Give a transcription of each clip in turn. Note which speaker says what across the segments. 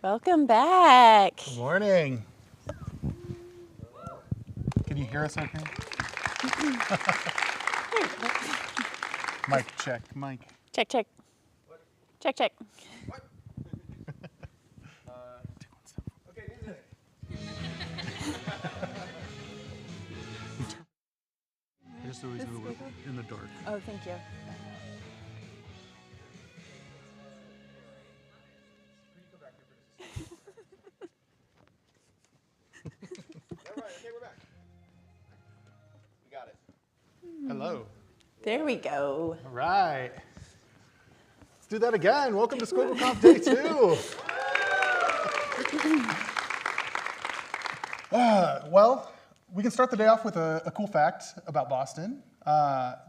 Speaker 1: Welcome back.
Speaker 2: Good morning. Can you hear us okay? Mic check, mic.
Speaker 1: Check, check. Check, check.
Speaker 3: What? Okay, music.
Speaker 2: Just always in the dark.
Speaker 1: Oh, thank you.
Speaker 3: All right, okay, we're back. We got it.
Speaker 2: Hello.
Speaker 1: There we go.
Speaker 2: All right. Let's do that again. Welcome to SquiggleConf Day 2. Well, we can start the day off with a cool fact about Boston.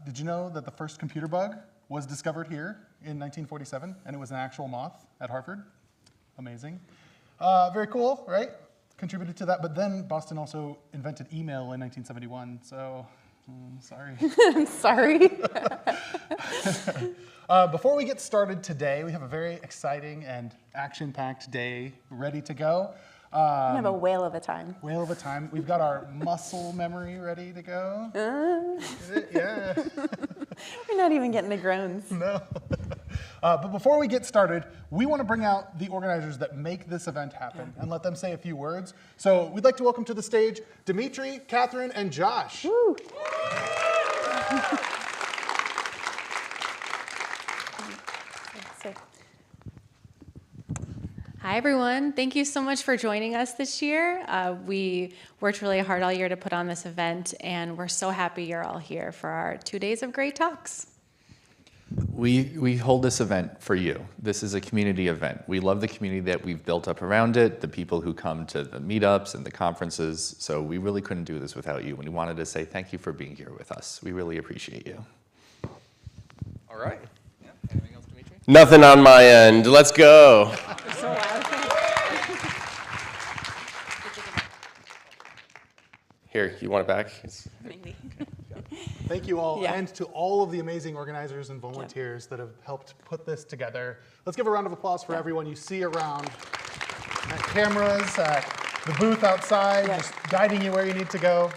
Speaker 2: Did you know that the first computer bug was discovered here in 1947, and it was an actual moth at Harvard? Amazing. Very cool, right? Contributed to that, but then Boston also invented email in 1971, so sorry.
Speaker 1: I'm sorry.
Speaker 2: Before we get started today, we have a very exciting and action-packed day ready to go.
Speaker 1: We have a whale of a time.
Speaker 2: Whale of a time. We've got our muscle memory ready to go. Is it? Yeah.
Speaker 1: We're not even getting the groans.
Speaker 2: No. But before we get started, we want to bring out the organizers that make this event happen and let them say a few words. So we'd like to welcome to the stage Dimitri, Catherine, and Josh.
Speaker 1: Woo.
Speaker 4: Hi, everyone. Thank you so much for joining us this year. We worked really hard all year to put on this event, and we're so happy you're all here for our 2 days of great talks.
Speaker 5: We hold this event for you. This is a community event. We love the community that we've built up around it, the people who come to the meetups and the conferences, so we really couldn't do this without you. And we wanted to say thank you for being here with us. We really appreciate you.
Speaker 3: All right.
Speaker 5: Yeah. Anything else, Dimitri?
Speaker 3: Nothing on my end. Let's go.
Speaker 1: So loud.
Speaker 3: Here, you want it back?
Speaker 1: Maybe.
Speaker 2: Thank you all,
Speaker 1: Yeah.
Speaker 2: and to all of the amazing organizers and volunteers that have helped put this together. Let's give a round of applause for everyone you see around at cameras, at the booth outside,
Speaker 1: Yeah.
Speaker 2: just guiding you where you need to go.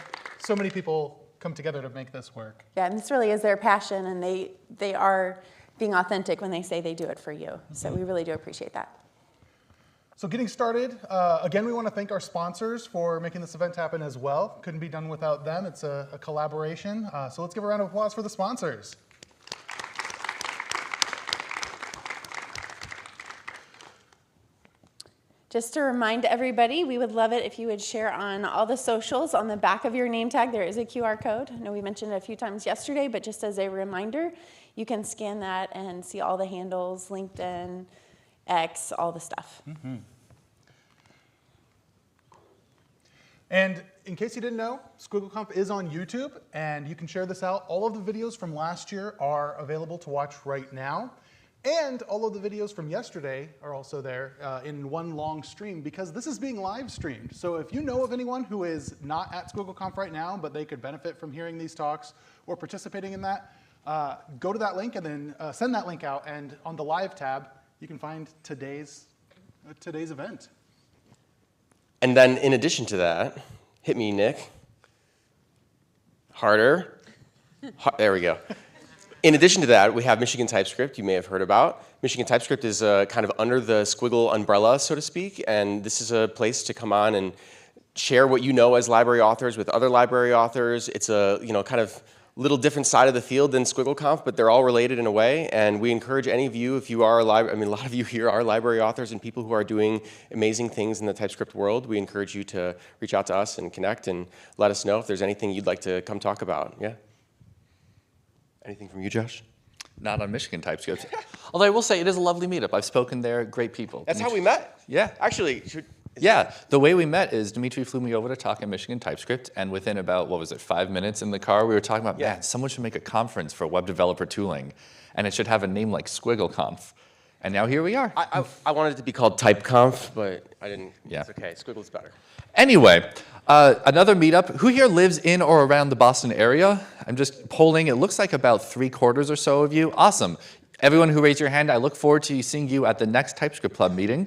Speaker 2: So many people come together to make this work.
Speaker 1: Yeah, and this really is their passion, and they are being authentic when they say they do it for you. So we really do appreciate that.
Speaker 2: So getting started, again, we want to thank our sponsors for making this event happen as well. Couldn't be done without them. It's a collaboration. So let's give a round of applause for the sponsors.
Speaker 1: Just to remind everybody, we would love it if you would share on all the socials. On the back of your name tag, there is a QR code. I know we mentioned it a few times yesterday, but just as a reminder, you can scan that and see all the handles, LinkedIn, X, all the stuff.
Speaker 2: Mm-hmm. And in case you didn't know, SquiggleConf is on YouTube, and you can share this out. All of the videos from last year are available to watch right now. And all of the videos from yesterday are also there in one long stream, because this is being live streamed. So if you know of anyone who is not at SquiggleConf right now, but they could benefit from hearing these talks or participating in that, go to that link and then send that link out. And on the live tab, you can find today's event.
Speaker 3: And then in addition to that, hit me, Nick. Harder. There we go. In addition to that, we have Michigan TypeScript, you may have heard about. Michigan TypeScript is kind of under the Squiggle umbrella, so to speak, and this is a place to come on and share what you know as library authors with other library authors. It's a kind of little different side of the field than SquiggleConf, but they're all related in a way, and we encourage any of you, if you are a lot of you here are library authors and people who are doing amazing things in the TypeScript world. We encourage you to reach out to us and connect and let us know if there's anything you'd like to come talk about. Yeah? Anything from you, Josh?
Speaker 5: Not on Michigan TypeScript. Although I will say it is a lovely meetup. I've spoken there, great people.
Speaker 3: That's how we met?
Speaker 5: Yeah.
Speaker 3: Actually,
Speaker 5: Yeah, the way we met is Dimitri flew me over to talk in Michigan TypeScript, and within about, 5 minutes in the car, we were talking about, man, someone should make a conference for web developer tooling, and it should have a name like SquiggleConf. And now here we are.
Speaker 3: I wanted it to be called TypeConf, but I didn't.
Speaker 5: Yeah.
Speaker 3: It's okay. Squiggle's better.
Speaker 5: Anyway, another meetup. Who here lives in or around the Boston area? I'm just polling. It looks like about 3/4 or so of you. Awesome. Everyone who raised your hand, I look forward to seeing you at the next TypeScript Club meeting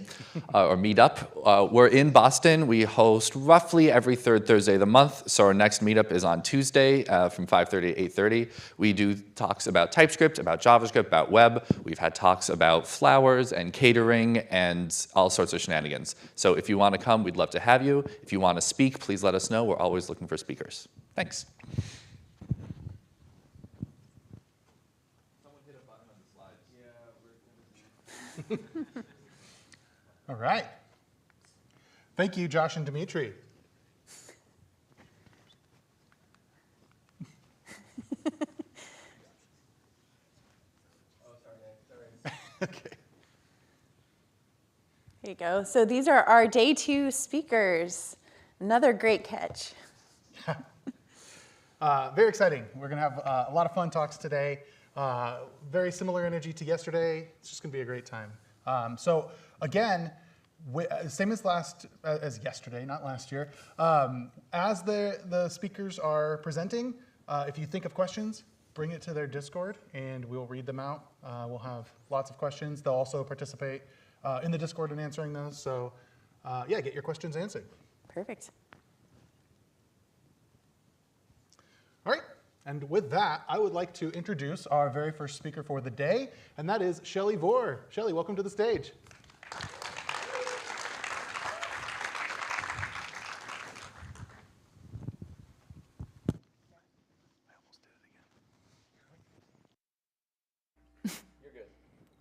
Speaker 5: or meetup. We're in Boston. We host roughly every third Thursday of the month. So our next meetup is on Tuesday from 5:30 to 8:30. We do talks about TypeScript, about JavaScript, about web. We've had talks about flowers and catering and all sorts of shenanigans. So if you want to come, we'd love to have you. If you want to speak, please let us know. We're always looking for speakers. Thanks.
Speaker 2: All right. Thank you, Josh and Dimitri. Okay.
Speaker 1: There you go. So these are our day 2 speakers. Another great catch.
Speaker 2: Very exciting. We're going to have a lot of fun talks today. Very similar energy to yesterday. It's just going to be a great time. So again, same as yesterday, not last year. As the speakers are presenting, if you think of questions, bring it to their Discord and we'll read them out. We'll have lots of questions. They'll also participate in the Discord in answering those. So yeah, get your questions answered.
Speaker 1: Perfect.
Speaker 2: All right, and with that, I would like to introduce our very first speaker for the day, and that is Shelley Vore. Shelley, welcome to the stage.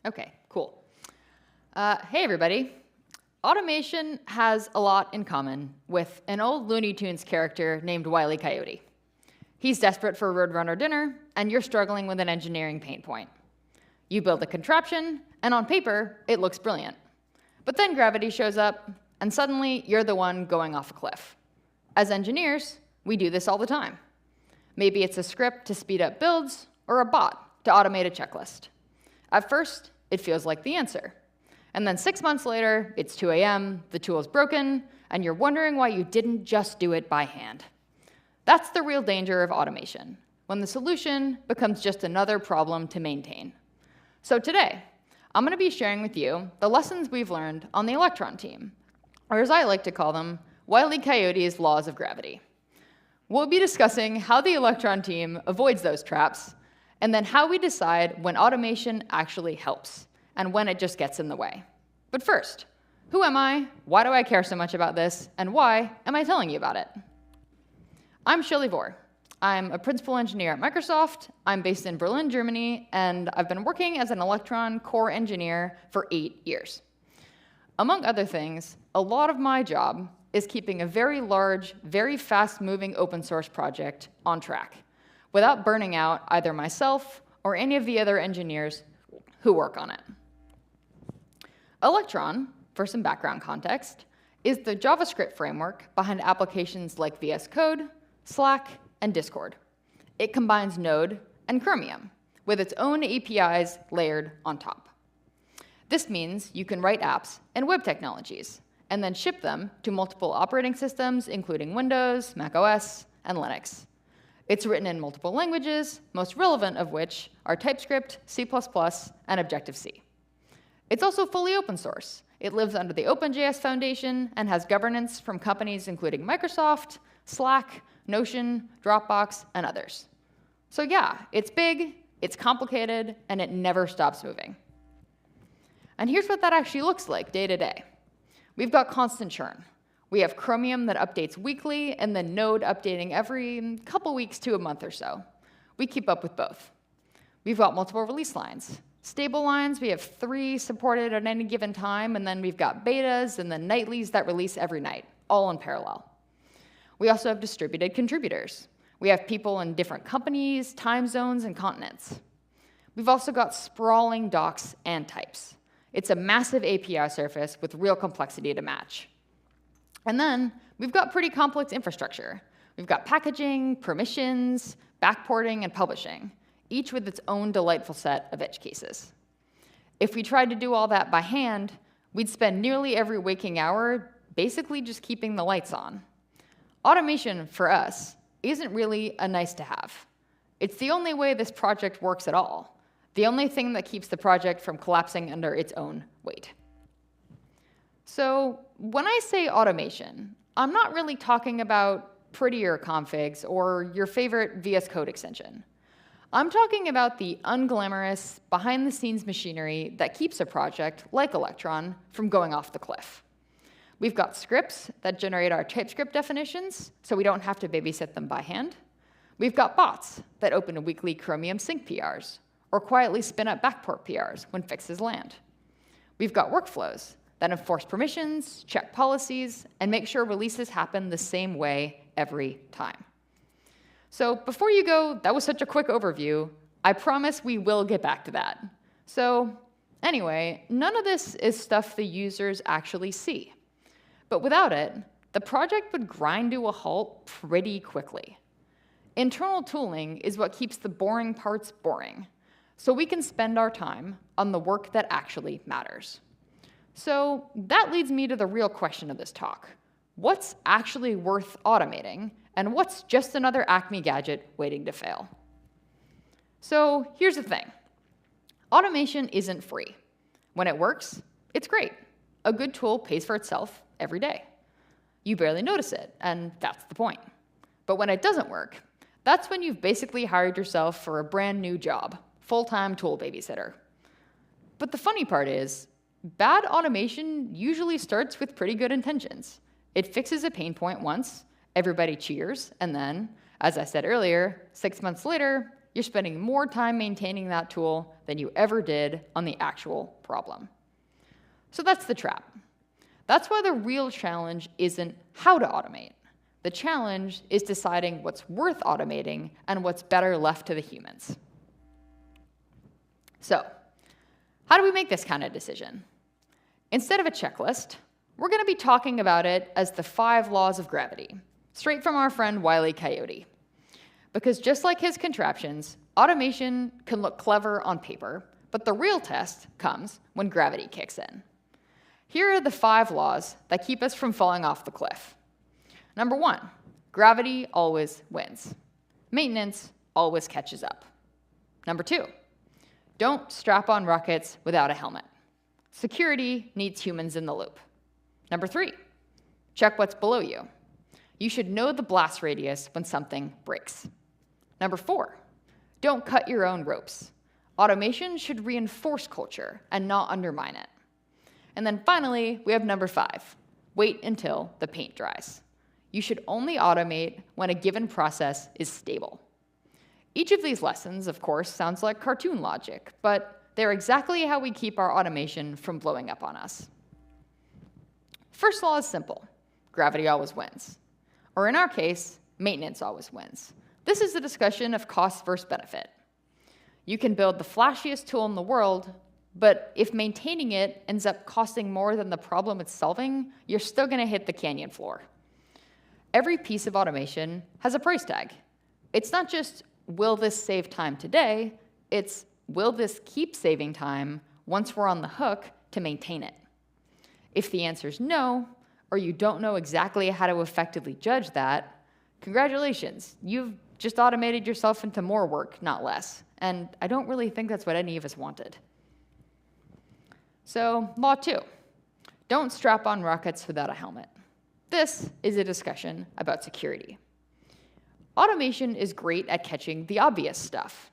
Speaker 6: Okay, cool. Hey, everybody. Automation has a lot in common with an old Looney Tunes character named Wile E. Coyote. He's desperate for a Roadrunner dinner, and you're struggling with an engineering pain point. You build a contraption, and on paper, it looks brilliant. But then gravity shows up, and suddenly you're the one going off a cliff. As engineers, we do this all the time. Maybe it's a script to speed up builds, or a bot to automate a checklist. At first, it feels like the answer. And then 6 months later, it's 2 a.m., the tool's broken, and you're wondering why you didn't just do it by hand. That's the real danger of automation, when the solution becomes just another problem to maintain. So today, I'm going to be sharing with you the lessons we've learned on the Electron team, or as I like to call them, Wile E. Coyote's laws of gravity. We'll be discussing how the Electron team avoids those traps, and then how we decide when automation actually helps, and when it just gets in the way. But first, who am I? Why do I care so much about this? And why am I telling you about it? I'm Shelley Vore. I'm a principal engineer at Microsoft. I'm based in Berlin, Germany, and I've been working as an Electron core engineer for 8 years. Among other things, a lot of my job is keeping a very large, very fast-moving open source project on track, without burning out either myself or any of the other engineers who work on it. Electron, for some background context, is the JavaScript framework behind applications like VS Code, Slack, and Discord. It combines Node and Chromium, with its own APIs layered on top. This means you can write apps in web technologies, and then ship them to multiple operating systems, including Windows, macOS, and Linux. It's written in multiple languages, most relevant of which are TypeScript, C++, and Objective-C. It's also fully open source. It lives under the OpenJS Foundation and has governance from companies including Microsoft, Slack, Notion, Dropbox, and others. So yeah, it's big, it's complicated, and it never stops moving. And here's what that actually looks like day to day. We've got constant churn. We have Chromium that updates weekly, and then Node updating every couple weeks to a month or so. We keep up with both. We've got multiple release lines. Stable lines, we have 3 supported at any given time, and then we've got betas and then nightlies that release every night, all in parallel. We also have distributed contributors. We have people in different companies, time zones, and continents. We've also got sprawling docs and types. It's a massive API surface with real complexity to match. And then we've got pretty complex infrastructure. We've got packaging, permissions, backporting, and publishing, each with its own delightful set of edge cases. If we tried to do all that by hand, we'd spend nearly every waking hour basically just keeping the lights on. Automation, for us, isn't really a nice to have. It's the only way this project works at all. the only thing that keeps the project from collapsing under its own weight. So when I say automation, I'm not really talking about prettier configs or your favorite VS Code extension. I'm talking about the unglamorous, behind-the-scenes machinery that keeps a project, like Electron, from going off the cliff. We've got scripts that generate our TypeScript definitions, so we don't have to babysit them by hand. We've got bots that open weekly Chromium sync PRs, or quietly spin up backport PRs when fixes land. We've got workflows that enforce permissions, check policies, and make sure releases happen the same way every time. So before you go, that was such a quick overview. I promise we will get back to that. So anyway, none of this is stuff the users actually see. But without it, the project would grind to a halt pretty quickly. Internal tooling is what keeps the boring parts boring, so we can spend our time on the work that actually matters. So that leads me to the real question of this talk. What's actually worth automating, and what's just another Acme gadget waiting to fail? So here's the thing. Automation isn't free. When it works, it's great. A good tool pays for itself every day. You barely notice it, and that's the point. But when it doesn't work, that's when you've basically hired yourself for a brand new job, full-time tool babysitter. But the funny part is, bad automation usually starts with pretty good intentions. It fixes a pain point once, everybody cheers, and then, as I said earlier, 6 months later, you're spending more time maintaining that tool than you ever did on the actual problem. So that's the trap. That's why the real challenge isn't how to automate. The challenge is deciding what's worth automating and what's better left to the humans. So, how do we make this kind of decision? Instead of a checklist, we're going to be talking about it as the 5 laws of gravity, straight from our friend Wile E. Coyote. Because just like his contraptions, automation can look clever on paper, but the real test comes when gravity kicks in. Here are the 5 laws that keep us from falling off the cliff. Number 1, gravity always wins. Maintenance always catches up. Number 2, don't strap on rockets without a helmet. Security needs humans in the loop. Number 3, check what's below you. You should know the blast radius when something breaks. Number 4, don't cut your own ropes. Automation should reinforce culture and not undermine it. And then finally, we have number 5, wait until the paint dries. You should only automate when a given process is stable. Each of these lessons, of course, sounds like cartoon logic, but they're exactly how we keep our automation from blowing up on us. First law is simple. Gravity always wins. Or in our case, maintenance always wins. This is a discussion of cost versus benefit. You can build the flashiest tool in the world, but if maintaining it ends up costing more than the problem it's solving, you're still going to hit the canyon floor. Every piece of automation has a price tag. It's not just, will this save time today? It's, will this keep saving time once we're on the hook to maintain it? If the answer is no, or you don't know exactly how to effectively judge that, congratulations, you've just automated yourself into more work, not less. And I don't really think that's what any of us wanted. So, law 2, don't strap on rockets without a helmet. This is a discussion about security. Automation is great at catching the obvious stuff,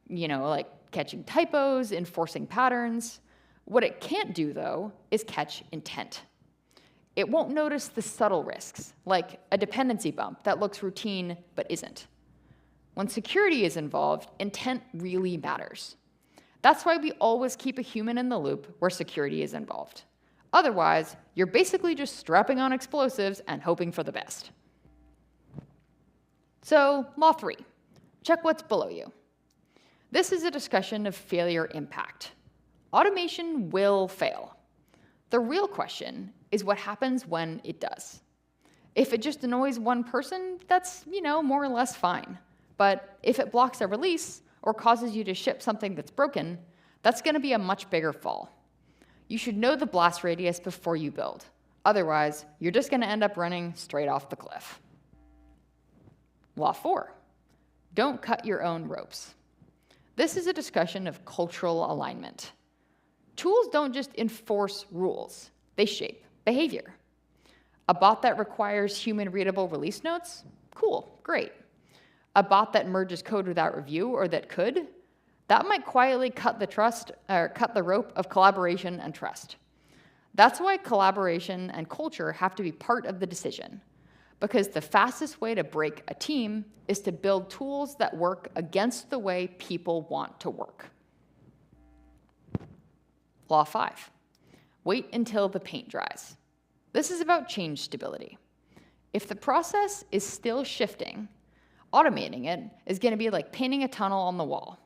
Speaker 6: like catching typos, enforcing patterns. What it can't do, though, is catch intent. It won't notice the subtle risks, like a dependency bump that looks routine but isn't. When security is involved, intent really matters. That's why we always keep a human in the loop where security is involved. Otherwise, you're basically just strapping on explosives and hoping for the best. So, law 3, check what's below you. This is a discussion of failure impact. Automation will fail. The real question is what happens when it does. If it just annoys one person, that's, more or less fine. But if it blocks a release or causes you to ship something that's broken, that's going to be a much bigger fall. You should know the blast radius before you build. Otherwise, you're just going to end up running straight off the cliff. Law 4, don't cut your own ropes. This is a discussion of cultural alignment. Tools don't just enforce rules, they shape behavior. A bot that requires human-readable release notes? Cool, great. A bot that merges code without review, or that could? That might quietly cut the rope of collaboration and trust. That's why collaboration and culture have to be part of the decision, because the fastest way to break a team is to build tools that work against the way people want to work. Law 5, wait until the paint dries. This is about change stability. If the process is still shifting, automating it is going to be like painting a tunnel on the wall.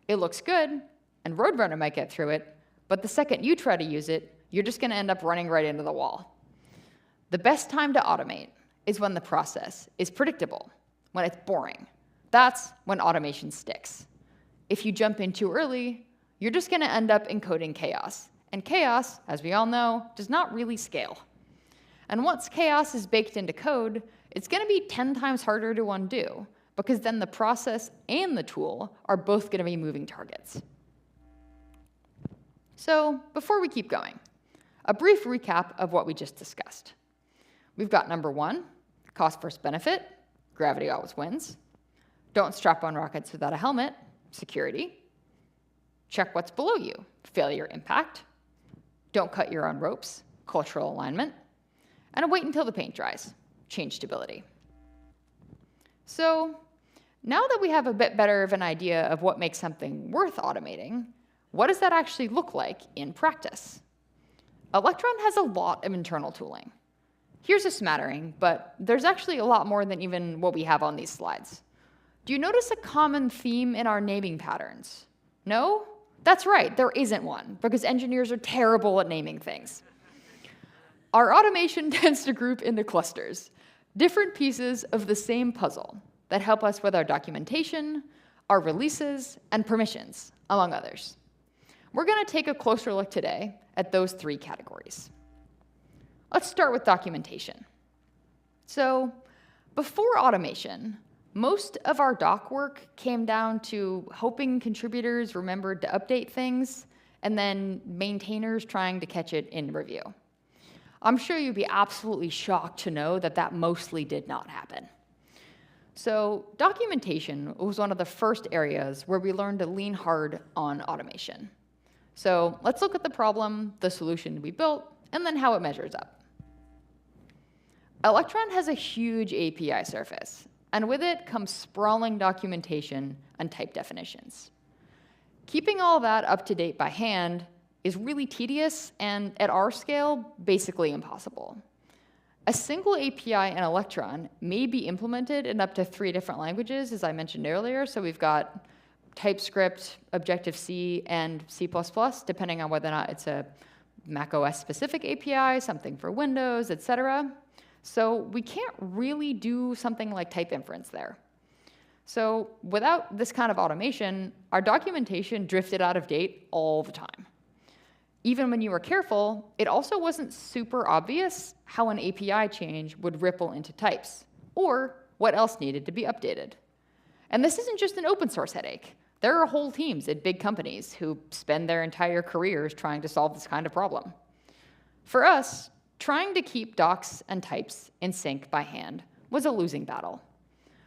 Speaker 6: It looks good, and Roadrunner might get through it, but the second you try to use it, you're just going to end up running right into the wall. The best time to automate is when the process is predictable, when it's boring. That's when automation sticks. If you jump in too early, you're just going to end up encoding chaos. And chaos, as we all know, does not really scale. And once chaos is baked into code, it's going to be 10 times harder to undo, because then the process and the tool are both going to be moving targets. So before we keep going, a brief recap of what we just discussed. We've got number 1, cost versus benefit, gravity always wins. Don't strap on rockets without a helmet, security. Check what's below you, failure impact. Don't cut your own ropes, cultural alignment. And wait until the paint dries, change stability. So now that we have a bit better of an idea of what makes something worth automating, what does that actually look like in practice? Electron has a lot of internal tooling. Here's a smattering, but there's actually a lot more than even what we have on these slides. Do you notice a common theme in our naming patterns? No? That's right, there isn't one, because engineers are terrible at naming things. Our automation tends to group into clusters, different pieces of the same puzzle that help us with our documentation, our releases, and permissions, among others. We're going to take a closer look today at those 3 categories. Let's start with documentation. So, before automation, most of our doc work came down to hoping contributors remembered to update things, and then maintainers trying to catch it in review. I'm sure you'd be absolutely shocked to know that that mostly did not happen. So documentation was one of the first areas where we learned to lean hard on automation. So let's look at the problem, the solution we built, and then how it measures up. Electron has a huge API surface, and with it comes sprawling documentation and type definitions. Keeping all that up to date by hand is really tedious and, at our scale, basically impossible. A single API in Electron may be implemented in up to 3 different languages, as I mentioned earlier. So we've got TypeScript, Objective-C, and C++, depending on whether or not it's a macOS-specific API, something for Windows, etc. So we can't really do something like type inference there. So without this kind of automation, our documentation drifted out of date all the time. Even when you were careful, it also wasn't super obvious how an API change would ripple into types, or what else needed to be updated. And this isn't just an open source headache. There are whole teams at big companies who spend their entire careers trying to solve this kind of problem. For us, trying to keep docs and types in sync by hand was a losing battle.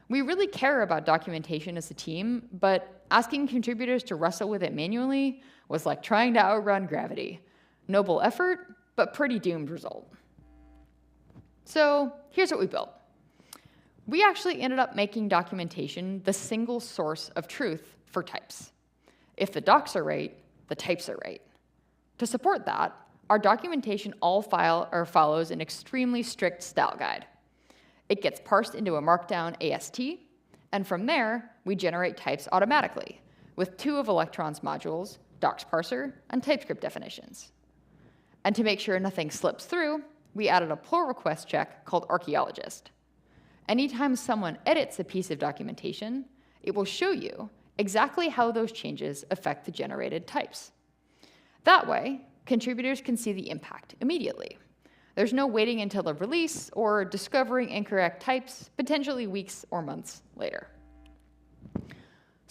Speaker 6: We really care about documentation as a team, but asking contributors to wrestle with it manually was like trying to outrun gravity. Noble effort, but pretty doomed result. So here's what we built. We actually ended up making documentation the single source of truth for types. If the docs are right, the types are right. To support that, our documentation all follows an extremely strict style guide. It gets parsed into a markdown AST, and from there, we generate types automatically, with 2 of Electron's modules, docs parser and TypeScript definitions. And to make sure nothing slips through, we added a pull request check called archaeologist. Anytime someone edits a piece of documentation, it will show you exactly how those changes affect the generated types. That way, contributors can see the impact immediately. There's no waiting until the release or discovering incorrect types, potentially weeks or months later.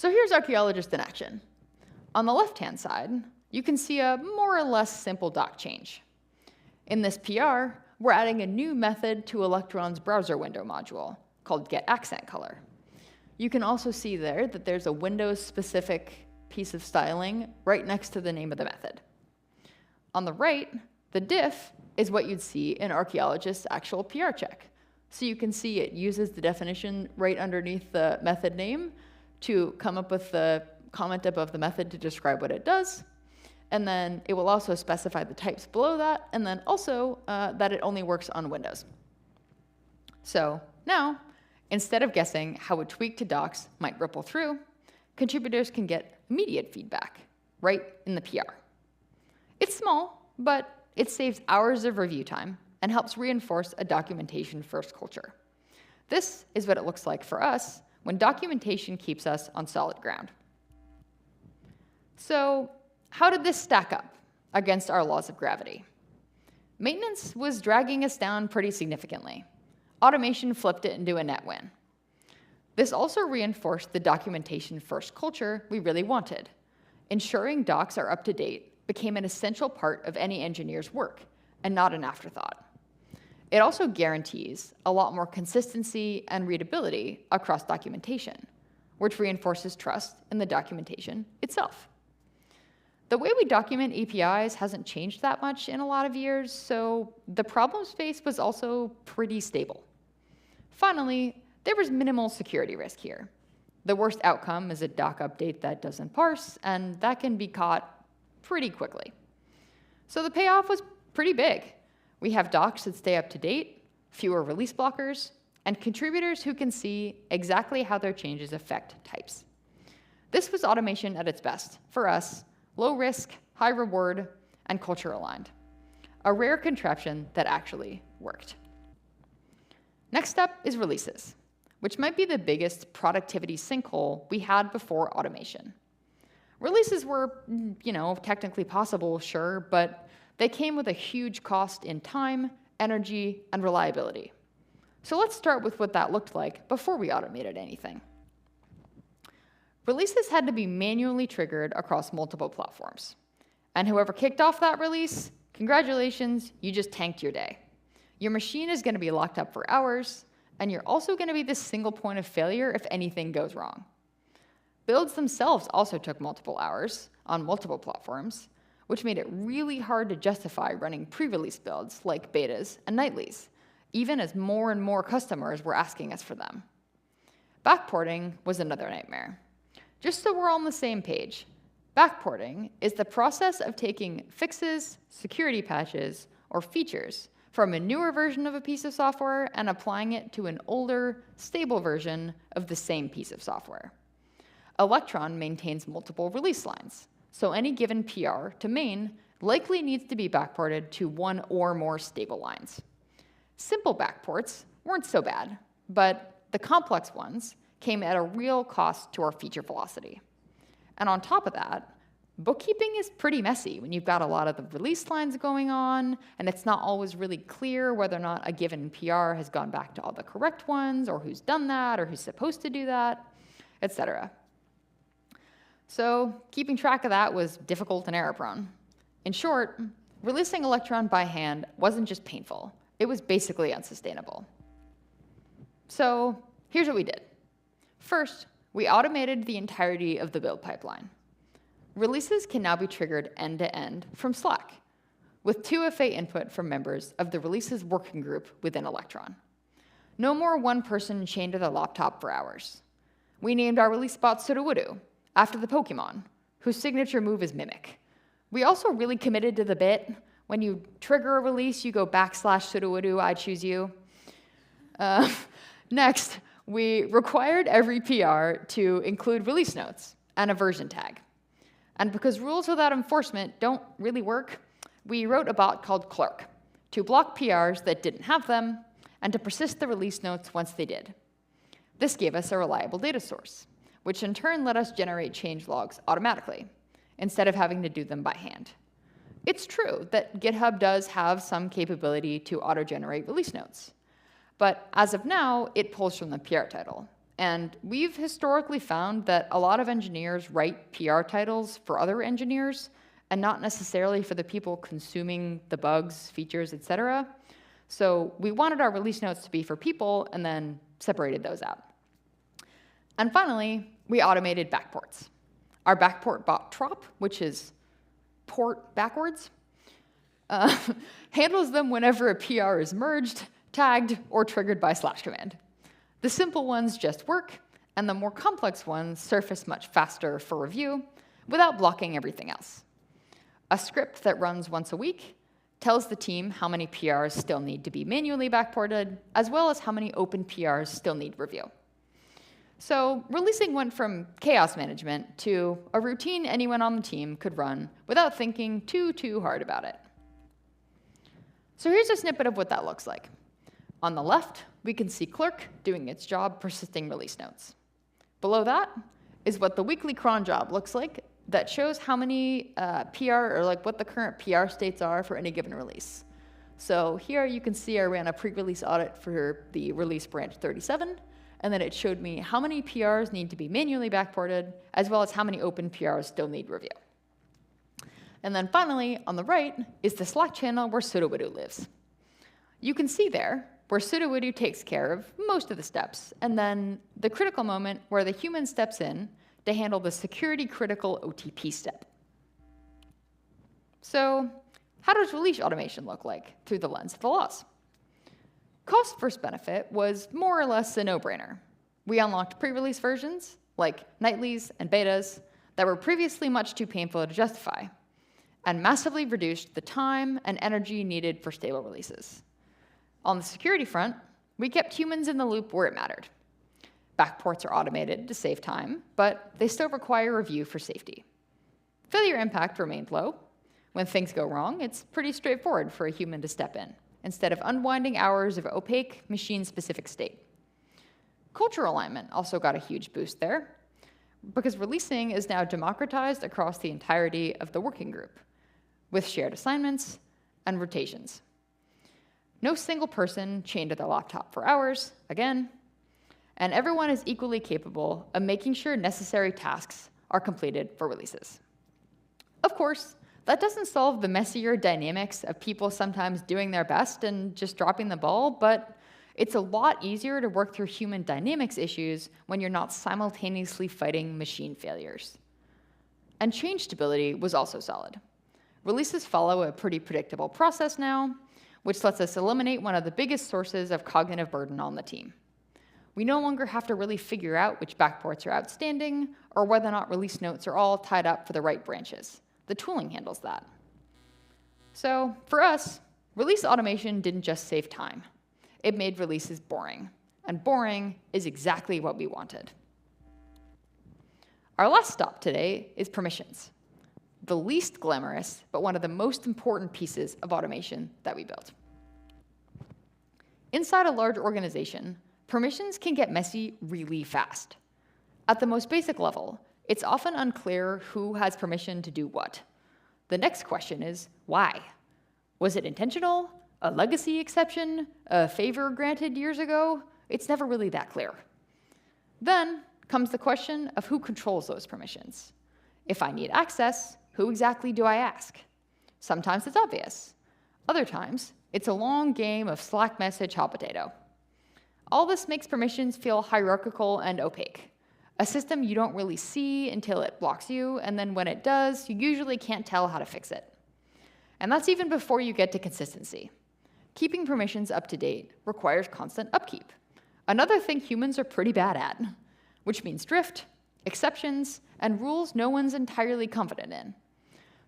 Speaker 6: So here's Archaeologist in action. On the left-hand side, you can see a more or less simple doc change. In this PR, we're adding a new method to Electron's browser window module called getAccentColor. You can also see there that there's a Windows-specific piece of styling right next to the name of the method. On the right, the diff is what you'd see in Archaeologist's actual PR check. So you can see it uses the definition right underneath the method name to come up with the comment above the method to describe what it does. And then it will also specify the types below that, and then also that it only works on Windows. So now, instead of guessing how a tweak to docs might ripple through, contributors can get immediate feedback right in the PR. It's small, but it saves hours of review time and helps reinforce a documentation-first culture. This is what it looks like for us when documentation keeps us on solid ground. So, how did this stack up against our laws of gravity? Maintenance was dragging us down pretty significantly. Automation flipped it into a net win. This also reinforced the documentation-first culture we really wanted. Ensuring docs are up to date became an essential part of any engineer's work, and not an afterthought. It also guarantees a lot more consistency and readability across documentation, which reinforces trust in the documentation itself. The way we document APIs hasn't changed that much in a lot of years, so the problem space was also pretty stable. Finally, there was minimal security risk here. The worst outcome is a doc update that doesn't parse, and that can be caught pretty quickly. So the payoff was pretty big. We have docs that stay up to date, fewer release blockers, and contributors who can see exactly how their changes affect types. This was automation at its best for us. Low risk, high reward, and culture aligned. A rare contraption that actually worked. Next up is releases, which might be the biggest productivity sinkhole we had before automation. Releases were, technically possible, sure, but they came with a huge cost in time, energy, and reliability. So let's start with what that looked like before we automated anything. Releases had to be manually triggered across multiple platforms. And whoever kicked off that release, congratulations, you just tanked your day. Your machine is going to be locked up for hours, and you're also going to be the single point of failure if anything goes wrong. Builds themselves also took multiple hours on multiple platforms, which made it really hard to justify running pre-release builds like betas and nightlies, even as more and more customers were asking us for them. Backporting was another nightmare. Just so we're all on the same page, backporting is the process of taking fixes, security patches, or features from a newer version of a piece of software and applying it to an older, stable version of the same piece of software. Electron maintains multiple release lines, so any given PR to main likely needs to be backported to one or more stable lines. Simple backports weren't so bad, but the complex ones came at a real cost to our feature velocity. And on top of that, bookkeeping is pretty messy when you've got a lot of the release lines going on, and it's not always really clear whether or not a given PR has gone back to all the correct ones, or who's done that, or who's supposed to do that, etc. So keeping track of that was difficult and error-prone. In short, releasing Electron by hand wasn't just painful, it was basically unsustainable. So here's what we did. First, we automated the entirety of the build pipeline. Releases can now be triggered end-to-end from Slack, with 2FA input from members of the releases working group within Electron. No more one person chained to their laptop for hours. We named our release bot Sudowoodo, after the Pokemon, whose signature move is Mimic. We also really committed to the bit. When you trigger a release, you go /Sudowoodo, I choose you. Next, we required every PR to include release notes and a version tag. And because rules without enforcement don't really work, we wrote a bot called Clerk to block PRs that didn't have them and to persist the release notes once they did. This gave us a reliable data source, which in turn let us generate change logs automatically, instead of having to do them by hand. It's true that GitHub does have some capability to auto-generate release notes, but as of now, it pulls from the PR title, And we've historically found that a lot of engineers write PR titles for other engineers and not necessarily for the people consuming the bugs, features, etc. So we wanted our release notes to be for people and then separated those out. And finally, we automated backports. Our backport bot trop, which is port backwards, handles them whenever a PR is merged, tagged, or triggered by /command. The simple ones just work, and the more complex ones surface much faster for review without blocking everything else. A script that runs once a week tells the team how many PRs still need to be manually backported, as well as how many open PRs still need review. So releasing went from chaos management to a routine anyone on the team could run without thinking too hard about it. So here's a snippet of what that looks like. On the left, we can see Clerk doing its job persisting release notes. Below that is what the weekly cron job looks like that shows how many PR, or like what the current PR states are for any given release. So here you can see I ran a pre-release audit for the release branch 37, and then it showed me how many PRs need to be manually backported, as well as how many open PRs still need review. And then finally, on the right, is the Slack channel where sudowidu lives. You can see there where sudowidu takes care of most of the steps, and then the critical moment where the human steps in to handle the security critical OTP step. So how does release automation look like through the lens of the laws? Cost versus benefit was more or less a no-brainer. We unlocked pre-release versions, like nightlies and betas, that were previously much too painful to justify, and massively reduced the time and energy needed for stable releases. On the security front, we kept humans in the loop where it mattered. Backports are automated to save time, but they still require review for safety. Failure impact remained low. When things go wrong, it's pretty straightforward for a human to step in, instead of unwinding hours of opaque, machine-specific state. Culture alignment also got a huge boost there, because releasing is now democratized across the entirety of the working group, with shared assignments and rotations. No single person chained to their laptop for hours, again, and everyone is equally capable of making sure necessary tasks are completed for releases. Of course, that doesn't solve the messier dynamics of people sometimes doing their best and just dropping the ball, but it's a lot easier to work through human dynamics issues when you're not simultaneously fighting machine failures. And change stability was also solid. Releases follow a pretty predictable process now, which lets us eliminate one of the biggest sources of cognitive burden on the team. We no longer have to really figure out which backports are outstanding or whether or not release notes are all tied up for the right branches. The tooling handles that. So for us, release automation didn't just save time. It made releases boring, and boring is exactly what we wanted. Our last stop today is permissions, the least glamorous, but one of the most important pieces of automation that we built. Inside a large organization, permissions can get messy really fast. At the most basic level, it's often unclear who has permission to do what. The next question is, why? Was it intentional? A legacy exception? A favor granted years ago? It's never really that clear. Then comes the question of who controls those permissions. If I need access, who exactly do I ask? Sometimes it's obvious. Other times, it's a long game of Slack message hot potato. All this makes permissions feel hierarchical and opaque, a system you don't really see until it blocks you, and then when it does, you usually can't tell how to fix it. And that's even before you get to consistency. Keeping permissions up to date requires constant upkeep, another thing humans are pretty bad at, which means drift, exceptions, and rules no one's entirely confident in.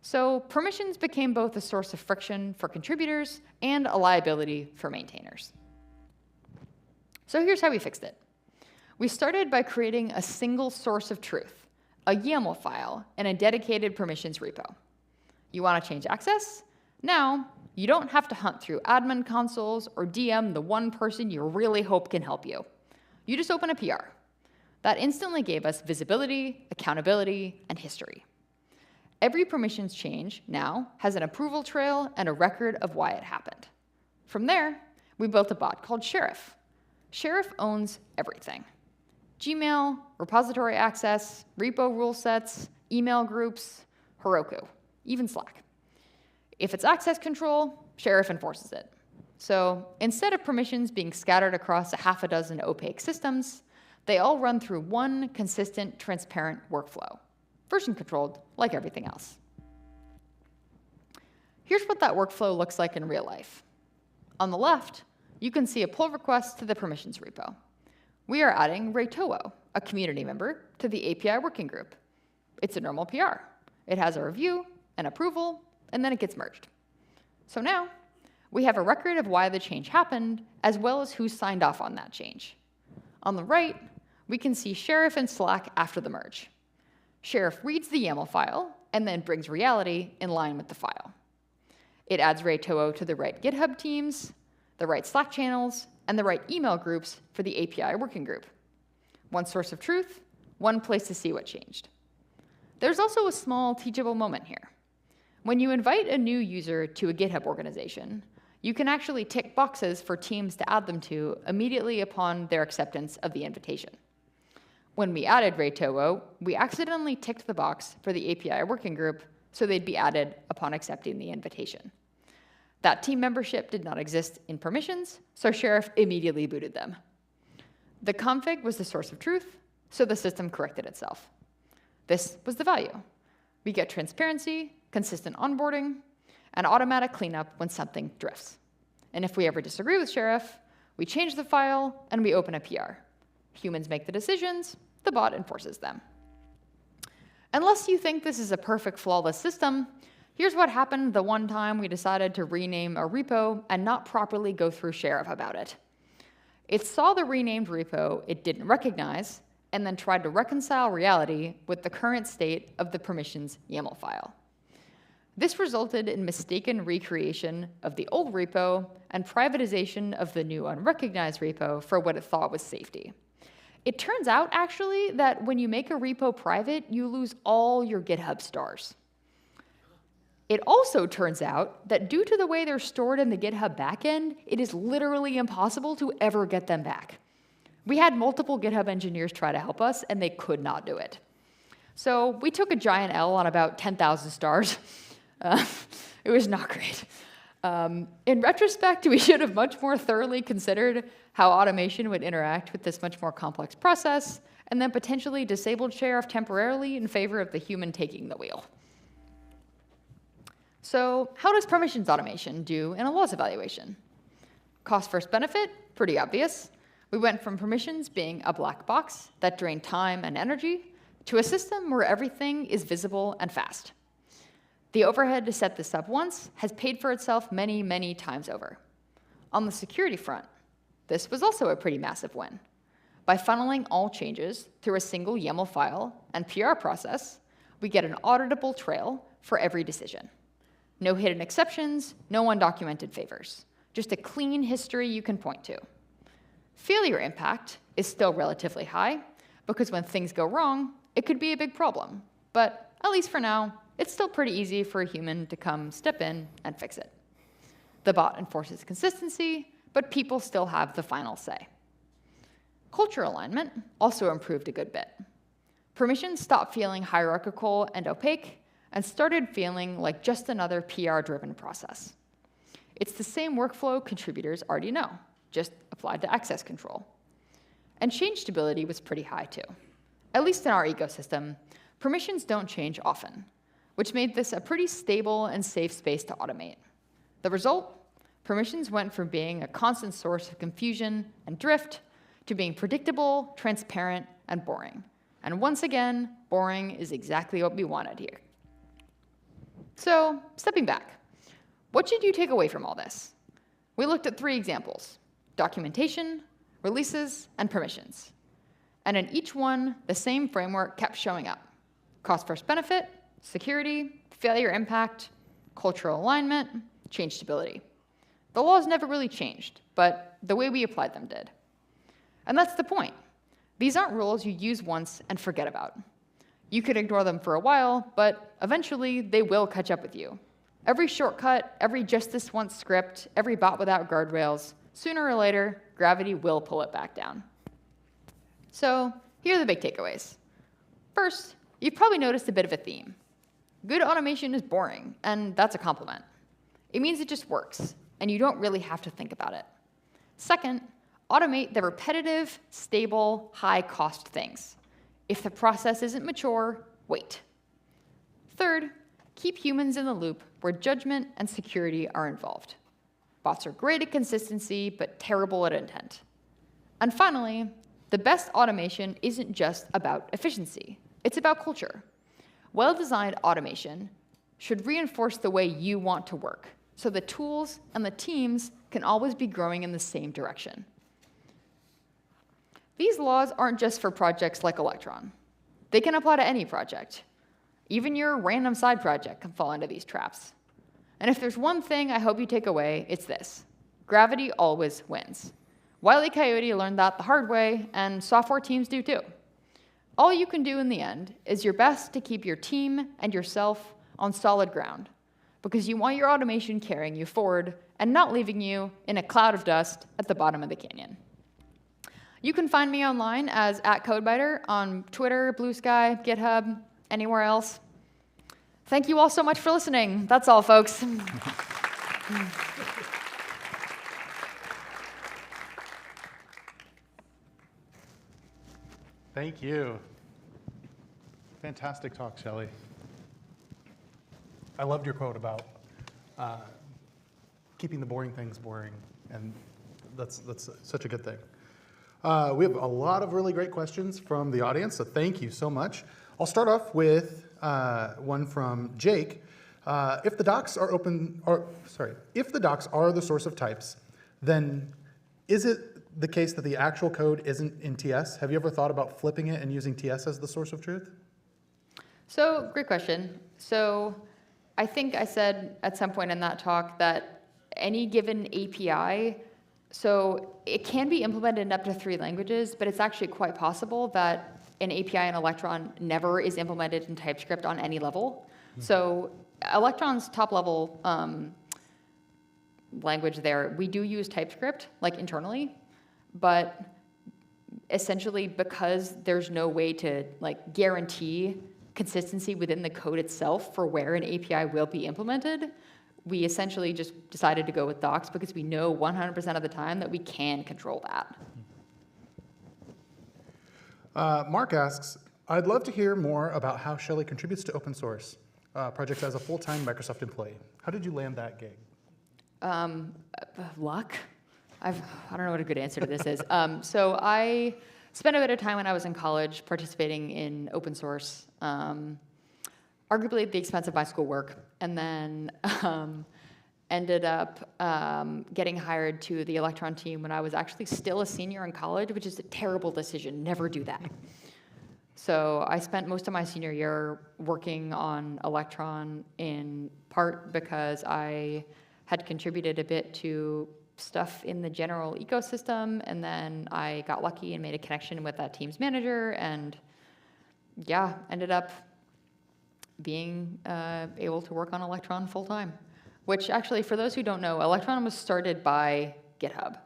Speaker 6: So permissions became both a source of friction for contributors and a liability for maintainers. So here's how we fixed it. We started by creating a single source of truth, a YAML file in a dedicated permissions repo. You want to change access? Now, you don't have to hunt through admin consoles or DM the one person you really hope can help you. You just open a PR. That instantly gave us visibility, accountability, and history. Every permissions change now has an approval trail and a record of why it happened. From there, we built a bot called Sheriff. Sheriff owns everything. Gmail, repository access, repo rule sets, email groups, Heroku, even Slack. If it's access control, Sheriff enforces it. So instead of permissions being scattered across a half a dozen opaque systems, they all run through one consistent, transparent workflow, version controlled like everything else. Here's what that workflow looks like in real life. On the left, you can see a pull request to the permissions repo. We are adding Raytowo, a community member, to the API working group. It's a normal PR. It has a review, an approval, and then it gets merged. So now, we have a record of why the change happened, as well as who signed off on that change. On the right, we can see Sheriff and Slack after the merge. Sheriff reads the YAML file and then brings reality in line with the file. It adds Raytowo to the right GitHub teams, the right Slack channels, and the right email groups for the API working group. One source of truth, one place to see what changed. There's also a small teachable moment here. When you invite a new user to a GitHub organization, you can actually tick boxes for teams to add them to immediately upon their acceptance of the invitation. When we added Raytowo, we accidentally ticked the box for the API working group so they'd be added upon accepting the invitation. That team membership did not exist in permissions, so Sheriff immediately booted them. The config was the source of truth, so the system corrected itself. This was the value. We get transparency, consistent onboarding, and automatic cleanup when something drifts. And if we ever disagree with Sheriff, we change the file and we open a PR. Humans make the decisions, the bot enforces them. Unless you think this is a perfect, flawless system, here's what happened the one time we decided to rename a repo and not properly go through Sheriff about it. It saw the renamed repo it didn't recognize and then tried to reconcile reality with the current state of the permissions YAML file. This resulted in mistaken recreation of the old repo and privatization of the new unrecognized repo for what it thought was safety. It turns out, actually, that when you make a repo private, you lose all your GitHub stars. It also turns out that due to the way they're stored in the GitHub backend, it is literally impossible to ever get them back. We had multiple GitHub engineers try to help us, and they could not do it. So we took a giant L on about 10,000 stars. It was not great. In retrospect, we should have much more thoroughly considered how automation would interact with this much more complex process, and then potentially disabled Sheriff temporarily in favor of the human taking the wheel. So how does permissions automation do in a loss evaluation? Cost versus benefit, pretty obvious. We went from permissions being a black box that drained time and energy to a system where everything is visible and fast. The overhead to set this up once has paid for itself many, many times over. On the security front, this was also a pretty massive win. By funneling all changes through a single YAML file and PR process, we get an auditable trail for every decision. No hidden exceptions, no undocumented favors. Just a clean history you can point to. Failure impact is still relatively high, because when things go wrong, it could be a big problem. But at least for now, it's still pretty easy for a human to come step in and fix it. The bot enforces consistency, but people still have the final say. Culture alignment also improved a good bit. Permissions stopped feeling hierarchical and opaque and started feeling like just another PR-driven process. It's the same workflow contributors already know, just applied to access control. And change stability was pretty high too. At least in our ecosystem, permissions don't change often, which made this a pretty stable and safe space to automate. The result? Permissions went from being a constant source of confusion and drift to being predictable, transparent, and boring. And once again, boring is exactly what we wanted here. So, stepping back, what should you take away from all this? We looked at 3 examples: documentation, releases, and permissions. And in each one, the same framework kept showing up: cost versus benefit, security, failure impact, cultural alignment, change stability. The laws never really changed, but the way we applied them did. And that's the point. These aren't rules you use once and forget about. You could ignore them for a while, but eventually they will catch up with you. Every shortcut, every just this once script, every bot without guardrails, sooner or later, gravity will pull it back down. So Here are the big takeaways. First, you've probably noticed a bit of a theme. Good automation is boring, and that's a compliment. It means it just works, and you don't really have to think about it. Second, automate the repetitive, stable, high-cost things. If the process isn't mature, wait. Third, keep humans in the loop where judgment and security are involved. Bots are great at consistency, but terrible at intent. And finally, the best automation isn't just about efficiency. It's about culture. Well-designed automation should reinforce the way you want to work, so the tools and the teams can always be growing in the same direction. These laws aren't just for projects like Electron. They can apply to any project. Even your random side project can fall into these traps. And if there's one thing I hope you take away, it's this: gravity always wins. Wile E. Coyote learned that the hard way, and software teams do too. All you can do in the end is your best to keep your team and yourself on solid ground, because you want your automation carrying you forward and not leaving you in a cloud of dust at the bottom of the canyon. You can find me online as @CodeBiter on Twitter, Blue Sky, GitHub, anywhere else. Thank you all so much for listening. That's all, folks.
Speaker 2: Thank you. Fantastic talk, Shelley. I loved your quote about keeping the boring things boring, and that's such a good thing. We have a lot of really great questions from the audience, so thank you so much. I'll start off with one from Jake. If the docs are if the docs are the source of types, then is it the case that the actual code isn't in TS? Have you ever thought about flipping it and using TS as the source of truth?
Speaker 6: So, great question. So, I think I said at some point in that talk that any given API, so it can be implemented in up to 3 languages, but it's actually quite possible that an API in Electron never is implemented in TypeScript on any level. So Electron's top level language there, we do use TypeScript, like internally, but essentially because there's no way to like guarantee consistency within the code itself for where an API will be implemented, we essentially just decided to go with docs because we know 100% of the time that we can control that.
Speaker 2: Mark asks, I'd love to hear more about how Shelley contributes to open source projects as a full-time Microsoft employee. How did you land that gig?
Speaker 6: Luck? I don't know what a good answer to this is. So I spent a bit of time when I was in college participating in open source, arguably at the expense of my schoolwork, and then ended up getting hired to the Electron team when I was actually still a senior in college, which is a terrible decision. Never do that. So I spent most of my senior year working on Electron in part because I had contributed a bit to stuff in the general ecosystem, and then I got lucky and made a connection with that team's manager, and yeah, ended up being able to work on Electron full time. Which actually, for those who don't know, Electron was started by GitHub.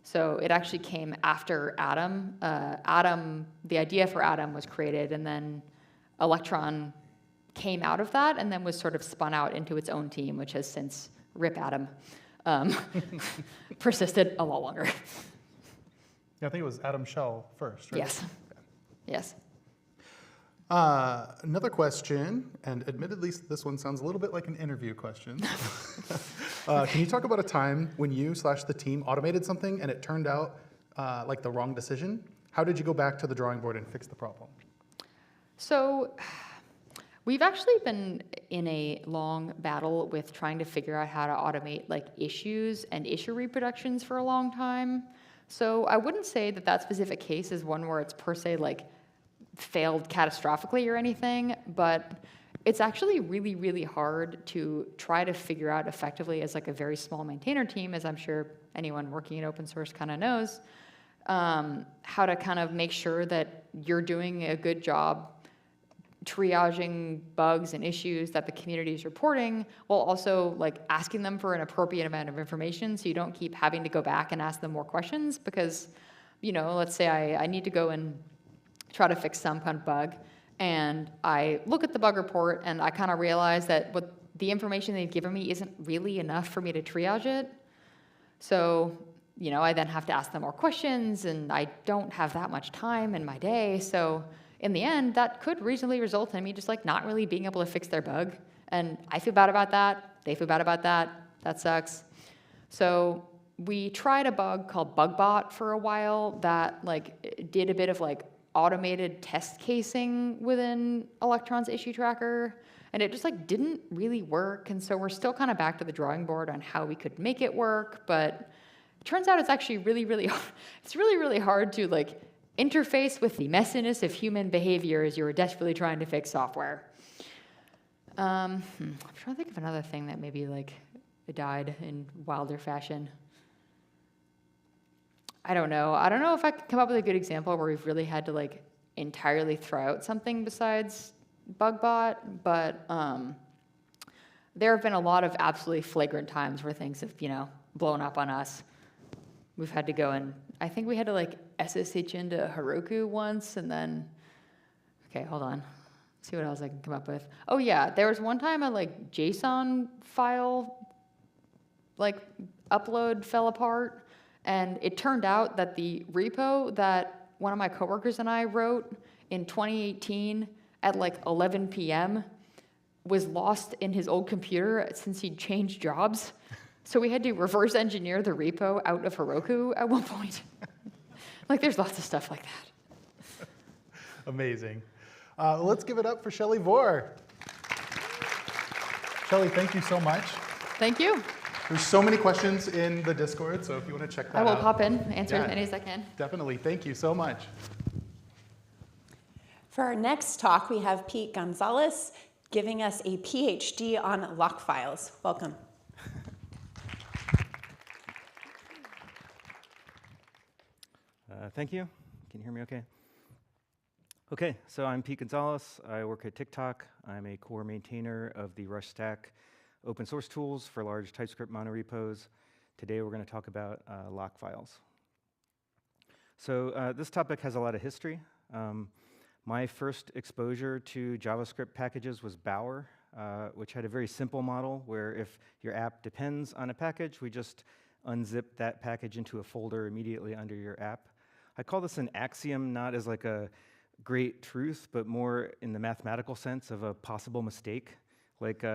Speaker 6: So it actually came after Atom. The idea for Atom was created, and then Electron came out of that, and then was sort of spun out into its own team, which has since, rip Atom, persisted a lot longer.
Speaker 2: Yeah, I think it was Adam Shell first, right?
Speaker 6: Yes. Yes.
Speaker 2: Another question, and admittedly, this one sounds a little bit like an interview question. Can you talk about a time when you/the team automated something and it turned out like the wrong decision? How did you go back to the drawing board and fix the problem?
Speaker 6: So we've actually been in a long battle with trying to figure out how to automate like issues and issue reproductions for a long time. So I wouldn't say that that specific case is one where it's per se like failed catastrophically or anything, but it's actually really, really hard to try to figure out effectively as like a very small maintainer team, as I'm sure anyone working in open source kind of knows, how to kind of make sure that you're doing a good job triaging bugs and issues that the community is reporting, while also like asking them for an appropriate amount of information so you don't keep having to go back and ask them more questions, because let's say I need to go and try to fix some kind of bug, and I look at the bug report and I kind of realize that what the information they've given me isn't really enough for me to triage it. So, I then have to ask them more questions, and I don't have that much time in my day. So in the end, that could reasonably result in me just like not really being able to fix their bug. And I feel bad about that. They feel bad about that. That sucks. So we tried a bug called BugBot for a while that like did a bit of like automated test casing within Electron's issue tracker, and it just like didn't really work. And so we're still kind of back to the drawing board on how we could make it work, but it turns out it's actually really hard to like interface with the messiness of human behavior as you were desperately trying to fix software. I'm trying to think of another thing that maybe like died in wilder fashion. I don't know if I could come up with a good example where we've really had to like entirely throw out something besides BugBot, but there have been a lot of absolutely flagrant times where things have, blown up on us. We've had to go and I think we had to like SSH into Heroku once, and then, okay, hold on. Let's see what else I can come up with. Oh yeah, there was one time a like JSON file like upload fell apart, and it turned out that the repo that one of my coworkers and I wrote in 2018 at like 11 p.m. was lost in his old computer since he'd changed jobs. So we had to reverse engineer the repo out of Heroku at one point. Like, there's lots of stuff like that.
Speaker 2: Amazing. Let's give it up for Shelley Vore. Shelley, thank you so much.
Speaker 6: Thank you.
Speaker 2: There's so many questions in the Discord, so if you want to check that out.
Speaker 6: I will pop in, answer as many as I can.
Speaker 2: Definitely. Thank you so much.
Speaker 1: For our next talk, we have Pete Gonzalez giving us a PhD on lock files. Welcome.
Speaker 7: Thank you. Can you hear me okay? Okay, so I'm Pete Gonzalez. I work at TikTok. I'm a core maintainer of the Rush Stack open source tools for large TypeScript monorepos. Today we're going to talk about lock files. So this topic has a lot of history. My first exposure to JavaScript packages was Bower, which had a very simple model where if your app depends on a package, we just unzip that package into a folder immediately under your app. I call this an axiom, not as like a great truth, but more in the mathematical sense of a possible mistake. Like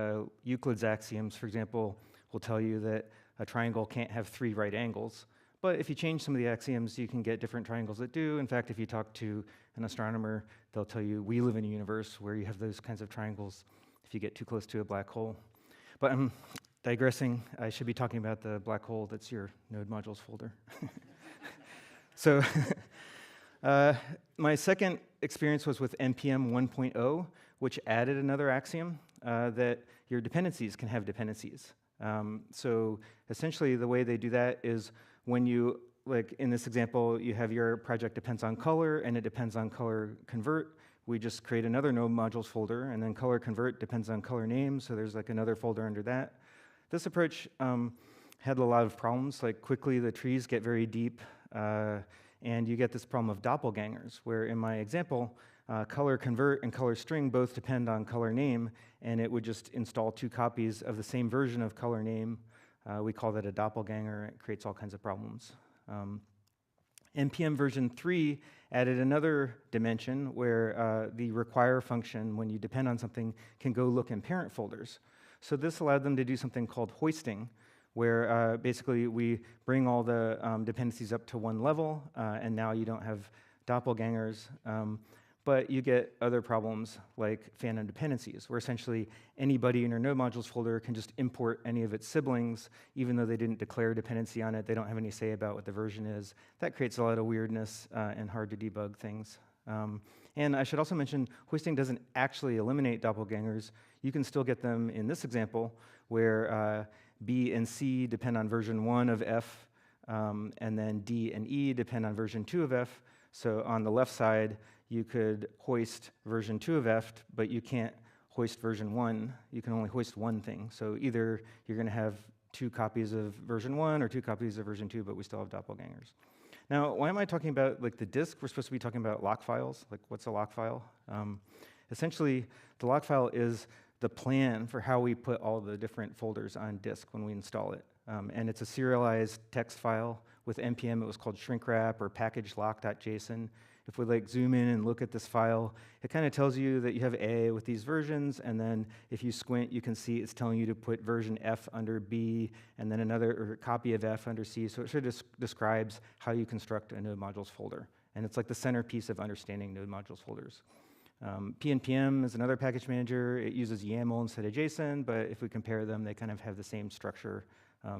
Speaker 7: Euclid's axioms, for example, will tell you that a triangle can't have 3 right angles. But if you change some of the axioms, you can get different triangles that do. In fact, if you talk to an astronomer, they'll tell you we live in a universe where you have those kinds of triangles if you get too close to a black hole. But I'm digressing. I should be talking about the black hole that's your node modules folder. So my second experience was with NPM 1.0, which added another axiom that your dependencies can have dependencies. So essentially the way they do that is when you, like in this example, you have your project depends on color and it depends on color convert. We just create another node modules folder, and then color convert depends on color name, so there's like another folder under that. This approach had a lot of problems, like quickly the trees get very deep, and you get this problem of doppelgangers, where in my example, color convert and color string both depend on color name, and it would just install 2 copies of the same version of color name. We call that a doppelganger. It creates all kinds of problems. NPM version 3 added another dimension where the require function, when you depend on something, can go look in parent folders. So this allowed them to do something called hoisting, where basically we bring all the dependencies up to one level, and now you don't have doppelgangers. But you get other problems like phantom dependencies, where essentially anybody in your node modules folder can just import any of its siblings, even though they didn't declare dependency on it. They don't have any say about what the version is. That creates a lot of weirdness and hard to debug things. And I should also mention, hoisting doesn't actually eliminate doppelgangers. You can still get them in this example, where B and C depend on version 1 of F, and then D and E depend on version 2 of F. So on the left side, you could hoist version 2 of F, but you can't hoist version 1. You can only hoist one thing. So either you're going to have 2 copies of version 1 or 2 copies of version 2, but we still have doppelgangers. Now, why am I talking about like the disk? We're supposed to be talking about lock files. Like, what's a lock file? Essentially, the lock file is the plan for how we put all the different folders on disk when we install it. And it's a serialized text file. With NPM, it was called shrink-wrap or package-lock.json. If we like zoom in and look at this file, it kind of tells you that you have A with these versions, and then if you squint, you can see it's telling you to put version F under B, and then another copy of F under C. So it sort of describes how you construct a node modules folder. And it's like the centerpiece of understanding node modules folders. PNPM is another package manager. It uses YAML instead of JSON, but if we compare them, they kind of have the same structure,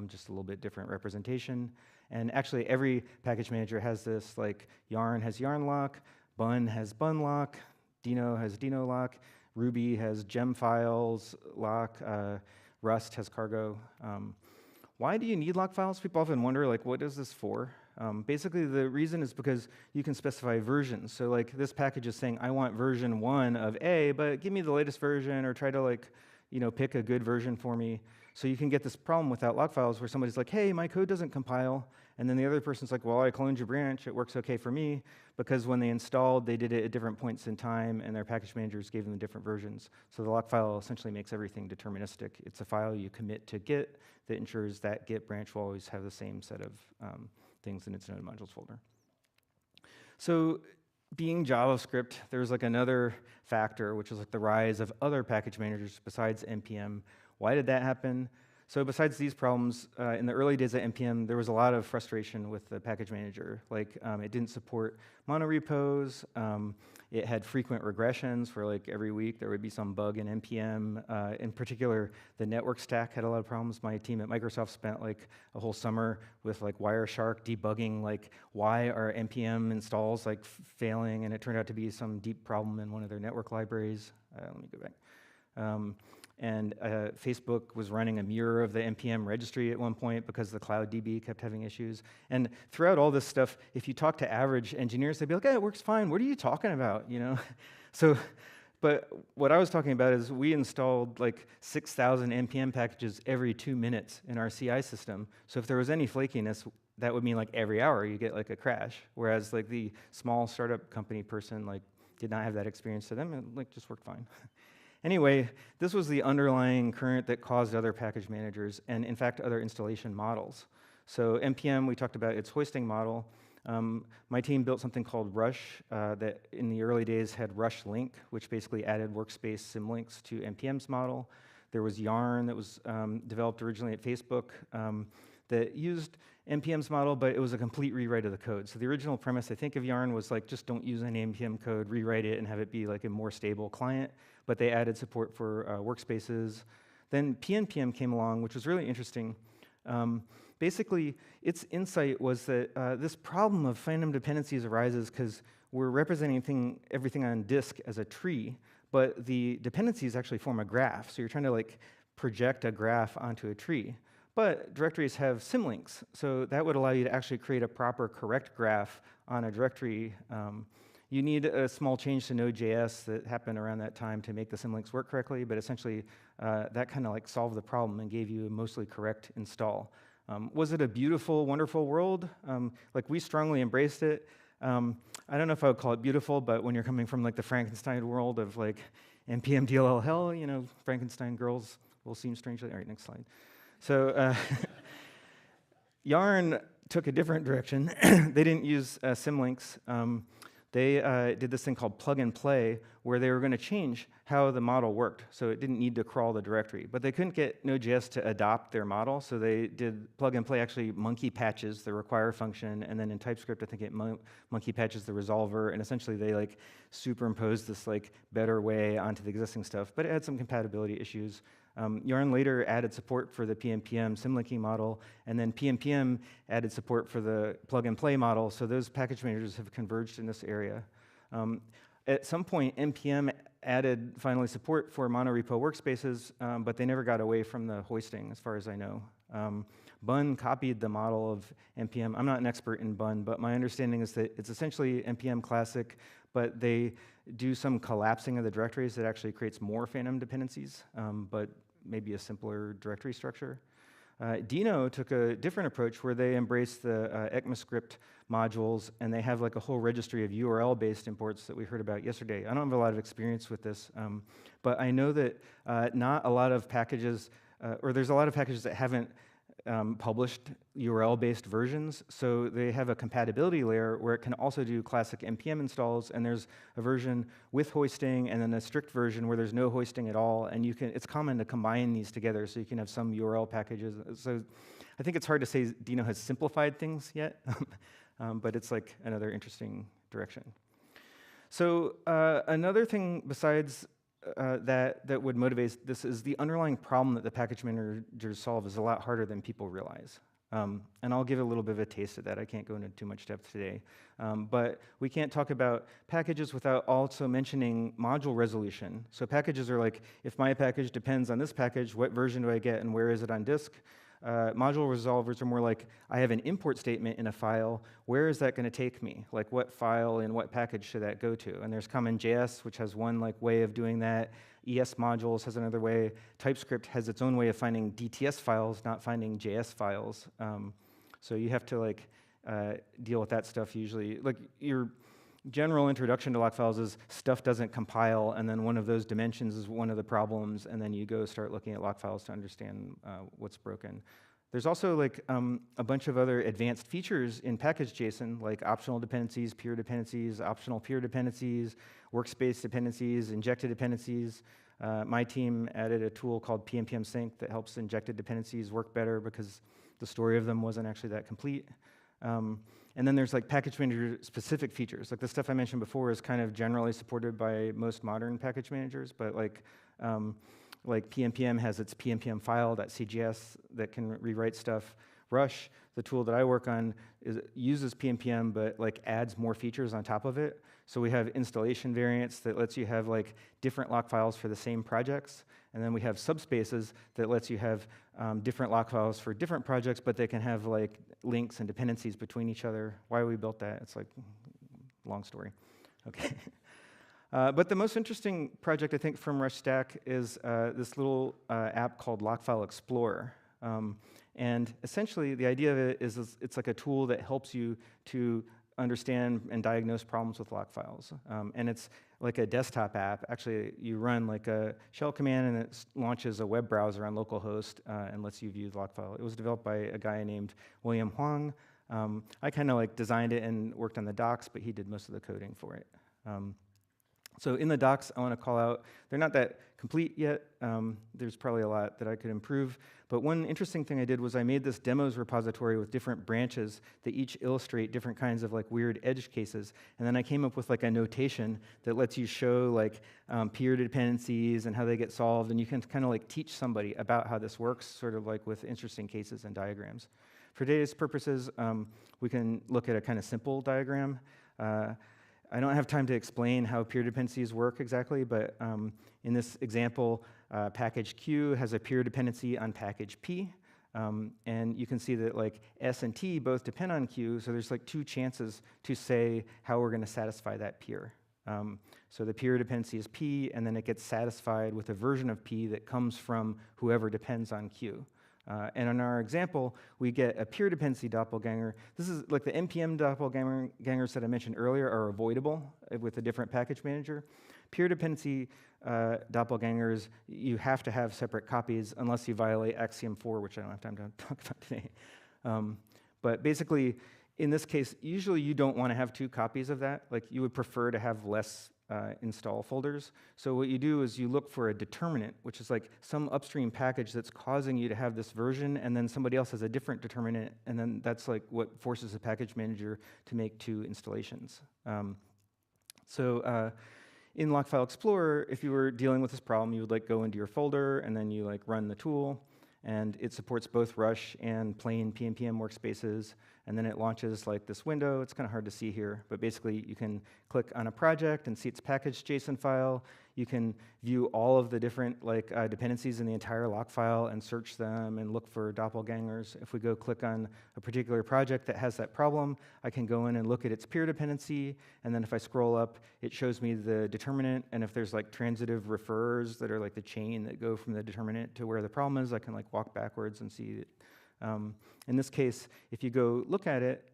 Speaker 7: just a little bit different representation. And actually, every package manager has this, like Yarn has Yarn lock, Bun has Bun lock, Dino has Dino lock, Ruby has gem files lock, Rust has cargo. Why do you need lock files? People often wonder, like, what is this for? Basically, the reason is because you can specify versions. So like this package is saying, I want version 1 of A, but give me the latest version, or try to like, pick a good version for me. So you can get this problem without log files where somebody's like, hey, my code doesn't compile. And then the other person's like, well, I cloned your branch. It works okay for me. Because when they installed, they did it at different points in time, and their package managers gave them different versions. So the log file essentially makes everything deterministic. It's a file you commit to Git that ensures that Git branch will always have the same set of things in its node modules folder. So being JavaScript, there's like another factor, which is like the rise of other package managers besides NPM. Why did that happen? So besides these problems, in the early days of NPM, there was a lot of frustration with the package manager. Like, it didn't support monorepos. It had frequent regressions where like every week there would be some bug in NPM. In particular, the network stack had a lot of problems. My team at Microsoft spent like a whole summer with like Wireshark debugging like why are NPM installs like failing, and it turned out to be some deep problem in one of their network libraries. Let me go back. And Facebook was running a mirror of the NPM registry at one point because the Cloud DB kept having issues. And throughout all this stuff, if you talk to average engineers, they'd be like, hey, it works fine. What are you talking about? So, but what I was talking about is we installed like 6,000 NPM packages every 2 minutes in our CI system. So if there was any flakiness, that would mean like every hour you get like a crash. Whereas like the small startup company person like did not have that experience, to them, and like just worked fine. Anyway, this was the underlying current that caused other package managers and, in fact, other installation models. So NPM, we talked about its hoisting model. My team built something called Rush that in the early days had Rush Link, which basically added workspace symlinks to NPM's model. There was Yarn that was developed originally at Facebook that used NPM's model, but it was a complete rewrite of the code. So the original premise, I think, of Yarn was like, just don't use any NPM code, rewrite it, and have it be like a more stable client. But they added support for workspaces. Then PNPM came along, which was really interesting. Basically, its insight was that this problem of phantom dependencies arises because we're representing everything on disk as a tree, but the dependencies actually form a graph. So you're trying to like project a graph onto a tree. But directories have symlinks, so that would allow you to actually create a proper correct graph on a directory. You need a small change to Node.js that happened around that time to make the symlinks work correctly, but essentially that kind of like solved the problem and gave you a mostly correct install. Was it a beautiful, wonderful world? Like we strongly embraced it. I don't know if I would call it beautiful, but when you're coming from like the Frankenstein world of like NPM DLL hell, Frankenstein girls will seem strangely. All right, next slide. So Yarn took a different direction. They didn't use symlinks. They did this thing called plug and play, where they were going to change how the model worked. So it didn't need to crawl the directory. But they couldn't get Node.js to adopt their model, so they did plug and play actually monkey patches the require function, and then in TypeScript, I think it monkey patches the resolver, and essentially they like superimposed this like better way onto the existing stuff. But it had some compatibility issues. Yarn later added support for the PNPM symlinking model, and then PNPM added support for the plug-and-play model, so those package managers have converged in this area. At some point, NPM added finally support for monorepo workspaces, but they never got away from the hoisting, as far as I know. Bun copied the model of NPM. I'm not an expert in Bun, but my understanding is that it's essentially NPM classic, but they do some collapsing of the directories that actually creates more phantom dependencies, but maybe a simpler directory structure. Dino took a different approach where they embraced the ECMAScript modules, and they have like a whole registry of URL-based imports that we heard about yesterday. I don't have a lot of experience with this, but I know that not a lot of packages, or there's a lot of packages that haven't published URL-based versions, so they have a compatibility layer where it can also do classic npm installs, and there's a version with hoisting and then a strict version where there's no hoisting at all, and it's common to combine these together so you can have some URL packages. So I think it's hard to say Dino has simplified things yet, but it's like another interesting direction. So another thing besides that would motivate this is the underlying problem that the package managers solve is a lot harder than people realize. And I'll give a little bit of a taste of that. I can't go into too much depth today. But we can't talk about packages without also mentioning module resolution. So packages are like, if my package depends on this package, what version do I get and where is it on disk? Module resolvers are more like, I have an import statement in a file. Where is that going to take me? Like, what file and what package should that go to? And there's CommonJS, which has one like way of doing that. ES modules has another way. TypeScript has its own way of finding DTS files, not finding JS files. So you have to like deal with that stuff usually. Like your general introduction to lock files is stuff doesn't compile, and then one of those dimensions is one of the problems, and then you go start looking at lock files to understand what's broken. There's also like a bunch of other advanced features in package.json, like optional dependencies, peer dependencies, optional peer dependencies, workspace dependencies, injected dependencies. My team added a tool called PNPM sync that helps injected dependencies work better because the story of them wasn't actually that complete. And then there's like package manager specific features. Like the stuff I mentioned before is kind of generally supported by most modern package managers, but like PNPM has its PNPM file.cgs that can rewrite stuff. Rush, the tool that I work on, uses PNPM but like adds more features on top of it. So we have installation variants that lets you have like different lock files for the same projects. And then we have subspaces that lets you have different lock files for different projects, but they can have like links and dependencies between each other. Why we built that, it's like long story. Okay. But the most interesting project, I think, from Rush Stack is this little app called Lockfile Explorer. And essentially, the idea of it is it's like a tool that helps you to understand and diagnose problems with lock files. And it's like a desktop app. Actually, you run like a shell command, and it launches a web browser on localhost and lets you view the lock file. It was developed by a guy named William Huang. I kind of like designed it and worked on the docs, but he did most of the coding for it. So in the docs, I want to call out, they're not that complete yet. There's probably a lot that I could improve. But one interesting thing I did was I made this demos repository with different branches that each illustrate different kinds of like weird edge cases. And then I came up with like a notation that lets you show like peer dependencies and how they get solved. And you can kind of like teach somebody about how this works, sort of like with interesting cases and diagrams. For today's purposes, we can look at a kind of simple diagram. I don't have time to explain how peer dependencies work exactly, but in this example, package Q has a peer dependency on package P. And you can see that like S and T both depend on Q, so there's like two chances to say how we're going to satisfy that peer. So the peer dependency is P, and then it gets satisfied with a version of P that comes from whoever depends on Q. And in our example, we get a peer dependency doppelganger. This is like the NPM doppelgangers that I mentioned earlier are avoidable with a different package manager. Peer dependency doppelgangers, you have to have separate copies unless you violate Axiom 4, which I don't have time to talk about today. But basically, in this case, usually you don't want to have two copies of that. Like you would prefer to have less install folders. So what you do is you look for a determinant, which is like some upstream package that's causing you to have this version, and then somebody else has a different determinant, and then that's like what forces the package manager to make two installations. In Lockfile Explorer, if you were dealing with this problem, you would like go into your folder, and then you like run the tool, and it supports both Rush and plain PNPM workspaces. and then it launches like this window. It's kind of hard to see here, but basically you can click on a project and see its packaged JSON file. You can view all of the different dependencies in the entire lock file and search them and look for doppelgangers. If we go click on a particular project that has that problem, I can go in and look at its peer dependency, and then if I scroll up, it shows me the determinant, and if there's like transitive referrers that are like the chain that go from the determinant to where the problem is, I can like walk backwards and see it. In this case, if you go look at it,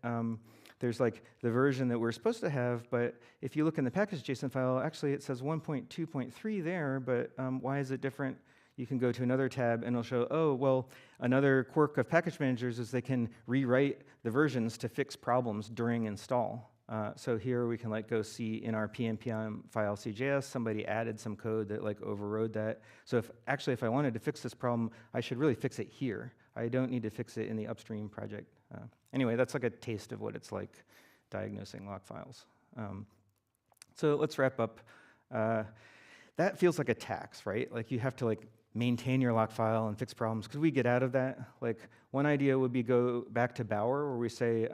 Speaker 7: there's like the version that we're supposed to have, but if you look in the package JSON file, actually it says 1.2.3 there, but why is it different? You can go to another tab and it'll show, oh, well, another quirk of package managers is they can rewrite the versions to fix problems during install. So here we can like go see in our pnpm file CJS, somebody added some code that like overrode that. So if I wanted to fix this problem, I should really fix it here. I don't need to fix it in the upstream project. Anyway, that's like a taste of what it's like diagnosing log files. So let's wrap up. That feels like a tax, right? Like you have to like maintain your lock file and fix problems. Could we get out of that? Like one idea would be go back to Bower, where we say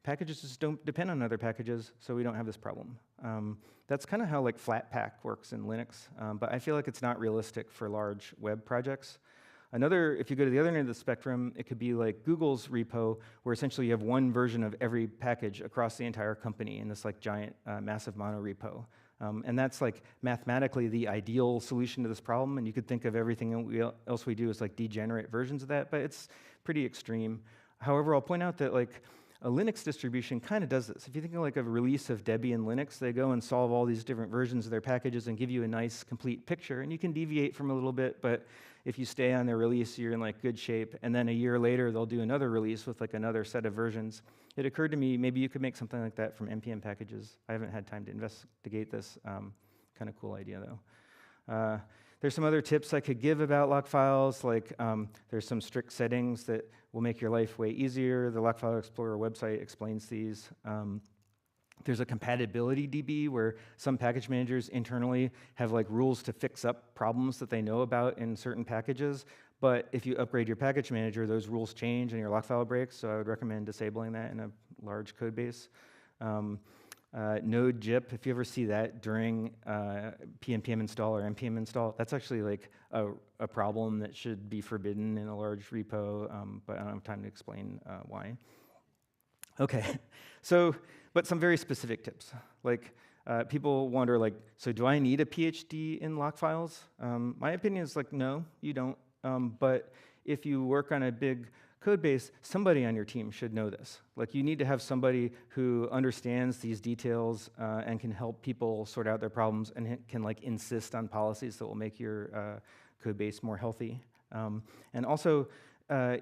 Speaker 7: packages just don't depend on other packages, so we don't have this problem. That's kind of how like Flatpak works in Linux, but I feel like it's not realistic for large web projects. Another, if you go to the other end of the spectrum, it could be like Google's repo, where essentially you have one version of every package across the entire company in this like giant, massive monorepo. And that's like mathematically the ideal solution to this problem, and you could think of everything else we do as like degenerate versions of that, but it's pretty extreme. However, I'll point out that like a Linux distribution kind of does this. If you think of like a release of Debian Linux, they go and solve all these different versions of their packages and give you a nice complete picture, and you can deviate from a little bit, but if you stay on their release, you're in like good shape, and then a year later they'll do another release with like another set of versions. It occurred to me maybe you could make something like that from npm packages. I haven't had time to investigate this. Kind of cool idea though. There's some other tips I could give about lock files, like there's some strict settings that will make your life way easier. The Lock File Explorer website explains these. There's a compatibility DB where some package managers internally have like rules to fix up problems that they know about in certain packages. But if you upgrade your package manager, those rules change and your lock file breaks. So I would recommend disabling that in a large code base. Node JIP, if you ever see that during pnpm install or npm install, that's actually like a problem that should be forbidden in a large repo, but I don't have time to explain why. Okay, so, but some very specific tips. Like, people wonder, like, so do I need a PhD in lock files? My opinion is like, no, you don't. But if you work on a big code base, somebody on your team should know this. Like, you need to have somebody who understands these details and can help people sort out their problems and can like insist on policies that will make your code base more healthy. And also,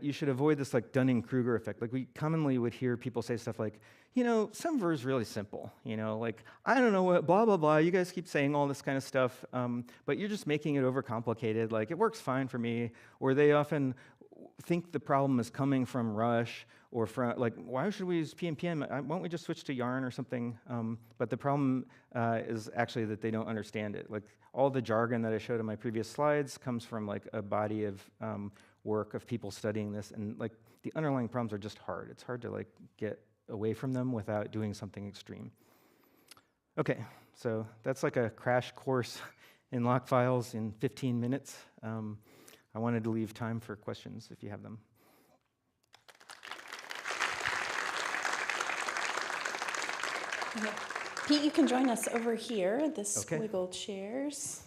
Speaker 7: you should avoid this like Dunning-Kruger effect. Like we commonly would hear people say stuff like, you know, some ver is really simple. You know, like, I don't know what, blah, blah, blah. You guys keep saying all this kind of stuff, but you're just making it overcomplicated. Like, it works fine for me. Or they often think the problem is coming from Rush or from, like, why should we use PNPM? Why don't we just switch to Yarn or something? But the problem is actually that they don't understand it. Like, all the jargon that I showed in my previous slides comes from like a body of work of people studying this, and like the underlying problems are just hard. It's hard to like get away from them without doing something extreme. Okay, so that's like a crash course in lock files in 15 minutes. I wanted to leave time for questions if you have them.
Speaker 1: Okay. Pete, you can join us over here, the squiggle chairs.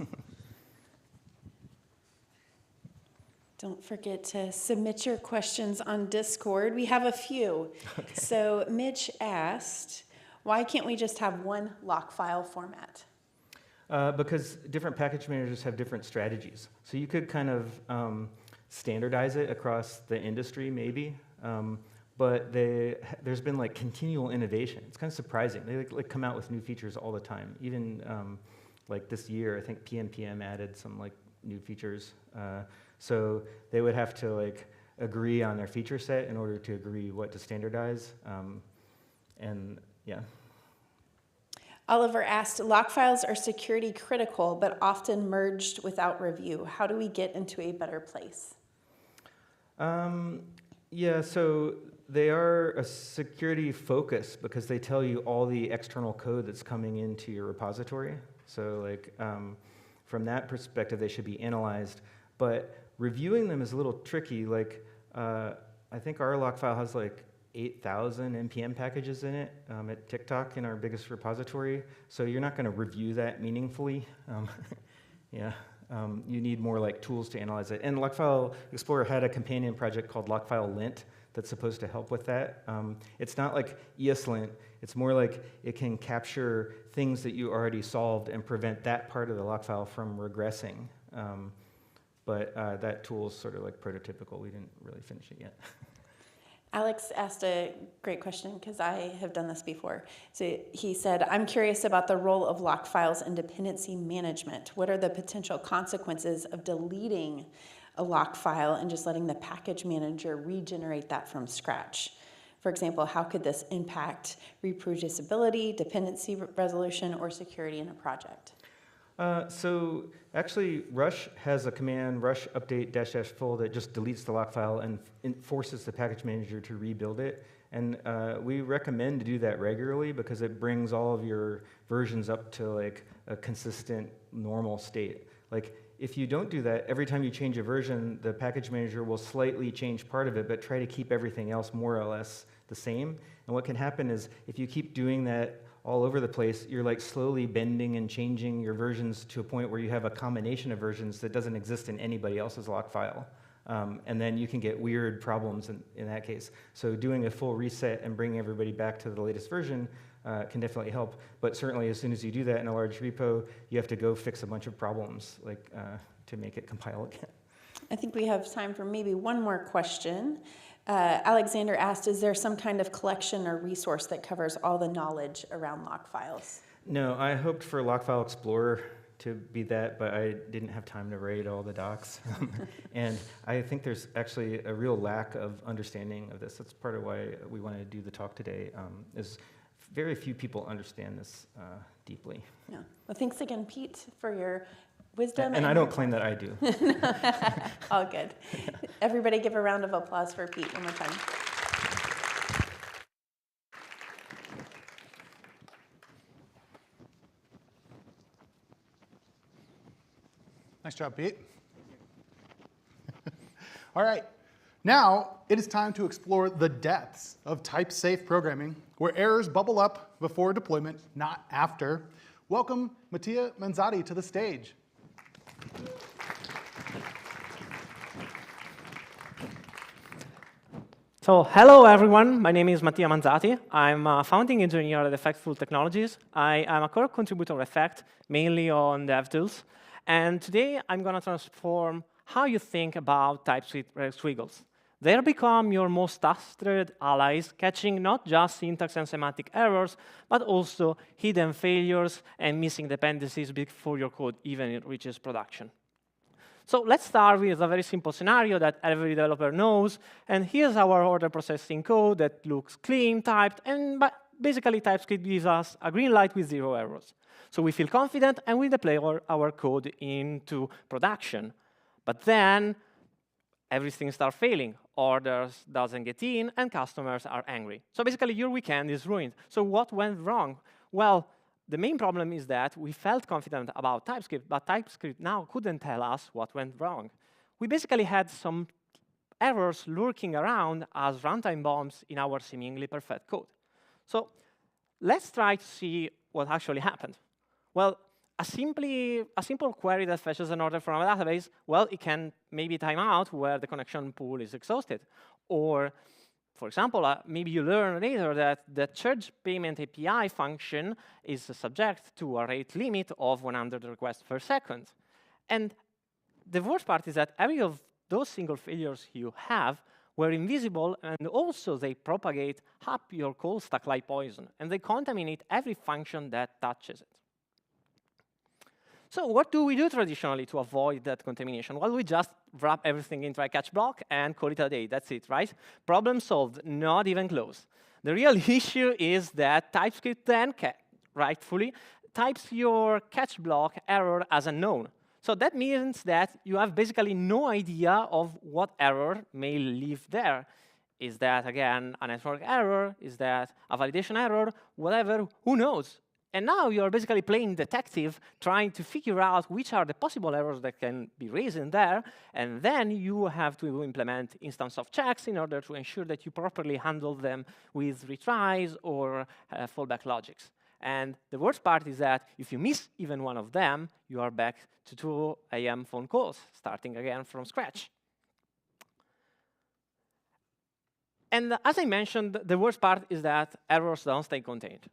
Speaker 1: Don't forget to submit your questions on Discord. We have a few. Okay. So Mitch asked, why can't we just have one lock file format?
Speaker 7: Because different package managers have different strategies. So you could kind of standardize it across the industry, maybe. But there's been like continual innovation. It's kind of surprising. They like come out with new features all the time. Even like this year, I think PNPM added some like new features. So they would have to like agree on their feature set in order to agree what to standardize. And yeah.
Speaker 1: Oliver asked, lock files are security critical, but often merged without review. How do we get into a better place?
Speaker 7: Yeah, so they are a security focus because they tell you all the external code that's coming into your repository. So like from that perspective, they should be analyzed. But reviewing them is a little tricky. Like I think our lock file has like 8,000 NPM packages in it at TikTok in our biggest repository. So you're not going to review that meaningfully. Yeah. You need more like tools to analyze it. And Lockfile Explorer had a companion project called Lockfile Lint that's supposed to help with that. It's not like ESLint. It's more like it can capture things that you already solved and prevent that part of the lock file from regressing. But that tool is sort of like prototypical. We didn't really finish it yet.
Speaker 1: Alex asked a great question because I have done this before. So he said, I'm curious about the role of lock files in dependency management. What are the potential consequences of deleting a lock file and just letting the package manager regenerate that from scratch? For example, how could this impact reproducibility, dependency resolution, or security in a project?
Speaker 7: So actually, Rush has a command, rush update -- full, that just deletes the lock file and forces the package manager to rebuild it. And we recommend to do that regularly because it brings all of your versions up to like a consistent normal state. Like if you don't do that, every time you change a version, the package manager will slightly change part of it, but try to keep everything else more or less the same. And what can happen is if you keep doing that all over the place, you're like slowly bending and changing your versions to a point where you have a combination of versions that doesn't exist in anybody else's lock file. And then you can get weird problems in that case. So doing a full reset and bringing everybody back to the latest version can definitely help. But certainly as soon as you do that in a large repo, you have to go fix a bunch of problems like to make it compile again.
Speaker 1: I think we have time for maybe one more question. Alexander asked, is there some kind of collection or resource that covers all the knowledge around lock files?
Speaker 7: No, I hoped for Lockfile Explorer to be that, but I didn't have time to read all the docs. And I think there's actually a real lack of understanding of this. That's part of why we wanted to do the talk today, is very few people understand this deeply.
Speaker 1: Yeah. Well, thanks again, Pete, for your wisdom.
Speaker 7: And I don't claim that I do.
Speaker 1: All good. Everybody give a round of applause for Pete one more time.
Speaker 2: Nice job, Pete. All right. Now, it is time to explore the depths of type-safe programming, where errors bubble up before deployment, not after. Welcome Mattia Manzati to the stage.
Speaker 8: So, hello everyone, my name is Mattia Manzati. I'm a founding engineer at Effectful Technologies. I am a core contributor of Effect, mainly on DevTools. And today I'm going to transform how you think about TypeScript squiggles. They become your most trusted allies, catching not just syntax and semantic errors, but also hidden failures and missing dependencies before your code even reaches production. So let's start with a very simple scenario that every developer knows. And here's our order processing code that looks clean, typed, and basically TypeScript gives us a green light with 0 errors. So we feel confident, and we deploy our code into production. But then everything starts failing. Orders doesn't get in, and customers are angry. So basically, your weekend is ruined. So what went wrong? Well, the main problem is that we felt confident about TypeScript, but TypeScript now couldn't tell us what went wrong. We basically had some errors lurking around as runtime bombs in our seemingly perfect code. So let's try to see what actually happened. Well, a simple query that fetches an order from a database, well, it can maybe time out where the connection pool is exhausted. Or, for example, maybe you learn later that the charge payment API function is subject to a rate limit of 100 requests per second. And the worst part is that every of those single failures you have were invisible, and also they propagate up your call stack like poison, and they contaminate every function that touches it. So what do we do traditionally to avoid that contamination? Well, we just wrap everything into a catch block and call it a day. That's it, right? Problem solved, not even close. The real issue is that TypeScript then, rightfully, types your catch block error as unknown. So that means that you have basically no idea of what error may live there. Is that, again, a network error? Is that a validation error? Whatever, who knows? And now you're basically playing detective, trying to figure out which are the possible errors that can be raised in there, and then you have to implement instance of checks in order to ensure that you properly handle them with retries or fallback logics. And the worst part is that if you miss even one of them, you are back to 2 a.m. phone calls, starting again from scratch. And as I mentioned, the worst part is that errors don't stay contained.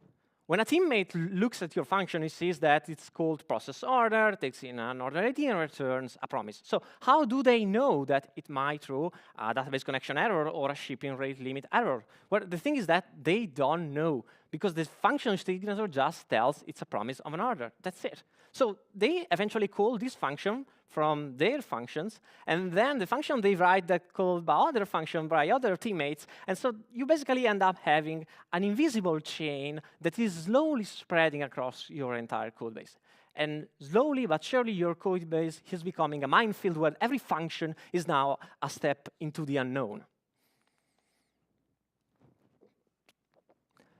Speaker 8: When a teammate looks at your function, he sees that it's called process order, takes in an order ID, and returns a promise. So how do they know that it might throw a database connection error or a shipping rate limit error? Well, the thing is that they don't know, because the function signature just tells it's a promise of an order. That's it. So they eventually call this function from their functions, and then the function they write that called by other function by other teammates, and so you basically end up having an invisible chain that is slowly spreading across your entire code base. And slowly but surely, your code base is becoming a minefield where every function is now a step into the unknown.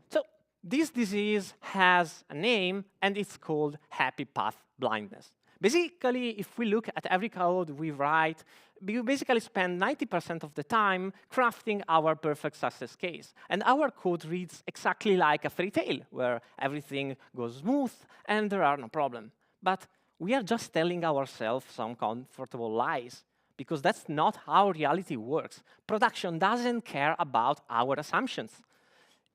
Speaker 8: So this disease has a name, and it's called happy path blindness. Basically, if we look at every code we write, we basically spend 90% of the time crafting our perfect success case. And our code reads exactly like a fairy tale, where everything goes smooth and there are no problems. But we are just telling ourselves some comfortable lies, because that's not how reality works. Production doesn't care about our assumptions.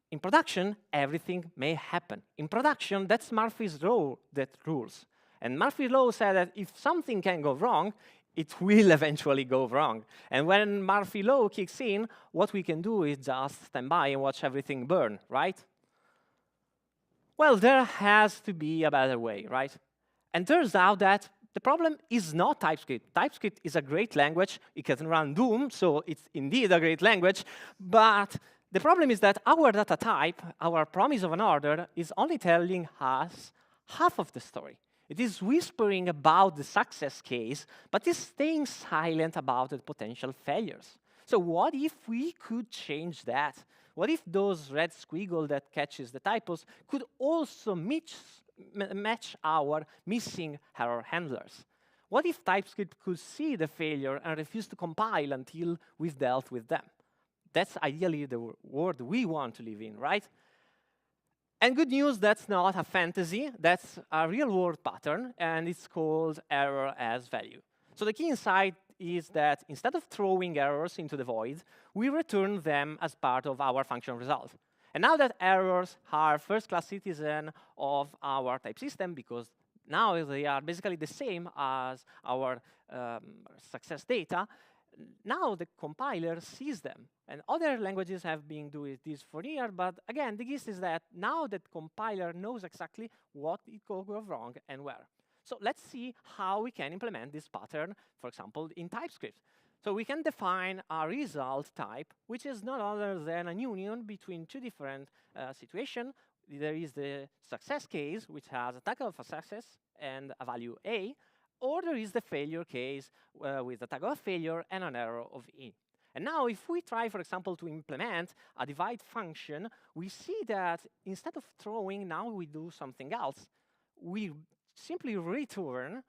Speaker 8: In production, everything may happen. In production, that's Murphy's law that rules. And Murphy's law said that if something can go wrong, it will eventually go wrong. And when Murphy's law kicks in, what we can do is just stand by and watch everything burn, right? Well, there has to be a better way, right? And turns out that the problem is not TypeScript. TypeScript is a great language. It can run Doom, so it's indeed a great language. But the problem is that our data type, our promise of an order, is only telling us half of the story. It is whispering about the success case, but is staying silent about the potential failures. So what if we could change that? What if those red squiggle that catches the typos could also match our missing error handlers? What if TypeScript could see the failure and refuse to compile until we've dealt with them? That's ideally the world we want to live in, right? And good news, that's not a fantasy. That's a real-world pattern, and it's called error as value. So the key insight is that instead of throwing errors into the void, we return them as part of our function result. And now that errors are first-class citizens of our type system, because now they are basically the same as our success data, now the compiler sees them. And other languages have been doing this for years, but again, the gist is that now that compiler knows exactly what it could go wrong and where. So let's see how we can implement this pattern, for example, in TypeScript. So we can define a result type, which is not other than an union between two different situations. There is the success case, which has a tag of a success and a value A, or there is the failure case with a tag of failure and an error of E. And now if we try, for example, to implement a divide function, we see that instead of throwing, now we do something else. We simply return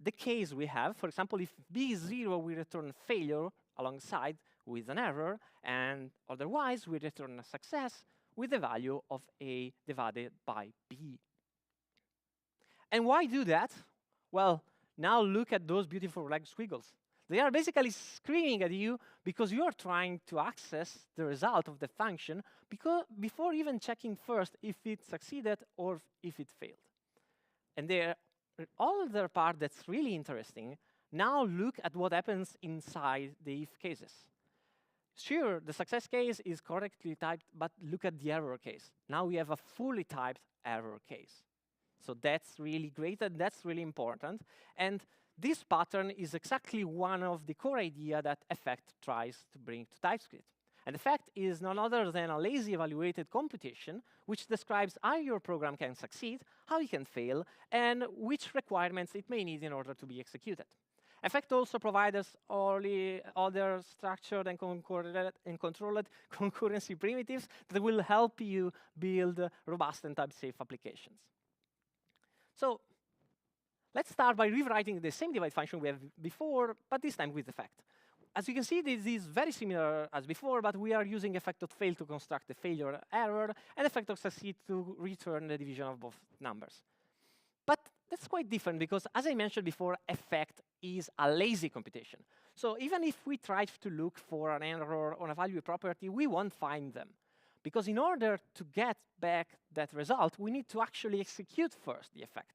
Speaker 8: the case we have. For example, if B is 0, we return failure alongside with an error, and otherwise we return a success with the value of A divided by B. And why do that? Well, now look at those beautiful red squiggles. They are basically screaming at you because you are trying to access the result of the function before even checking first if it succeeded or if it failed. And the other part that's really interesting, now look at what happens inside the if cases. Sure, the success case is correctly typed, but look at the error case. Now we have a fully typed error case. So that's really great, and that's really important. And this pattern is exactly one of the core ideas that Effect tries to bring to TypeScript. And Effect is none other than a lazy evaluated computation which describes how your program can succeed, how it can fail, and which requirements it may need in order to be executed. Effect also provides us only other structured and controlled concurrency primitives that will help you build robust and type-safe applications. So let's start by rewriting the same divide function we have before, but this time with effect. As you can see, this is very similar as before, but we are using effect.fail to construct the failure error, and effect.succeed to return the division of both numbers. But that's quite different because, as I mentioned before, effect is a lazy computation. So even if we try to look for an error on a value property, we won't find them. Because in order to get back that result, we need to actually execute first the effect.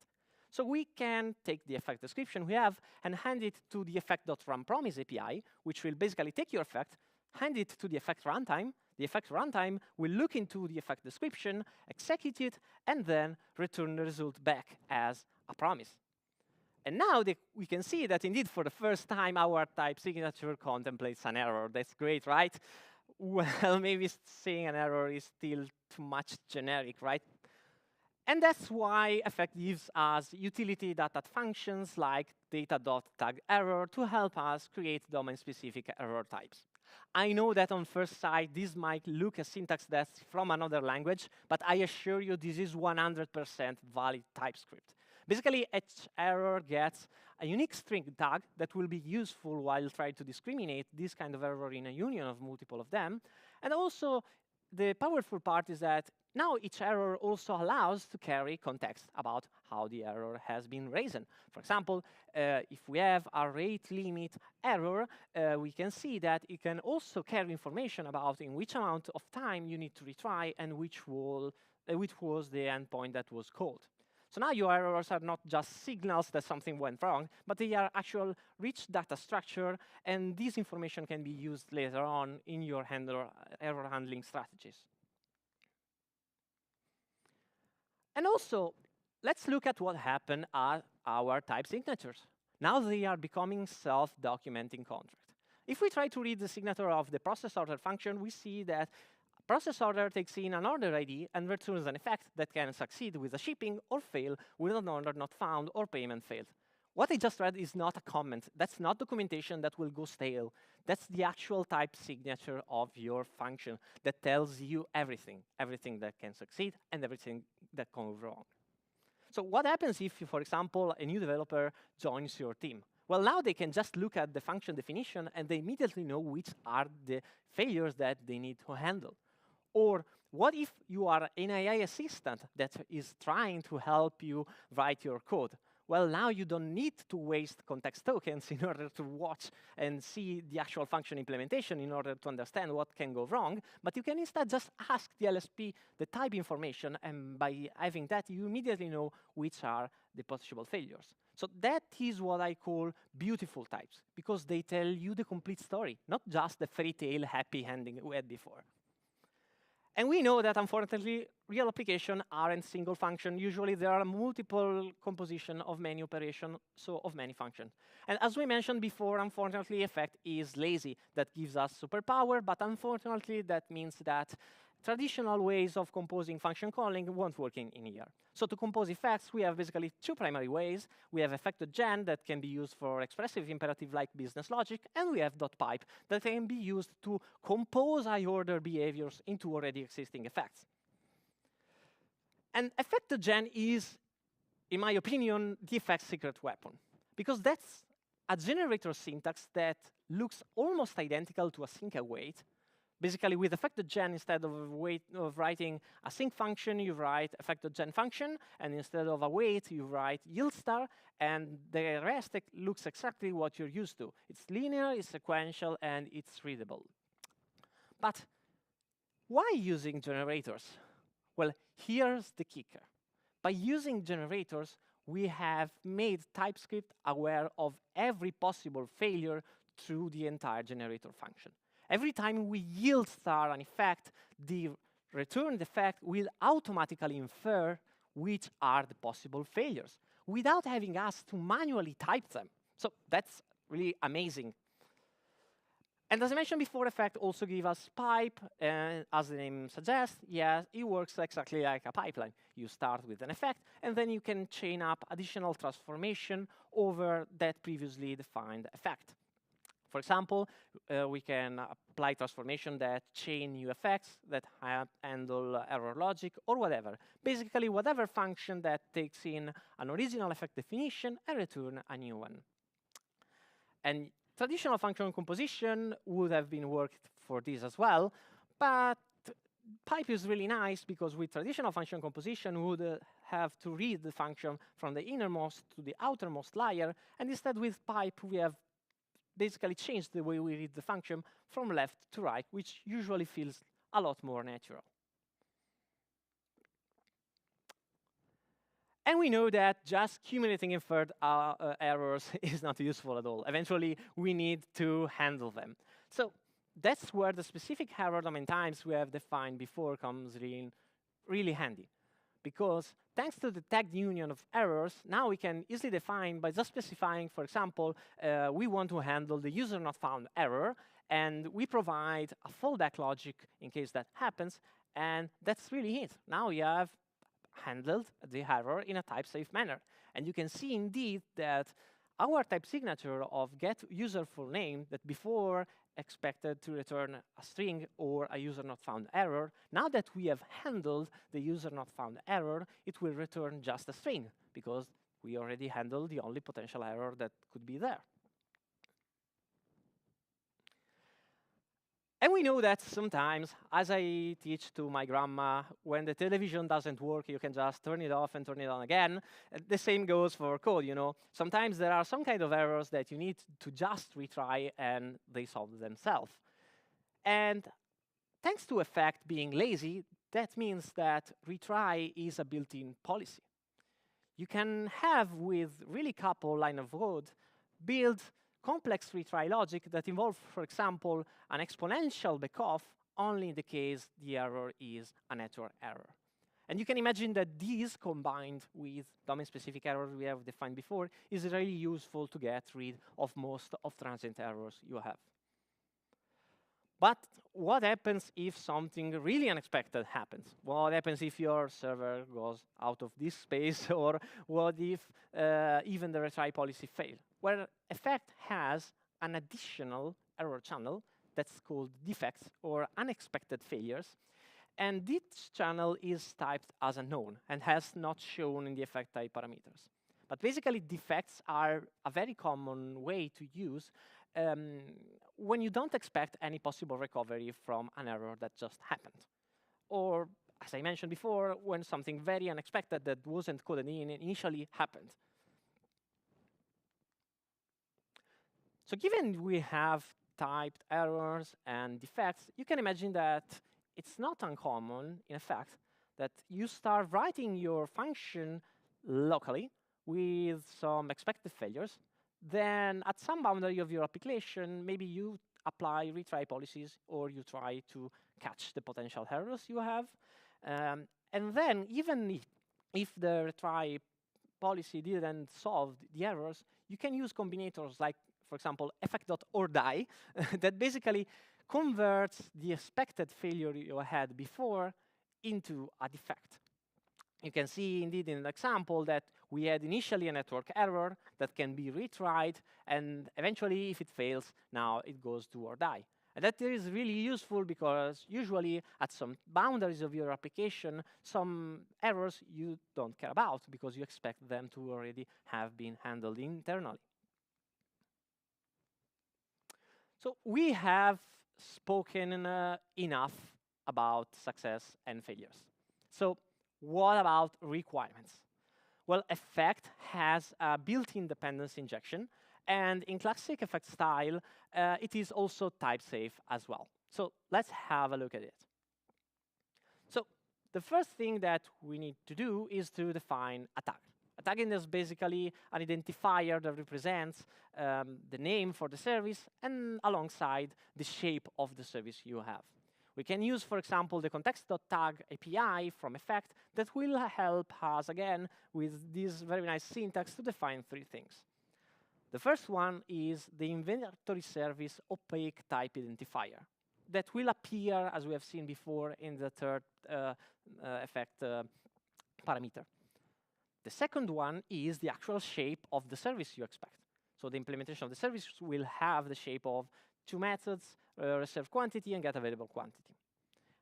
Speaker 8: So we can take the effect description we have and hand it to the effect.runPromise API, which will basically take your effect, hand it to the effect runtime. The effect runtime will look into the effect description, execute it, and then return the result back as a promise. And now we can see that indeed, for the first time, our type signature contemplates an error. That's great, right? Well, maybe saying an error is still too much generic, right? And that's why effect gives us utility data functions like data.tagError to help us create domain-specific error types. I know that on first sight, this might look a syntax that's from another language, but I assure you this is 100% valid TypeScript. Basically, each error gets a unique string tag that will be useful while trying to discriminate this kind of error in a union of multiple of them. And also, the powerful part is that now each error also allows to carry context about how the error has been raised. For example, if we have a rate limit error, we can see that it can also carry information about in which amount of time you need to retry and which was the endpoint that was called. So now your errors are not just signals that something went wrong, but they are actual rich data structure, and this information can be used later on in your error handling strategies. And also, let's look at what happened at our type signatures. Now they are becoming self-documenting contracts. If we try to read the signature of the process order function, we see that process order takes in an order ID and returns an effect that can succeed with a shipping or fail with an order not found or payment failed. What I just read is not a comment. That's not documentation that will go stale. That's the actual type signature of your function that tells you everything that can succeed and everything that can go wrong. So what happens if, for example, a new developer joins your team? Well, now they can just look at the function definition and they immediately know which are the failures that they need to handle. Or what if you are an AI assistant that is trying to help you write your code? Well, now you don't need to waste context tokens in order to watch and see the actual function implementation in order to understand what can go wrong, but you can instead just ask the LSP the type information, and by having that, you immediately know which are the possible failures. So that is what I call beautiful types, because they tell you the complete story, not just the fairy tale happy ending we had before. And we know that, unfortunately, real applications aren't single function. Usually, there are multiple composition of many operations, so of many functions. And as we mentioned before, unfortunately, effect is lazy. That gives us superpower, but unfortunately, that means that traditional ways of composing function calling won't work in here. So to compose effects, we have basically two primary ways. We have effect.gen that can be used for expressive imperative like business logic, and we have .pipe that can be used to compose high-order behaviors into already existing effects. And effect.gen is, in my opinion, the effect's secret weapon, because that's a generator syntax that looks almost identical to a sync await. Basically, with effect.gen, instead of writing a sync function, you write effect.gen function, and instead of await, you write yield star, and the rest looks exactly what you're used to. It's linear, it's sequential, and it's readable. But why using generators? Well, here's the kicker. By using generators, we have made TypeScript aware of every possible failure through the entire generator function. Every time we yield star an effect, the returned effect will automatically infer which are the possible failures without having us to manually type them. So that's really amazing. And as I mentioned before, effect also give us pipe, and as the name suggests, yes, it works exactly like a pipeline. You start with an effect, and then you can chain up additional transformation over that previously defined effect. For example, we can apply transformation that chain new effects, that handle error logic, or whatever. Basically, whatever function that takes in an original effect definition and return a new one. And traditional function composition would have been worked for this as well, but pipe is really nice because with traditional function composition, we would have to read the function from the innermost to the outermost layer, and instead with pipe, we have basically changed the way we read the function from left to right, which usually feels a lot more natural. And we know that just accumulating inferred errors is not useful at all. Eventually, we need to handle them. So that's where the specific error domain types we have defined before comes really handy. Because thanks to the tagged union of errors, now we can easily define by just specifying, for example, we want to handle the user not found error, and we provide a fallback logic in case that happens, and that's really it. Now we have handled the error in a type-safe manner. And you can see indeed that our type signature of get user full name that before expected to return a string or a user not found error, now that we have handled the user not found error, it will return just a string because we already handled the only potential error that could be there. And we know that sometimes, as I teach to my grandma, when the television doesn't work, you can just turn it off and turn it on again. The same goes for code, you know. Sometimes there are some kind of errors that you need to just retry and they solve themselves. And thanks to effect being lazy, that means that retry is a built-in policy. You can have, with really couple line of code, build complex retry logic that involve, for example, an exponential backoff only in the case the error is a network error. And you can imagine that these, combined with domain-specific errors we have defined before, is really useful to get rid of most of transient errors you have. But what happens if something really unexpected happens? What happens if your server goes out of disk space? Or what if even the retry policy fails? Well, effect has an additional error channel that's called defects or unexpected failures. And this channel is typed as unknown and has not shown in the effect type parameters. But basically, defects are a very common way to use when you don't expect any possible recovery from an error that just happened. Or, as I mentioned before, when something very unexpected that wasn't coded in initially happened. So given we have typed errors and defects, you can imagine that it's not uncommon, in effect, that you start writing your function locally with some expected failures. Then at some boundary of your application, maybe you apply retry policies or you try to catch the potential errors you have. And then even if the retry policy didn't solve the errors, you can use combinators like, for example, effect.orDie that basically converts the expected failure you had before into a defect. You can see, indeed, in an example that we had initially a network error that can be retried, and eventually, if it fails, now it goes to orDie. And that is really useful because usually at some boundaries of your application, some errors you don't care about because you expect them to already have been handled internally. So we have spoken enough about success and failures. So what about requirements? Well, effect has a built-in dependency injection, and in classic effect style, it is also type-safe as well. So let's have a look at it. So the first thing that we need to do is to define a tag. A tagging is basically an identifier that represents the name for the service and alongside the shape of the service you have. We can use, for example, the context.tag API from effect that will help us, again, with this very nice syntax to define three things. The first one is the inventory service opaque type identifier that will appear, as we have seen before, in the third effect parameter. The second one is the actual shape of the service you expect. So the implementation of the service will have the shape of two methods, reserve quantity and get available quantity.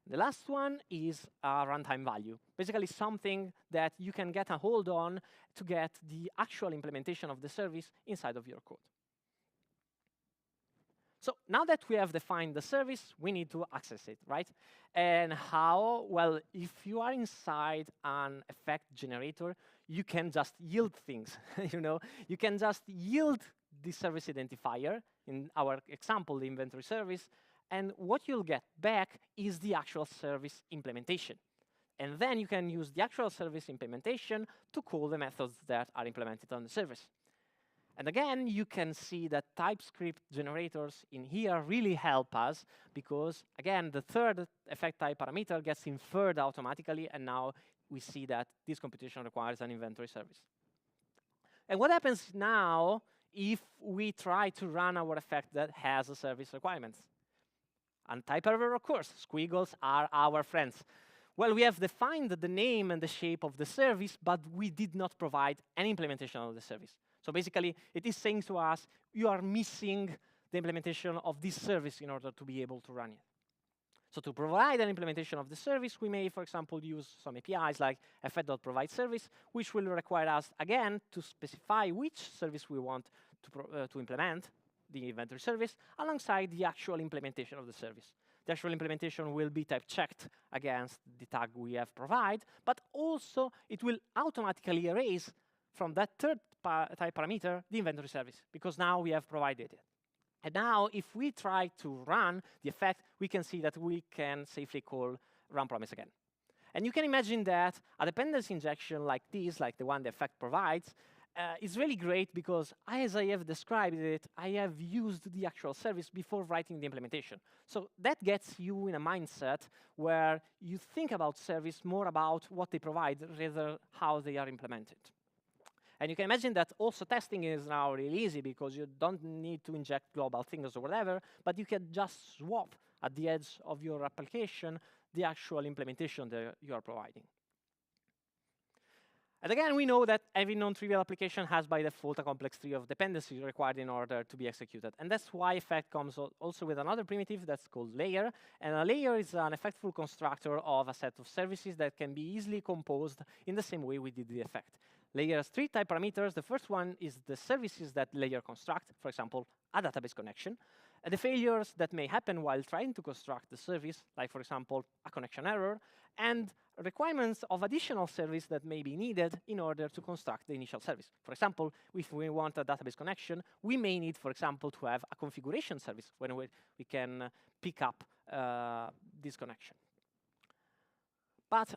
Speaker 8: The last one is a runtime value, basically something that you can get a hold on to get the actual implementation of the service inside of your code. So now that we have defined the service, we need to access it, right? And how? Well, if you are inside an effect generator, you can just yield things. You can just yield the service identifier, in our example, the inventory service, and what you'll get back is the actual service implementation. And then you can use the actual service implementation to call the methods that are implemented on the service. And again, you can see that TypeScript generators in here really help us because, again, the third effect type parameter gets inferred automatically, and now we see that this computation requires an inventory service. And what happens now if we try to run our effect that has a service requirements? And type error, of course. Squiggles are our friends. Well, we have defined the name and the shape of the service, but we did not provide any implementation of the service. So basically, it is saying to us, you are missing the implementation of this service in order to be able to run it. So to provide an implementation of the service, we may, for example, use some APIs like effect.provideService, which will require us, again, to specify which service we want to implement, the inventory service, alongside the actual implementation of the service. The actual implementation will be type checked against the tag we have provided, but also it will automatically erase from that third type parameter the inventory service, because now we have provided it. And now, if we try to run the effect, we can see that we can safely call run promise again. And you can imagine that a dependency injection like this, like the one the effect provides, is really great because, as I have described it, I have used the actual service before writing the implementation. So that gets you in a mindset where you think about service more about what they provide rather how they are implemented. And you can imagine that also testing is now really easy because you don't need to inject global things or whatever, but you can just swap at the edge of your application the actual implementation that you are providing. And again, we know that every non-trivial application has by default a complex tree of dependencies required in order to be executed. And that's why effect comes also with another primitive that's called layer. And a layer is an effectful constructor of a set of services that can be easily composed in the same way we did the effect. Layer has three type parameters. The first one is the services that layer construct, for example, a database connection. And the failures that may happen while trying to construct the service, like, for example, a connection error, and requirements of additional service that may be needed in order to construct the initial service. For example, if we want a database connection, we may need, for example, to have a configuration service when we can pick up this connection. But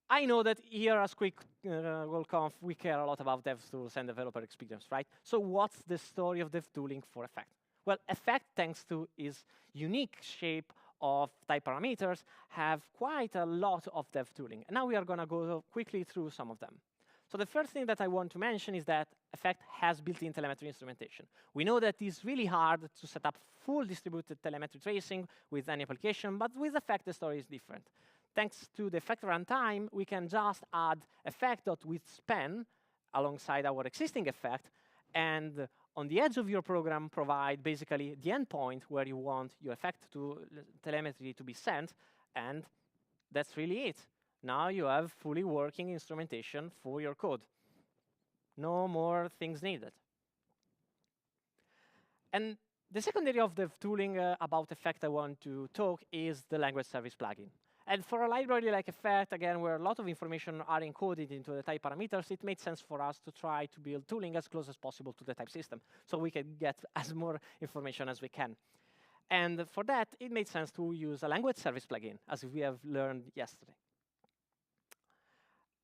Speaker 8: I know that here at SquiggleConf, we care a lot about dev tools and developer experience, right? So what's the story of dev tooling for effect? Well, effect, thanks to its unique shape of type parameters, have quite a lot of dev tooling. And now we are going to go quickly through some of them. So the first thing that I want to mention is that effect has built-in telemetry instrumentation. We know that it's really hard to set up full distributed telemetry tracing with any application, but with effect, the story is different. Thanks to the effect runtime, we can just add effect.withSpan alongside our existing effect, and on the edge of your program, provide basically the endpoint where you want your effect to telemetry to be sent, and that's really it. Now you have fully working instrumentation for your code. No more things needed. And the second area of dev tooling about effect I want to talk is the language service plugin. And for a library like effect, again, where a lot of information are encoded into the type parameters, it made sense for us to try to build tooling as close as possible to the type system, so we can get as more information as we can. And for that, it made sense to use a language service plugin, as we have learned yesterday.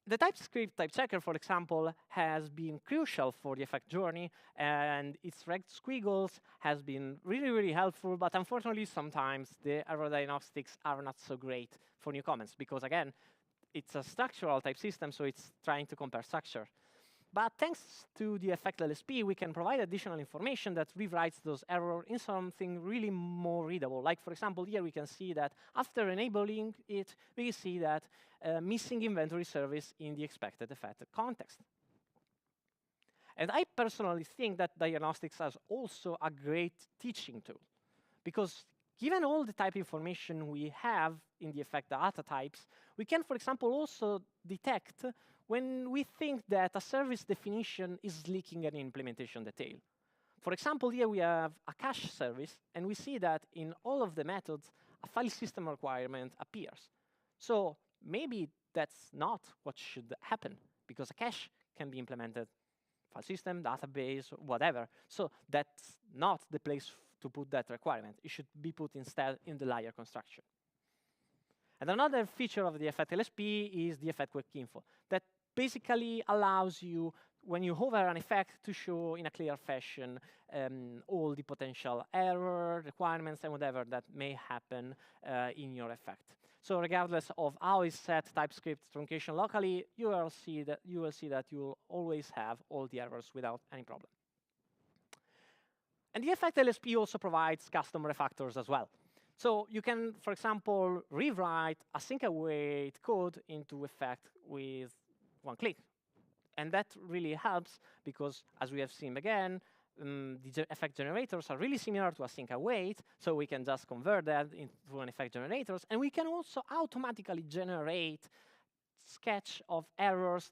Speaker 8: The TypeScript type checker, for example, has been crucial for the effect journey, and its rect squiggles has been really, really helpful, but unfortunately, sometimes the error diagnostics are not so great for new comments, because again, it's a structural type system, so it's trying to compare structure. But thanks to the effect LSP, we can provide additional information that rewrites those errors in something really more readable. Like, for example, here we can see that after enabling it, we see that missing inventory service in the expected effect context. And I personally think that diagnostics is also a great teaching tool, because given all the type information we have in the effect data types, we can, for example, also detect when we think that a service definition is leaking an implementation detail. For example, here we have a cache service, and we see that in all of the methods, a file system requirement appears. So maybe that's not what should happen, because a cache can be implemented file system, database, whatever. So that's not the place to put that requirement. It should be put instead in the layer construction. And another feature of the effect LSP is the effect quick info that basically allows you, when you hover an effect, to show in a clear fashion all the potential error, requirements, and whatever that may happen in your effect. So regardless of how is set TypeScript truncation locally, you will see that you will always have all the errors without any problem. And the effect LSP also provides custom refactors as well. So you can, for example, rewrite async await code into effect with one click. And that really helps because, as we have seen again, the effect generators are really similar to async await, so we can just convert that into an effect generators. And we can also automatically generate sketch of errors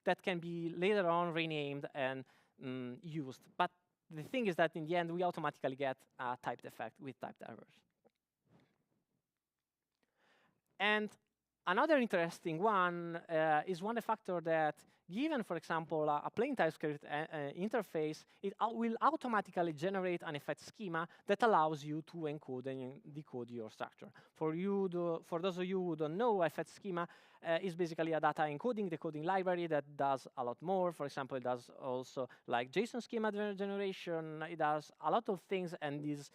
Speaker 8: that can be later on renamed and used. But the thing is that in the end, we automatically get a typed effect with typed errors. And another interesting one is one factor that, given, for example, a plain TypeScript interface, it will automatically generate an effect schema that allows you to encode and decode your structure. For those of you who don't know, effect schema is basically a data encoding, decoding library that does a lot more. For example, it does also like JSON schema generation. It does a lot of things and is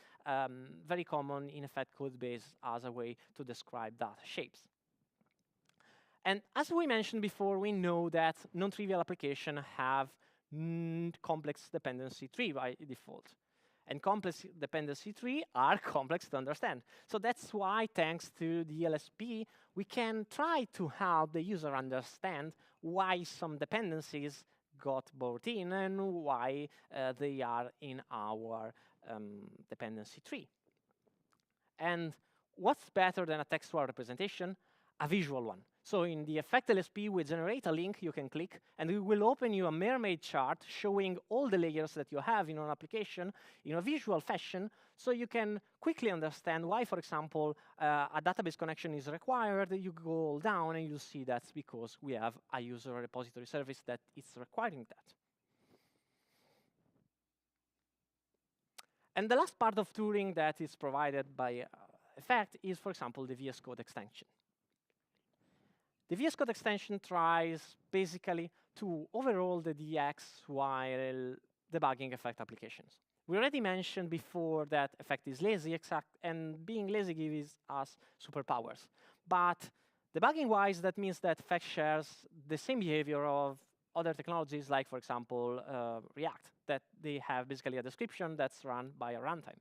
Speaker 8: very common in effect code base as a way to describe data shapes. And as we mentioned before, we know that non-trivial applications have complex dependency tree by default. And complex dependency tree are complex to understand. So that's why, thanks to the LSP, we can try to help the user understand why some dependencies got brought in and why they are in our dependency tree. And what's better than a textual representation? A visual one. So in the effect LSP, we generate a link you can click, and we will open you a mermaid chart showing all the layers that you have in an application in a visual fashion, so you can quickly understand why, for example, a database connection is required. You go down, and you'll see that's because we have a user repository service that is requiring that. And the last part of tooling that is provided by effect is, for example, the VS Code extension. The VS Code extension tries basically to overhaul the DX while debugging effect applications. We already mentioned before that effect is lazy, and being lazy gives us superpowers. But debugging-wise, that means that effect shares the same behavior of other technologies, like, for example, React, that they have basically a description that's run by a runtime.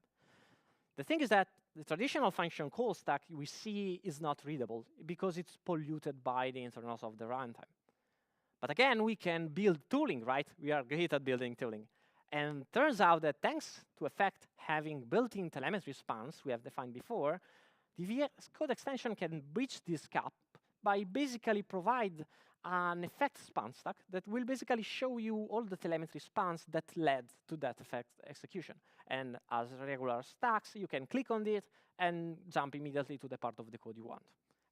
Speaker 8: The thing is that the traditional function call stack we see is not readable because it's polluted by the internals of the runtime. But again, we can build tooling, right? We are great at building tooling. And turns out that thanks to effect having built-in telemetry spans we have defined before, the VS Code extension can bridge this gap by basically provide an effect span stack that will basically show you all the telemetry spans that led to that effect execution. And as regular stacks, you can click on it and jump immediately to the part of the code you want.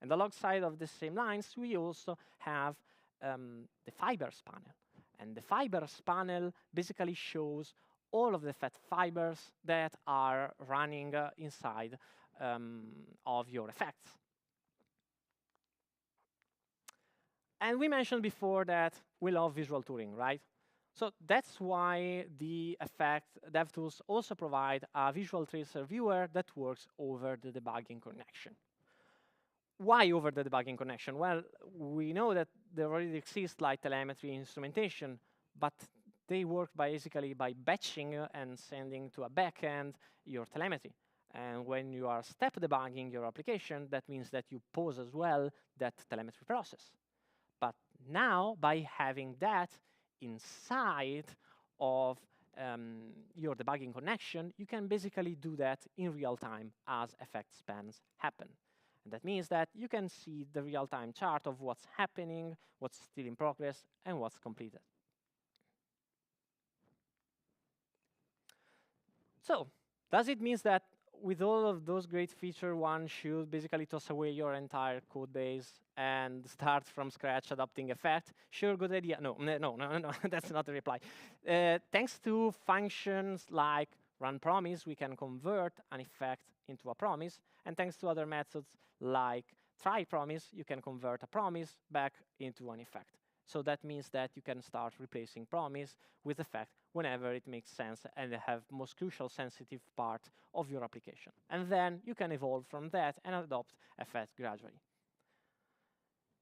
Speaker 8: And alongside of the same lines, we also have the fibers panel. And the fibers panel basically shows all of the fat fibers that are running inside of your effects. And we mentioned before that we love visual tooling, right? So that's why the effect DevTools also provide a visual tracer viewer that works over the debugging connection. Why over the debugging connection? Well, we know that there already exists like telemetry instrumentation, but they work basically by batching and sending to a backend your telemetry. And when you are step debugging your application, that means that you pause as well that telemetry process. But now, by having that inside of your debugging connection, you can basically do that in real time as effect spans happen. And that means that you can see the real-time chart of what's happening, what's still in progress, and what's completed. So, does it mean that with all of those great features, one should basically toss away your entire code base and start from scratch adopting effect? Sure, good idea. No, that's not the reply. Thanks to functions like run promise, we can convert an effect into a promise. And thanks to other methods like try promise, you can convert a promise back into an effect. So that means that you can start replacing promise with effect whenever it makes sense and have most crucial sensitive part of your application. And then you can evolve from that and adopt effect gradually.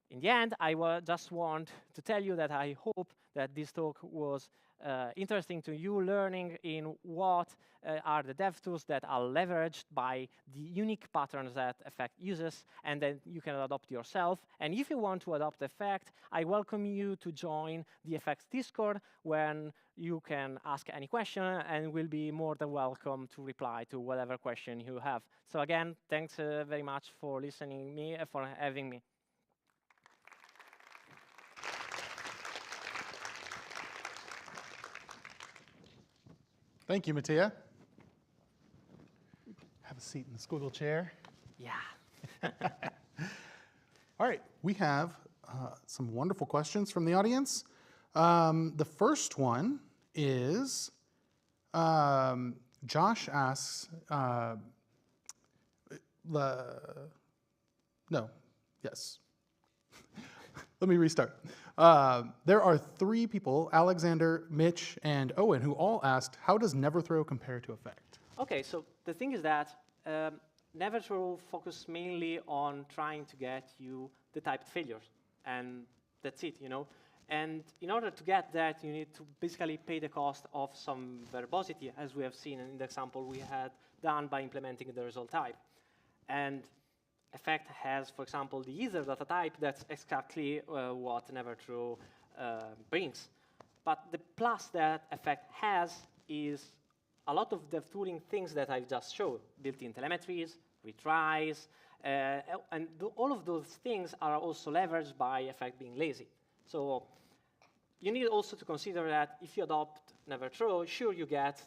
Speaker 8: In the end, I just want to tell you that I hope that this talk was interesting to you, learning in what are the dev tools that are leveraged by the unique patterns that Effect uses, and then you can adopt yourself. And if you want to adopt Effect, I welcome you to join the Effect Discord, when you can ask any question, and we'll be more than welcome to reply to whatever question you have. So again, thanks very much for listening me, for having me.
Speaker 2: Thank you, Mattia. Have a seat in the squiggle chair.
Speaker 8: Yeah.
Speaker 2: All right, we have some wonderful questions from the audience. The first one is, Josh asks, Let me restart. There are 3 people, Alexander, Mitch, and Owen, who all asked, how does never throw compare to effect?
Speaker 8: Okay, so the thing is that never throw focus mainly on trying to get you the typed failures, and that's it, you know. And in order to get that, you need to basically pay the cost of some verbosity, as we have seen in the example we had done by implementing the result type. And Effect has, for example, the either data type. That's exactly what never true brings. But the plus that Effect has is a lot of dev tooling things that I've just showed: built-in telemetries, retries, and all of those things are also leveraged by Effect being lazy. So you need also to consider that if you adopt never throw, sure, you get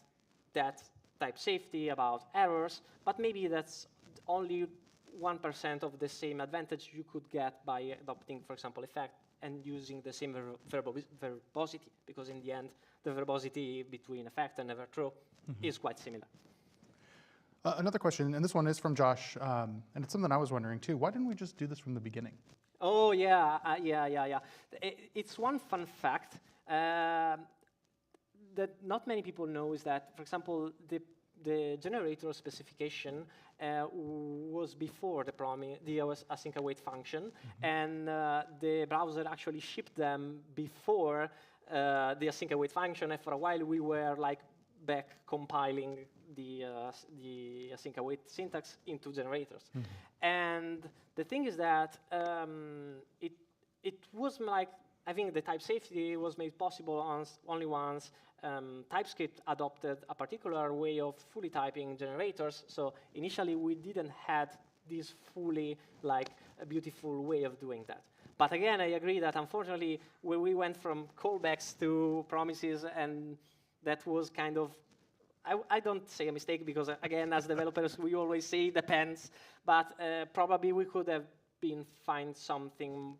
Speaker 8: that type safety about errors, but maybe that's only 1% of the same advantage you could get by adopting, for example, Effect and using the same verbosity, because in the end, the verbosity between Effect and never throw is quite similar.
Speaker 2: Another question, and this one is from Josh, and it's something I was wondering too. Why didn't we just do this from the beginning?
Speaker 8: Oh, yeah. It's one fun fact that not many people know, is that, for example, the generator specification was before the async await function, and the browser actually shipped them before the async await function, and for a while we were like back compiling the async await syntax into generators. And the thing is that it was like, I think the type safety was made possible only once TypeScript adopted a particular way of fully typing generators. So initially, we didn't have this fully like a beautiful way of doing that. But again, I agree that unfortunately, when we went from callbacks to promises, and that was kind of, I don't say a mistake, because again, as developers, we always say depends. But probably we could have find something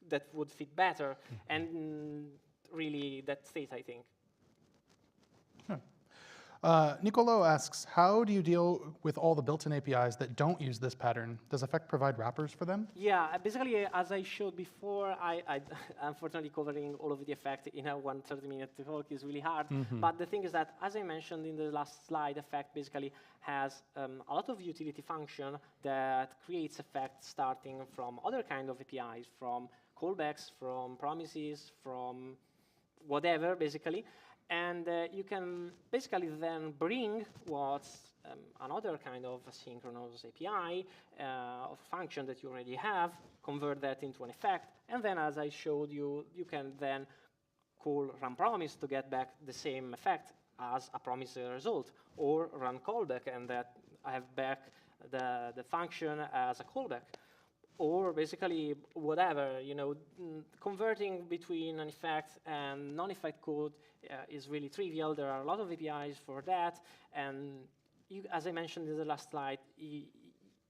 Speaker 8: that would fit better, and really that's it, I think.
Speaker 2: Nicolo asks, how do you deal with all the built-in APIs that don't use this pattern? Does Effect provide wrappers for them?
Speaker 8: Yeah, basically, as I showed before, I unfortunately covering all of the Effect in a 130-minute talk is really hard. But the thing is that, as I mentioned in the last slide, Effect basically has a lot of utility function that creates Effect starting from other kind of APIs, from callbacks, from promises, from whatever, basically. And you can basically then bring what's another kind of asynchronous API of function that you already have, convert that into an effect, and then as I showed you, you can then call run promise to get back the same effect as a promised result, or run callback and that I have back the function as a callback. Or basically whatever, converting between an effect and non-effect code is really trivial. There are a lot of APIs for that, and as I mentioned in the last slide,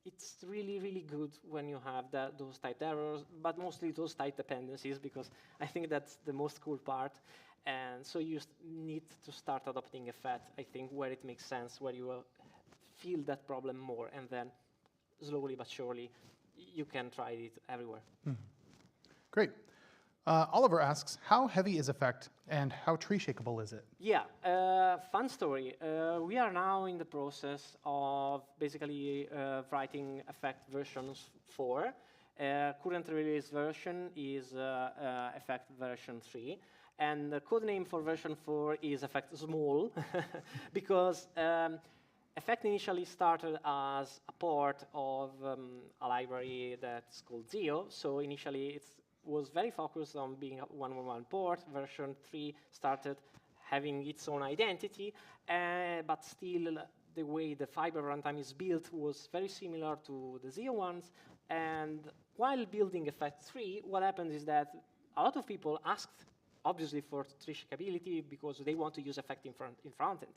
Speaker 8: it's really, really good when you have those typed errors, but mostly those type dependencies, because I think that's the most cool part. And so you need to start adopting a FAT, I think, where it makes sense, where you feel that problem more, and then slowly but surely, you can try it everywhere.
Speaker 2: Great. Oliver asks, how heavy is effect and how tree shakeable is it?
Speaker 8: Yeah, fun story. We are now in the process of basically writing effect versions 4. Current release version is effect version 3. And the code name for version 4 is effect small, because effect initially started as a port of a library that's called Zio. So initially it was very focused on being a 1.1 port. Version 3 started having its own identity, but still the way the fiber runtime is built was very similar to the Zio ones. And while building effect 3, what happened is that a lot of people asked obviously for tree shakeability because they want to use effect in front end.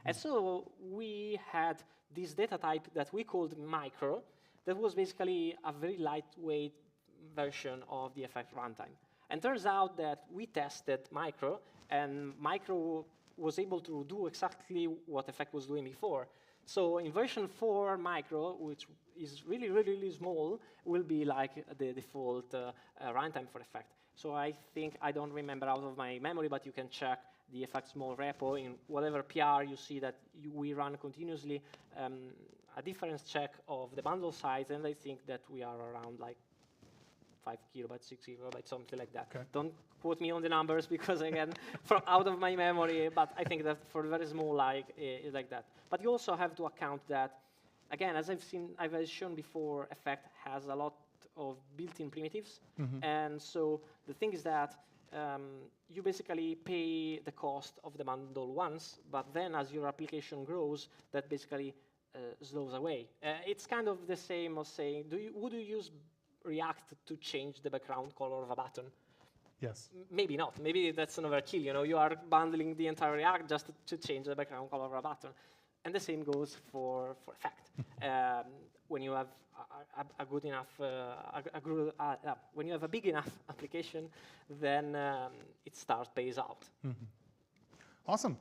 Speaker 8: And so we had this data type that we called micro that was basically a very lightweight version of the effect runtime. And turns out that we tested micro, and micro was able to do exactly what effect was doing before. So in version 4, micro, which is really, really, really small, will be like the default runtime for effect. So I think, I don't remember out of my memory, but you can check the effect small repo. In whatever PR you see that we run continuously a difference check of the bundle size, and I think that we are around like 5 kilobytes, 6 kilobytes, something like that.
Speaker 2: Okay.
Speaker 8: Don't quote me on the numbers because, again, from out of my memory, but I think that for very small, it's like that. But you also have to account that, again, as I've shown before, effect has a lot of built-in primitives. And so the thing is that you basically pay the cost of the bundle once, but then as your application grows, that basically slows away. It's kind of the same as saying, would you use React to change the background color of a button?
Speaker 2: Yes.
Speaker 8: Maybe not. Maybe that's an overkill. You are bundling the entire React just to change the background color of a button. And the same goes for effect. When you have a good enough, when you have a big enough application, then it pays out.
Speaker 2: Awesome.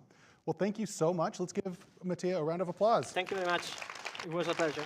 Speaker 2: Well, thank you so much. Let's give Mattia a round of applause.
Speaker 8: Thank you very much. It was a pleasure.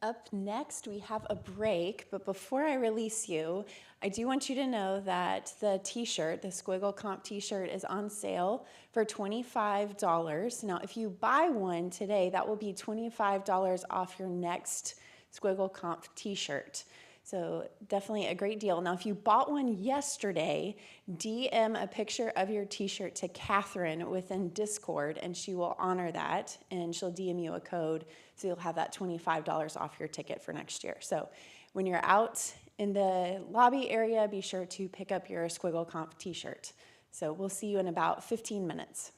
Speaker 1: Up next, we have a break, but before I release you, I do want you to know that the t-shirt, the SquiggleConf t-shirt, is on sale for $25. Now, if you buy one today, that will be $25 off your next SquiggleConf t-shirt. So definitely a great deal. Now, if you bought one yesterday, DM a picture of your t-shirt to Catherine within Discord, and she will honor that, and she'll DM you a code, so you'll have that $25 off your ticket for next year. So when you're out in the lobby area, be sure to pick up your SquiggleConf t-shirt. So we'll see you in about 15 minutes.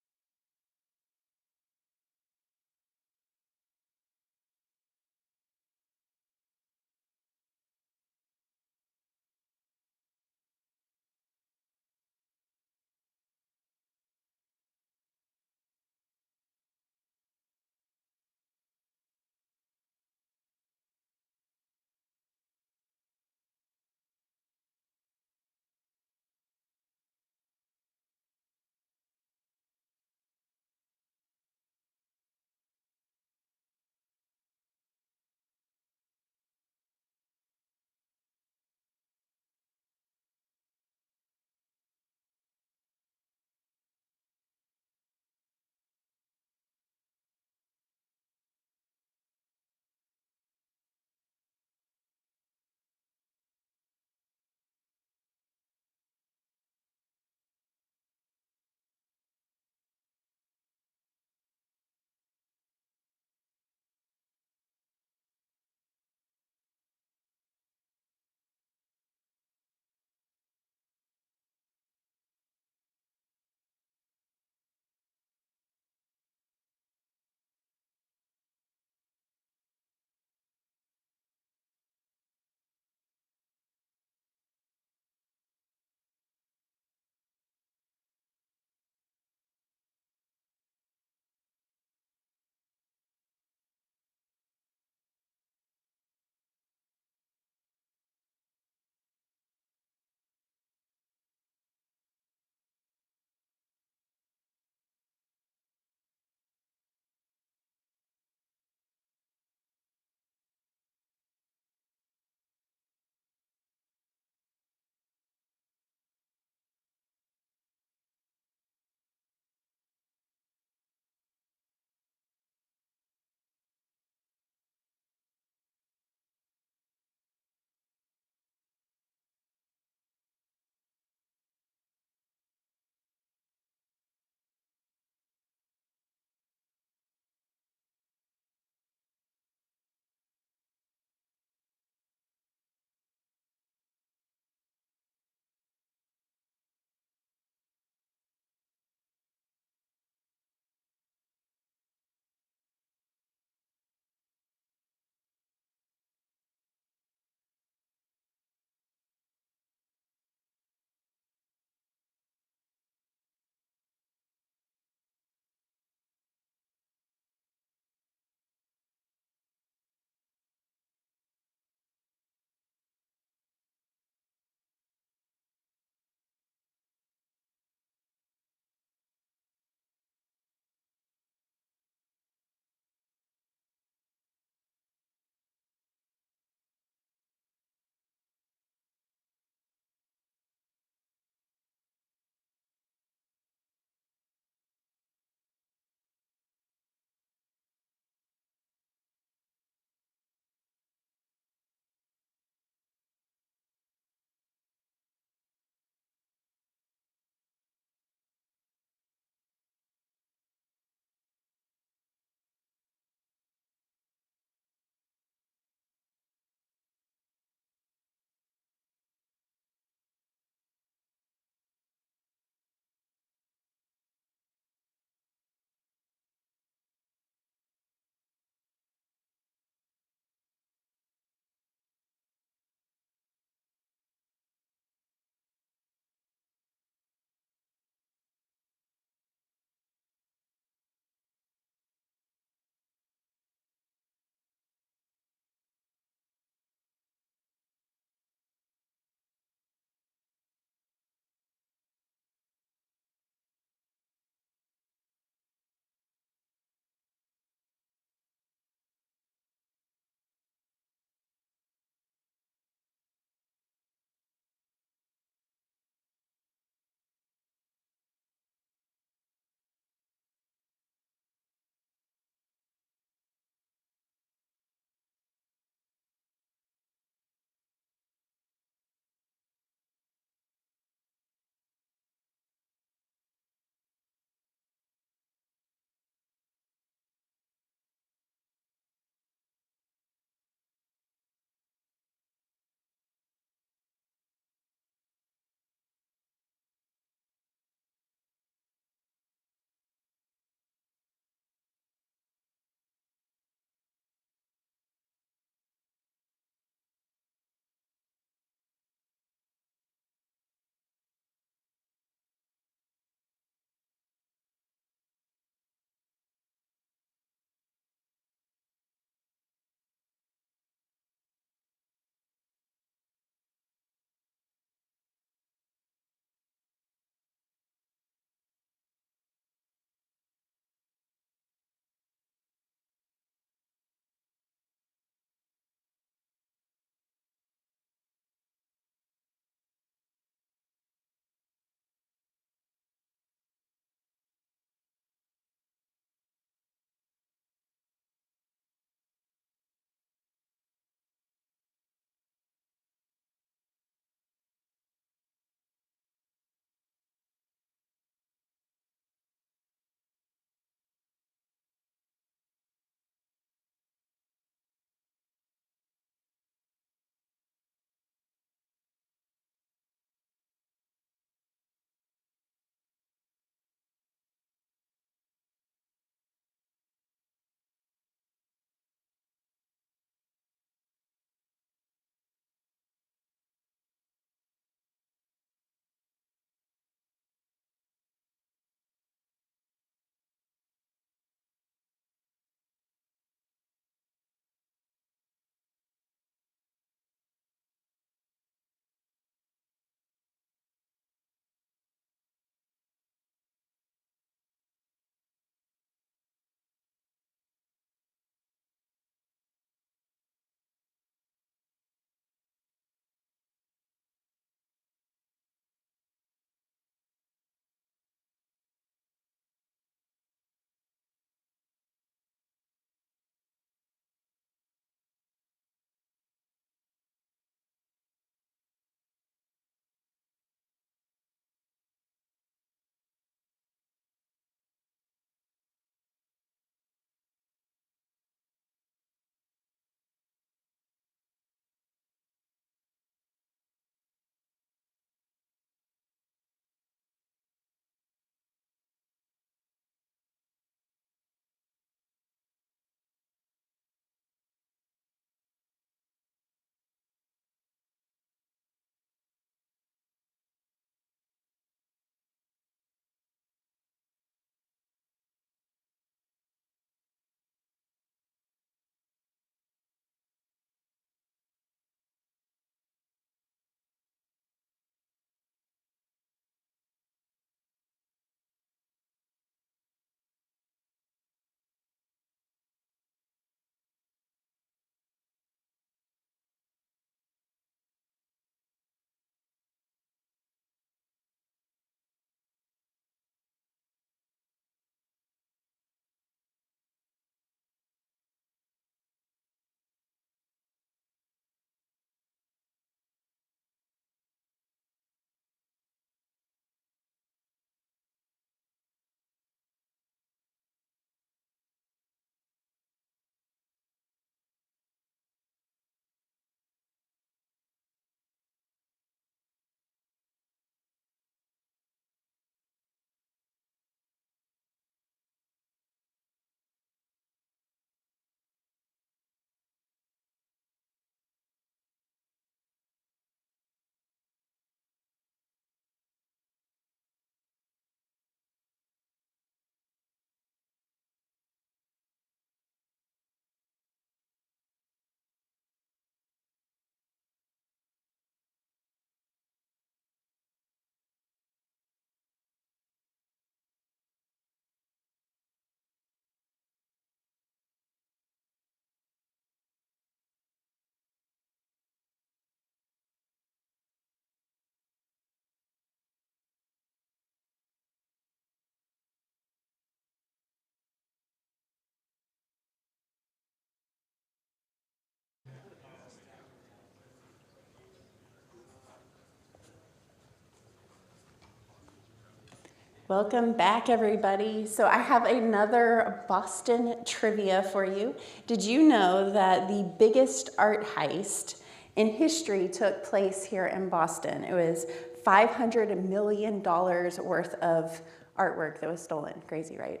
Speaker 1: Welcome back, everybody. So I have another Boston trivia for you. Did you know that the biggest art heist in history took place here in Boston? It was $500 million worth of artwork that was stolen. Crazy, right?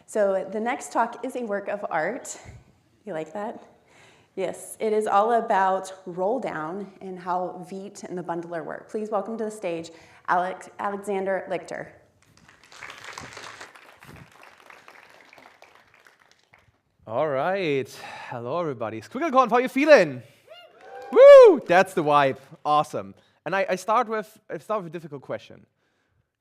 Speaker 1: So the next talk is a work of art. You like that? Yes, it is all about roll down and how Veet and the bundler work. Please welcome to the stage Alexander Lichter.
Speaker 9: All right. Hello, everybody. SquiggleConf, how you feeling? Woo! That's the vibe. Awesome. And I start with a difficult question.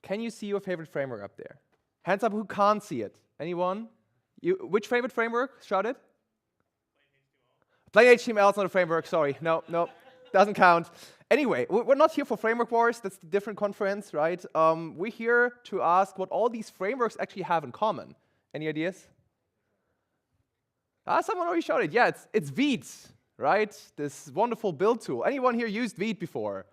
Speaker 9: Can you see your favorite framework up there? Hands up who can't see it. Anyone? Which favorite framework? Shout it. Plain HTML is not a framework. Sorry. No, doesn't count. Anyway, we're not here for Framework Wars. That's a different conference, right? We're here to ask what all these frameworks actually have in common. Any ideas? Someone already shouted. Yeah, it's Veet, right? This wonderful build tool. Anyone here used Veet before?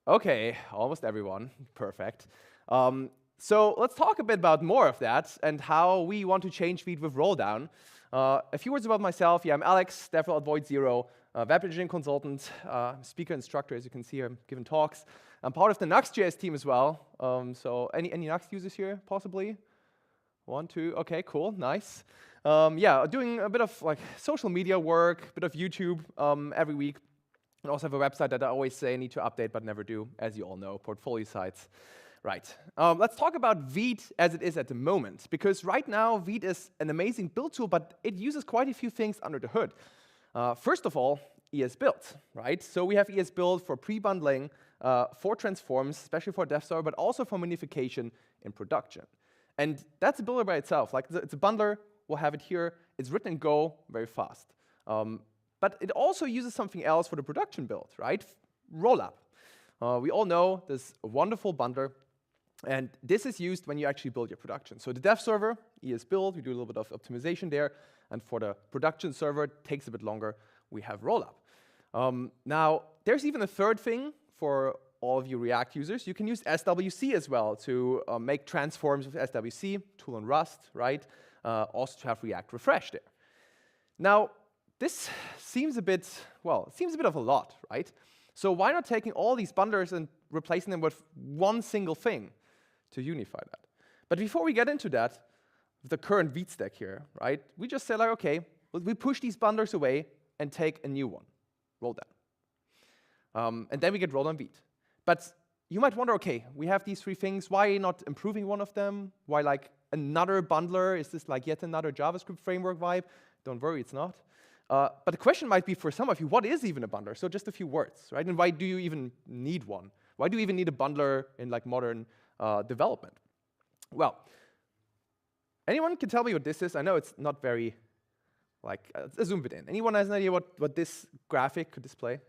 Speaker 9: Okay, almost everyone. Perfect. So let's talk a bit about more of that and how we want to change Veet with Rolldown. A few words about myself. Yeah, I'm Alex, DevRel at Void Zero, web engineering consultant, speaker, instructor, as you can see here, I'm giving talks. I'm part of the Nuxt.js team as well. So any Nuxt users here, possibly? 1, 2, okay, cool, nice. Yeah, doing a bit of like social media work, a bit of YouTube every week. And also have a website that I always say I need to update but never do, as you all know, portfolio sites. Right, let's talk about Veet as it is at the moment, because right now Veet is an amazing build tool, but it uses quite a few things under the hood. First of all, ES-Build, right? So we have ES-Build for pre-bundling, for transforms, especially for dev server, but also for minification in production. And that's a builder by itself. Like it's a bundler, we'll have it here. It's written in Go very fast. But it also uses something else for the production build, right? Rollup. We all know this wonderful bundler. And this is used when you actually build your production. So the dev server, ES-Build, we do a little bit of optimization there. And for the production server, it takes a bit longer. We have Rollup. Now, there's even a third thing for all of you React users. You can use SWC as well to make transforms with SWC, tool in Rust, right? Also to have React refresh there. Now, this seems a bit, well, it seems a bit of a lot, right? So why not taking all these bundlers and replacing them with one single thing to unify that? But before we get into that, the current Veet stack here, right? We just say like, okay, we push these bundlers away and take a new one, Rolldown. And then we get Rolldown Veet. But you might wonder, okay, we have these three things. Why not improving one of them? Why like another bundler? Is this like yet another JavaScript framework vibe? Don't worry, it's not. But the question might be for some of you, what is even a bundler? So just a few words, right? And why do you even need one? Why do you even need a bundler in like modern development? Well, anyone can tell me what this is? I know it's not very, like, let's zoom it in. Anyone has an idea what this graphic could display?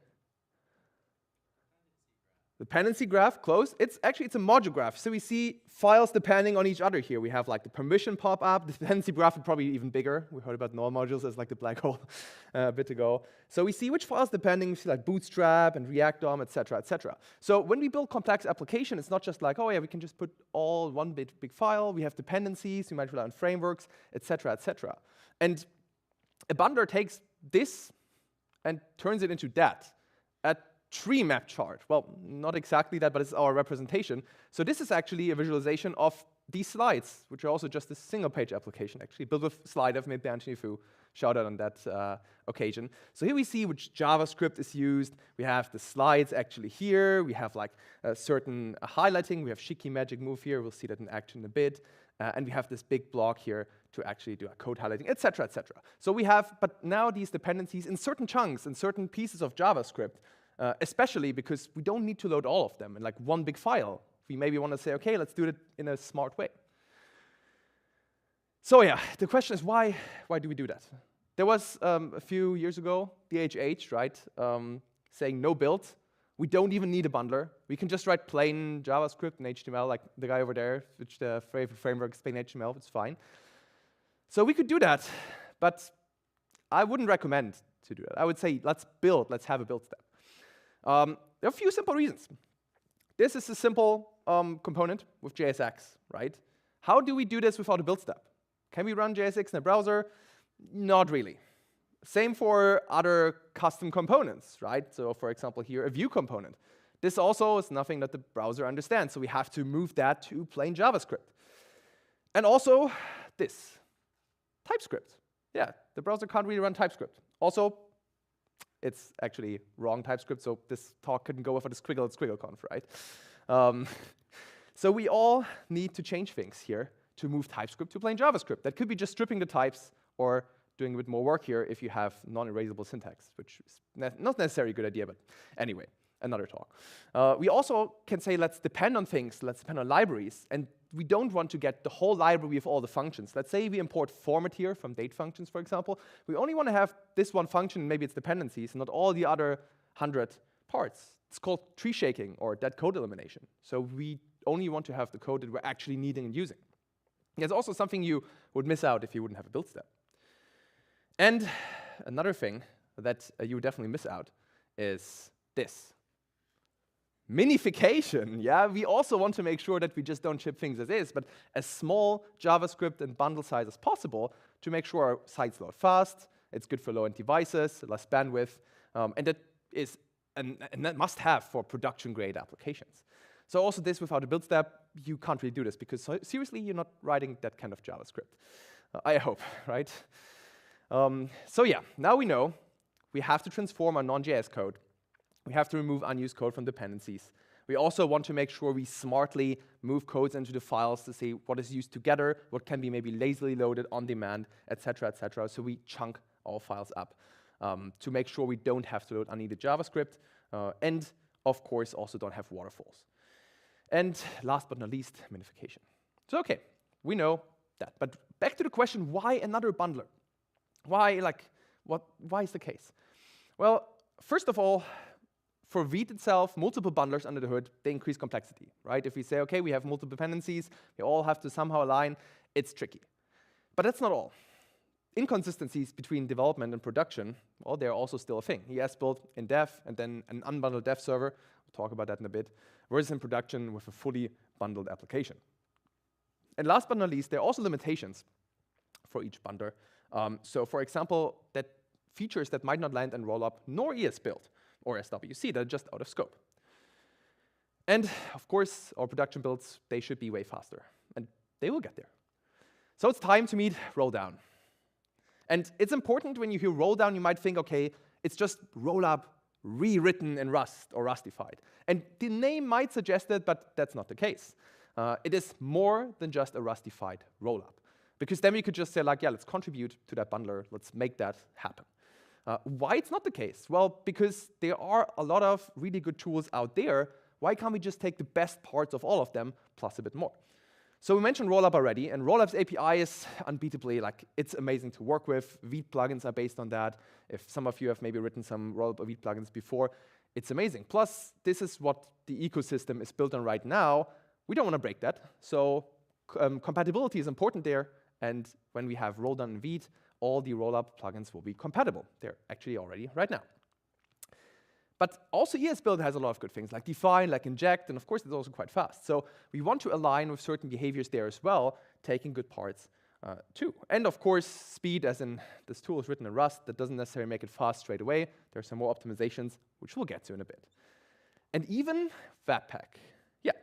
Speaker 9: Dependency graph, close. It's a module graph. So we see files depending on each other here. We have like the permission pop-up. The dependency graph is probably even bigger. We heard about null modules as like the black hole a bit ago. So we see which files depending, we see like Bootstrap and React DOM, et cetera, et cetera. So when we build complex application, it's not just like, oh yeah, we can just put all one big file. We have dependencies. We might rely on frameworks, et cetera, et cetera. And a bundler takes this and turns it into that. Tree map chart. Well, not exactly that, but it's our representation. So this is actually a visualization of these slides, which are also just a single-page application, actually, built with Slider made by Anthony Fu. Shout out on that occasion. So here we see which JavaScript is used. We have the slides actually here. We have like a certain highlighting. We have Shiki magic move here. We'll see that in action in a bit. And we have this big block here to actually do a code highlighting, et cetera, et cetera. So we have, but now these dependencies in certain chunks, in certain pieces of JavaScript, especially because we don't need to load all of them in like one big file. We maybe want to say, okay, let's do it in a smart way. So yeah, the question is why do we do that? There was a few years ago, DHH, right, saying no build. We don't even need a bundler. We can just write plain JavaScript and HTML, like the guy over there, which the framework is plain HTML, it's fine. So we could do that, but I wouldn't recommend to do that. I would say let's have a build step. There are a few simple reasons. This is a simple component with JSX, right? How do we do this without a build step? Can we run JSX in a browser? Not really. Same for other custom components, right? So for example here, a view component. This also is nothing that the browser understands, so we have to move that to plain JavaScript. And also this, TypeScript. Yeah, the browser can't really run TypeScript. Also, it's actually wrong TypeScript, so this talk couldn't go without a squiggle at SquiggleConf, right? So we all need to change things here to move TypeScript to plain JavaScript. That could be just stripping the types or doing a bit more work here if you have non-erasable syntax, which is not necessarily a good idea, but anyway, another talk. We also can say, let's depend on things, let's depend on libraries, and we don't want to get the whole library of all the functions. Let's say we import format here from date functions, for example. We only want to have this one function, maybe its dependencies, and not all the other 100 parts. It's called tree shaking or dead code elimination. So we only want to have the code that we're actually needing and using. There's also something you would miss out if you wouldn't have a build step. And another thing that you would definitely miss out is this. Minification, yeah? We also want to make sure that we just don't ship things as is, but as small JavaScript and bundle size as possible to make sure our sites load fast, it's good for low-end devices, less bandwidth, and that is a must-have for production-grade applications. So also this without a build step, you can't really do this because seriously, you're not writing that kind of JavaScript. I hope, right? So yeah, now we know we have to transform our non.js code. We have to remove unused code from dependencies. We also want to make sure we smartly move codes into the files to see what is used together, what can be maybe lazily loaded on demand, etc., etc. So we chunk all files up to make sure we don't have to load unneeded JavaScript, and of course also don't have waterfalls. And last but not least, minification. So okay, we know that. But back to the question, why another bundler? Why is the case? Well, first of all, for Vite itself, multiple bundlers under the hood, they increase complexity, right? If we say, okay, we have multiple dependencies, they all have to somehow align, it's tricky. But that's not all. Inconsistencies between development and production, well, they're also still a thing. ES built in dev, and then an unbundled dev server, we'll talk about that in a bit, versus in production with a fully bundled application. And last but not least, there are also limitations for each bundler. So for example, that features that might not land in rollup nor ES build or SWC, that are just out of scope. And of course, our production builds, they should be way faster, and they will get there. So it's time to meet roll down. And it's important when you hear roll down, you might think, okay, it's just rollup rewritten in Rust or Rustified. And the name might suggest it, but that's not the case. It is more than just a Rustified rollup. Because then we could just say, like, yeah, let's contribute to that bundler. Let's make that happen. Why it's not the case? Well, because there are a lot of really good tools out there. Why can't we just take the best parts of all of them, plus a bit more? So we mentioned Rollup already, and Rollup's API is unbeatably, like, it's amazing to work with. Vite plugins are based on that. If some of you have maybe written some Rollup or Vite plugins before, it's amazing. Plus, this is what the ecosystem is built on right now. We don't want to break that. So compatibility is important there. And when we have roll down in Vite, all the Rollup plugins will be compatible. They're actually already right now. But also ES-Build has a lot of good things, like define, like inject, and of course it's also quite fast. So we want to align with certain behaviors there as well, taking good parts too. And of course, speed, as in this tool is written in Rust, that doesn't necessarily make it fast straight away. There are some more optimizations, which we'll get to in a bit. And even Webpack. Yeah,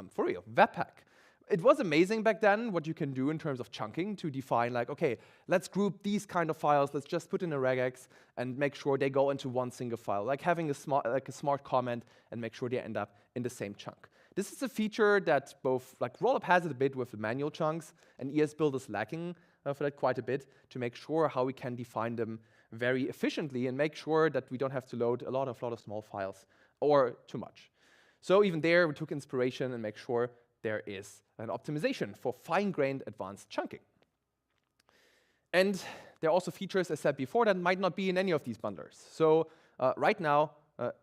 Speaker 9: for real, Webpack. It was amazing back then what you can do in terms of chunking to define, like, okay, let's group these kind of files, let's just put in a regex and make sure they go into one single file, like having a smart comment and make sure they end up in the same chunk. This is a feature that both, like, Rollup has it a bit with the manual chunks, and ES-Build is lacking for that quite a bit to make sure how we can define them very efficiently and make sure that we don't have to load a lot of small files or too much. So even there, we took inspiration and make sure there is an optimization for fine-grained advanced chunking. And there are also features, as said before, that might not be in any of these bundlers. So right now,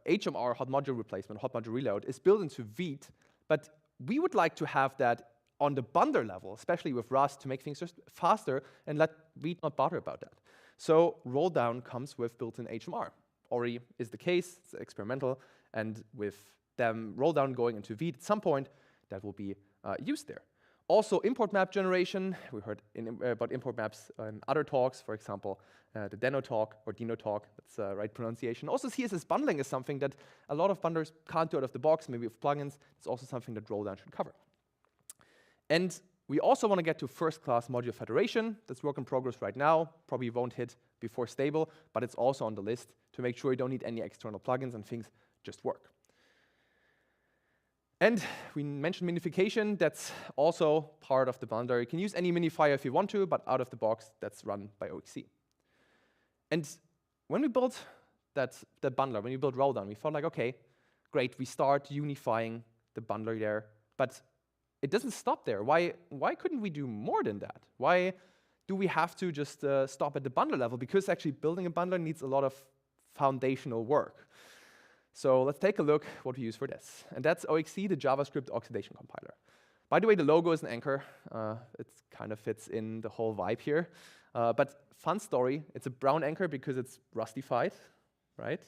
Speaker 9: HMR, hot module replacement, hot module reload, is built into Vite, but we would like to have that on the bundler level, especially with Rust, to make things just faster and let Vite not bother about that. So roll down comes with built-in HMR. Already is the case, it's experimental, and with them roll down going into Vite at some point, that will be used there. Also, import map generation. We heard about import maps in other talks, for example, the Deno talk or Dino talk. That's the right pronunciation. Also, CSS bundling is something that a lot of bundlers can't do out of the box, maybe with plugins. It's also something that Rolldown should cover. And we also want to get to first-class module federation. That's work in progress right now. Probably won't hit before stable, but it's also on the list to make sure you don't need any external plugins and things just work. And we mentioned minification. That's also part of the bundler. You can use any minifier if you want to, but out of the box, that's run by OXC. And when we built the bundler, when we built Rolldown, we thought like, okay, great, we start unifying the bundler there, but it doesn't stop there. Why couldn't we do more than that? Why do we have to just stop at the bundler level? Because actually building a bundler needs a lot of foundational work. So let's take a look what we use for this. And that's OXC, the JavaScript oxidation compiler. By the way, the logo is an anchor. It kind of fits in the whole vibe here. But fun story, it's a brown anchor because it's rustified, right?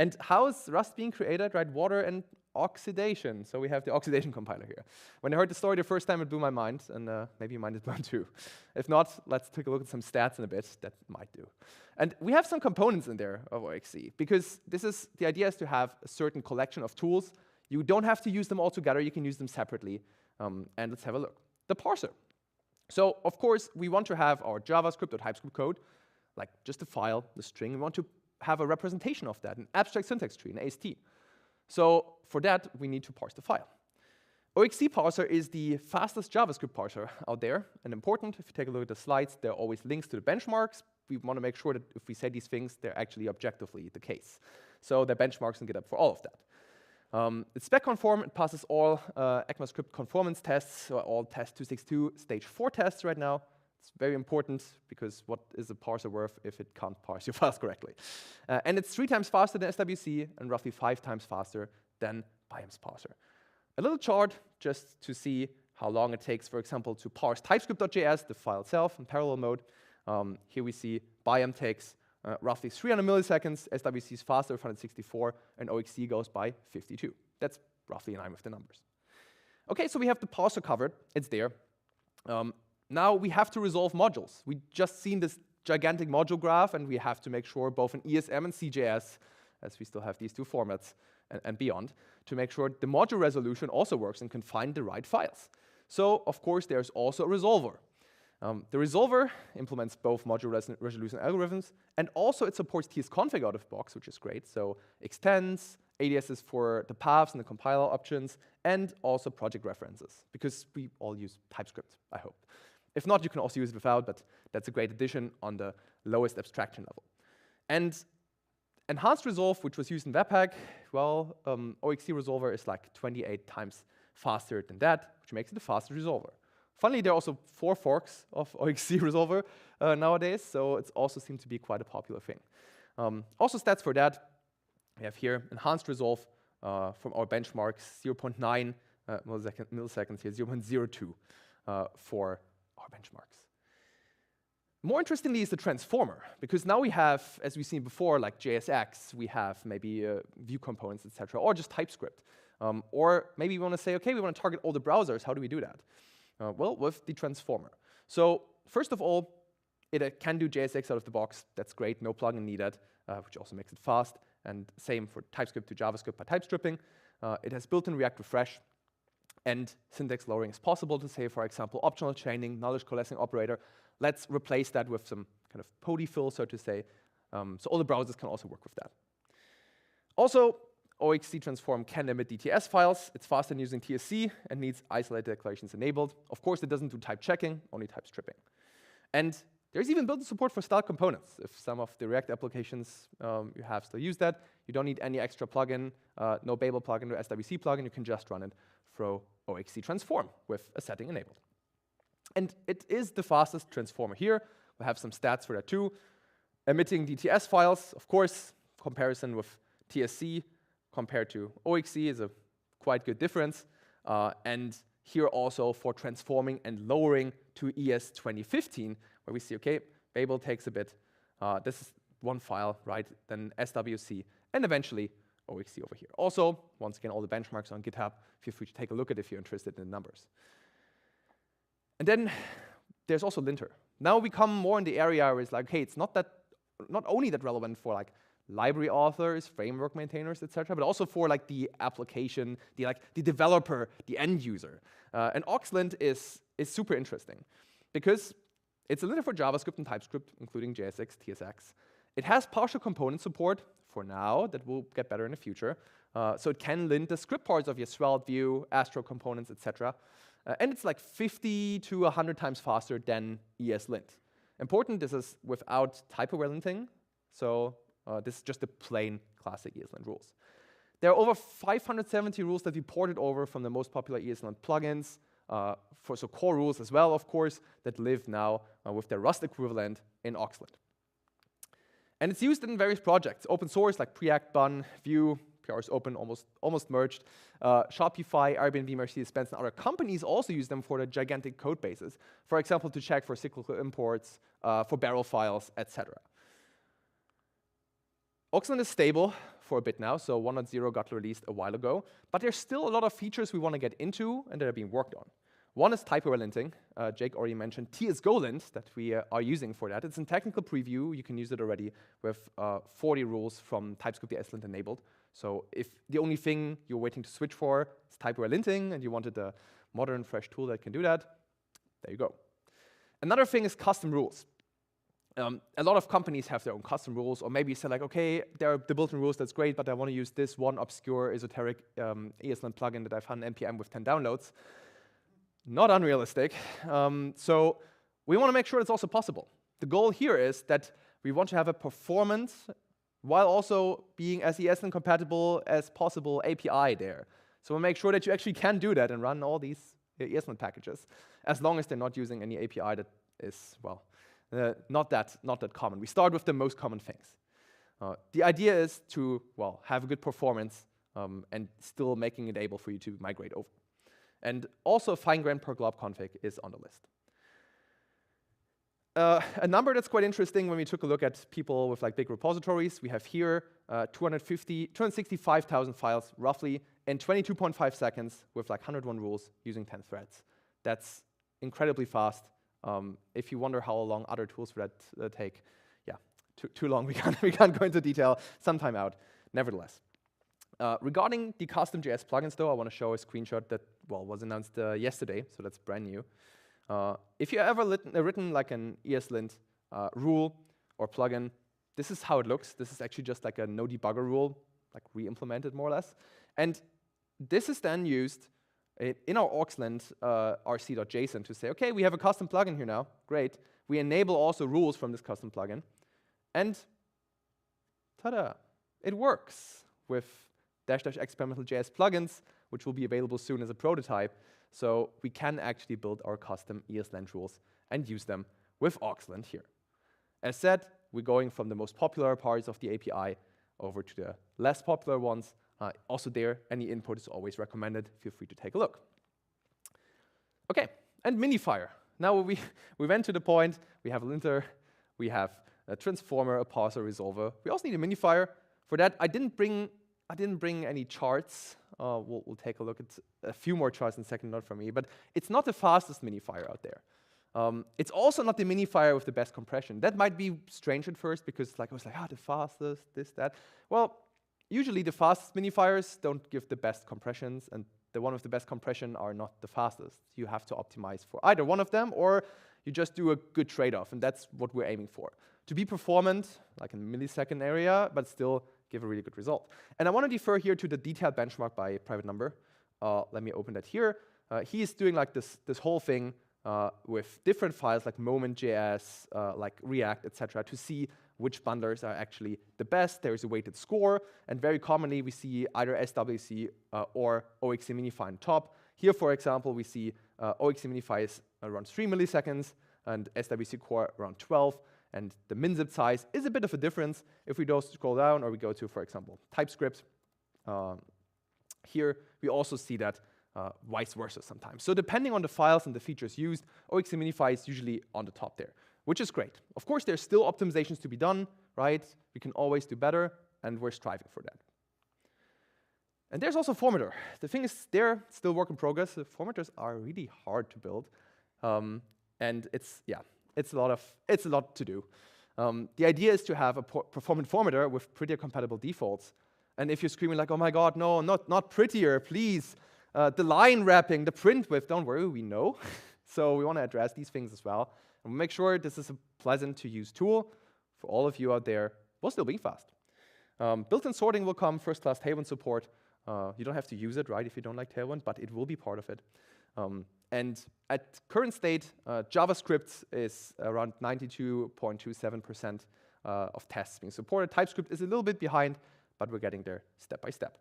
Speaker 9: And how is Rust being created, right? Water and oxidation. So we have the oxidation compiler here. When I heard the story the first time, it blew my mind, and maybe mine did blown too. If not, let's take a look at some stats in a bit. That might do. And we have some components in there of OXC, because the idea is to have a certain collection of tools. You don't have to use them all together. You can use them separately. And let's have a look. The parser. So of course, we want to have our JavaScript or TypeScript code, like just a file, the string. We want to have a representation of that, an abstract syntax tree, an AST. So for that, we need to parse the file. OXC parser is the fastest JavaScript parser out there, and important. If you take a look at the slides, there are always links to the benchmarks. We want to make sure that if we say these things, they're actually objectively the case. So there are benchmarks and GitHub for all of that. It's spec conform. It passes all ECMAScript conformance tests, so all test 262 stage 4 tests right now. It's very important, because what is a parser worth if it can't parse your files correctly? And it's 3 times faster than SWC and roughly 5 times faster than BIAM's parser. A little chart just to see how long it takes, for example, to parse TypeScript.js, the file itself, in parallel mode. Here we see BIAM takes roughly 300 milliseconds, SWC is faster, 164, and OXC goes by 52. That's roughly in line with the numbers. Okay, so we have the parser covered. It's there. Now we have to resolve modules. We just seen this gigantic module graph, and we have to make sure both in ESM and CJS, as we still have these 2 formats and beyond, to make sure the module resolution also works and can find the right files. So of course, there's also a resolver. The resolver implements both module resolution algorithms, and also it supports tsconfig out of the box, which is great. So extends, ADSs for the paths and the compiler options, and also project references, because we all use TypeScript, I hope. If not, you can also use it without, but that's a great addition on the lowest abstraction level. And enhanced resolve, which was used in Webpack, well, OXC resolver is like 28 times faster than that, which makes it the fastest resolver. Funnily, there are also 4 forks of OXC resolver nowadays, so it also seems to be quite a popular thing. Also stats for that, we have here enhanced resolve from our benchmarks, 0.9 milliseconds here, 0.02 for our benchmarks. More interestingly is the transformer, because now we have, as we've seen before, like JSX, we have maybe view components, etc., or just TypeScript. Or maybe we want to say, okay, we want to target all the browsers. How do we do that? Well, with the transformer. So first of all, it can do JSX out of the box. That's great, no plugin needed, which also makes it fast. And same for TypeScript to JavaScript by type stripping. It has built-in React Refresh, and syntax lowering is possible to say, for example, optional chaining, knowledge coalescing operator. Let's replace that with some kind of polyfill, so to say. So all the browsers can also work with that. Also, OXC transform can emit DTS files. It's faster than using TSC and needs isolated declarations enabled. Of course, it doesn't do type checking, only type stripping. And there's even built-in support for style components. If some of the React applications you have still use that, you don't need any extra plugin, no Babel plugin or SWC plugin. You can just run it through OXC transform with a setting enabled. And it is the fastest transformer here. We have some stats for that too. Emitting DTS files, of course, comparison with TSC compared to OXC is a quite good difference. And here also for transforming and lowering to ES 2015, where we see, okay, Babel takes a bit. This is one file, right? Then SWC, and eventually OXC over here. Also, once again, all the benchmarks on GitHub. Feel free to take a look at it if you're interested in the numbers. And then there's also linter. Now we come more in the area where it's like, hey, it's not only that relevant for like library authors, framework maintainers, etc., but also for like the application, the developer, the end user. And Oxlint is super interesting because it's a linter for JavaScript and TypeScript, including JSX, TSX. It has partial component support for now. That will get better in the future. So it can lint the script parts of your Svelte, Vue, Astro components, etc. And it's like 50 to 100 times faster than ESLint. Important, this is without type-aware linting. So this is just the plain classic ESLint rules. There are over 570 rules that we ported over from the most popular ESLint plugins, so core rules as well, of course, that live now with their Rust equivalent in Oxlint. And it's used in various projects, open source like Preact, Bun, Vue, PR is open, almost merged. Shopify, Airbnb, Mercedes-Benz, and other companies also use them for the gigantic code bases. For example, to check for cyclical imports, for barrel files, etc. Oxlint is stable for a bit now, so 1.0 got released a while ago, but there's still a lot of features we want to get into and that are being worked on. One is type-aware linting. Jake already mentioned TSGoLint that we are using for that. It's in technical preview. You can use it already with 40 rules from TypeScript ESLint enabled. So if the only thing you're waiting to switch for is type-aware linting and you wanted a modern, fresh tool that can do that, there you go. Another thing is custom rules. A lot of companies have their own custom rules, or maybe you say like, okay, there are the built-in rules, that's great, but I want to use this one obscure, esoteric ESLint plugin that I found in NPM with 10 downloads. Not unrealistic. So we want to make sure it's also possible. The goal here is that we want to have a performance while also being as ESLint compatible as possible API there. So we'll make sure that you actually can do that and run all these ESLint packages, as long as they're not using any API that is, well, not that common. We start with the most common things. The idea is to, well, have a good performance and still making it able for you to migrate over. And also fine-grained per glob config is on the list. A number that's quite interesting when we took a look at people with like big repositories, we have here 265,000 files roughly in 22.5 seconds with like 101 rules using 10 threads. That's incredibly fast. If you wonder how long other tools would that take, yeah, too long. We can't go into detail. Some time out. Nevertheless, regarding the custom JS plugins, though, I want to show a screenshot that was announced yesterday, so that's brand new. If you ever written like an ESLint rule or plugin, this is how it looks. This is actually just like a no debugger rule, like re-implemented more or less, and this is then used in our Oxlint rc.json to say, okay, we have a custom plugin here now. Great. We enable also rules from this custom plugin. And ta-da, it works with --experimental JS plugins, which will be available soon as a prototype. So we can actually build our custom ESLint rules and use them with Oxlint here. As said, we're going from the most popular parts of the API over to the less popular ones. Also there, any input is always recommended. Feel free to take a look. Okay, and Minifire. Now we went to the point, we have a linter, we have a transformer, a parser, resolver. We also need a Minifire. For that, I didn't bring any charts. We'll take a look at a few more charts in a second, not from me, but it's not the fastest Minifire out there. It's also not the Minifire with the best compression. That might be strange at first because like I was like, the fastest, this, that. Well, usually the fastest Minifires don't give the best compressions, and the one with the best compression are not the fastest. You have to optimize for either one of them, or you just do a good trade-off, and that's what we're aiming for. To be performant, like in the millisecond area, but still give a really good result. And I want to defer here to the detailed benchmark by private number. Let me open that here. He is doing like this whole thing with different files like moment.js, like React, etc., to see which bundlers are actually the best. There is a weighted score, and very commonly we see either SWC or OXC Minify on top. Here, for example, we see OXC Minify is around 3 milliseconds, and SWC core around 12, and the min-zip size is a bit of a difference. If we just scroll down, or we go to, for example, TypeScript, here we also see that vice versa sometimes. So depending on the files and the features used, OXC Minify is usually on the top there, which is great. Of course, there's still optimizations to be done, right? We can always do better, and we're striving for that. And there's also formatter. The thing is, they're still work in progress. The formatters are really hard to build, and it's a lot to do. The idea is to have a performant formatter with prettier compatible defaults. And if you're screaming like, "Oh my God, no, not prettier, please," the line wrapping, the print width, don't worry, we know. So we want to address these things as well, and make sure this is a pleasant to use tool for all of you out there while still being fast. Built-in sorting will come, first-class Tailwind support. You don't have to use it, right, if you don't like Tailwind, but it will be part of it. And at current state, JavaScript is around 92.27% of tests being supported. TypeScript is a little bit behind, but we're getting there step by step.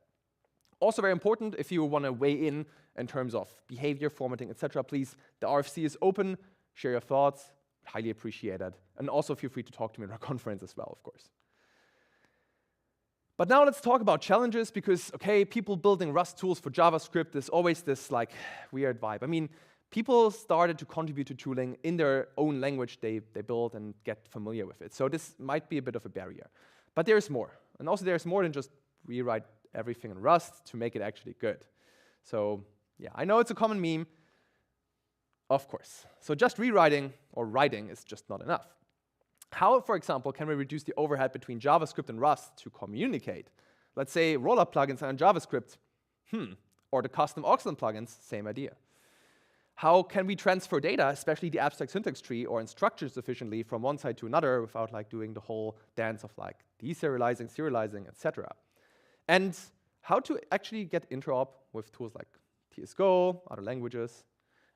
Speaker 9: Also very important, if you want to weigh in terms of behavior, formatting, etc., please, the RFC is open. Share your thoughts. Highly appreciate it. And also feel free to talk to me in our conference as well, of course. But now let's talk about challenges, because, okay, people building Rust tools for JavaScript, there's always this like weird vibe. I mean, people started to contribute to tooling in their own language they build and get familiar with it. So this might be a bit of a barrier. But there's more. And also there's more than just rewrite everything in Rust to make it actually good. So yeah, I know it's a common meme, of course. So just rewriting or writing is just not enough. How, for example, can we reduce the overhead between JavaScript and Rust to communicate? Let's say rollup plugins are in JavaScript. Or the custom Oxland plugins, same idea. How can we transfer data, especially the abstract syntax tree or instructions efficiently from one side to another without like doing the whole dance of like deserializing, serializing, etc. And how to actually get interop with tools like TSGo, other languages,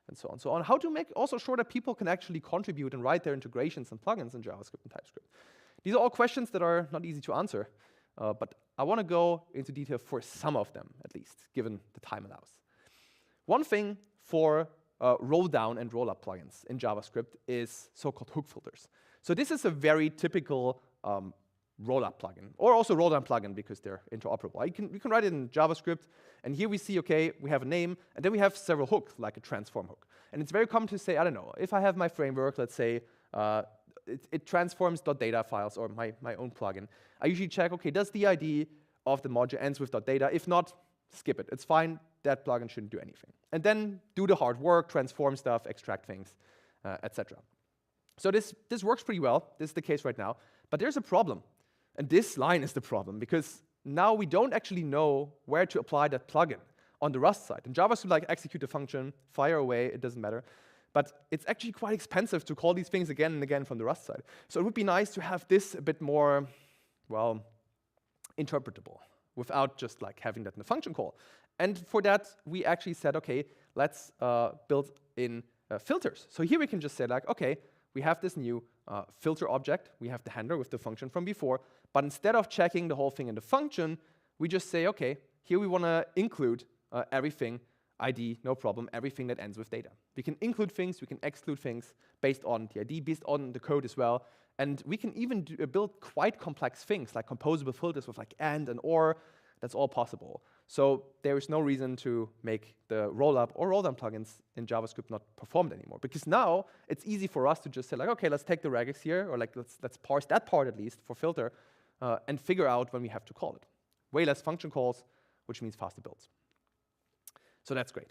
Speaker 9: and so on. So on, how to make also sure that people can actually contribute and write their integrations and plugins in JavaScript and TypeScript. These are all questions that are not easy to answer, but I want to go into detail for some of them, at least, given the time allows. One thing for roll down and roll up plugins in JavaScript is so-called hook filters. So this is a very typical roll-up plugin, or also roll-down plugin because they're interoperable. You can write it in JavaScript, and here we see, okay, we have a name, and then we have several hooks, like a transform hook. And it's very common to say, I don't know, if I have my framework, let's say, it transforms .data files, or my own plugin. I usually check, okay, does the ID of the module ends with .data? If not, skip it. It's fine. That plugin shouldn't do anything. And then do the hard work, transform stuff, extract things, etc. So this works pretty well. This is the case right now. But there's a problem. And this line is the problem, because now we don't actually know where to apply that plugin on the Rust side. In JavaScript, like execute a function, fire away, it doesn't matter. But it's actually quite expensive to call these things again and again from the Rust side. So it would be nice to have this a bit more, well, interpretable, without just like having that in a function call. And for that, we actually said, okay, let's build in filters. So here we can just say like, okay, we have this new filter object. We have the handler with the function from before. But instead of checking the whole thing in the function, we just say, okay, here we want to include everything, ID, no problem, everything that ends with data. We can include things, we can exclude things based on the ID, based on the code as well. And we can even build quite complex things, like composable filters with like and or. That's all possible. So there is no reason to make the roll-up or roll-down plugins in JavaScript not performed anymore. Because now it's easy for us to just say like, okay, let's take the regex here, or like let's parse that part at least for filter, and figure out when we have to call it. Way less function calls, which means faster builds. So that's great.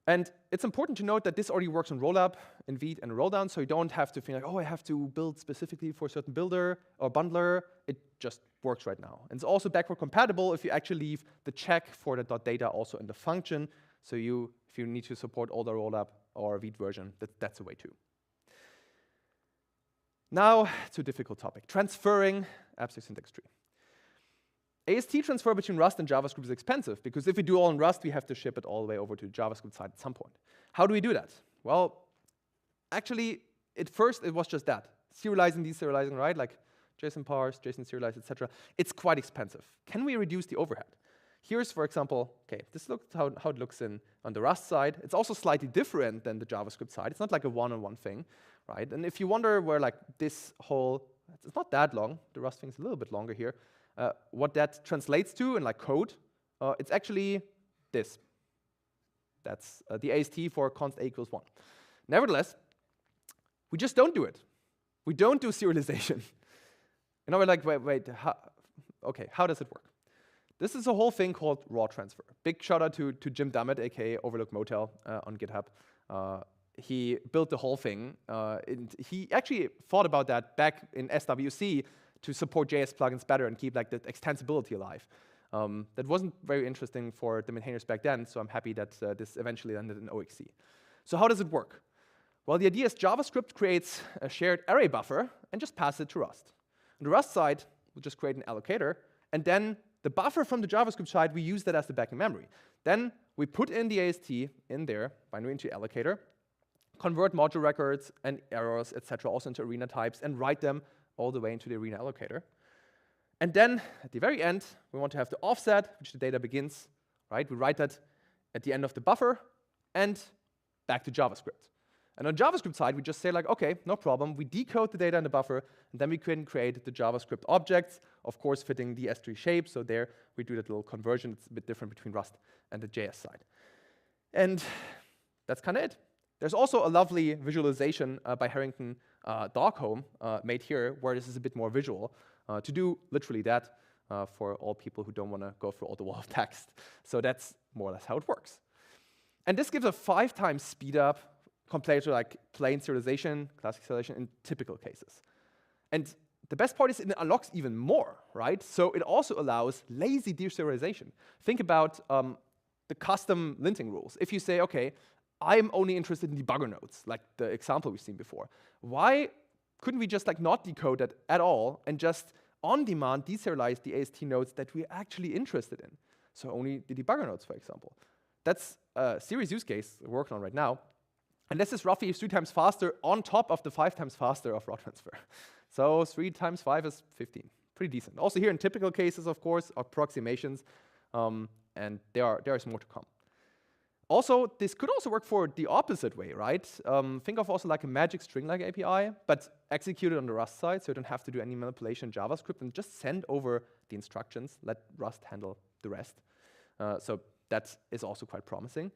Speaker 9: And it's important to note that this already works on rollup, in Vite, and rolldown, so you don't have to think like, oh, I have to build specifically for a certain builder or bundler. It just works right now. And it's also backward compatible if you actually leave the check for the .data also in the function. So if you need to support older rollup or Vite version, that's a way too. Now to a difficult topic, transferring abstract syntax tree. AST transfer between Rust and JavaScript is expensive, because if we do all in Rust, we have to ship it all the way over to the JavaScript side at some point. How do we do that? Well, actually, at first, it was just that. Serializing, deserializing, right? Like JSON parse, JSON serialize, etc. It's quite expensive. Can we reduce the overhead? Here's, for example, okay, this looks how it looks on the Rust side. It's also slightly different than the JavaScript side. It's not like a one-on-one thing, right? And if you wonder where like this whole, it's not that long. The Rust thing's a little bit longer here. What that translates to in like code, it's actually this. That's the AST for const a equals 1. Nevertheless, we just don't do it. We don't do serialization. And now we're like, wait, how does it work? this is a whole thing called raw transfer. Big shout out to Jim Dummett, aka Overlook Motel on GitHub. He built the whole thing. And he actually thought about that back in SWC to support JS plugins better and keep like the extensibility alive. That wasn't very interesting for the maintainers back then, so I'm happy that this eventually ended in OXC. So how does it work? Well, the idea is JavaScript creates a shared array buffer and just passes it to Rust. On the Rust side, we'll just create an allocator, and then the buffer from the JavaScript side, we use that as the backend memory. Then we put in the AST in there, binary into allocator, convert module records and errors, etc., also into arena types, and write them all the way into the arena allocator. And then at the very end, we want to have the offset, which the data begins, right? We write that at the end of the buffer and back to JavaScript. And on JavaScript side, we just say like, okay, no problem. We decode the data in the buffer, and then we can create the JavaScript objects, of course, fitting the S3 shape. So there, we do that little conversion. It's a bit different between Rust and the JS side. And that's kind of it. There's also a lovely visualization by Harrington Dogholm made here, where this is a bit more visual, to do literally that for all people who don't want to go through all the wall of text. So that's more or less how it works. And this gives a 5 times speed up compared to like plain serialization, classic serialization in typical cases. And the best part is it unlocks even more, right? So it also allows lazy deserialization. Think about the custom linting rules. If you say, okay, I'm only interested in debugger nodes, like the example we've seen before, why couldn't we just like not decode that at all and just on demand deserialize the AST nodes that we're actually interested in? So only the debugger nodes, for example. That's a serious use case we're working on right now. And this is roughly 3 times faster on top of the 5 times faster of raw transfer. So 3 times 5 is 15. Pretty decent. Also here in typical cases, of course, approximations, and there is more to come. Also, this could also work for the opposite way, right? Think of also like a magic string-like API, but executed on the Rust side, so you don't have to do any manipulation in JavaScript, and just send over the instructions, let Rust handle the rest. So that is also quite promising.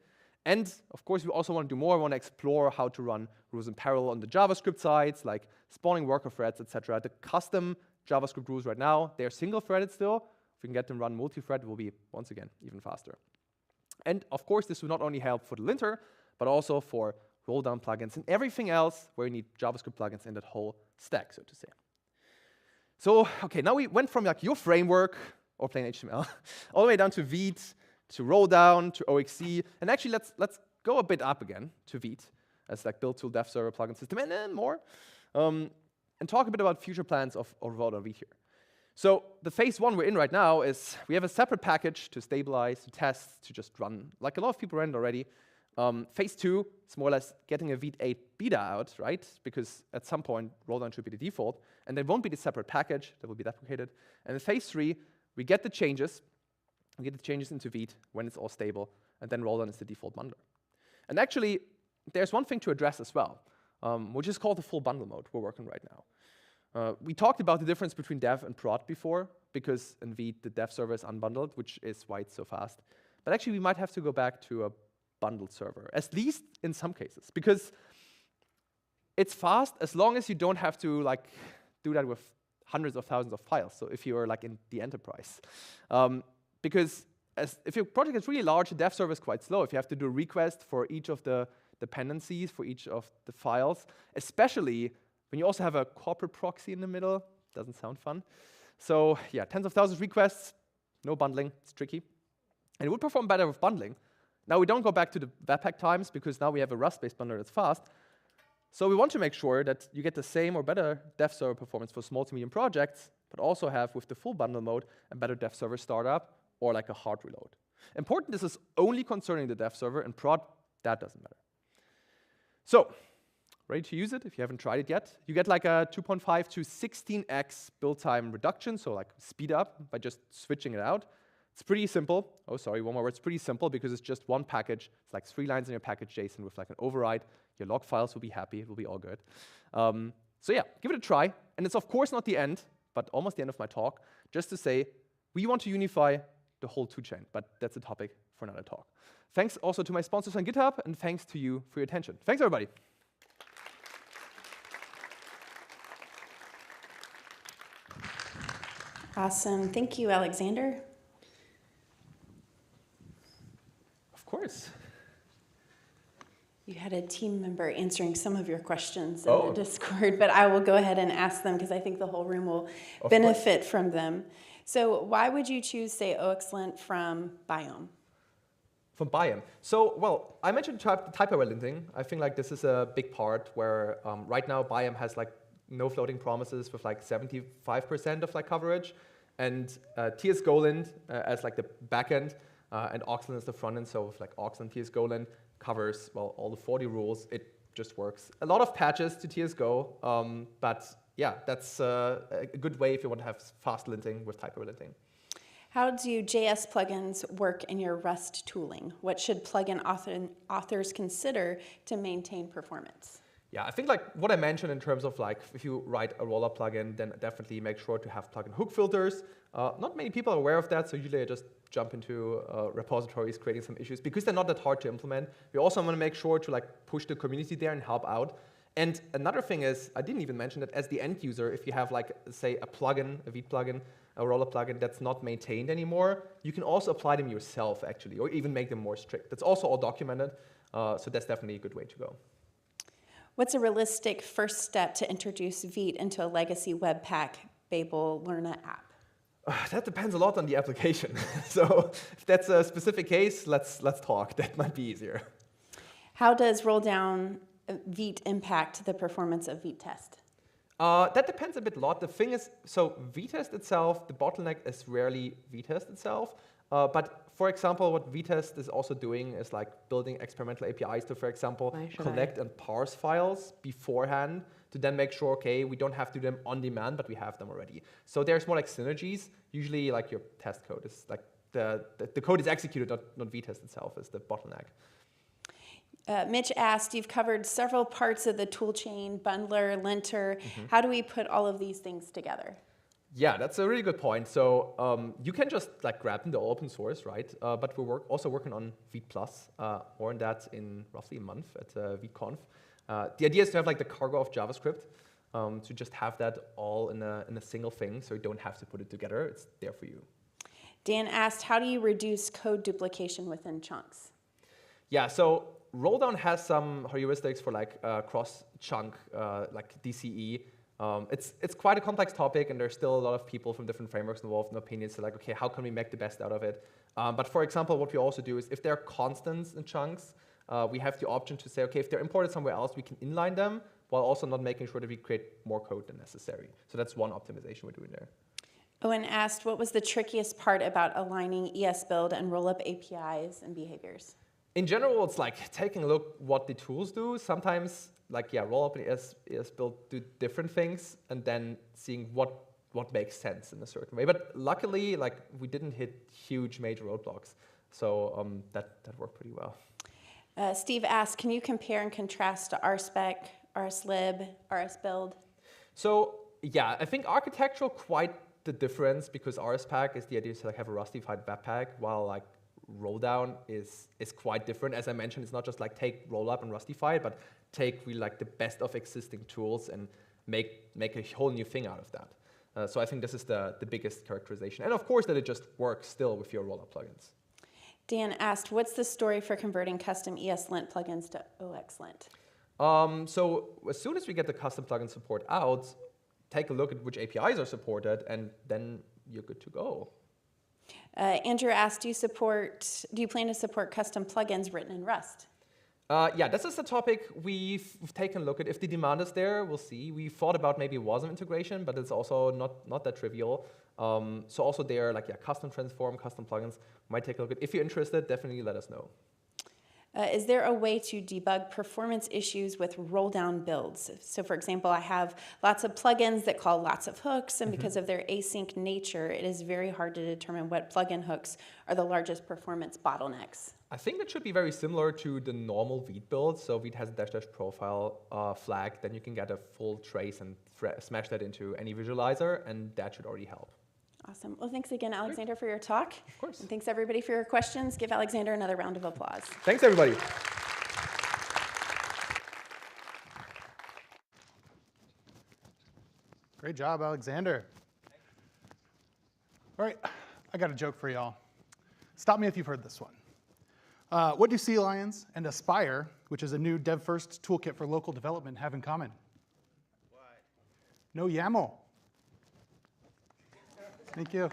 Speaker 9: And of course, we also want to do more. We want to explore how to run rules in parallel on the JavaScript sides, like spawning worker threads, etc. The custom JavaScript rules right now, they're single-threaded still. If we can get them run multi-thread, it will be, once again, even faster. And of course, this will not only help for the linter, but also for roll-down plugins and everything else where you need JavaScript plugins in that whole stack, so to say. So, okay, now we went from like your framework, or plain HTML, all the way down to Vite, to roll down, to OXC, and actually let's go a bit up again to Vite as like build tool, dev server, plugin system, and then more, and talk a bit about future plans of roll down Vite here. So the phase 1 we're in right now is we have a separate package to stabilize, to test, to just run, like a lot of people ran it already. Phase 2 is more or less getting a Vite 8 beta out, right? Because at some point roll down should be the default, and there won't be the separate package that will be deprecated. And in phase 3, we get the changes. We get the changes into Vite when it's all stable, and then roll down is the default bundler. And actually, there's one thing to address as well, which is called the full bundle mode we're working right now. We talked about the difference between dev and prod before, because in Vite, the dev server is unbundled, which is why it's so fast. But actually, we might have to go back to a bundled server, at least in some cases, because it's fast as long as you don't have to like do that with hundreds of thousands of files. So if you're like in the enterprise. Because if your project is really large, the dev server is quite slow. If you have to do a request for each of the dependencies, for each of the files, especially when you also have a corporate proxy in the middle, doesn't sound fun. So yeah, tens of thousands of requests, no bundling, it's tricky. And it would perform better with bundling. Now we don't go back to the Webpack times because now we have a Rust-based bundler that's fast. So we want to make sure that you get the same or better dev server performance for small to medium projects, but also have with the full bundle mode a better dev server startup or like a hard reload. Important, this is only concerning the dev server, and prod, that doesn't matter. So, ready to use it if you haven't tried it yet. You get like a 2.5 to 16x build time reduction, so like speed up by just switching it out. It's pretty simple. Oh, sorry, one more word. It's pretty simple because it's just one package. It's like 3 lines in your package JSON with like an override. Your log files will be happy. It will be all good. So yeah, give it a try. And it's of course not the end, but almost the end of my talk, just to say we want to unify the whole toolchain, but that's a topic for another talk. Thanks also to my sponsors on GitHub, and thanks to you for your attention. Thanks, everybody.
Speaker 1: Awesome. Thank you, Alexander.
Speaker 9: course.
Speaker 1: You had a team member answering some of your questions in
Speaker 9: Oh.
Speaker 1: the Discord, but I will go ahead and ask them because I think the whole room will
Speaker 9: Of
Speaker 1: benefit from them. So why would you choose, say, OXLint from Biome?
Speaker 9: From Biome. So, well, I mentioned type-aware linting. I think like this is a big part where right now Biome has like no floating promises with like 75% of like coverage, and TS-GoLint as like the backend, and OXLint is the front end. So with like OXLint, TS-GoLint covers well all the 40 rules. It just works. A lot of patches to TS-Go, but yeah, that's a good way if you want to have fast linting with type-aware linting.
Speaker 1: How do JS plugins work in your Rust tooling? What should plugin authors consider to maintain performance?
Speaker 9: Yeah, I think like what I mentioned in terms of like if you write a rollup plugin, then definitely make sure to have plugin hook filters. Not many people are aware of that, so usually I just jump into repositories creating some issues because they're not that hard to implement. We also want to make sure to like push the community there and help out. And another thing is, I didn't even mention that as the end user, if you have like, say, a plugin, a Vite plugin, a rollup plugin that's not maintained anymore, you can also apply them yourself, actually, or even make them more strict. That's also all documented, so that's definitely a good way to go.
Speaker 1: What's a realistic first step to introduce Vite into a legacy Webpack Babel Lerna app?
Speaker 9: That depends a lot on the application. So if that's a specific case, let's talk. That might be easier.
Speaker 1: How does roll down Vite impact the performance of Vite test?
Speaker 9: That depends a bit lot. The thing is, so Vitest itself, the bottleneck is rarely Vitest itself. But for example, what Vitest is also doing is like building experimental APIs to, for example, collect and parse files beforehand to then make sure, okay, we don't have to do them on demand, but we have them already. So there's more like synergies. Usually like your test code is like the code is executed, not Vitest itself is the bottleneck.
Speaker 1: Mitch asked, you've covered several parts of the toolchain, bundler, linter. How do we put all of these things together?
Speaker 9: Yeah, that's a really good point. So you can just like grab them, they're all open source, right? But we're also working on Vite Plus, more on that in roughly a month at SquiggleConf. The idea is to have like the cargo of JavaScript, to just have that all in a single thing, so you don't have to put it together. It's there for you.
Speaker 1: Dan asked, how do you reduce code duplication within chunks?
Speaker 9: Yeah, so Rolldown has some heuristics for like cross-chunk, like DCE. It's quite a complex topic, and there's still a lot of people from different frameworks involved and opinions. So like, okay, how can we make the best out of it? But for example, what we also do is if there are constants in chunks, we have the option to say, okay, if they're imported somewhere else, we can inline them while also not making sure that we create more code than necessary. So that's one optimization we're doing there.
Speaker 1: Owen asked, what was the trickiest part about aligning ESBuild and rollup APIs and behaviors?
Speaker 9: In general, it's like taking a look what the tools do. Sometimes, like, yeah, rollup and ESBuild do different things, and then seeing what makes sense in a certain way. But luckily, like, we didn't hit huge major roadblocks. So that worked pretty well.
Speaker 1: Steve asked, can you compare and contrast to RSpec, RSlib, RSbuild?
Speaker 9: So yeah, I think architectural quite the difference, because RSpack is the idea to like have a Rustified Webpack, while like Rolldown is quite different. As I mentioned, it's not just like take rollup and Rustify, but take really like the best of existing tools and make a whole new thing out of that. So I think this is the biggest characterization. And of course that it just works still with your rollup plugins.
Speaker 1: Dan asked, what's the story for converting custom ESLint plugins to OXLint?
Speaker 9: So as soon as we get the custom plugin support out, take a look at which APIs are supported, and then you're good to go.
Speaker 1: Andrew asked, do you plan to support custom plugins written in Rust?
Speaker 9: Yeah, this is a topic we've taken a look at. If the demand is there, we'll see. We thought about maybe WASM integration, but it's also not that trivial. So also there, like, yeah, custom transform, custom plugins, might take a look at. If you're interested, definitely let us know.
Speaker 1: Is there a way to debug performance issues with roll-down builds? So for example, I have lots of plugins that call lots of hooks, and because of their async nature, it is very hard to determine what plugin hooks are the largest performance bottlenecks.
Speaker 9: I think that should be very similar to the normal Vite build. So Vite has a -- profile flag, then you can get a full trace and smash that into any visualizer, and that should already help.
Speaker 1: Awesome. Well, thanks again, Alexander, for your talk.
Speaker 9: Of course.
Speaker 1: And thanks, everybody, for your questions. Give Alexander another round of applause.
Speaker 9: Thanks, everybody.
Speaker 2: Great job, Alexander. All right, I got a joke for y'all. Stop me if you've heard this one. What do Sea Lions and Aspire, which is a new dev-first toolkit for local development, have in common? What? No YAML. Thank you.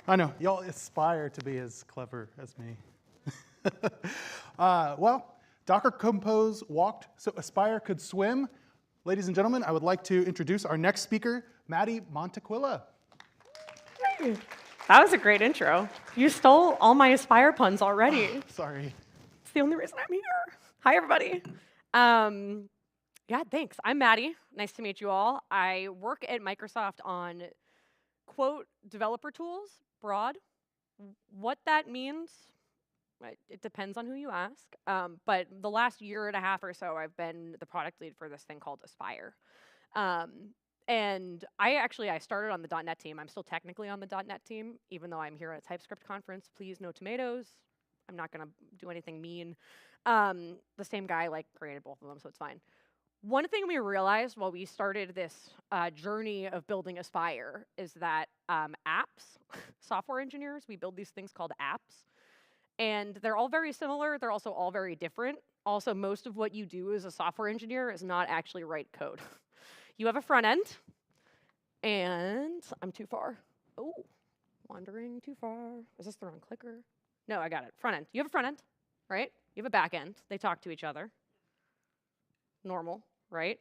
Speaker 2: I know, y'all aspire to be as clever as me. Well, Docker Compose walked so Aspire could swim. Ladies and gentlemen, I would like to introduce our next speaker, Maddie Montequilla.
Speaker 10: That was a great intro. You stole all my Aspire puns already.
Speaker 2: Sorry.
Speaker 10: It's the only reason I'm here. Hi, everybody. Yeah, thanks. I'm Maddie. Nice to meet you all. I work at Microsoft on, quote, developer tools, broad. What that means, it depends on who you ask. But the last year and a half or so, I've been the product lead for this thing called Aspire. And I started on the .NET team. I'm still technically on the .NET team, even though I'm here at a TypeScript conference. Please, no tomatoes. I'm not going to do anything mean. The same guy created both of them, so it's fine. One thing we realized while we started this journey of building Aspire is that apps, software engineers, we build these things called apps. And they're all very similar. They're also all very different. Also, most of what you do as a software engineer is not actually write code. You have a front end, and I'm too far. Oh, wandering too far. Is this the wrong clicker? No, I got it. Front end. You have a front end, right? You have a back end. They talk to each other. Normal, right?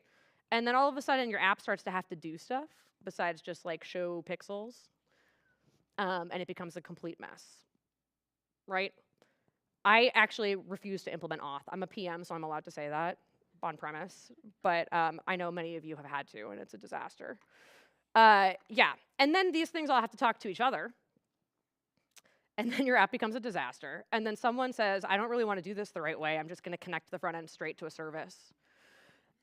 Speaker 10: And then all of a sudden, your app starts to have to do stuff besides just show pixels, and it becomes a complete mess, right? I actually refuse to implement auth. I'm a PM, so I'm allowed to say that on premise, but I know many of you have had to, and it's a disaster. Yeah, and then these things all have to talk to each other, and then your app becomes a disaster, and then someone says, I don't really want to do this the right way, I'm just going to connect the front end straight to a service.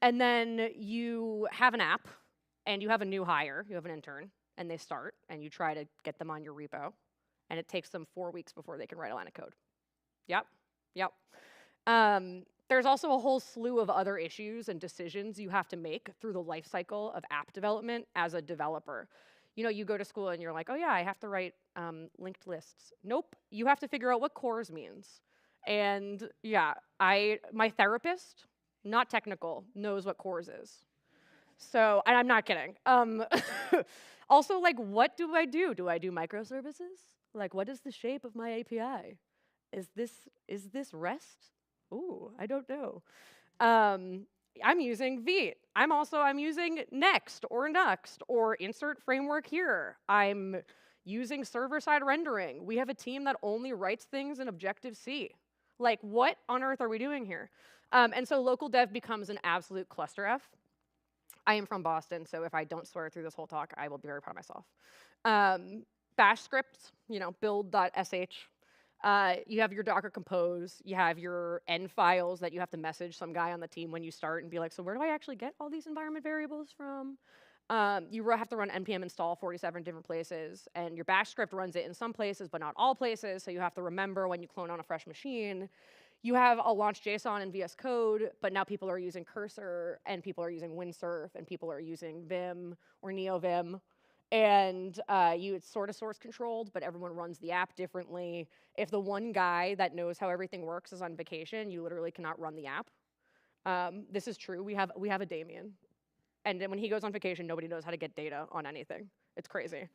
Speaker 10: And then you have an app, and you have a new hire, you have an intern, and they start, and you try to get them on your repo, and it takes them 4 weeks before they can write a line of code. Yep. There's also a whole slew of other issues and decisions you have to make through the life cycle of app development as a developer. You know, you go to school and you're like, oh yeah, I have to write linked lists. Nope, you have to figure out what cores means. And yeah, my therapist, not technical, knows what cores is. So, and I'm not kidding. Also, what do I do? Do I do microservices? What is the shape of my API? Is this REST? Ooh, I don't know. I'm using Vite. I'm using Next or Nuxt or insert framework here. I'm using server-side rendering. We have a team that only writes things in Objective-C. What on earth are we doing here? And so local dev becomes an absolute cluster F. I am from Boston, so if I don't swear through this whole talk, I will be very proud of myself. Bash scripts, build.sh. You have your Docker Compose, you have your end files that you have to message some guy on the team when you start and be like, so where do I actually get all these environment variables from? You have to run npm install 47 different places, and your bash script runs it in some places, but not all places, so you have to remember when you clone on a fresh machine. You have a launch JSON in VS Code, but now people are using Cursor, and people are using Windsurf, and people are using Vim or NeoVim. And it's sort of source controlled, but everyone runs the app differently. If the one guy that knows how everything works is on vacation, you literally cannot run the app. This is true. We have a Damien. And then when he goes on vacation, nobody knows how to get data on anything. It's crazy.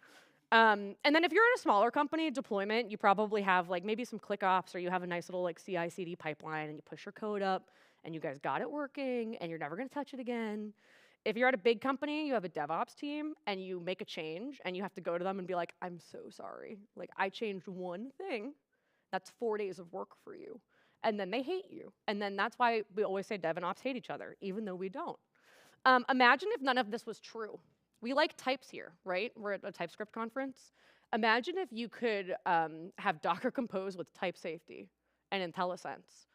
Speaker 10: And then if you're in a smaller company, deployment, you probably have maybe some ClickOps, or you have a nice little CI/CD pipeline, and you push your code up, and you guys got it working, and you're never going to touch it again. If you're at a big company, you have a DevOps team, and you make a change, and you have to go to them and be like, I'm so sorry. I changed one thing. That's 4 days of work for you. And then they hate you. And then that's why we always say dev and ops hate each other, even though we don't. Imagine if none of this was true. We like types here, right? We're at a TypeScript conference. Imagine if you could have Docker Compose with type safety and IntelliSense.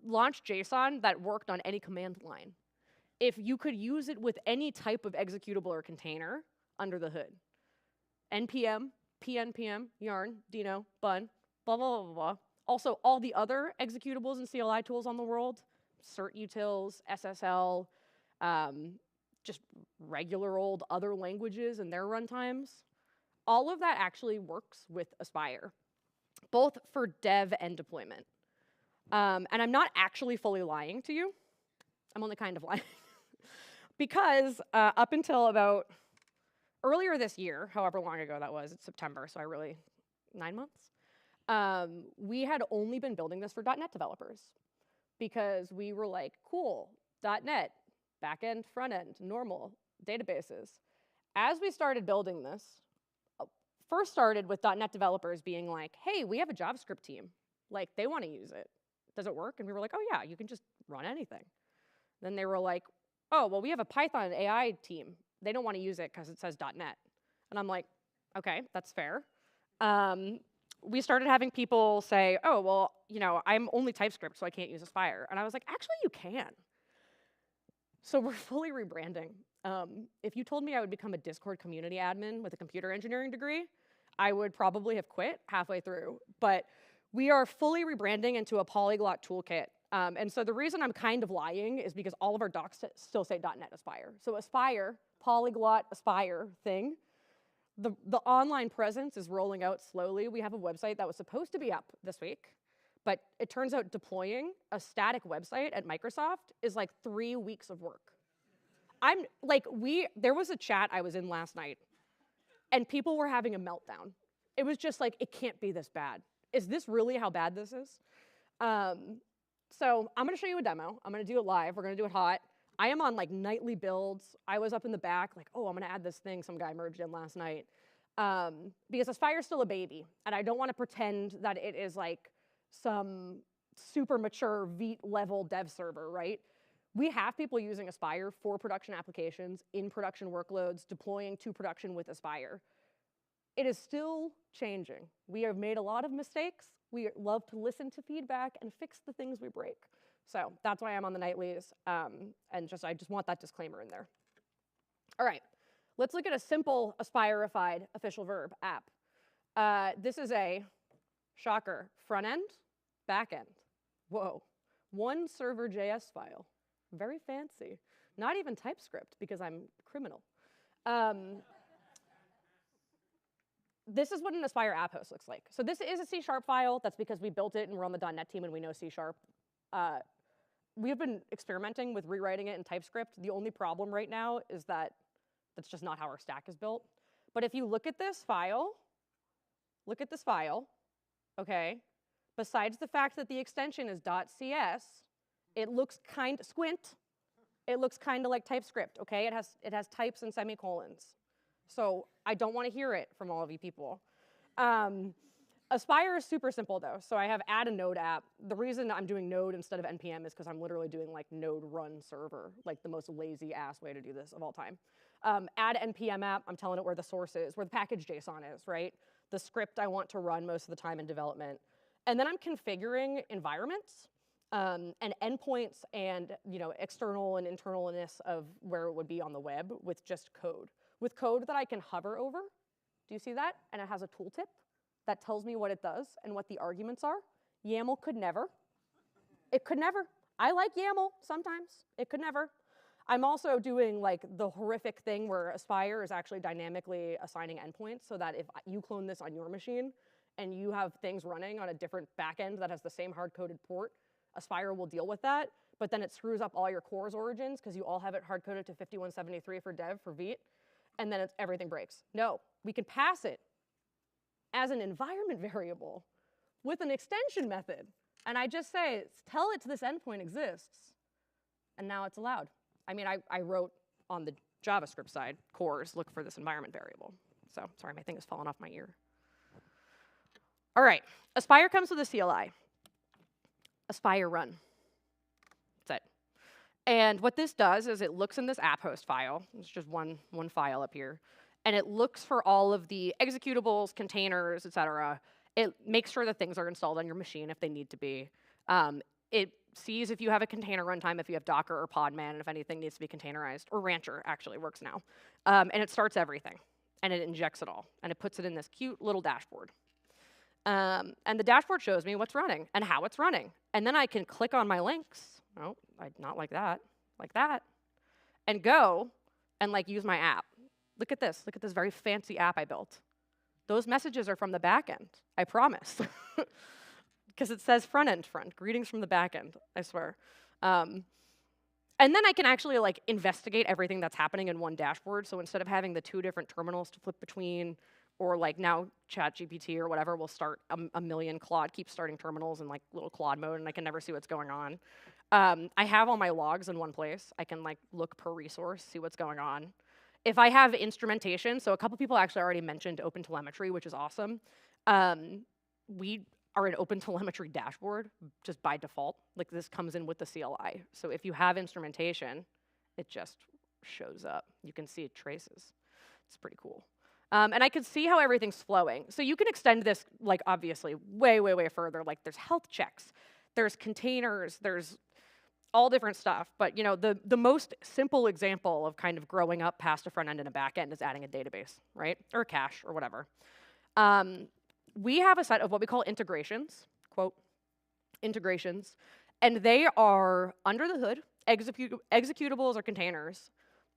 Speaker 10: Launch JSON that worked on any command line. If you could use it with any type of executable or container under the hood. npm, pnpm, yarn, dino, bun, blah, blah, blah, blah. Also, all the other executables and CLI tools on the world, cert utils, SSL, just regular old other languages and their runtimes, all of that actually works with Aspire. both for dev and deployment. And I'm not actually fully lying to you. I'm only kind of lying. Because up until about earlier this year, however long ago that was, it's September, so 9 months, we had only been building this for .NET developers because we were like, cool, .NET, back-end, front-end, normal, databases. As we started building this, first started with .NET developers being like, hey, we have a JavaScript team. Like, they want to use it. Does it work? And we were like, oh yeah, you can just run anything. Then they were like, oh, well, we have a Python AI team. They don't want to use it because it says .NET. And I'm like, okay, that's fair. We started having people say, oh, well, you know, I'm only TypeScript, so I can't use Aspire. And I was like, actually, you can. So we're fully rebranding. If you told me I would become a Discord community admin with a computer engineering degree, I would probably have quit halfway through. But we are fully rebranding into a polyglot toolkit. And so the reason I'm kind of lying is because all of our docs still say .NET Aspire. So Aspire, polyglot Aspire thing, the online presence is rolling out slowly. We have a website that was supposed to be up this week, but it turns out deploying a static website at Microsoft is like 3 weeks of work. There was a chat I was in last night, and people were having a meltdown. It was just like, it can't be this bad. Is this really how bad this is? So I'm gonna show you a demo. I'm gonna do it live. We're gonna do it hot. I am on like nightly builds. I was up in the back like, oh, I'm gonna add this thing some guy merged in last night. Because Aspire's still a baby, and I don't wanna pretend that it is like some super mature Vite level dev server, right? We have people using Aspire for production applications, in production workloads, deploying to production with Aspire. It is still changing. We have made a lot of mistakes. We love to listen to feedback and fix the things we break. So that's why I'm on the nightlies, and I just want that disclaimer in there. All right, let's look at a simple Aspire-ified official verb app. This is a, shocker, front end, back end. Whoa, one server JS file. Very fancy. Not even TypeScript because I'm criminal. This is what an Aspire app host looks like. So this is a C# file. That's because we built it and we're on the .NET team and we know C#. We've been experimenting with rewriting it in TypeScript. The only problem right now is that that's just not how our stack is built. But if you look at this file, okay, besides the fact that the extension is .cs, it looks it looks kind of like TypeScript, okay? It has types and semicolons. So I don't want to hear it from all of you people. Aspire is super simple though. So I have add a node app. The reason I'm doing node instead of npm is because I'm literally doing like node run server, like the most lazy ass way to do this of all time. Add npm app, I'm telling it where the source is, where the package JSON is, right? The script I want to run most of the time in development. And then I'm configuring environments and endpoints and external and internalness of where it would be on the web with just code. With code that I can hover over. Do you see that? And it has a tooltip that tells me what it does and what the arguments are. YAML could never. It could never. I like YAML sometimes. It could never. I'm also doing like the horrific thing where Aspire is actually dynamically assigning endpoints so that if you clone this on your machine and you have things running on a different backend that has the same hard-coded port, Aspire will deal with that, but then it screws up all your core's origins because you all have it hard-coded to 5173 for dev, for Vite, and then everything breaks. No, we can pass it as an environment variable with an extension method. And I just say, tell it this endpoint exists, and now it's allowed. I mean, I wrote on the JavaScript side, cores, look for this environment variable. So, sorry, my thing is falling off my ear. All right, Aspire comes with a CLI. Aspire run. That's it. And what this does is it looks in this app host file. It's just one file up here. And it looks for all of the executables, containers, et cetera. It makes sure that things are installed on your machine if they need to be. It sees if you have a container runtime, if you have Docker or Podman, and if anything needs to be containerized. Or Rancher actually works now. And it starts everything. And it injects it all. And it puts it in this cute little dashboard. And the dashboard shows me what's running and how it's running. And then I can click on my links. Oh, not like that. Like that. And go and use my app. Look at this very fancy app I built. Those messages are from the back end, I promise. Because it says front end, greetings from the back end, I swear. And then I can actually like investigate everything that's happening in one dashboard. So instead of having the 2 different terminals to flip between, or like now ChatGPT or whatever will start a million Claude, keep starting terminals in like little Claude mode, and I can never see what's going on. I have all my logs in one place. I can like look per resource, see what's going on. If I have instrumentation, so a couple people actually already mentioned OpenTelemetry, which is awesome. We are an OpenTelemetry dashboard just by default. Like this comes in with the CLI. So if you have instrumentation, it just shows up. You can see traces. It's pretty cool. And I can see how everything's flowing. So you can extend this, like obviously, way, way, way further. Like there's health checks, there's containers, there's all different stuff. But you know, the most simple example of kind of growing up past a front end and a back end is adding a database, right? Or a cache or whatever. We have a set of what we call integrations, quote, integrations, and they are under the hood, executables or containers,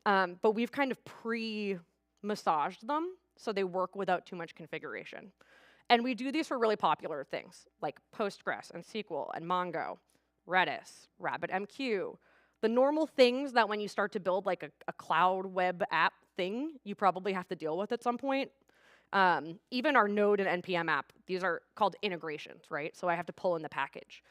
Speaker 10: but we've kind of pre-massaged them so they work without too much configuration. And we do these for really popular things like Postgres and SQL and Mongo, Redis, RabbitMQ, the normal things that when you start to build like a cloud web app thing, you probably have to deal with at some point. Even our Node and NPM app, these are called integrations, right? So I have to pull in the package.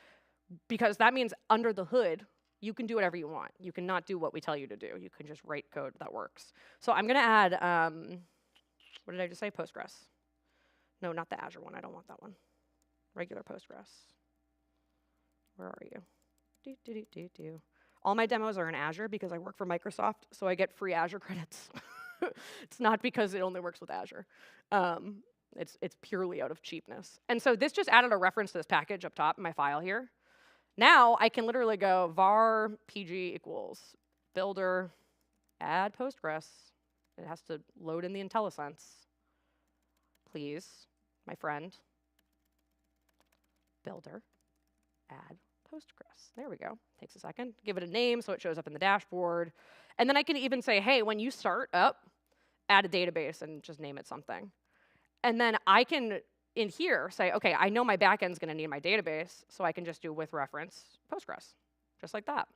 Speaker 10: Because that means under the hood, you can do whatever you want. You cannot do what we tell you to do. You can just write code that works. So I'm gonna add, what did I just say? Postgres. No, not the Azure one. I don't want that one. Regular Postgres. Where are you? All my demos are in Azure because I work for Microsoft, so I get free Azure credits. It's not because it only works with Azure. It's purely out of cheapness. And so this just added a reference to this package up top in my file here. Now I can literally go var pg equals builder add Postgres. It has to load in the IntelliSense. Please, my friend. Builder add Postgres. There we go. Takes a second. Give it a name so it shows up in the dashboard. And then I can even say, hey, when you start up, add a database and just name it something. And then I can, in here, say, OK, I know my backend's going to need my database, so I can just do with reference Postgres, just like that.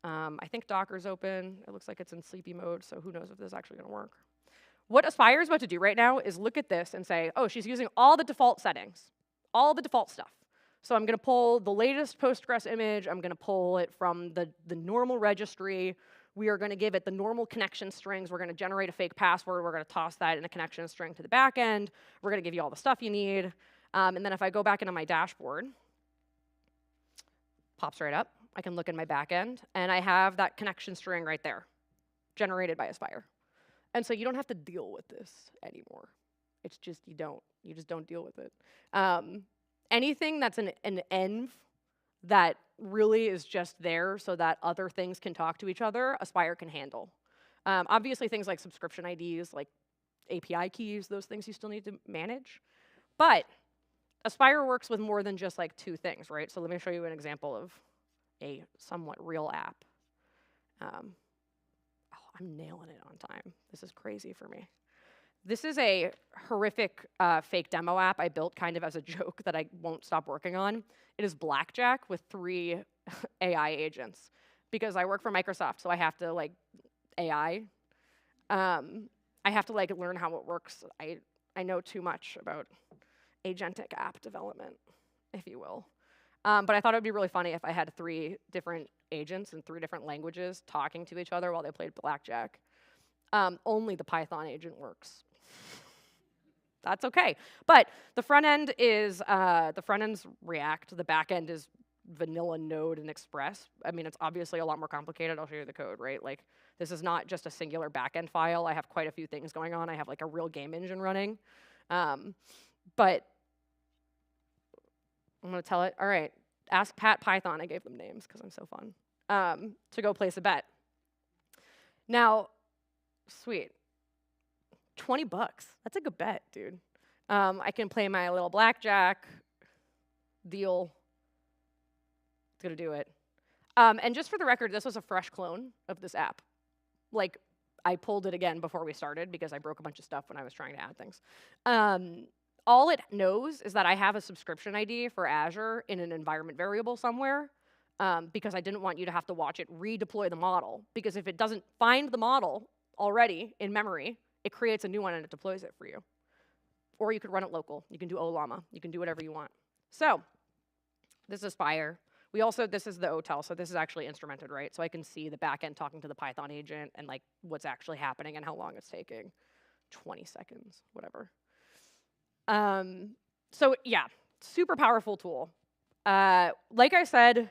Speaker 10: I think Docker's open. It looks like it's in sleepy mode, so who knows if this is actually going to work. What Aspire is about to do right now is look at this and say, oh, she's using all the default settings, all the default stuff. So I'm going to pull the latest Postgres image. I'm going to pull it from the normal registry. We are going to give it the normal connection strings. We're going to generate a fake password. We're going to toss that in a connection string to the back end. We're going to give you all the stuff you need. And then if I go back into my dashboard, pops right up. I can look in my back end, and I have that connection string right there, generated by Aspire. And so you don't have to deal with this anymore. It's just you just don't deal with it. Anything that's an env that really is just there so that other things can talk to each other, Aspire can handle. Obviously, things like subscription IDs, like API keys, those things you still need to manage. But Aspire works with more than just like 2 things, right? So let me show you an example of a somewhat real app. Oh, I'm nailing it on time. This is crazy for me. This is a horrific fake demo app I built kind of as a joke that I won't stop working on. It is Blackjack with 3 AI agents. Because I work for Microsoft, so I have to like AI. I have to like learn how it works. I know too much about agentic app development, if you will. But I thought it would be really funny if I had 3 different agents in 3 different languages talking to each other while they played Blackjack. Only the Python agent works. That's okay. But the front end is React. The back end is vanilla Node and Express. I mean, it's obviously a lot more complicated. I'll show you the code, right? Like, this is not just a singular backend file. I have quite a few things going on. I have like a real game engine running. But I'm going to tell it, all right, ask Pat Python. I gave them names because I'm so fun. To go place a bet. Now, sweet. $20. That's a good bet, dude. I can play my little blackjack deal. It's gonna do it. And just for the record, this was a fresh clone of this app. Like, I pulled it again before we started because I broke a bunch of stuff when I was trying to add things. All it knows is that I have a subscription ID for Azure in an environment variable somewhere, because I didn't want you to have to watch it redeploy the model. Because if it doesn't find the model already in memory, it creates a new one and it deploys it for you. Or you could run it local. You can do OLLAMA. You can do whatever you want. So this is Spire. We also, this is the OTel, so this is actually instrumented, right? So I can see the backend talking to the Python agent and like what's actually happening and how long it's taking. 20 seconds, whatever. So yeah, super powerful tool. Like I said,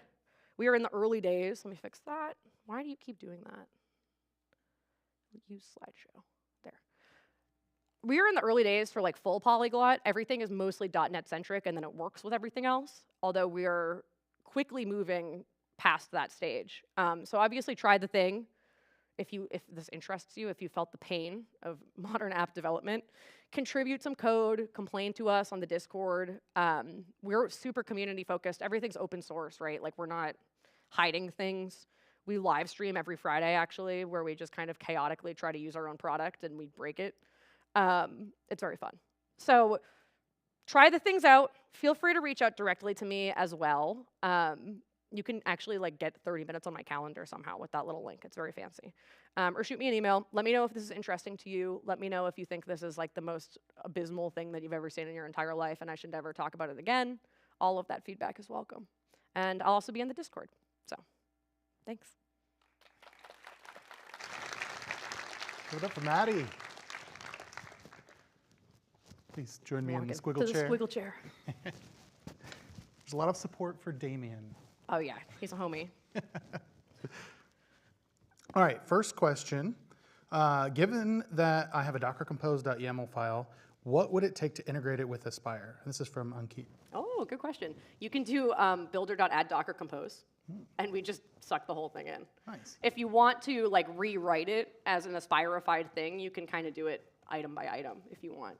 Speaker 10: we are in the early days. Let me fix that. Why do you keep doing that? Use slideshow. There. We are in the early days for like full polyglot. Everything is mostly .NET centric, and then it works with everything else. Although we are quickly moving past that stage. So obviously try the thing. If this interests you, if you felt the pain of modern app development, contribute some code, complain to us on the Discord. We're super community focused. Everything's open source, right? Like we're not hiding things. We live stream every Friday, actually, where we just kind of chaotically try to use our own product and we break it. It's very fun. So try the things out. Feel free to reach out directly to me as well. You can actually like get 30 minutes on my calendar somehow with that little link. It's very fancy. Or shoot me an email. Let me know if this is interesting to you. Let me know if you think this is like the most abysmal thing that you've ever seen in your entire life and I should never talk about it again. All of that feedback is welcome. And I'll also be in the Discord. So, thanks.
Speaker 2: Give it up for Maddie. Please join me in the squiggle chair.
Speaker 10: To the squiggle chair.
Speaker 2: There's a lot of support for Damien.
Speaker 10: Oh yeah, he's a homie.
Speaker 2: All right, first question. Given that I have a docker compose.yaml file, what would it take to integrate it with Aspire? This is from Ankit.
Speaker 10: Oh, good question. You can do builder.add docker compose, and we just suck the whole thing in.
Speaker 2: Nice.
Speaker 10: If you want to like rewrite it as an Aspire-ified thing, you can kind of do it item by item if you want.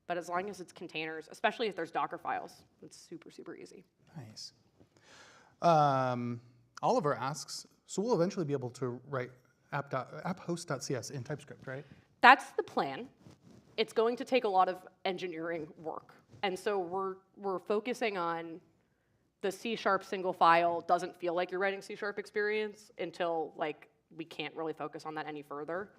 Speaker 10: But as long as it's containers, especially if there's Docker files, it's super, super easy.
Speaker 2: Nice. Oliver asks, so we'll eventually be able to write app.host.cs in TypeScript, right?
Speaker 10: That's the plan. It's going to take a lot of engineering work. And so we're focusing on the C# single file doesn't feel like you're writing C# experience until like we can't really focus on that any further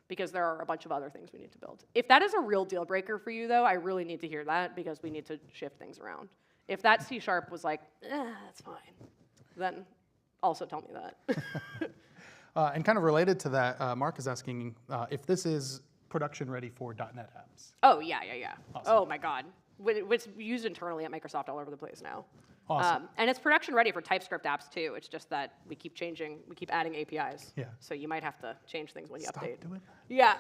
Speaker 10: because there are a bunch of other things we need to build. If that is a real deal breaker for you though, I really need to hear that because we need to shift things around. If that C# was like, that's fine, then also tell me that.
Speaker 2: And kind of related to that, Mark is asking if this is production ready for .NET apps.
Speaker 10: Oh, yeah.
Speaker 2: Awesome.
Speaker 10: Oh, my God. It's used internally at Microsoft all over the place now.
Speaker 2: Awesome.
Speaker 10: And it's production ready for TypeScript apps, too. It's just that we keep changing, we keep adding APIs.
Speaker 2: Yeah.
Speaker 10: So you might have to change things when you
Speaker 2: Stop
Speaker 10: update.
Speaker 2: doing
Speaker 10: Yeah.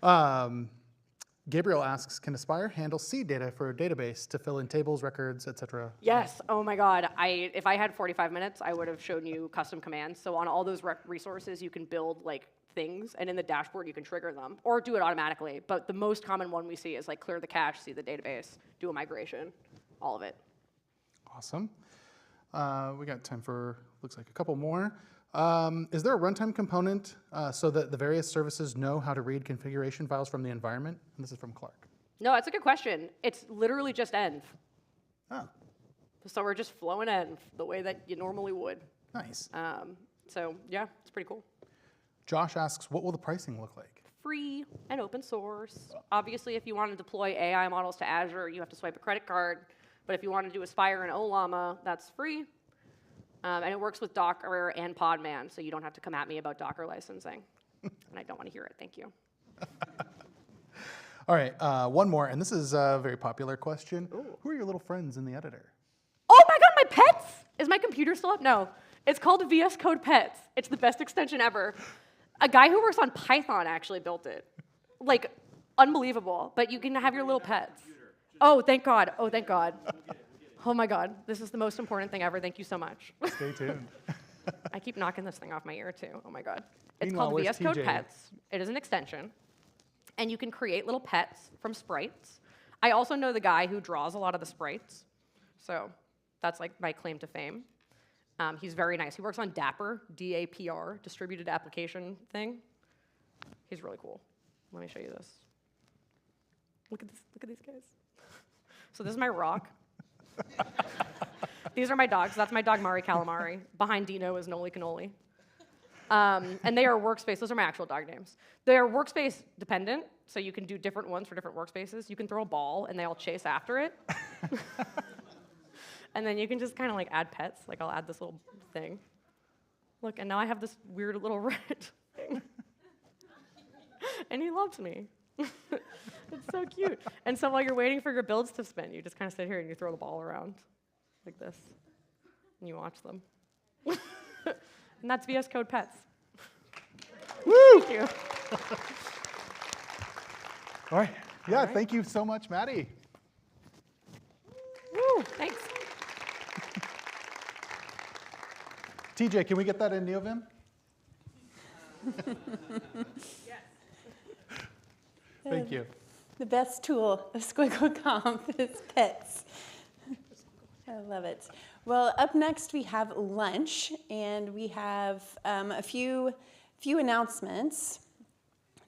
Speaker 2: that. Gabriel asks, can Aspire handle seed data for a database to fill in tables, records, etc.?
Speaker 10: Yes. Oh, my God. If I had 45 minutes, I would have shown you custom commands. So on all those resources, you can build, like, things, and in the dashboard, you can trigger them, or do it automatically. But the most common one we see is, like, clear the cache, see the database, do a migration, all of it.
Speaker 2: Awesome. We got time for, looks like a couple more. Is there a runtime component so that the various services know how to read configuration files from the environment? And this is from Clark.
Speaker 10: No, that's a good question. It's literally just env.
Speaker 2: Oh,
Speaker 10: So we're just flowing env the way that you normally would.
Speaker 2: nice.
Speaker 10: So yeah, it's pretty cool.
Speaker 2: Josh asks, what will the pricing look like?
Speaker 10: Free and open source. Obviously, if you want to deploy AI models to Azure, you have to swipe a credit card. But if you want to do Aspire and OLLAMA, that's free. And it works with Docker and Podman, so you don't have to come at me about Docker licensing. And I don't want to hear it. Thank you.
Speaker 2: All right, one more, and this is a very popular question.
Speaker 10: Ooh.
Speaker 2: Who are your little friends in the editor?
Speaker 10: Oh my God, my pets! Is my computer still up? No. It's called VS Code Pets. It's the best extension ever. A guy who works on Python actually built it. Like, unbelievable. But you can have your little pets. Oh, thank God. Oh, thank God. Oh my God. This is the most important thing ever. Thank you so much.
Speaker 2: Stay tuned.
Speaker 10: I keep knocking this thing off my ear, too. Oh my God. It's
Speaker 2: Meanwhile,
Speaker 10: called
Speaker 2: where's
Speaker 10: VS Code
Speaker 2: TJ?
Speaker 10: Pets. It is an extension. And you can create little pets from sprites. I also know the guy who draws a lot of the sprites. So that's like my claim to fame. He's very nice. He works on Dapper, D-A-P-R, distributed application thing. He's really cool. Let me show you this. Look at this. Look at these guys. So this is my rock. These are my dogs. That's my dog, Mari Calamari. Behind Dino is Noli Cannoli. And they are workspace. Those are my actual dog names. They are workspace dependent, so you can do different ones for different workspaces. You can throw a ball, and they all chase after it. And then you can just kind of like add pets. Like I'll add this little thing. Look, and now I have this weird little red thing. And he loves me. It's so cute. And so while you're waiting for your builds to spin, you just kind of sit here and you throw the ball around like this. And you watch them. And that's VS Code Pets.
Speaker 2: Woo!
Speaker 10: Thank you.
Speaker 2: All right. Yeah, thank you so much, Maddie.
Speaker 10: Woo, thanks.
Speaker 2: TJ, can we get that in NeoVim? Thank you.
Speaker 1: The best tool of SquiggleConf is pets. I love it. Well, up next we have lunch, and we have a few announcements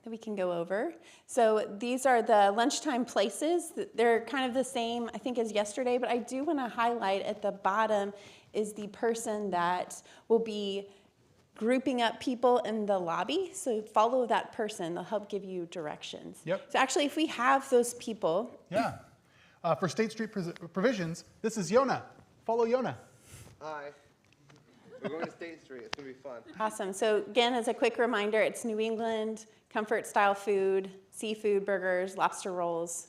Speaker 1: that we can go over. So these are the lunchtime places. They're kind of the same, I think, as yesterday, but I do want to highlight at the bottom is the person that will be grouping up people in the lobby. So follow that person. They'll help give you directions.
Speaker 2: Yep.
Speaker 1: So actually, if we have those people.
Speaker 2: Yeah. For State Street provisions, this is Yona. Follow Yona.
Speaker 11: Hi. We're going to State Street. It's going to be fun.
Speaker 1: Awesome. So again, as a quick reminder, it's New England, comfort-style food, seafood, burgers, lobster rolls.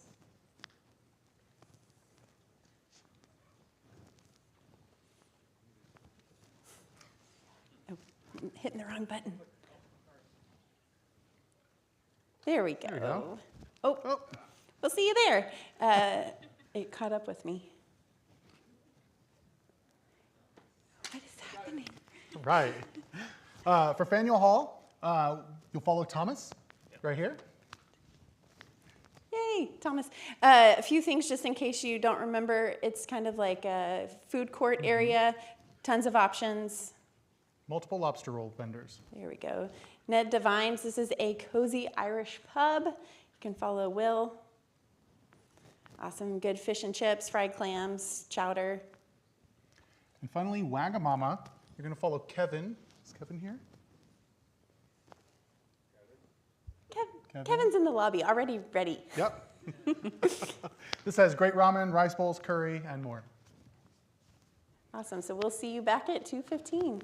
Speaker 1: Oh, I'm hitting the wrong button. There we go.
Speaker 2: There we go.
Speaker 1: Oh, we'll see you there. It caught up with me. What is happening?
Speaker 2: Right. For Faneuil Hall, you'll follow Thomas right here.
Speaker 1: Yay, Thomas. A few things just in case you don't remember. It's kind of like a food court area, tons of options.
Speaker 2: Multiple lobster roll vendors.
Speaker 1: There we go. Ned Devine's, this is a cozy Irish pub. You can follow Will. Awesome, good fish and chips, fried clams, chowder.
Speaker 2: And finally, Wagamama. You're going to follow Kevin. Is Kevin here? Kevin?
Speaker 1: Kevin's in the lobby, already ready.
Speaker 2: Yep. This has great ramen, rice bowls, curry, and more.
Speaker 1: Awesome, so we'll see you back at 2:15.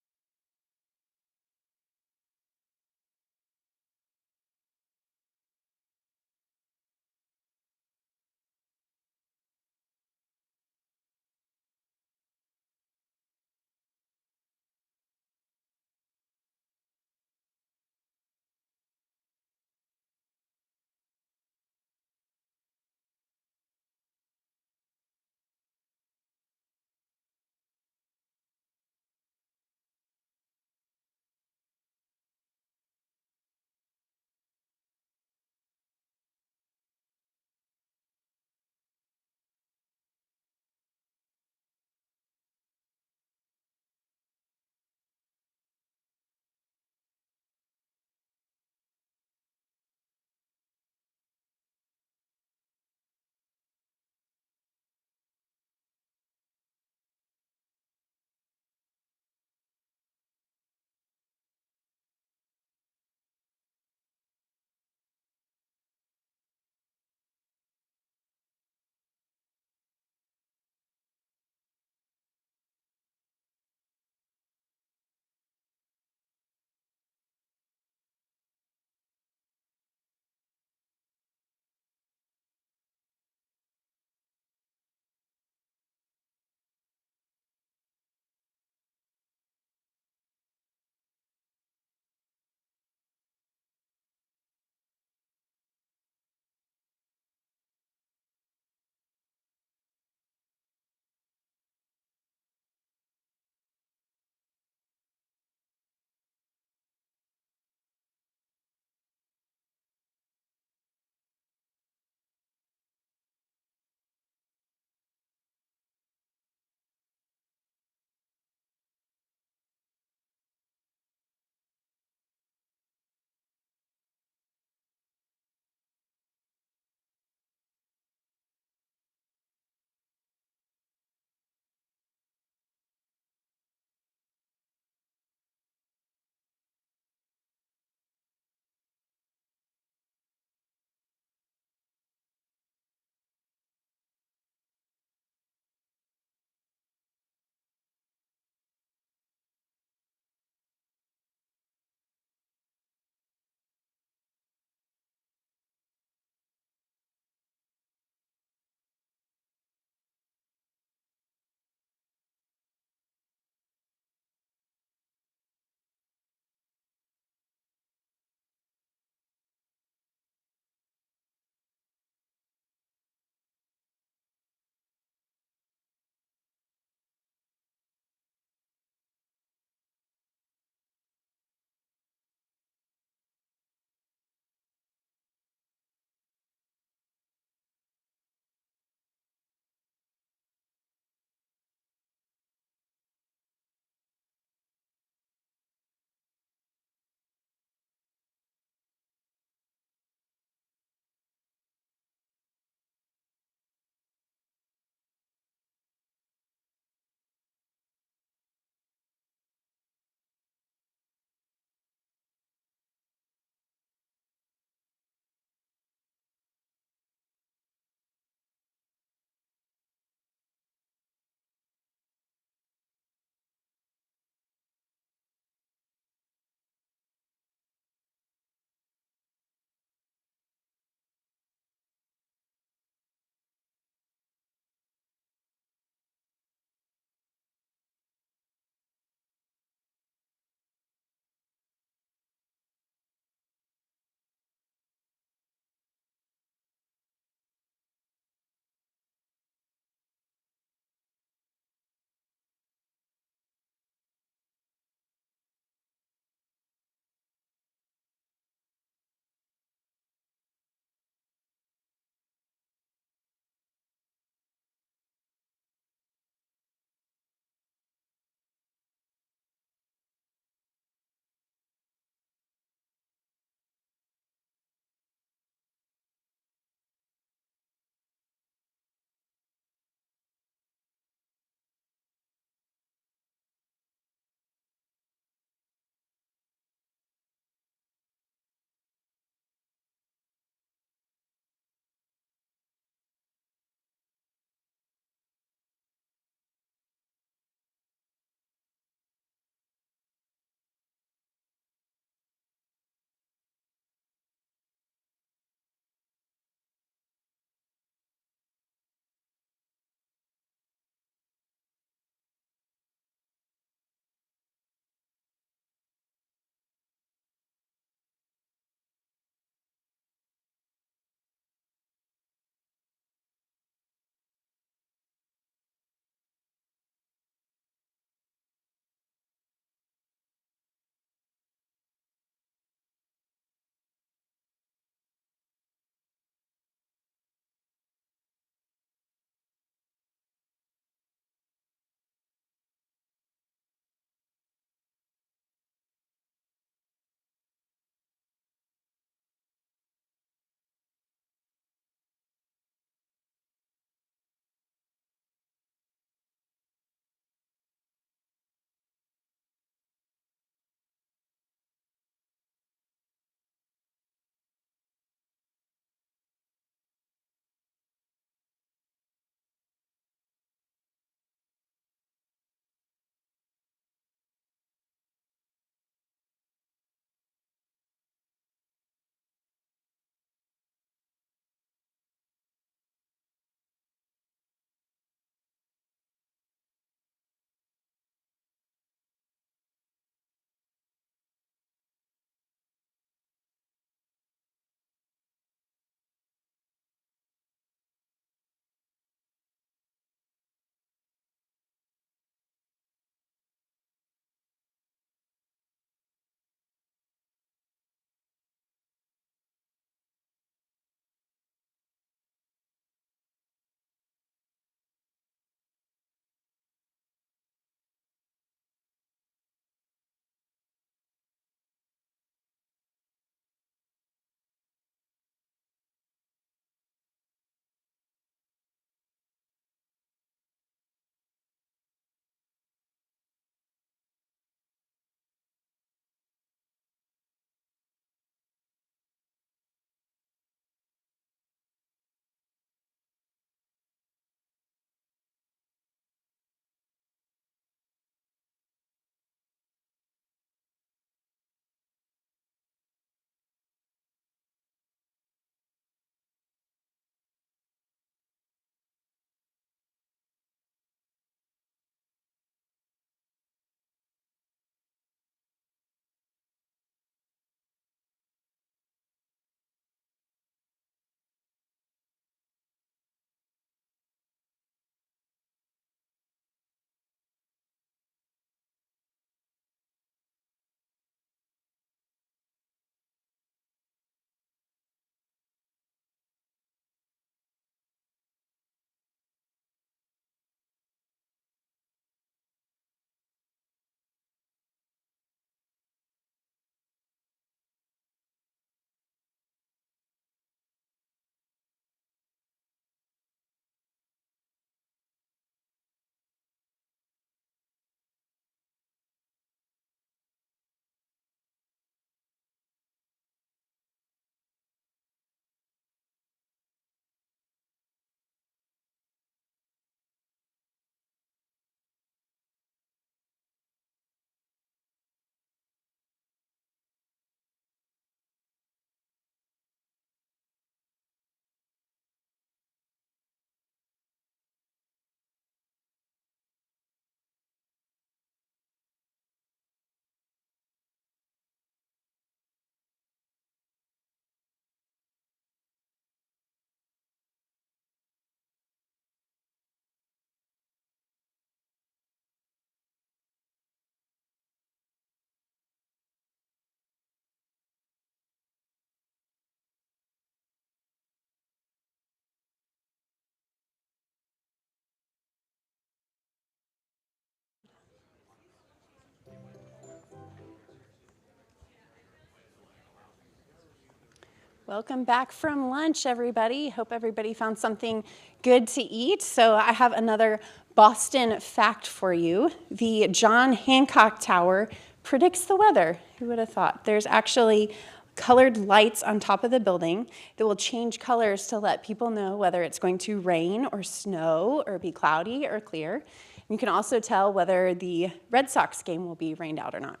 Speaker 1: Welcome back from lunch, everybody. Hope everybody found something good to eat. So I have another Boston fact for you. The John Hancock Tower predicts the weather. Who would have thought? There's actually colored lights on top of the building that will change colors to let people know whether it's going to rain or snow or be cloudy or clear. You can also tell whether the Red Sox game will be rained out or not.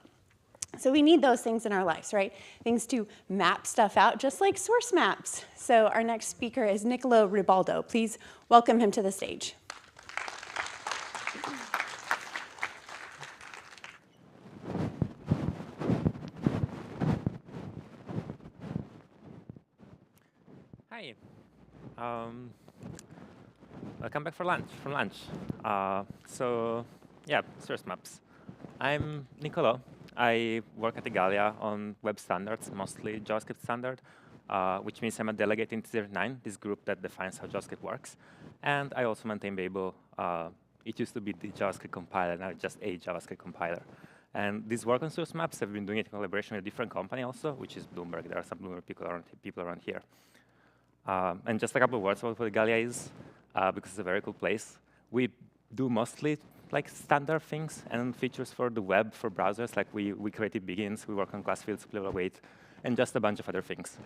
Speaker 1: So we need those things in our lives, right? Things to map stuff out, just like source maps. So our next speaker is Niccolo Ribaldo. Please welcome him to the stage.
Speaker 12: Hi. Welcome back from lunch. So yeah, source maps. I'm Niccolo. I work at Igalia on web standards, mostly JavaScript standard, which means I'm a delegate in Tier9, this group that defines how JavaScript works. And I also maintain Babel. It used to be the JavaScript compiler, now it's just a JavaScript compiler. And this work on source maps, I've been doing it in collaboration with a different company also, which is Bloomberg. There are some Bloomberg people around here. And just a couple of words about what Igalia is, because it's a very cool place. We do mostly like standard things and features for the web, for browsers. Like we created begins, we work on class fields, level weight, and just a bunch of other things.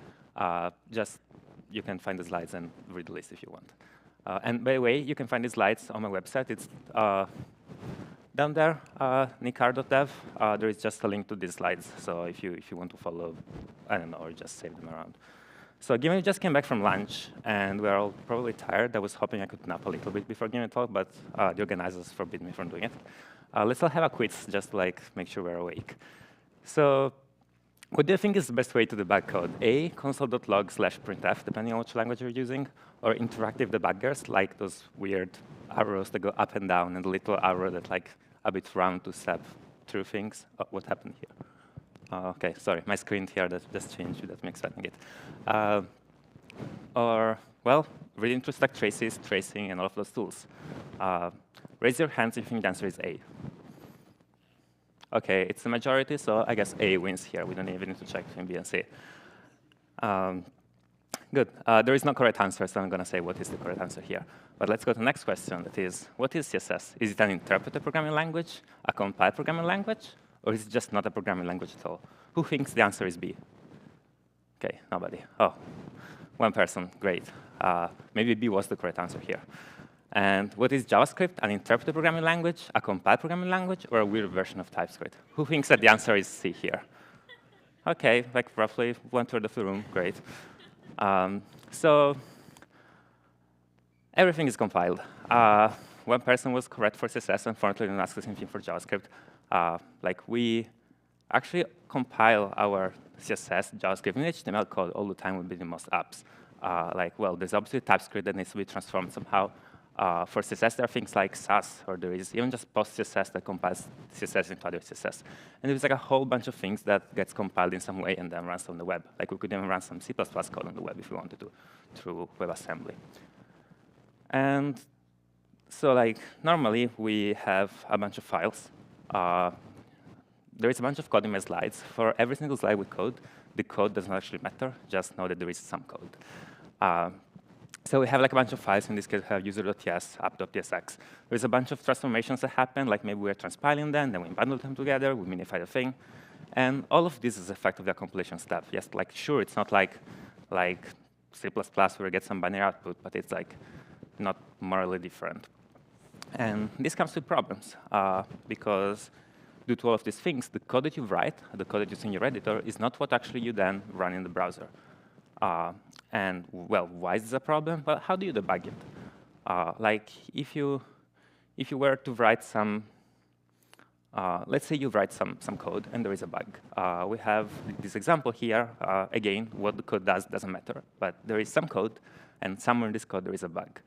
Speaker 12: You can find the slides and read the list if you want. And by the way, you can find these slides on my website. It's down there, nickar.dev. There is just a link to these slides. So if you want to follow, I don't know, or just save them around. So given we just came back from lunch, and we're all probably tired, I was hoping I could nap a little bit before giving a talk, but the organizers forbid me from doing it. Let's all have a quiz, just to make sure we're awake. So what do you think is the best way to debug code? A, console.log/printf, depending on which language you're using, or interactive debuggers, like those weird arrows that go up and down, and the little arrow that like a bit round to step through things. Oh, what happened here? OK, sorry, my screen here that just changed without me expecting it. Or, well, reading through stack traces, tracing, and all of those tools. Raise your hands if you think the answer is A. OK, it's the majority, so I guess A wins here. We don't even need to check between B and C. Good. There is no correct answer, so I'm going to say what is the correct answer here. But let's go to the next question. That is, what is CSS? Is it an interpreted programming language, a compiled programming language, or is it just not a programming language at all? Who thinks the answer is B? OK, nobody. Oh, one person. Great. Maybe B was the correct answer here. And what is JavaScript? An interpreted programming language, a compiled programming language, or a weird version of TypeScript? Who thinks that the answer is C here? OK, like roughly 1/3 of the room. Great. So everything is compiled. One person was correct for CSS. Unfortunately, didn't ask the same thing for JavaScript. Like we actually compile our CSS, JavaScript, and HTML code all the time with building most apps. Well, there's obviously TypeScript that needs to be transformed somehow. For CSS, there are things like Sass, or there is even just post-CSS that compiles CSS into other CSS. And there's like a whole bunch of things that gets compiled in some way and then runs on the web. Like we could even run some C++ code on the web if we wanted to through WebAssembly. And so like normally, we have a bunch of files. There is a bunch of code in my slides. For every single slide with code, the code doesn't actually matter. Just know that there is some code. So we have like a bunch of files. In this case, we have user.ts, app.tsx. There's a bunch of transformations that happen. Like maybe we're transpiling them, then we bundle them together, we minify the thing. And all of this is effect of the compilation step. Yes, like sure, it's not like C++ where we get some binary output, but it's like not morally different. And this comes with problems, because due to all of these things, the code that you write, the code that you see in your editor, is not what actually you then run in the browser. And well, why is this a problem? Well, how do you debug it? Like if you were to write some, let's say you write some code and there is a bug. We have this example here. Again, what the code does doesn't matter, but there is some code, and somewhere in this code there is a bug.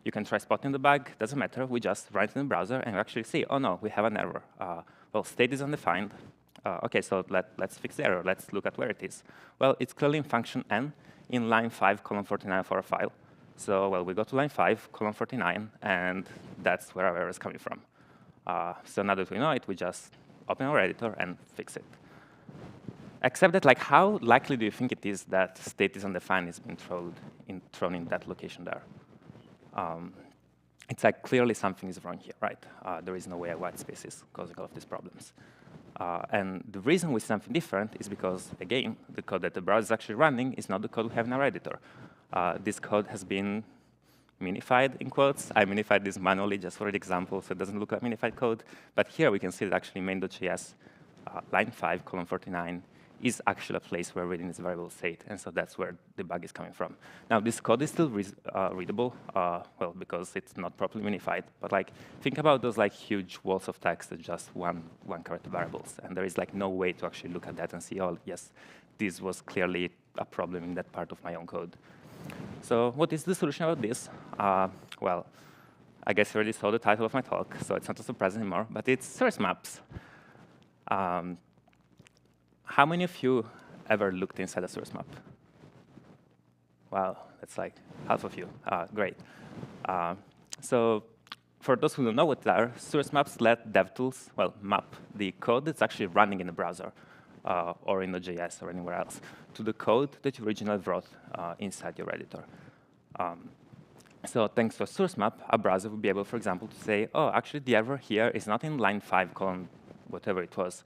Speaker 12: You can try spotting the bug, doesn't matter. We just write it in the browser and we actually see, oh no, we have an error. Well, state is undefined. OK, so let's fix the error. Let's look at where it is. Well, it's clearly in function n in line 5, column 49 of our file. So, well, we go to line 5, column 49, and that's where our error is coming from. So now that we know it, we just open our editor and fix it. Except that, like, how likely do you think it is that state is undefined is being thrown in that location there? It's like clearly something is wrong here, right? There is no way a white space is causing all of these problems. And the reason we see something different is because, again, the code that the browser is actually running is not the code we have in our editor. This code has been minified, in quotes. I minified this manually just for the example, so it doesn't look like minified code. But here we can see that actually main.js, line 5, column 49, is actually a place where reading this variable state, and so that's where the bug is coming from. Now, this code is still readable, well, because it's not properly minified, but like, think about those like huge walls of text that just one character variables, and there is like no way to actually look at that and see, oh, yes, this was clearly a problem in that part of my own code. So what is the solution about this? Well, I guess you already saw the title of my talk, so it's not a surprise anymore, but it's source maps. How many of you ever looked inside a source map? Wow, that's like half of you. Great. So for those who don't know what they are, source maps let DevTools, well, map the code that's actually running in the browser or in the JS or anywhere else to the code that you originally wrote inside your editor. So thanks to a source map, a browser would be able, for example, to say, oh, actually, the error here is not in line 5, column whatever it was.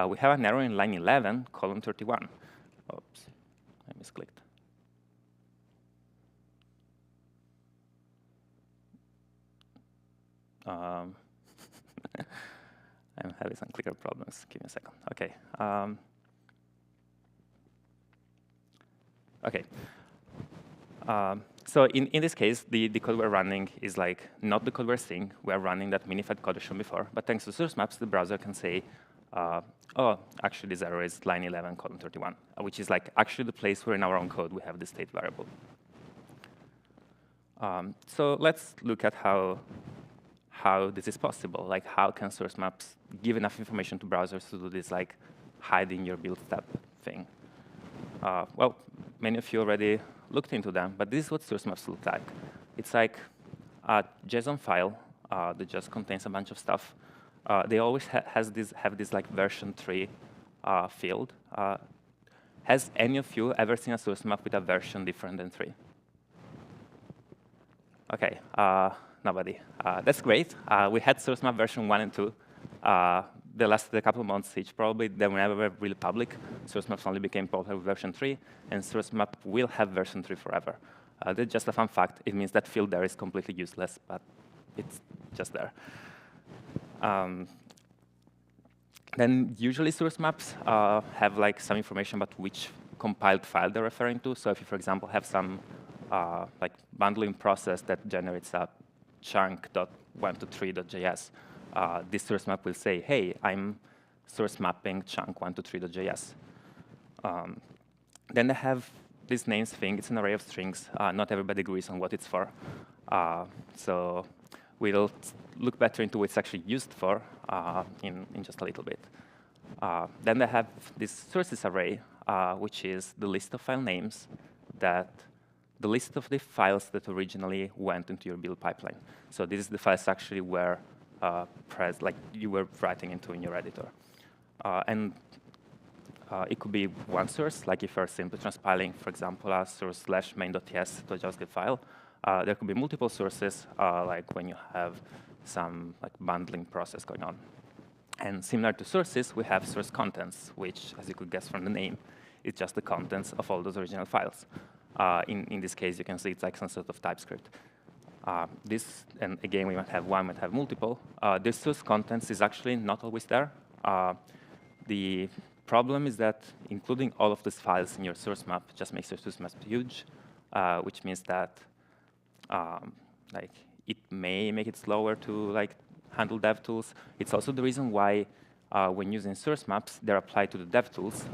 Speaker 12: We have an error in line 11, column 31. Oops, I misclicked. I'm having some clicker problems. Give me a second. OK. OK. So in this case, the code we're running is like not the code we're seeing. We're running that minified code I showed before. But thanks to source maps, the browser can say, oh, actually, this error is line 11, column 31, which is like actually the place where in our own code we have the state variable. So let's look at how this is possible. Like, how can source maps give enough information to browsers to do this, like, hiding your build step thing? Well, many of you already looked into them, but this is what source maps look like. It's like a JSON file that just contains a bunch of stuff. They always have this like version 3 field. Has any of you ever seen a source map with a version different than 3? OK, nobody. That's great. We had source map version 1 and 2. They lasted a couple of months each, probably. They were never really public. Source maps only became popular with version 3, and source map will have version 3 forever. That's just a fun fact. It means that field there is completely useless, but it's just there. Then usually source maps have like some information about which compiled file they're referring to. So if you, for example, have some like bundling process that generates a chunk.123.js, this source map will say, hey, I'm source mapping chunk123.js. Then they have this names thing. It's an array of strings. Not everybody agrees on what it's for. So we'll look better into what it's actually used for in just a little bit. Then they have this sources array, which is the list of file names the list of the files that originally went into your build pipeline. So this is the files actually where like you were writing into in your editor. And it could be one source, like if you're simply transpiling, for example, a source/main.ts to a JavaScript file. There could be multiple sources, like when you have some like bundling process going on. And similar to sources, we have source contents, which, as you could guess from the name, is just the contents of all those original files. In this case, you can see it's like some sort of TypeScript. This, and again, we might have one, might have multiple. This source contents is actually not always there. The problem is that including all of these files in your source map just makes your source map huge, which means that like it may make it slower to like handle DevTools. It's also the reason why when using source maps, they're applied to the DevTools.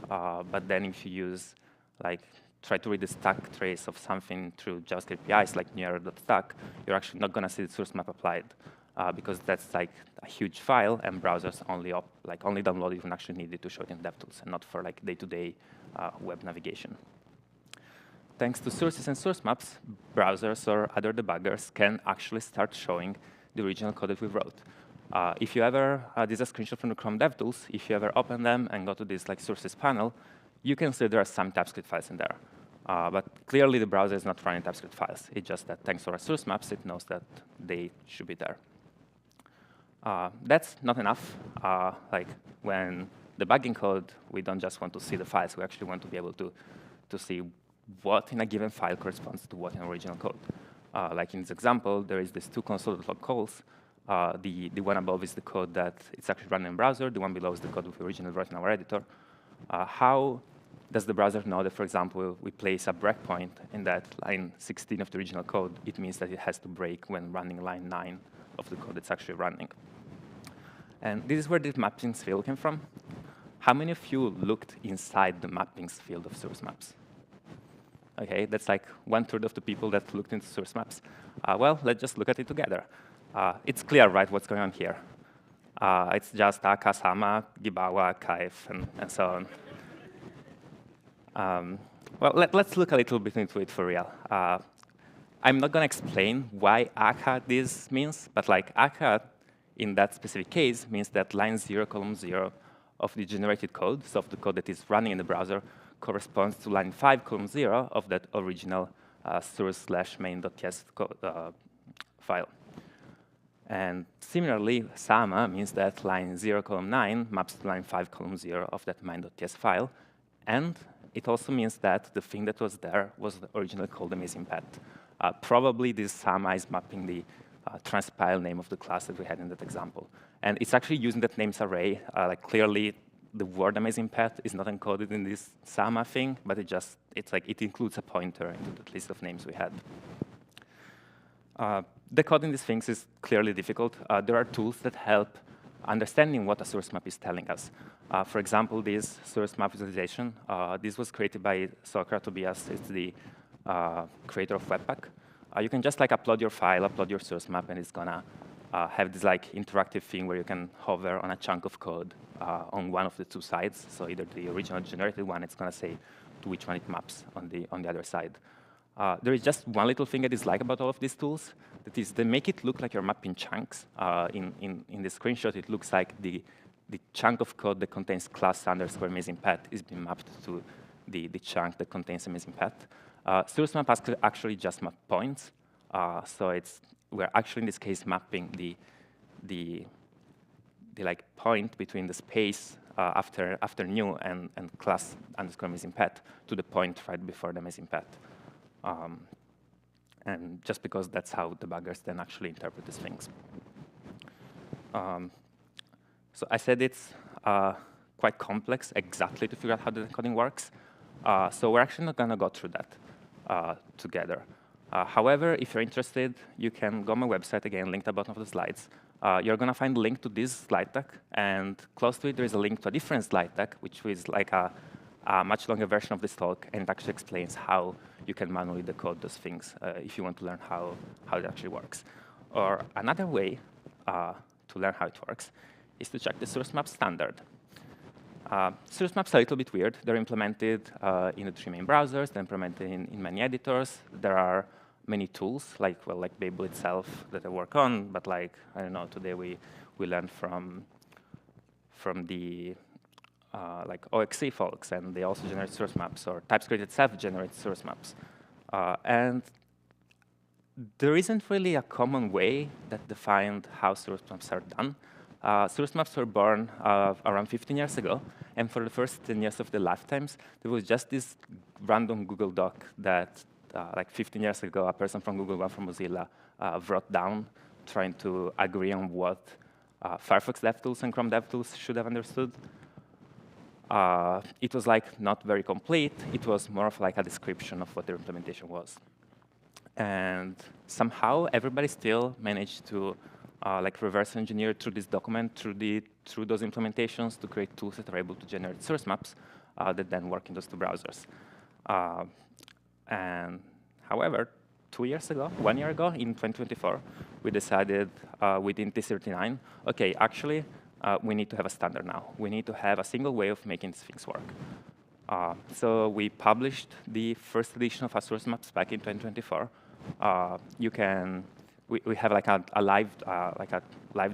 Speaker 12: But then if you use like try to read the stack trace of something through JavaScript APIs like new_error.stack, you're actually not going to see the source map applied because that's like a huge file, and browsers only download it when actually needed to show it in DevTools, and not for like day-to-day web navigation. Thanks to sources and source maps, browsers or other debuggers can actually start showing the original code that we wrote. If you ever, this is a screenshot from the Chrome DevTools. If you ever open them and go to this like sources panel, you can see there are some TypeScript files in there. But clearly, the browser is not running TypeScript files. It's just that thanks to our source maps, it knows that they should be there. That's not enough. Like when debugging code, we don't just want to see the files. We actually want to be able to see what in a given file corresponds to what in original code. Like in this example, there is these two console.log calls. The one above is the code that it's actually running in the browser. The one below is the code we originally wrote in our editor. How does the browser know that, for example, we place a breakpoint in that line 16 of the original code? It means that it has to break when running line 9 of the code it's actually running. And this is where the mappings field came from. How many of you looked inside the mappings field of source maps? OK, that's like 1/3 of the people that looked into source maps. Well, let's just look at it together. It's clear, right, what's going on here. It's just Akka, Sama, Gibawa, Kaif, and so on. Well, let's look a little bit into it for real. I'm not going to explain why Akka this means, but like Akka, in that specific case, means that line 0, column 0 of the generated code, so of the code that is running in the browser, corresponds to line 5, column 0 of that original source/main.ts file. And similarly, Sama means that line 0, column 9 maps to line 5, column 0 of that main.ts file. And it also means that the thing that was there was originally called the missing path. Probably this Sama is mapping the transpile name of the class that we had in that example. And it's actually using that names array. Like clearly, the word amazing path is not encoded in this Sama thing, but it includes a pointer into the list of names we had. Decoding these things is clearly difficult. There are tools that help understanding what a source map is telling us. For example, this source map visualization. This was created by Sokra Tobias. It's the creator of Webpack. You can just upload your file, upload your source map, and it's gonna have this interactive thing where you can hover on a chunk of code on one of the two sides. So either the original generated one, it's gonna say to which one it maps on the other side. There is just one little thing I dislike about all of these tools. That is, they make it look like you're mapping chunks. In the screenshot, it looks like the chunk of code that contains class_missing path is being mapped to the chunk that contains a missing path. Source map actually just map points. So we're actually, in this case, mapping the point between the space after new and class_missing path to the point right before the missing path. And just because that's how debuggers then actually interpret these things. So I said it's quite complex exactly to figure out how the decoding works. So we're actually not going to go through that together. However, if you're interested, you can go on my website, again, linked at the bottom of the slides. You're going to find a link to this slide deck. And close to it, there is a link to a different slide deck, which is like a much longer version of this talk, and it actually explains how you can manually decode those things if you want to learn how it actually works. Or another way to learn how it works is to check the source map standard. Source maps are a little bit weird. They're implemented in the 3 main browsers. They're implemented in many editors. There are many tools, like Babel itself, that I work on. But I don't know, today we learned from the OXC folks, and they also generate source maps, or TypeScript itself generates source maps. And there isn't really a common way that defined how source maps are done. Source maps were born around 15 years ago, and for the first 10 years of their lifetimes, there was just this random Google doc that, 15 years ago, a person from Google, one from Mozilla, wrote down, trying to agree on what Firefox DevTools and Chrome DevTools should have understood. It was not very complete. It was more of a description of what their implementation was. And somehow, everybody still managed to reverse engineer through this document, through those implementations, to create tools that are able to generate source maps that then work in those two browsers. And however, 2 years ago, 1 year ago, in 2024, we decided within T39, OK, actually, we need to have a standard now. We need to have a single way of making these things work. So we published the first edition of our source maps back in 2024. You can we have like a live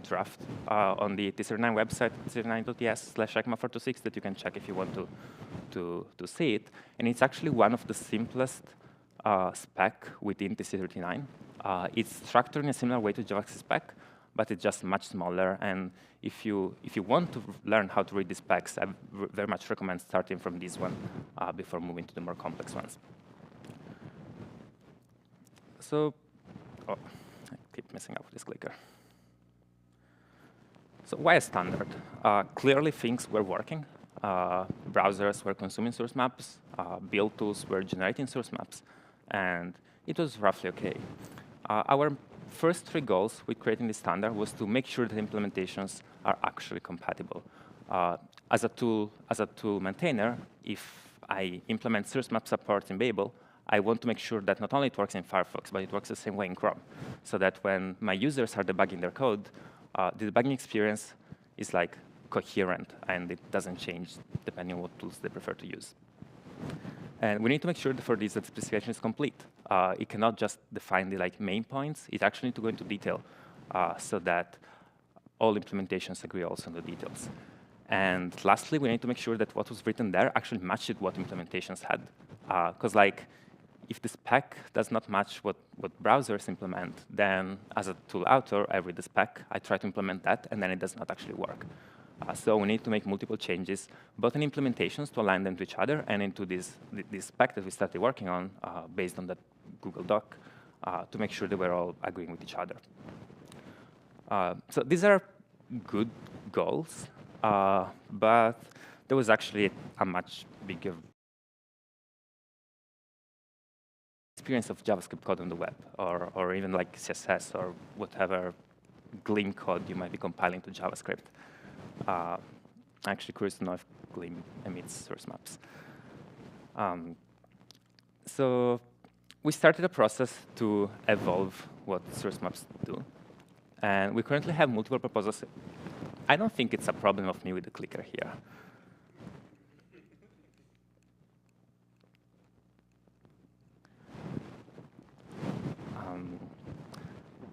Speaker 12: draft on the T39 website, t39.es/ECMA426 that you can check if you want to see it. And it's actually one of the simplest spec within TC39. It's structured in a similar way to JavaScript spec, but it's just much smaller. And if you want to learn how to read these specs, I very much recommend starting from this one before moving to the more complex ones. So, oh, I keep messing up with this clicker. So why a standard? Clearly, things were working. Browsers were consuming source maps. Build tools were generating source maps. And it was roughly OK. Our first 3 goals with creating this standard was to make sure that implementations are actually compatible. As a tool maintainer, if I implement source map support in Babel, I want to make sure that not only it works in Firefox, but it works the same way in Chrome, so that when my users are debugging their code, the debugging experience is like coherent, and it doesn't change depending on what tools they prefer to use. And we need to make sure that for this, that the specification is complete. It cannot just define the main points. It actually needs to go into detail so that all implementations agree also on the details. And lastly, we need to make sure that what was written there actually matched what implementations had. Because if the spec does not match what browsers implement, then as a tool author, I read the spec, I try to implement that, and then it does not actually work. So we need to make multiple changes, both in implementations to align them to each other, and into this spec that we started working on based on that Google Doc to make sure that we're all agreeing with each other. So these are good goals, but there was actually a much bigger experience of JavaScript code on the web, or even like CSS or whatever Gleam code you might be compiling to JavaScript. I'm actually curious to know if Gleam emits source maps. So we started a process to evolve what source maps do. And we currently have multiple proposals. I don't think it's a problem of me with the clicker here.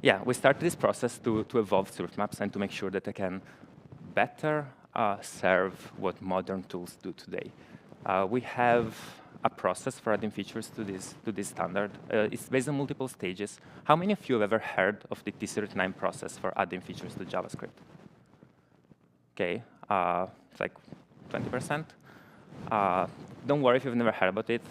Speaker 12: Yeah, we started this process to evolve source maps and to make sure that they can better serve what modern tools do today. We have a process for adding features to this standard. It's based on multiple stages. How many of you have ever heard of the T39 process for adding features to JavaScript? OK, it's like 20%. Don't worry if you've never heard about it.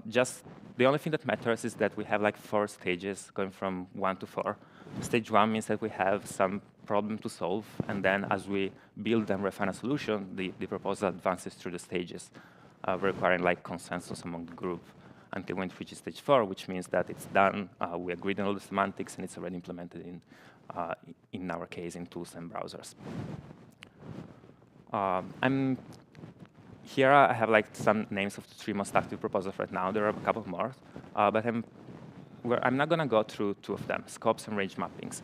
Speaker 12: Just the only thing that matters is that we have like 4 stages going from 1 to 4. Stage 1 means that we have some problem to solve, and then as we build and refine a solution, the proposal advances through the stages, requiring like consensus among the group until we reach stage 4, which means that it's done, we agreed on all the semantics, and it's already implemented in our case, in tools and browsers. Here I have like some names of the 3 most active proposals right now. There are a couple more, but I'm not going to go through 2 of them, scopes and range mappings.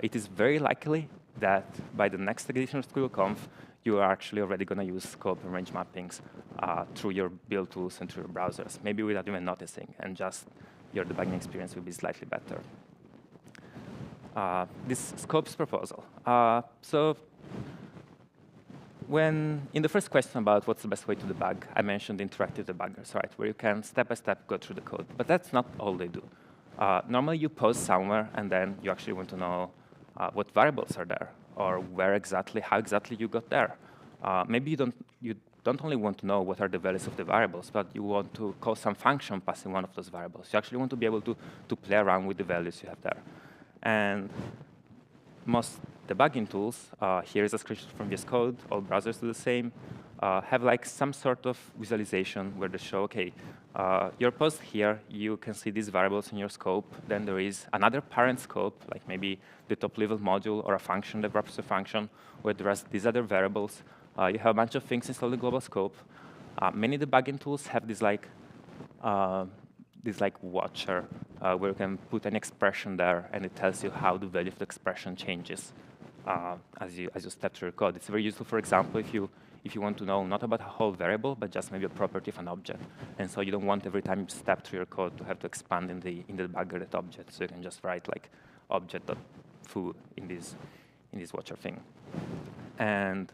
Speaker 12: It is very likely that by the next edition of SquiggleConf, you are actually already going to use scope and range mappings through your build tools and through your browsers, maybe without even noticing, and just your debugging experience will be slightly better. This scopes proposal. So when in the first question about what's the best way to debug, I mentioned interactive debuggers, right, where you can step-by-step go through the code. But that's not all they do. Normally, you pause somewhere, and then you actually want to know what variables are there, or how exactly you got there. Maybe you don't only want to know what are the values of the variables, but you want to call some function passing one of those variables. You actually want to be able to play around with the values you have there. And most debugging tools, here is a screenshot from VS Code, all browsers do the same, have like some sort of visualization where they show, OK, your post here, you can see these variables in your scope. Then there is another parent scope, like maybe the top-level module or a function that wraps a function, where there are these other variables. You have a bunch of things installed in the global scope. Many debugging tools have this watcher where you can put an expression there, and it tells you how the value of the expression changes as you step through your code. It's very useful, for example, if you want to know not about a whole variable, but just maybe a property of an object. And so you don't want every time you step through your code to have to expand in the debugger that object. So you can just write like object.foo in this watcher thing. And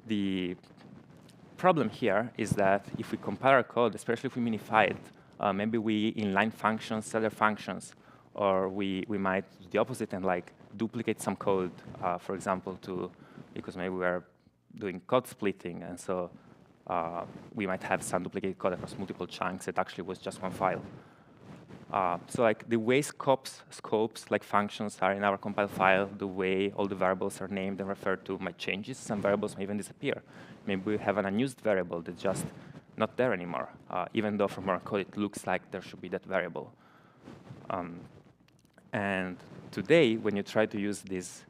Speaker 12: the problem here is that if we compile our code, especially if we minify it, maybe we inline functions, other functions, or we might do the opposite and like duplicate some code, for example, because maybe we are doing code splitting, and so we might have some duplicated code across multiple chunks that actually was just one file. So like the way scopes like functions are in our compile file, the way all the variables are named and referred to might change. Some variables may even disappear. Maybe we have an unused variable that's just not there anymore, even though from our code it looks like there should be that variable. And today, when you try to use this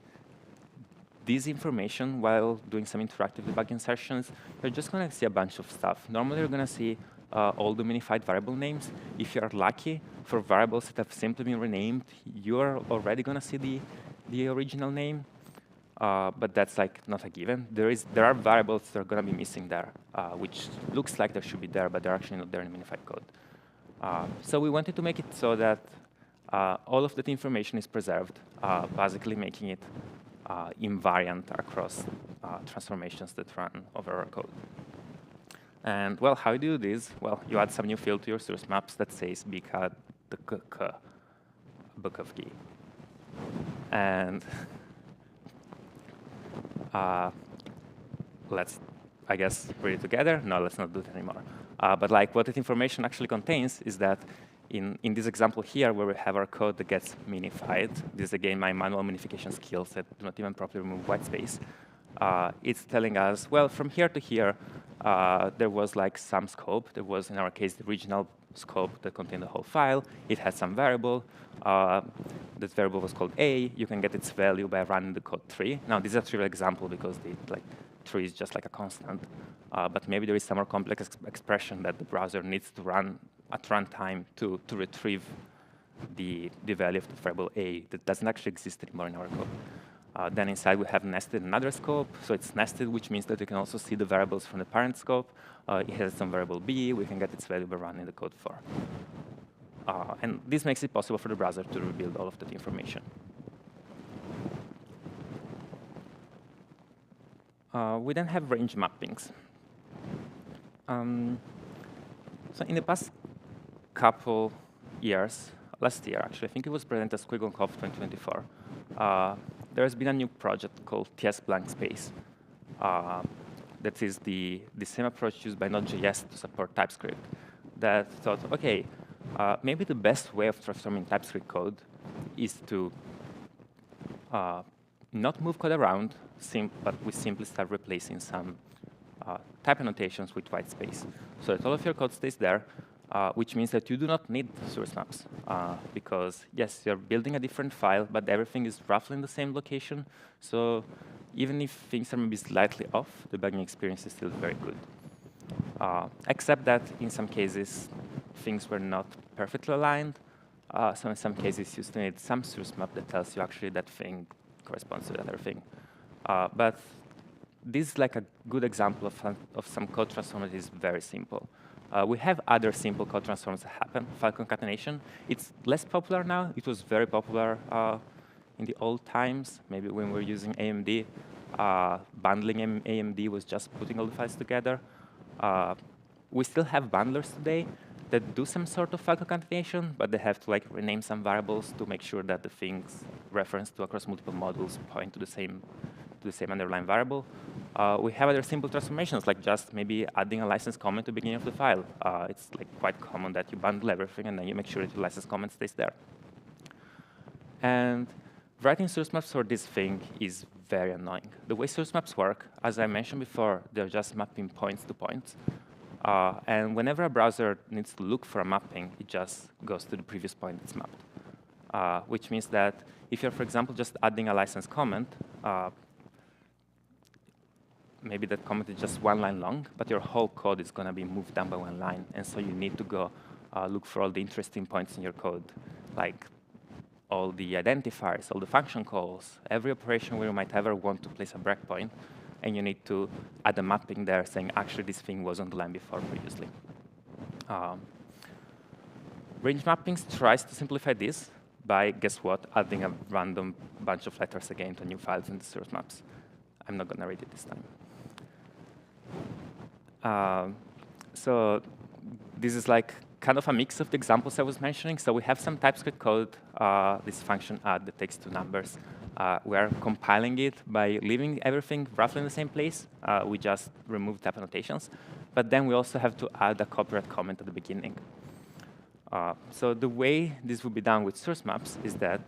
Speaker 12: information while doing some interactive debugging sessions, you're just going to see a bunch of stuff. Normally, you're going to see all the minified variable names. If you're lucky, for variables that have simply been renamed, you're already going to see the original name. But that's like not a given. There are variables that are going to be missing there, which looks like they should be there, but they're actually not there in minified code. So we wanted to make it so that all of that information is preserved, basically making it invariant across transformations that run over our code. And well, how do you do this? Well, you add some new field to your source maps that says bk the book of key. And let's, I guess, read it together. No, let's not do it anymore. But like what that information actually contains is that in this example here, where we have our code that gets minified, this is again my manual minification skills that do not even properly remove white space. It's telling us, well, from here to here, there was like some scope. There was, in our case, the original scope that contained the whole file. It had some variable. That variable was called A. You can get its value by running the code 3. Now, this is a trivial example because the 3 is just like a constant. But maybe there is some more complex expression that the browser needs to run at runtime to retrieve the value of the variable A that doesn't actually exist anymore in our code. Then inside we have nested another scope. So it's nested, which means that we can also see the variables from the parent scope. It has some variable B. We can get its value by running the code 4. And this makes it possible for the browser to rebuild all of that information. We then have range mappings. So in the past couple years, last year actually, I think it was presented at SquiggleConf 2024, there has been a new project called TS blank space. That is the same approach used by Node.js to support TypeScript that thought, OK, maybe the best way of transforming TypeScript code is to not move code around, but we simply start replacing some type annotations with white space. So that all of your code stays there, which means that you do not need source maps. Because, yes, you're building a different file, but everything is roughly in the same location. So even if things are maybe slightly off, the debugging experience is still very good. Except that in some cases, things were not perfectly aligned. So in some cases, you still need some source map that tells you actually that thing corresponds to the other thing. But this is like a good example of some code transform that is very simple. We have other simple code transforms that happen, file concatenation. It's less popular now. It was very popular in the old times, maybe when we were using AMD. Bundling AMD was just putting all the files together. We still have bundlers today that do some sort of file concatenation, but they have to like rename some variables to make sure that the things referenced to across multiple modules point to the same underlying variable. We have other simple transformations, like just maybe adding a license comment to the beginning of the file. It's like quite common that you bundle everything and then you make sure that your license comment stays there. And writing source maps for this thing is very annoying. The way source maps work, as I mentioned before, they're just mapping points to points. And whenever a browser needs to look for a mapping, it just goes to the previous point it's mapped. Which means that if you're, for example, just adding a license comment, maybe that comment is just one line long, but your whole code is going to be moved down by one line. And so you need to go look for all the interesting points in your code, like all the identifiers, all the function calls, every operation where you might ever want to place a breakpoint. And you need to add a mapping there saying, actually, this thing was on the line before previously. Range mappings tries to simplify this, by, guess what, adding a random bunch of letters again to new files in the source maps. I'm not going to read it this time. So this is like kind of a mix of the examples I was mentioning. So we have some TypeScript code, this function add that takes two numbers. We are compiling it by leaving everything roughly in the same place. We just remove type annotations. But then we also have to add a copyright comment at the beginning. So the way this will be done with source maps is that,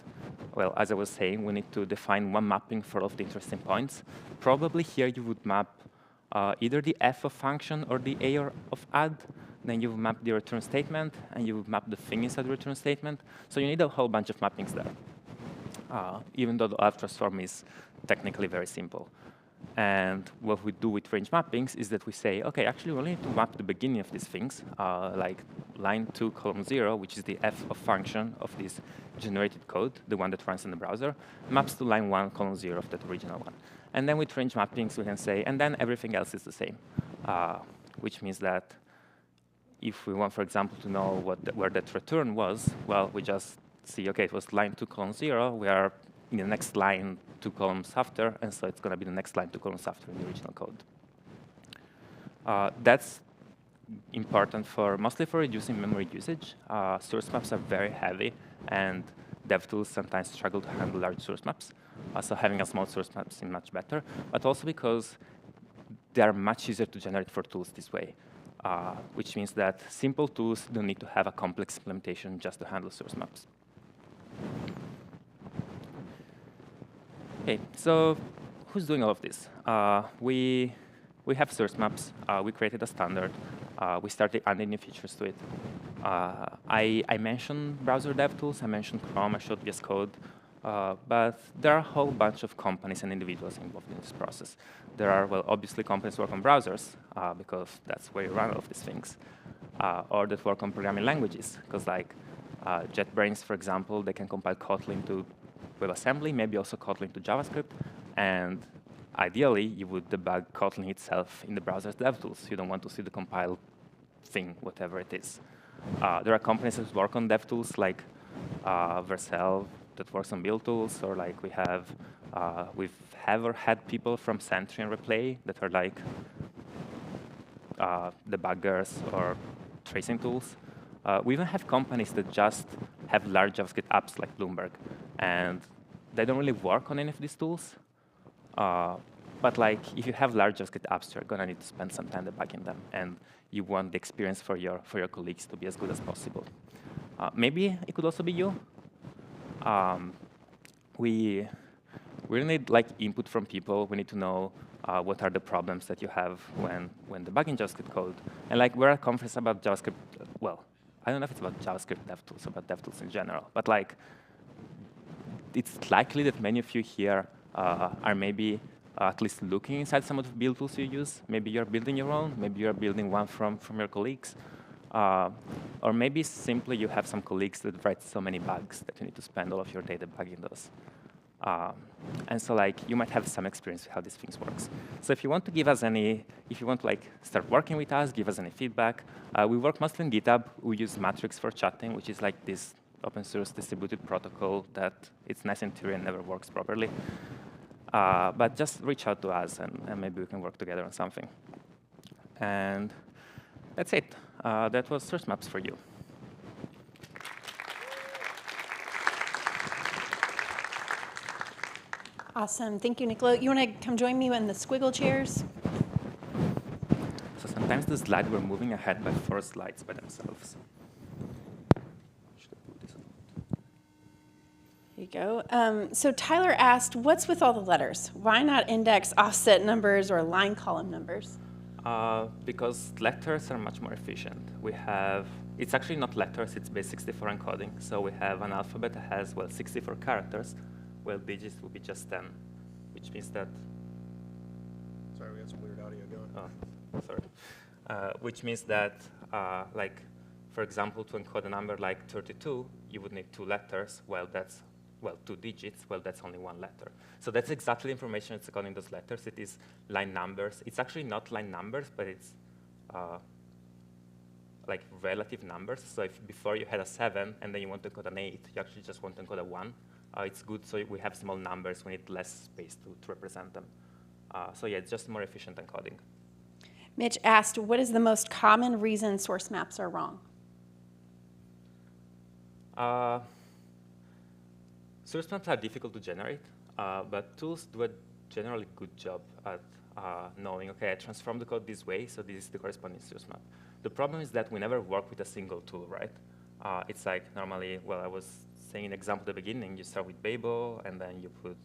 Speaker 12: well, as I was saying, we need to define one mapping for all of the interesting points. Probably here you would map either the f of function or the a of add. Then you map the return statement, and you map the thing inside the return statement. So you need a whole bunch of mappings there, even though the F transform is technically very simple. And what we do with range mappings is that we say, OK, actually, we only need to map the beginning of these things, like line 2, column 0, which is the f of function of this generated code, the one that runs in the browser, maps to line 1, column 0 of that original one. And then with range mappings, we can say, and then everything else is the same, which means that if we want, for example, to know where that return was, well, we just see, OK, it was line 2, column 0. We are in the next line 2 columns after, and so it's going to be the next line 2 columns after in the original code. That's important mostly for reducing memory usage. Source maps are very heavy, and DevTools sometimes struggle to handle large source maps. So having a small source map is much better, but also because they are much easier to generate for tools this way. Which means that simple tools don't need to have a complex implementation just to handle source maps. Okay, so who's doing all of this? We have source maps. We created a standard. We started adding new features to it. I mentioned browser dev tools. I mentioned Chrome. I showed VS Code. But there are a whole bunch of companies and individuals involved in this process. There are, well, obviously companies who work on browsers, because that's where you run all of these things, or that work on programming languages, because like JetBrains, for example, they can compile Kotlin to WebAssembly, maybe also Kotlin to JavaScript, and ideally, you would debug Kotlin itself in the browser's DevTools. You don't want to see the compiled thing, whatever it is. There are companies that work on DevTools, like Vercel, that works on build tools, or like we've ever had people from Sentry and Replay that are like debuggers or tracing tools. We even have companies that just have large JavaScript apps like Bloomberg, and they don't really work on any of these tools. But like, if you have large JavaScript apps, you're gonna need to spend some time debugging them, and you want the experience for your colleagues to be as good as possible. Maybe it could also be you. We need like input from people. We need to know what are the problems that you have when debugging JavaScript code. And like, we're a conference about JavaScript. Well, I don't know if it's about JavaScript DevTools, about DevTools in general. But like, it's likely that many of you here are maybe at least looking inside some of the build tools you use. Maybe you're building your own. Maybe you're building one from your colleagues. Or maybe simply you have some colleagues that write so many bugs that you need to spend all of your day debugging those. And so like, you might have some experience with how these things works. So if you want to give us if you want to like start working with us, give us any feedback. We work mostly in GitHub. We use Matrix for chatting, which is like this open source distributed protocol that it's nice in theory and never works properly. But just reach out to us, and maybe we can work together on something. And that's it. That was source maps for you.
Speaker 1: Awesome. Thank you, Nicola. You want to come join me in the squiggle chairs?
Speaker 12: So sometimes the slides were moving ahead by 4 slides by themselves.
Speaker 1: There you go. So Tyler asked, what's with all the letters? Why not index offset numbers or line column numbers?
Speaker 12: Because letters are much more efficient. It's actually not letters, it's base 64 encoding. So we have an alphabet that has, well, 64 characters. Well, digits will be just 10, which means that...
Speaker 2: Sorry, we have some weird audio going.
Speaker 12: Oh, sorry. Which means that, like, for example, to encode a number like 32, you would need 2 letters. Well, 2 digits. Well, that's only 1 letter. So that's exactly the information that's encoded in those letters. It is line numbers. It's actually not line numbers, but it's like relative numbers. So if before you had a 7 and then you want to encode an 8, you actually just want to encode a 1. It's good so we have small numbers, we need less space to represent them. So yeah, it's just more efficient encoding.
Speaker 1: Mitch asked, what is the most common reason source maps are wrong?
Speaker 12: Source maps are difficult to generate, but tools do a generally good job at knowing, okay, I transform the code this way, so this is the corresponding source map. The problem is that we never work with a single tool, right? It's like normally, well, I was saying an example at the beginning, you start with Babel, and then you put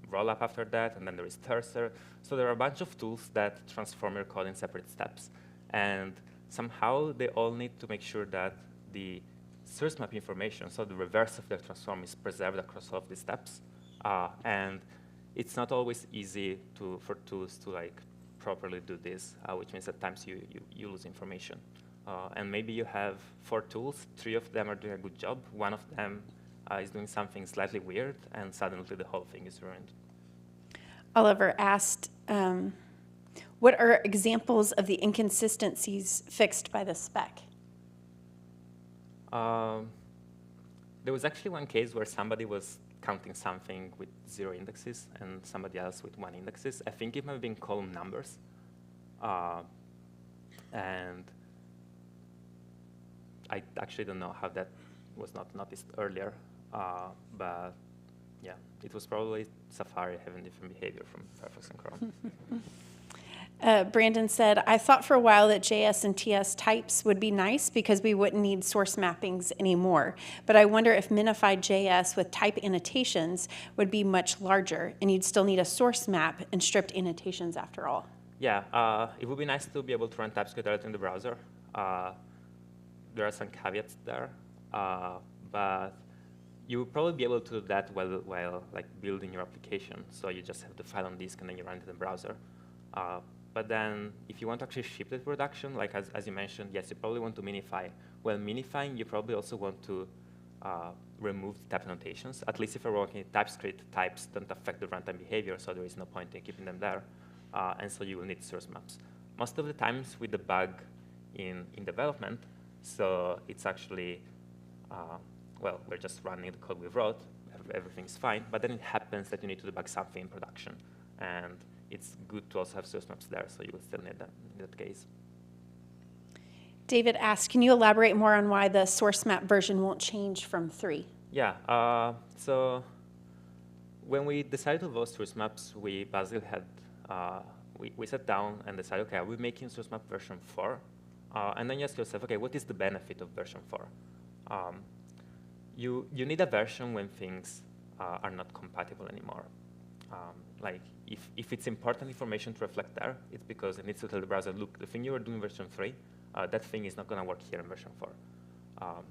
Speaker 12: rollup after that, and then there is Cursor. So there are a bunch of tools that transform your code in separate steps. And somehow they all need to make sure that the source map information, so the reverse of the transform, is preserved across all of these steps. And it's not always easy for tools to like properly do this, which means at times you lose information. And maybe you have 4 tools, 3 of them are doing a good job, 1 of them is doing something slightly weird, and suddenly the whole thing is ruined.
Speaker 1: Oliver asked, what are examples of the inconsistencies fixed by the spec?
Speaker 12: There was actually one case where somebody was counting something with 0 indexes and somebody else with 1 indexes. I think it might have been column numbers. And I actually don't know how that was not noticed earlier. But yeah, it was probably Safari having different behavior from Firefox and Chrome.
Speaker 1: Brandon said, I thought for a while that JS and TS types would be nice because we wouldn't need source mappings anymore. But I wonder if minified JS with type annotations would be much larger, and you'd still need a source map and stripped annotations after all.
Speaker 12: Yeah, it would be nice to be able to run TypeScript directly in the browser. There are some caveats there, but you would probably be able to do that while like building your application. So you just have the file on disk and then you run it in the browser. But then if you want to actually ship it to production, like as you mentioned, yes, you probably want to minify. Well, minifying, you probably also want to remove type annotations. At least if you're working in TypeScript, types don't affect the runtime behavior, so there is no point in keeping them there. And so you will need source maps. Most of the times we debug in development, so it's actually, well, we're just running the code we wrote, everything's fine, but then it happens that you need to debug something in production. And it's good to also have source maps there, so you will still need that in that case.
Speaker 1: David asked, can you elaborate more on why the source map version won't change from 3?
Speaker 12: Yeah, so when we decided to vote source maps, we basically had, we sat down and decided, okay, are we making source map version 4? And then you ask yourself, okay, what is the benefit of version 4? You need a version when things are not compatible anymore. Like if it's important information to reflect there, it's because it needs to tell the browser, look, the thing you were doing in version 3, that thing is not going to work here in version 4.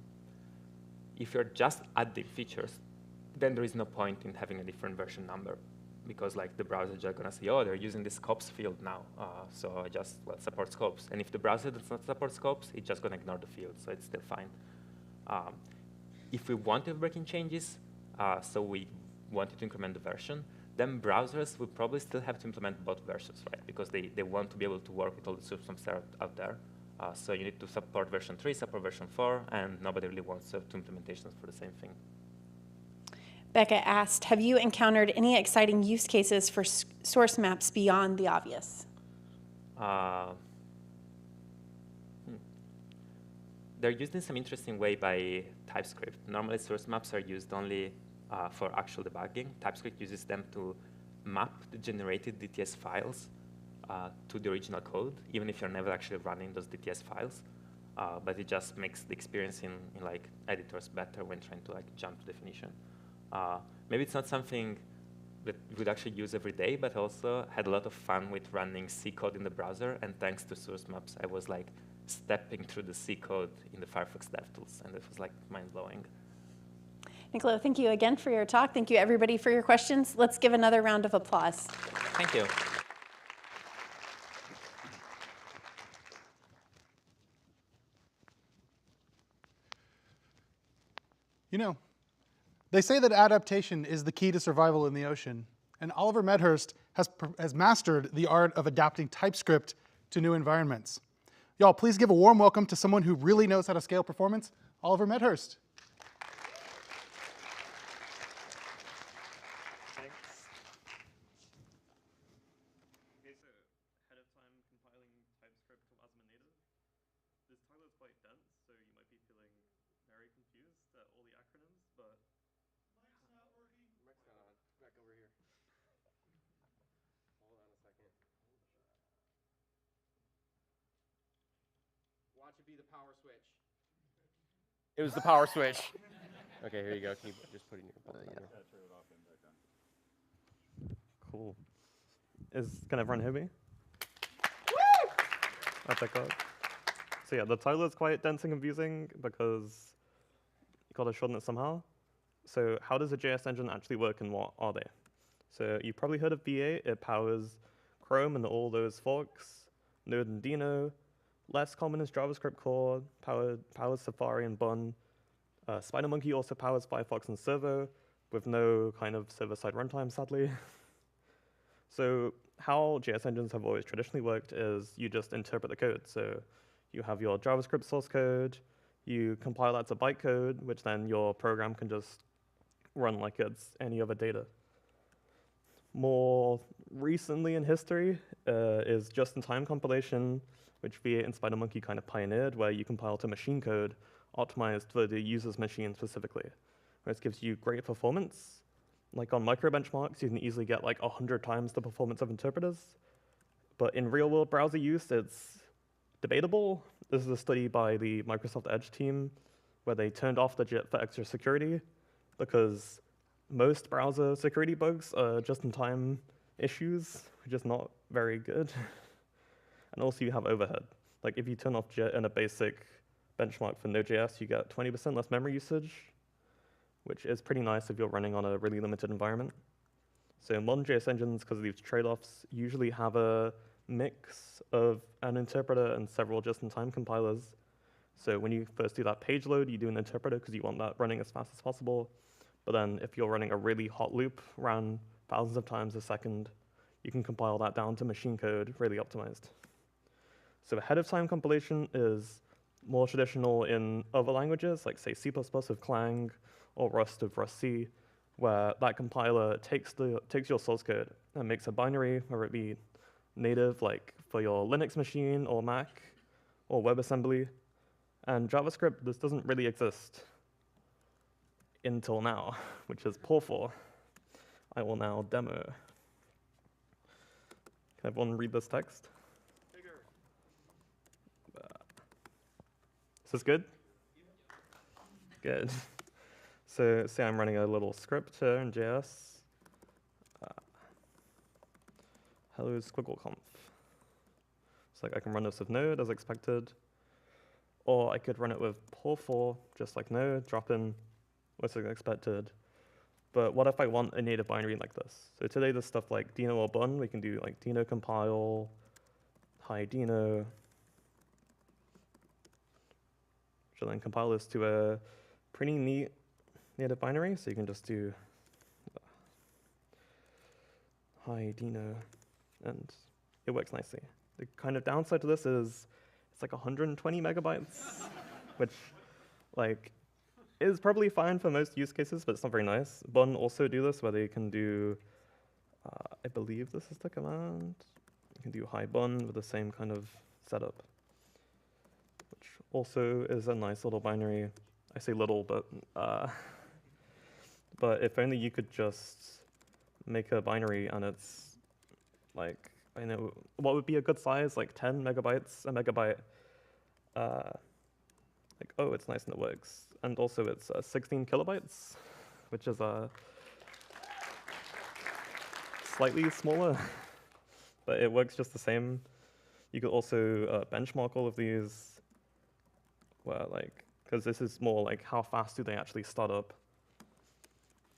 Speaker 12: If you're just adding features, then there is no point in having a different version number, because like the browser is just going to say, oh, they're using the scopes field now, so I just support scopes. And if the browser does not support scopes, it's just going to ignore the field, so it's still fine. If we wanted breaking changes, so we wanted to increment the version, then browsers would probably still have to implement both versions, right? Because they want to be able to work with all the source maps that are out there. So you need to support version 3, support version 4, and nobody really wants two implementations for the same thing.
Speaker 1: Becca asked, have you encountered any exciting use cases for source maps beyond the obvious?
Speaker 12: They're used in some interesting way by TypeScript. Normally, source maps are used only for actual debugging. TypeScript uses them to map the generated DTS files to the original code, even if you're never actually running those DTS files. But it just makes the experience in like editors better when trying to like jump to definition. Maybe it's not something that you would actually use every day, but also had a lot of fun with running C code in the browser. And thanks to source maps, I was like stepping through the C code in the Firefox DevTools, and it was like mind-blowing.
Speaker 1: Niccolo, thank you again for your talk. Thank you, everybody, for your questions. Let's give another round of applause.
Speaker 12: Thank you.
Speaker 2: You know, they say that adaptation is the key to survival in the ocean, and Oliver Medhurst has mastered the art of adapting TypeScript to new environments. Y'all, please give a warm welcome to someone who really knows how to scale performance, Oliver Medhurst.
Speaker 3: Watch it be the power switch. It was the power switch. Okay, here you go. Can you just put it in your button?
Speaker 13: Cool. Can everyone hear me? That's a code. So yeah, the title is quite dense and confusing because you got to shorten it somehow. So how does a JS engine actually work and what are they? So you've probably heard of V8. It powers Chrome and all those forks, Node and Dino. Less common is JavaScript core, powers Safari and Bun. SpiderMonkey also powers Firefox and Servo with no kind of server-side runtime, sadly. So how JS engines have always traditionally worked is you just interpret the code. So you have your JavaScript source code, you compile that to bytecode, which then your program can just run like it's any other data. More recently in history is just-in-time compilation, which V8 and SpiderMonkey kind of pioneered, where you compile to machine code optimized for the user's machine specifically, where it gives you great performance. Like on micro benchmarks, you can easily get like 100 times the performance of interpreters. But in real-world browser use, it's debatable. This is a study by the Microsoft Edge team, where they turned off the JIT for extra security, because most browser security bugs are just-in-time issues, which is not very good. And also you have overhead. Like if you turn off JIT in a basic benchmark for Node.js, you get 20% less memory usage, which is pretty nice if you're running on a really limited environment. So modern JS engines, because of these trade-offs, usually have a mix of an interpreter and several just-in-time compilers. So when you first do that page load, you do an interpreter because you want that running as fast as possible. But then if you're running a really hot loop ran thousands of times a second, you can compile that down to machine code, really optimized. So ahead-of-time compilation is more traditional in other languages, like say C++ with Clang, or Rust with Rust-C, where that compiler takes your source code and makes a binary, whether it be native, like for your Linux machine, or Mac, or WebAssembly. And JavaScript, this doesn't really exist until now, which is Portal. I will now demo. Can everyone read this text? Is this good? Good. So say I'm running a little script here in JS. Hello SquiggleConf. So like I can run this with Node as expected, or I could run it with Portal, just like Node, drop in what's expected. But what if I want a native binary like this? So today there's stuff like Dino or Bun. We can do like Dino compile, hi Dino, which will then compile this to a pretty neat native binary. So you can just do hi Dino, and it works nicely. The kind of downside to this is it's like 120 megabytes, which like is probably fine for most use cases, but it's not very nice. Bun also do this, where they can do, I believe this is the command. You can do hi Bun with the same kind of setup, which also is a nice little binary. I say little, but if only you could just make a binary and it's like, I know, what would be a good size? Like 10 megabytes, a megabyte. Like, oh, it's nice and it works. And also it's 16 kilobytes, which is slightly smaller, but it works just the same. You could also benchmark all of these, where like, because this is more like how fast do they actually start up,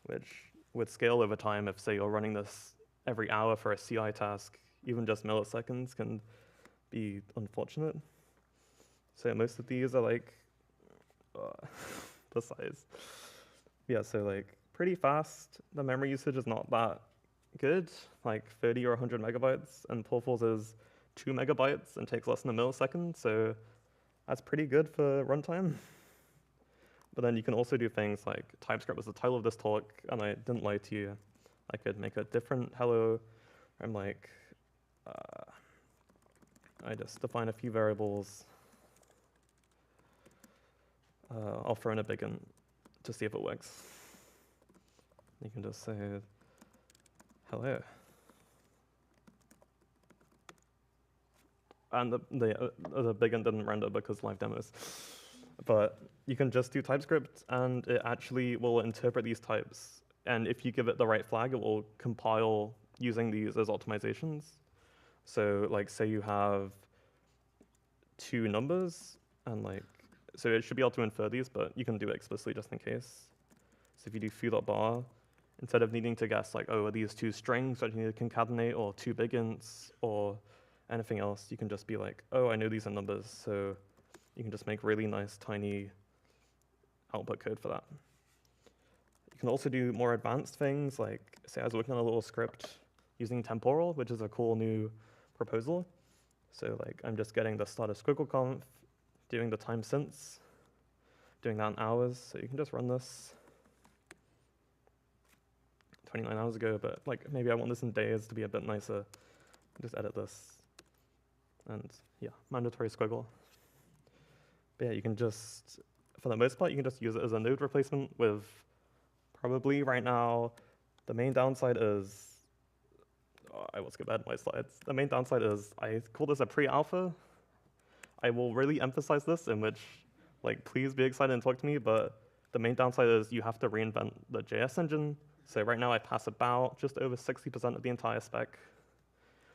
Speaker 13: which would scale over time. If say you're running this every hour for a CI task, even just milliseconds can be unfortunate. So most of these are like the size. Yeah, so like pretty fast. The memory usage is not that good, like 30 or 100 megabytes, and Portals is 2 megabytes and takes less than a millisecond, so that's pretty good for runtime. But then you can also do things like TypeScript was the title of this talk, and I didn't lie to you. I could make a different hello. I'm like, I just define a few variables. I'll throw in a big int to see if it works. You can just say hello. And the big int didn't render because live demos. But you can just do TypeScript, and it actually will interpret these types. And if you give it the right flag, it will compile using these as optimizations. So like, say you have 2 numbers, and like, so it should be able to infer these, but you can do it explicitly just in case. So if you do foo.bar, instead of needing to guess like, oh, are these 2 strings that you need to concatenate, or 2 big ints, or anything else, you can just be like, oh, I know these are numbers, so you can just make really nice, tiny output code for that. You can also do more advanced things, like, say I was working on a little script using temporal, which is a cool new proposal. So like, I'm just getting the start of SquiggleConf, doing the time since, doing that in hours, so you can just run this 29 hours ago, but like, maybe I want this in days to be a bit nicer. Just edit this. And yeah, mandatory squiggle. But yeah, you can just, for the most part, you can just use it as a node replacement with probably right now, the main downside is, I will skip ahead my slides. The main downside is I call this a pre-alpha. I will really emphasize this, in which, like, please be excited and talk to me, but the main downside is you have to reinvent the JS engine. So right now I pass about just over 60% of the entire spec,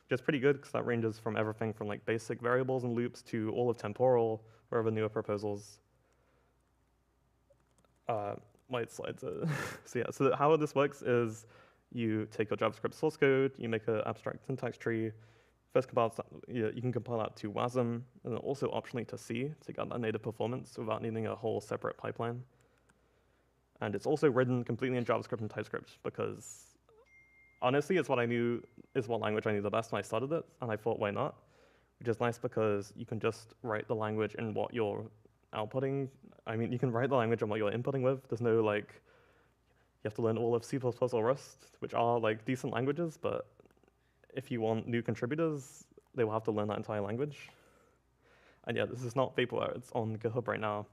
Speaker 13: which is pretty good because that ranges from everything from like basic variables and loops to all of temporal, or other newer proposals. My slides are so yeah, so how this works is you take your JavaScript source code, you make an abstract syntax tree, first compile, you can compile that to WASM, and then also optionally to C to get that native performance without needing a whole separate pipeline. And it's also written completely in JavaScript and TypeScript because honestly, it's what I knew is what language I knew the best when I started it, and I thought, why not? Which is nice because you can just write the language in what you're outputting. I mean, you can write the language in what you're inputting with. There's no like, you have to learn all of C++ or Rust, which are like decent languages, but if you want new contributors, they will have to learn that entire language. And yeah, this is not vaporware, it's on GitHub right now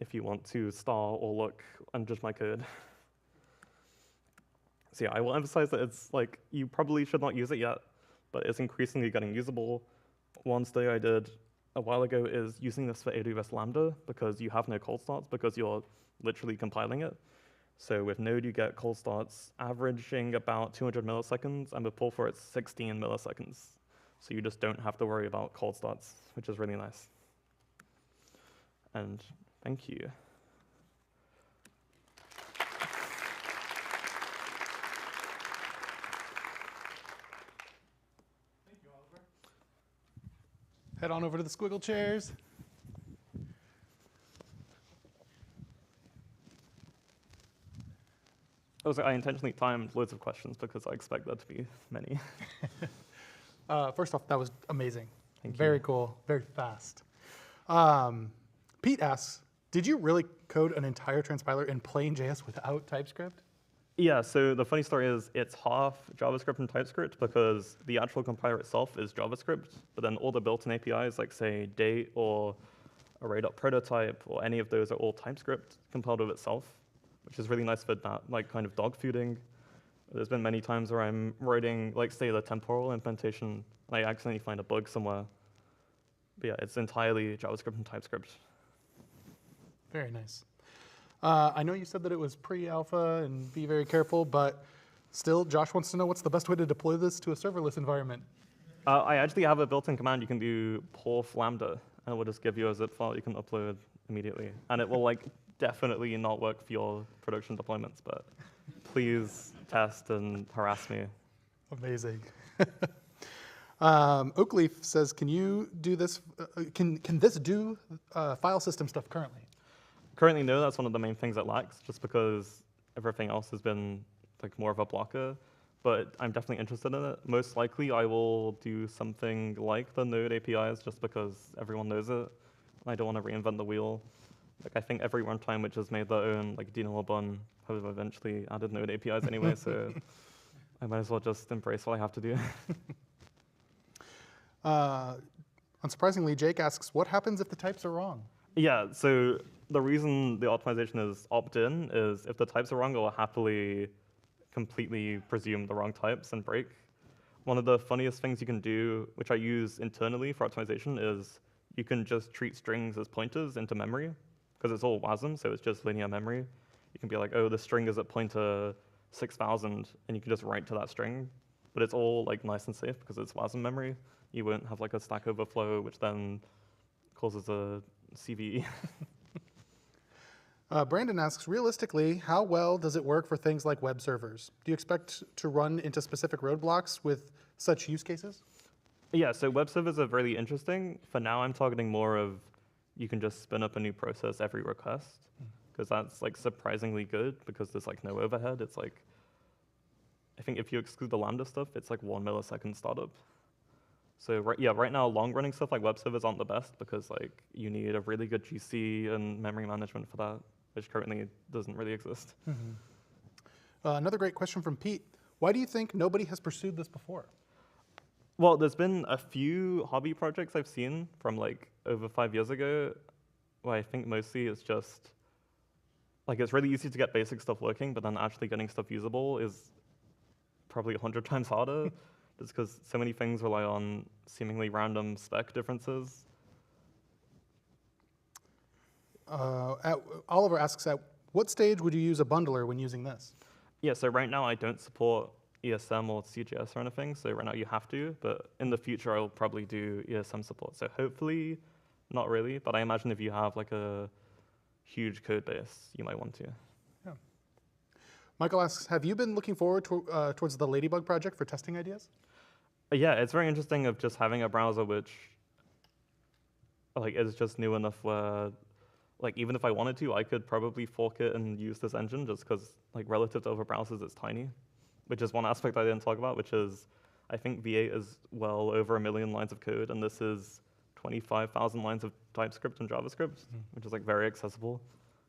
Speaker 13: if you want to star or look and judge my code. So yeah, I will emphasize that it's like, you probably should not use it yet, but it's increasingly getting usable. One study I did a while ago is using this for AWS Lambda because you have no cold starts because you're literally compiling it. So with Node, you get cold starts averaging about 200 milliseconds, and with Pulsar, it's 16 milliseconds. So you just don't have to worry about cold starts, which is really nice. And thank you.
Speaker 2: Head on over to the squiggle chairs.
Speaker 13: Also, I intentionally timed loads of questions because I expect there to be many.
Speaker 2: First off, that was amazing.
Speaker 13: Thank you.
Speaker 2: Very cool, very fast. Pete asks, did you really code an entire transpiler in plain JS without TypeScript?
Speaker 13: Yeah, so the funny story is it's half JavaScript and TypeScript because the actual compiler itself is JavaScript, but then all the built-in APIs like, say, date or array.prototype or any of those are all TypeScript compiled with itself, which is really nice for that, like, kind of dog fooding. There's been many times where I'm writing, like, say, the temporal implementation, and I accidentally find a bug somewhere. But yeah, it's entirely JavaScript and TypeScript.
Speaker 2: Very nice. I know you said that it was pre-alpha and be very careful, but still, Josh wants to know what's the best way to deploy this to a serverless environment.
Speaker 13: I actually have a built-in command you can do porf lambda, and it will just give you a zip file you can upload immediately. And it will like definitely not work for your production deployments, but please test and harass me.
Speaker 2: Amazing. Oakleaf says, can you do this? Can this do file system stuff currently?
Speaker 13: Currently, no, that's one of the main things it lacks, just because everything else has been like more of a blocker. but I'm definitely interested in it. Most likely, I will do something like the Node APIs just because everyone knows it. I don't want to reinvent the wheel. Like, I think every runtime which has made their own, like Dino or Bun, have eventually added Node APIs anyway, so I might as well just embrace what I have to do.
Speaker 2: Unsurprisingly, Jake asks, what happens if the types are wrong?
Speaker 13: Yeah, so the reason the optimization is opt-in is if the types are wrong, it will happily completely presume the wrong types and break. One of the funniest things you can do, which I use internally for optimization, is you can just treat strings as pointers into memory, because it's all WASM, so it's just linear memory. You can be like, oh, the string is at pointer 6,000, and you can just write to that string. But it's all like nice and safe because it's WASM memory. You won't have like a Stack Overflow, which then causes a CVE.
Speaker 2: Brandon asks, realistically, how well does it work for things like web servers? Do you expect to run into specific roadblocks with such use cases?
Speaker 13: Yeah, so web servers are really interesting. For now, I'm targeting more of you can just spin up a new process every request, because that's like surprisingly good because there's like no overhead. It's like, I think if you exclude the Lambda stuff, it's like 1 millisecond startup. So right now, long-running stuff like web servers aren't the best because like you need a really good GC and memory management for that, which currently doesn't really exist.
Speaker 2: Another great question from Pete. Why do you think nobody has pursued this before?
Speaker 13: Well, there's been a few hobby projects I've seen from like over 5 years ago, where I think mostly it's just, like it's really easy to get basic stuff working, but then actually getting stuff usable is probably 100 times harder, just because so many things rely on seemingly random spec differences.
Speaker 2: Oliver asks, at what stage would you use a bundler when using this?
Speaker 13: Yeah, so right now I don't support ESM or CGS or anything, so right now you have to, but in the future I'll probably do ESM support. So hopefully, not really, but I imagine if you have like a huge code base, you might want to.
Speaker 2: Yeah. Michael asks, have you been looking forward towards the Ladybug project for testing ideas?
Speaker 13: Yeah, it's very interesting of just having a browser which like is just new enough where like even if I wanted to, I could probably fork it and use this engine just because like relative to other browsers it's tiny, which is one aspect I didn't talk about, which is I think V8 is well over 1 million lines of code, and this is 25,000 lines of TypeScript and JavaScript, which is like very accessible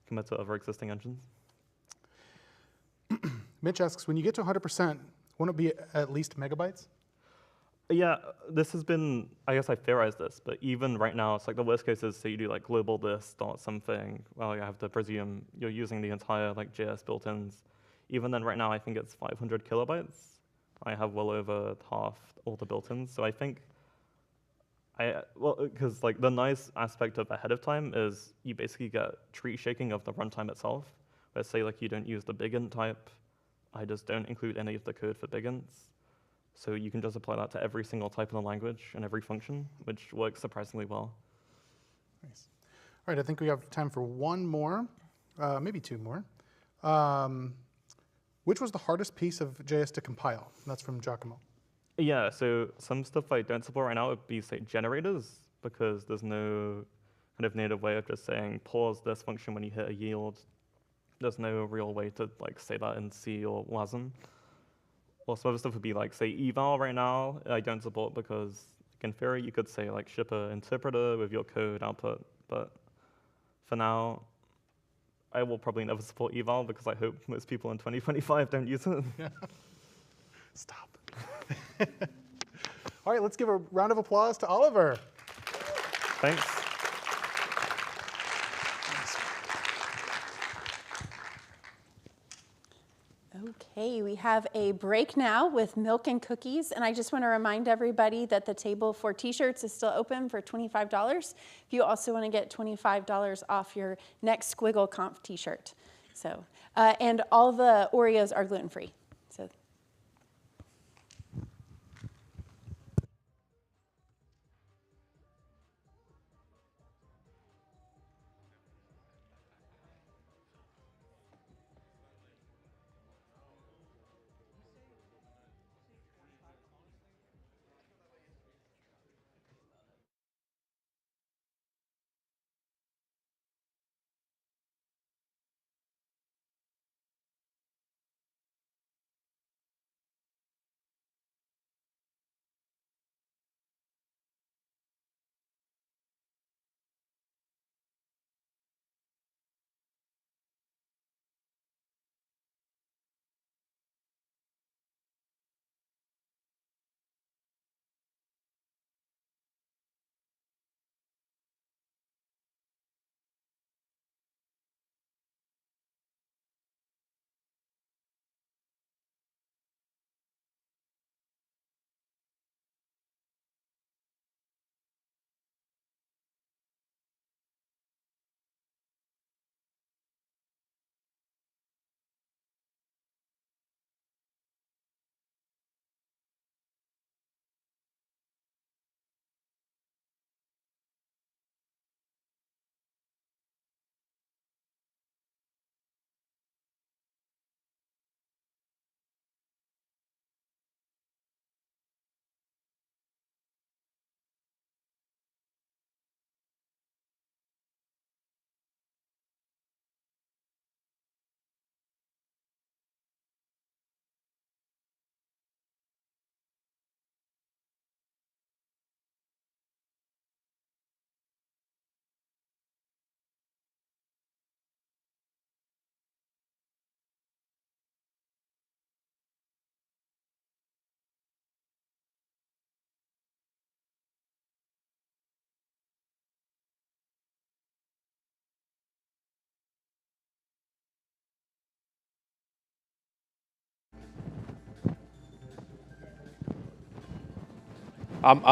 Speaker 13: compared to other existing engines.
Speaker 2: Mitch asks, when you get to 100%, won't it be at least megabytes?
Speaker 13: Yeah, this has been, I guess I theorized this, but even right now, it's like the worst case is, say you do like global this dot something, well, you have to presume you're using the entire like JS built-ins. Even then, right now, I think it's 500 kilobytes. I have well over half all the built-ins, so I think, because like the nice aspect of ahead of time is you basically get tree shaking of the runtime itself, where say like you don't use the bigint type, I just don't include any of the code for bigints. So you can just apply that to every single type in the language and every function, which works surprisingly well.
Speaker 2: Nice. All right, I think we have time for one more, maybe two more. Which was the hardest piece of JS to compile? And that's from Giacomo.
Speaker 13: Yeah, so some stuff I don't support right now would be, say, generators, because there's no kind of native way of just saying pause this function when you hit a yield. There's no real way to like say that in C or WASM. Or some other stuff would be like, say, eval right now, I don't support because in theory you could say like ship a interpreter with your code output, but for now, I will probably never support eval because I hope most people in 2025 don't use it.
Speaker 2: Stop. All right, let's give a round of applause to Oliver.
Speaker 13: Thanks.
Speaker 1: Okay, we have a break now with milk and cookies, and I just want to remind everybody that the table for t-shirts is still open for $25. If you also want to get $25 off your next SquiggleConf t-shirt. So, and all the Oreos are gluten-free. So
Speaker 14: I'm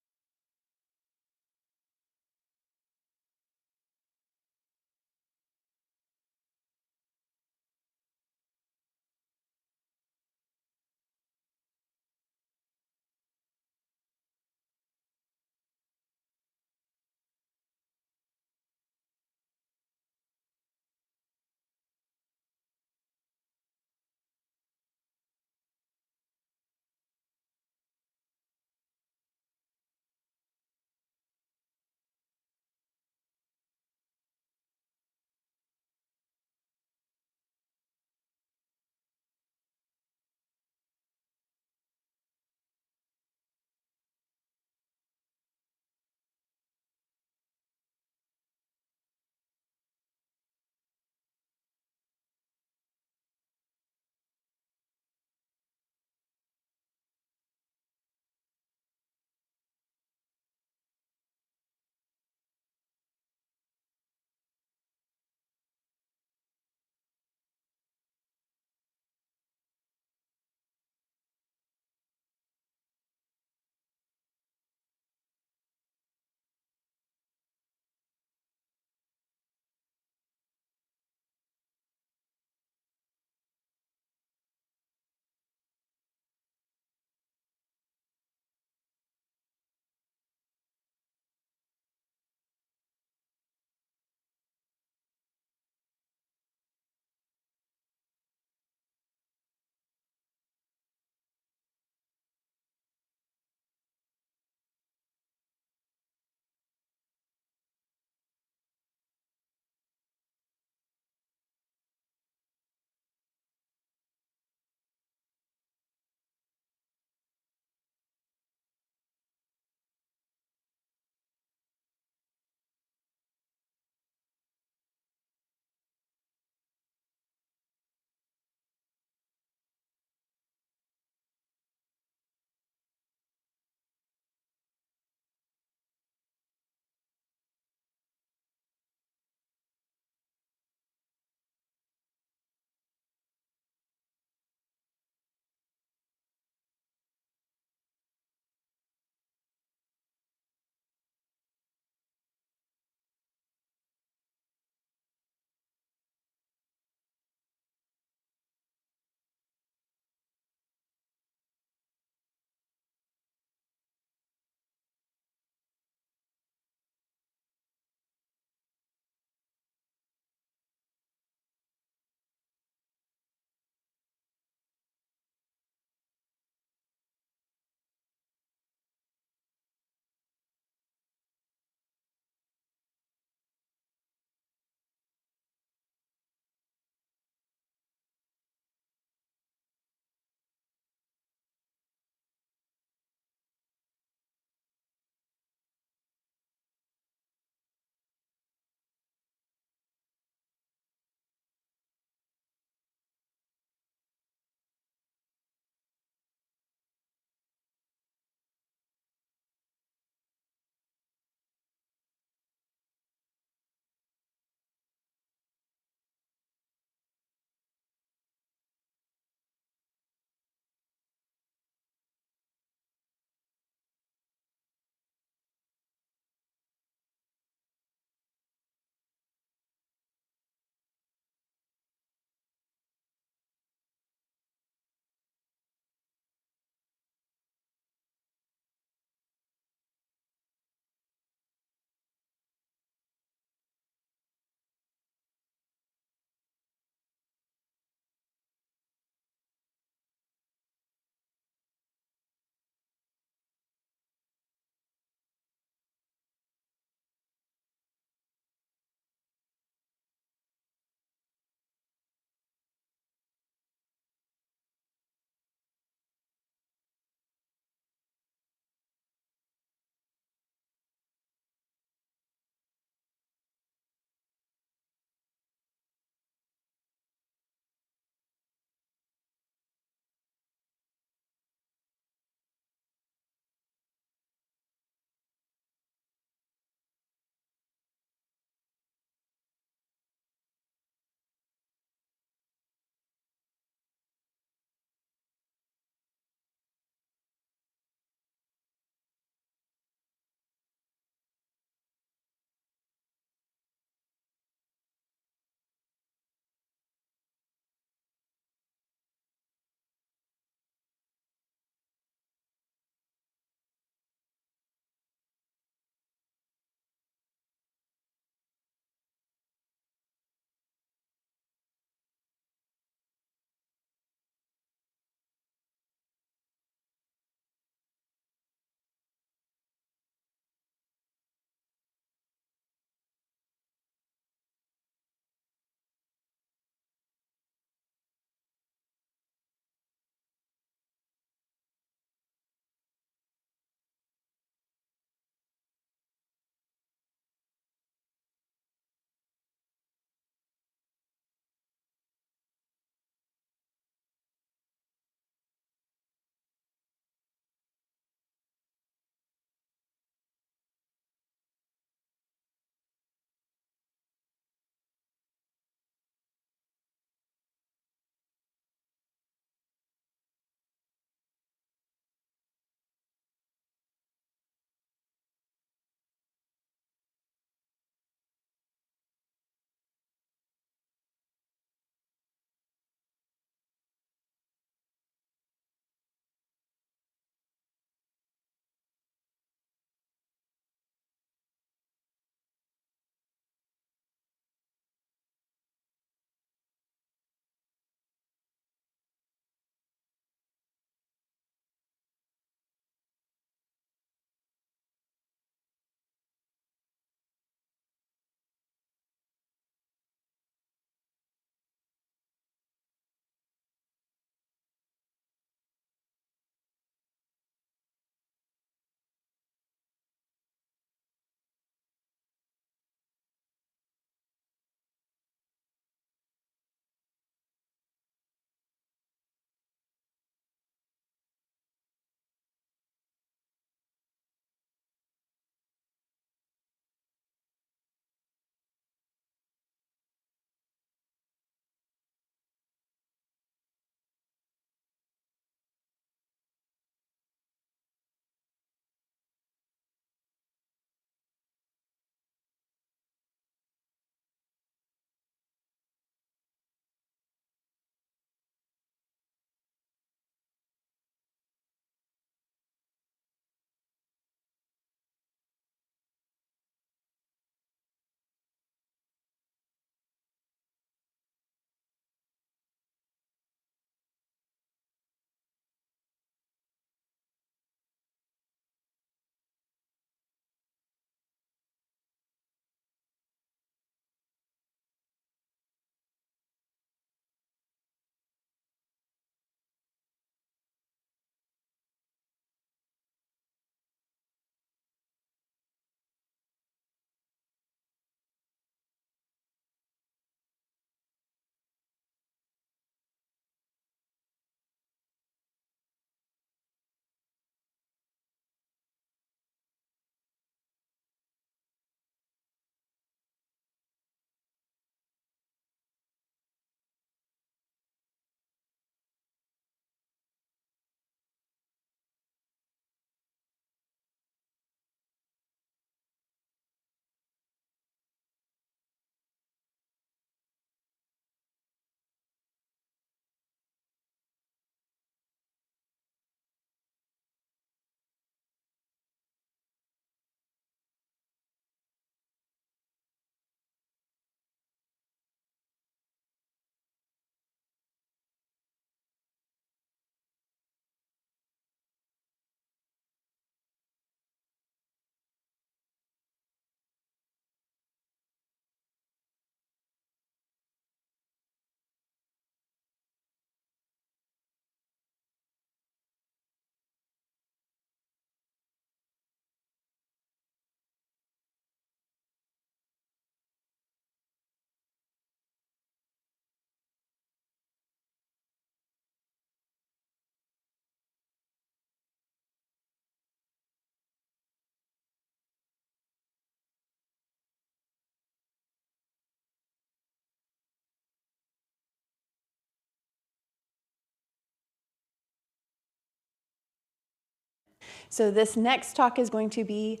Speaker 1: So this next talk is going to be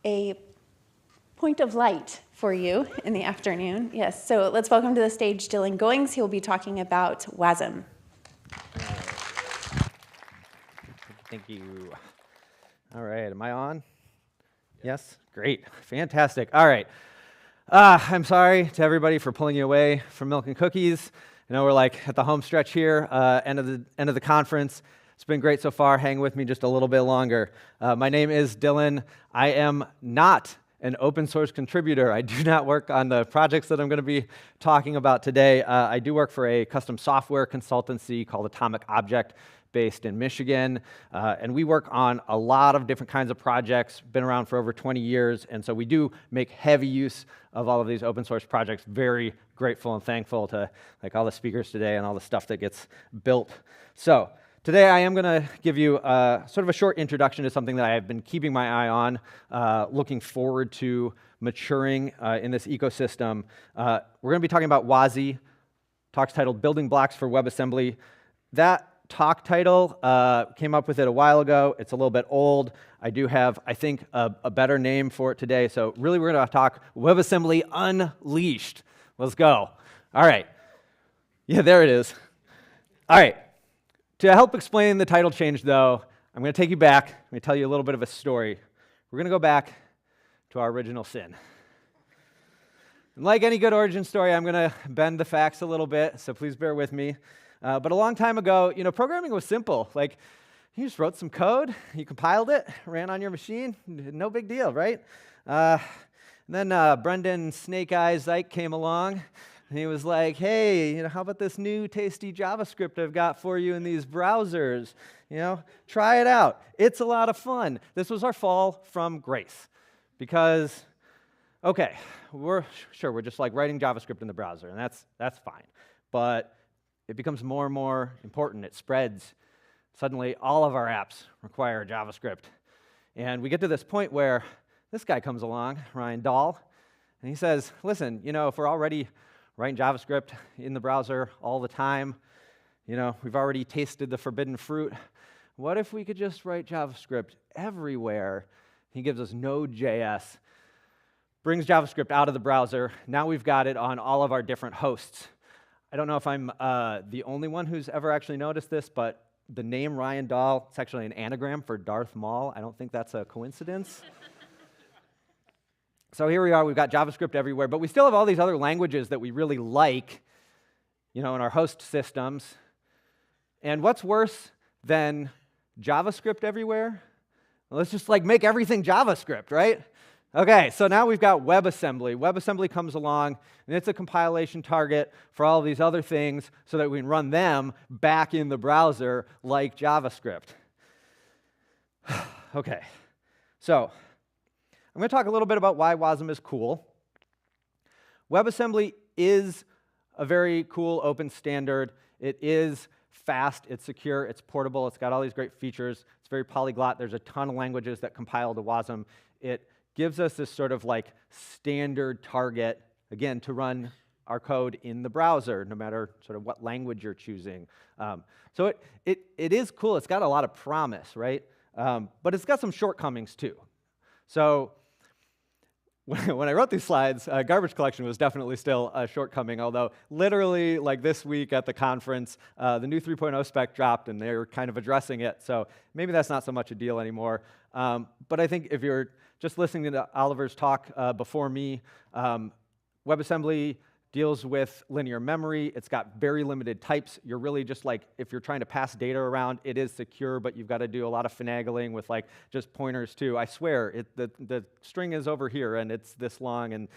Speaker 1: a point of light for you in the afternoon. Yes, so let's welcome to the stage Dylan Goings. He'll be talking about WASM.
Speaker 14: Thank you. All right, am I on? Yes? Great, fantastic. All right. I'm sorry to everybody for pulling you away from Milk and Cookies. I know we're like at the home stretch here, end of the conference. It's been great so far. Hang with me just a little bit longer. My name is Dylan. I am not an open source contributor. I do not work on the projects that I'm going to be talking about today. I do work for a custom software consultancy called Atomic Object, based in Michigan, and we work on a lot of different kinds of projects, been around for over 20 years, and so we do make heavy use of all of these open source projects. Very grateful and thankful to like all the speakers today and all the stuff that gets built. So today I am going to give you sort of a short introduction to something that I have been keeping my eye on, looking forward to maturing in this ecosystem. We're going to be talking about WASI, talks titled Building Blocks for WebAssembly. That talk title, came up with it a while ago. It's a little bit old. I do have, I think, a better name for it today. So really, we're going to talk WebAssembly Unleashed. Let's go. All right. Yeah, there it is. All right. To help explain the title change, though, I'm going to take you back. I'm going to tell you a little bit of a story. We're going to go back to our original sin. And like any good origin story, I'm going to bend the facts a little bit, so please bear with me. But a long time ago, programming was simple. Like, you just wrote some code, you compiled it, ran on your machine, no big deal, right? Then Brendan Snake Eyes Ike came along, and he was like, hey, how about this new tasty JavaScript I've got for you in these browsers? Try it out. It's a lot of fun. This was our fall from grace, because, okay, we're just like writing JavaScript in the browser, and that's fine. But it becomes more and more important. It spreads. Suddenly, all of our apps require JavaScript. And we get to this point where this guy comes along, Ryan Dahl, and he says, listen, if we're already writing JavaScript in the browser all the time, we've already tasted the forbidden fruit, what if we could just write JavaScript everywhere? He gives us Node.js, brings JavaScript out of the browser. Now we've got it on all of our different hosts. I don't know if I'm the only one who's ever actually noticed this, but the name Ryan Dahl, it's actually an anagram for Darth Maul. I don't think that's a coincidence. So here we are, we've got JavaScript everywhere, but we still have all these other languages that we really like, in our host systems. And what's worse than JavaScript everywhere? Well, let's just make everything JavaScript, right? Okay, so now we've got WebAssembly. WebAssembly comes along, and it's a compilation target for all of these other things so that we can run them back in the browser like JavaScript. Okay, so I'm going to talk a little bit about why WASM is cool. WebAssembly is a very cool open standard. It is fast, it's secure, it's portable, it's got all these great features. It's very polyglot. There's a ton of languages that compile to WASM. It gives us this sort of standard target, again, to run our code in the browser, no matter sort of what language you're choosing. So it is cool. It's got a lot of promise, right? But it's got some shortcomings, too. So when I wrote these slides, garbage collection was definitely still a shortcoming, although literally this week at the conference, the new 3.0 spec dropped, and they were kind of addressing it. So maybe that's not so much a deal anymore. But I think if you're just listening to Oliver's talk before me, WebAssembly deals with linear memory. It's got very limited types. You're really just if you're trying to pass data around, it is secure, but you've got to do a lot of finagling with just pointers too. I swear, the string is over here and it's this long. And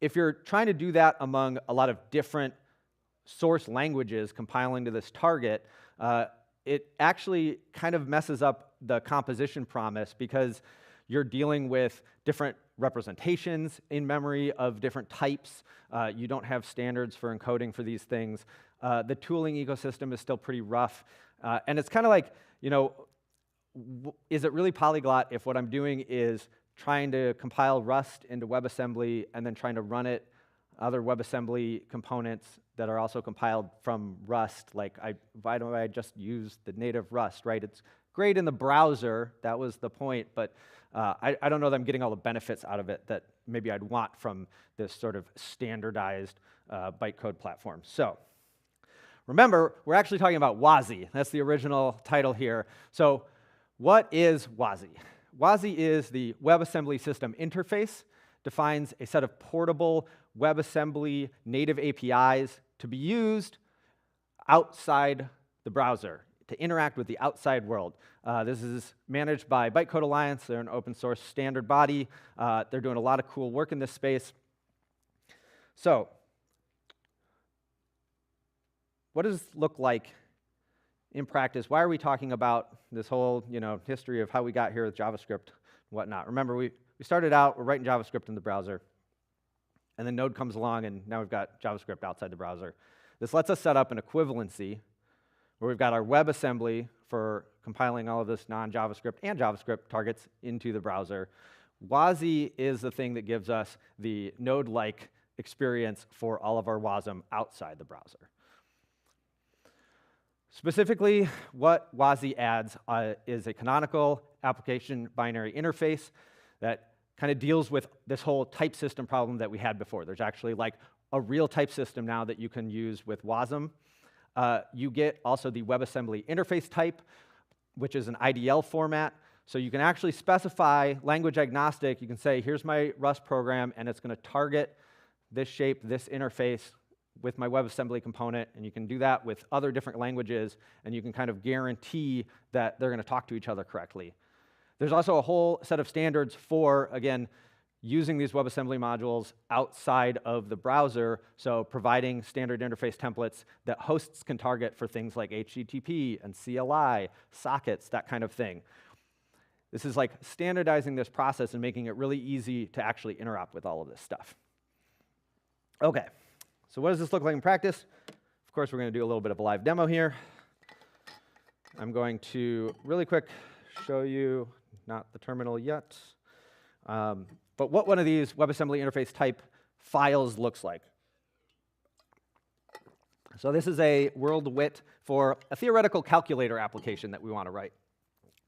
Speaker 14: if you're trying to do that among a lot of different source languages compiling to this target, it actually kind of messes up the composition promise, because you're dealing with different representations in memory of different types. You don't have standards for encoding for these things. The tooling ecosystem is still pretty rough. And it's kind of is it really polyglot if what I'm doing is trying to compile Rust into WebAssembly and then trying to run it other WebAssembly components that are also compiled from Rust. Like, why don't I just use the native Rust, right? It's great in the browser, that was the point, but I don't know that I'm getting all the benefits out of it that maybe I'd want from this sort of standardized bytecode platform. So remember, we're actually talking about WASI. That's the original title here. So what is WASI? WASI is the WebAssembly System Interface, defines a set of portable WebAssembly native APIs to be used outside the browser, to interact with the outside world. This is managed by Bytecode Alliance. They're an open source standard body. They're doing a lot of cool work in this space. So what does this look like in practice? Why are we talking about this whole history of how we got here with JavaScript and whatnot? Remember, we started out, we're writing JavaScript in the browser, and then Node comes along, and now we've got JavaScript outside the browser. This lets us set up an equivalency where we've got our WebAssembly for compiling all of this non-JavaScript and JavaScript targets into the browser. WASI is the thing that gives us the Node-like experience for all of our WASM outside the browser. Specifically, what WASI adds is a canonical application binary interface that kind of deals with this whole type system problem that we had before. There's actually like a real type system now that you can use with WASM. You get also the WebAssembly interface type, which is an IDL format. So you can actually specify language agnostic. You can say, here's my Rust program, and it's going to target this shape, this interface with my WebAssembly component. And you can do that with other different languages, and you can kind of guarantee that they're going to talk to each other correctly. There's also a whole set of standards for, again, using these WebAssembly modules outside of the browser, so providing standard interface templates that hosts can target for things like HTTP and CLI, sockets, that kind of thing. This is like standardizing this process and making it really easy to actually interop with all of this stuff. Okay, so what does this look like in practice? Of course, we're going to do a little bit of a live demo here. I'm going to really quick show you, not the terminal yet, but what one of these WebAssembly interface type files looks like. So this is a world wit for a theoretical calculator application that we want to write.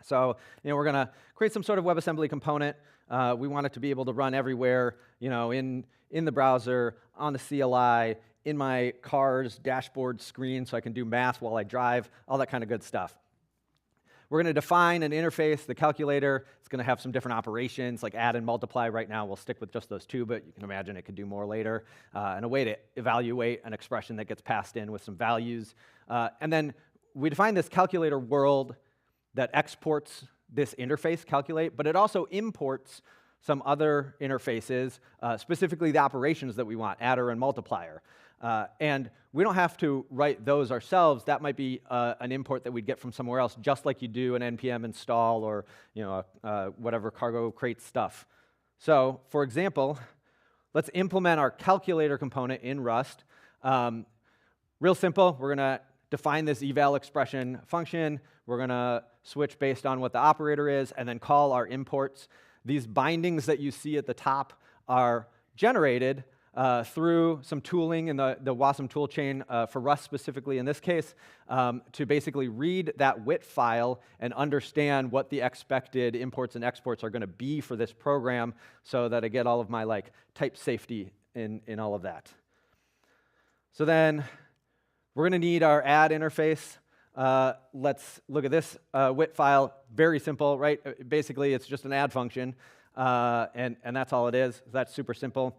Speaker 14: So we're going to create some sort of WebAssembly component. We want it to be able to run everywhere, in the browser, on the CLI, in my car's dashboard screen so I can do math while I drive, all that kind of good stuff. We're going to define an interface, the calculator. It's going to have some different operations like add and multiply. Right now, we'll stick with just those two, but you can imagine it could do more later. And a way to evaluate an expression that gets passed in with some values. And then we define this calculator world that exports this interface, calculate, but it also imports some other interfaces, specifically the operations that we want, adder and multiplier. And we don't have to write those ourselves. That might be an import that we'd get from somewhere else, just like you do an npm install or whatever cargo crate stuff. So, for example, let's implement our calculator component in Rust. Real simple. We're going to define this eval expression function. We're going to switch based on what the operator is, and then call our imports. These bindings that you see at the top are generated through some tooling in the WASM toolchain for Rust specifically in this case, to basically read that WIT file and understand what the expected imports and exports are going to be for this program so that I get all of my type safety in all of that. So then we're going to need our add interface. Let's look at this WIT file. Very simple, right? Basically, it's just an add function, and that's all it is. That's super simple.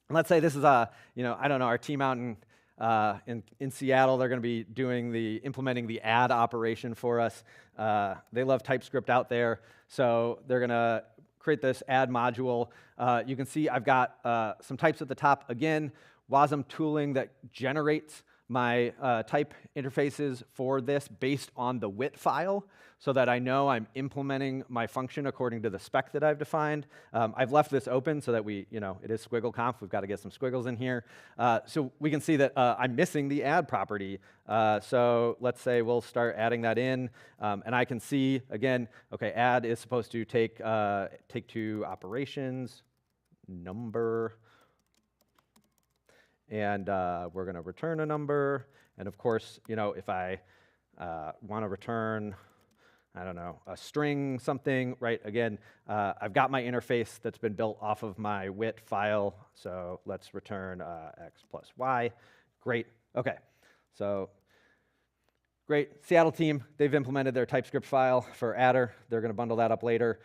Speaker 14: And let's say this is I don't know, our team out in Seattle. They're going to be implementing the add operation for us. They love TypeScript out there, so they're going to create this add module. You can see I've got some types at the top. Again, WASM tooling that generates my type interfaces for this based on the WIT file so that I know I'm implementing my function according to the spec that I've defined. I've left this open so that it is SquiggleConf. We've got to get some squiggles in here. So we can see that I'm missing the add property. So let's say we'll start adding that in. And I can see, again, okay, add is supposed to take two operations, number. and we're going to return a number. And of course, if I want to return, I don't know, a string something, right? Again, I've got my interface that's been built off of my wit file. So let's return x plus y. Great. OK. So great. Seattle team, they've implemented their TypeScript file for adder. They're going to bundle that up later.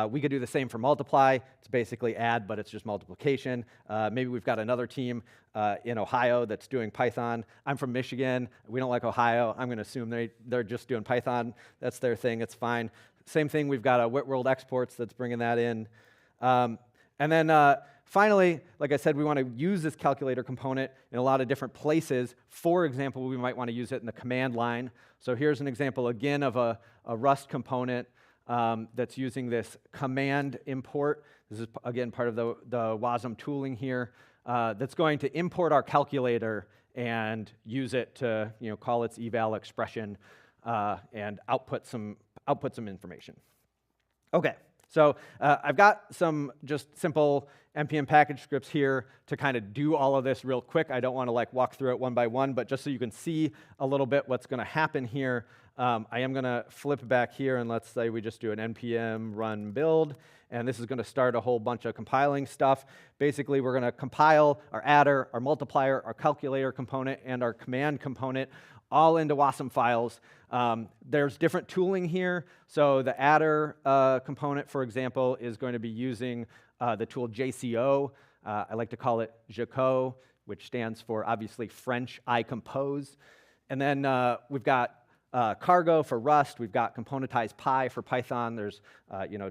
Speaker 14: We could do the same for multiply. It's basically add, but it's just multiplication. Maybe we've got another team in Ohio that's doing Python. I'm from Michigan. We don't like Ohio. I'm going to assume they're just doing Python. That's their thing. It's fine. Same thing. We've got a Whitworld exports that's bringing that in. And then finally, like I said, we want to use this calculator component in a lot of different places. For example, we might want to use it in the command line. So here's an example, again, of a Rust component that's using this command import. This is, again, part of the WASM tooling here that's going to import our calculator and use it to call its eval expression and output some information. OK. So I've got some just simple NPM package scripts here to kind of do all of this real quick. I don't want to walk through it one by one, but just so you can see a little bit what's going to happen here, I am going to flip back here, and let's say we just do an npm run build, and this is going to start a whole bunch of compiling stuff. Basically, we're going to compile our adder, our multiplier, our calculator component, and our command component all into WASM files. There's different tooling here. So the adder component, for example, is going to be using the tool JCO. I like to call it JCO, which stands for, obviously, French I compose. And then we've got Cargo for Rust. We've got componentized Pi for Python. There's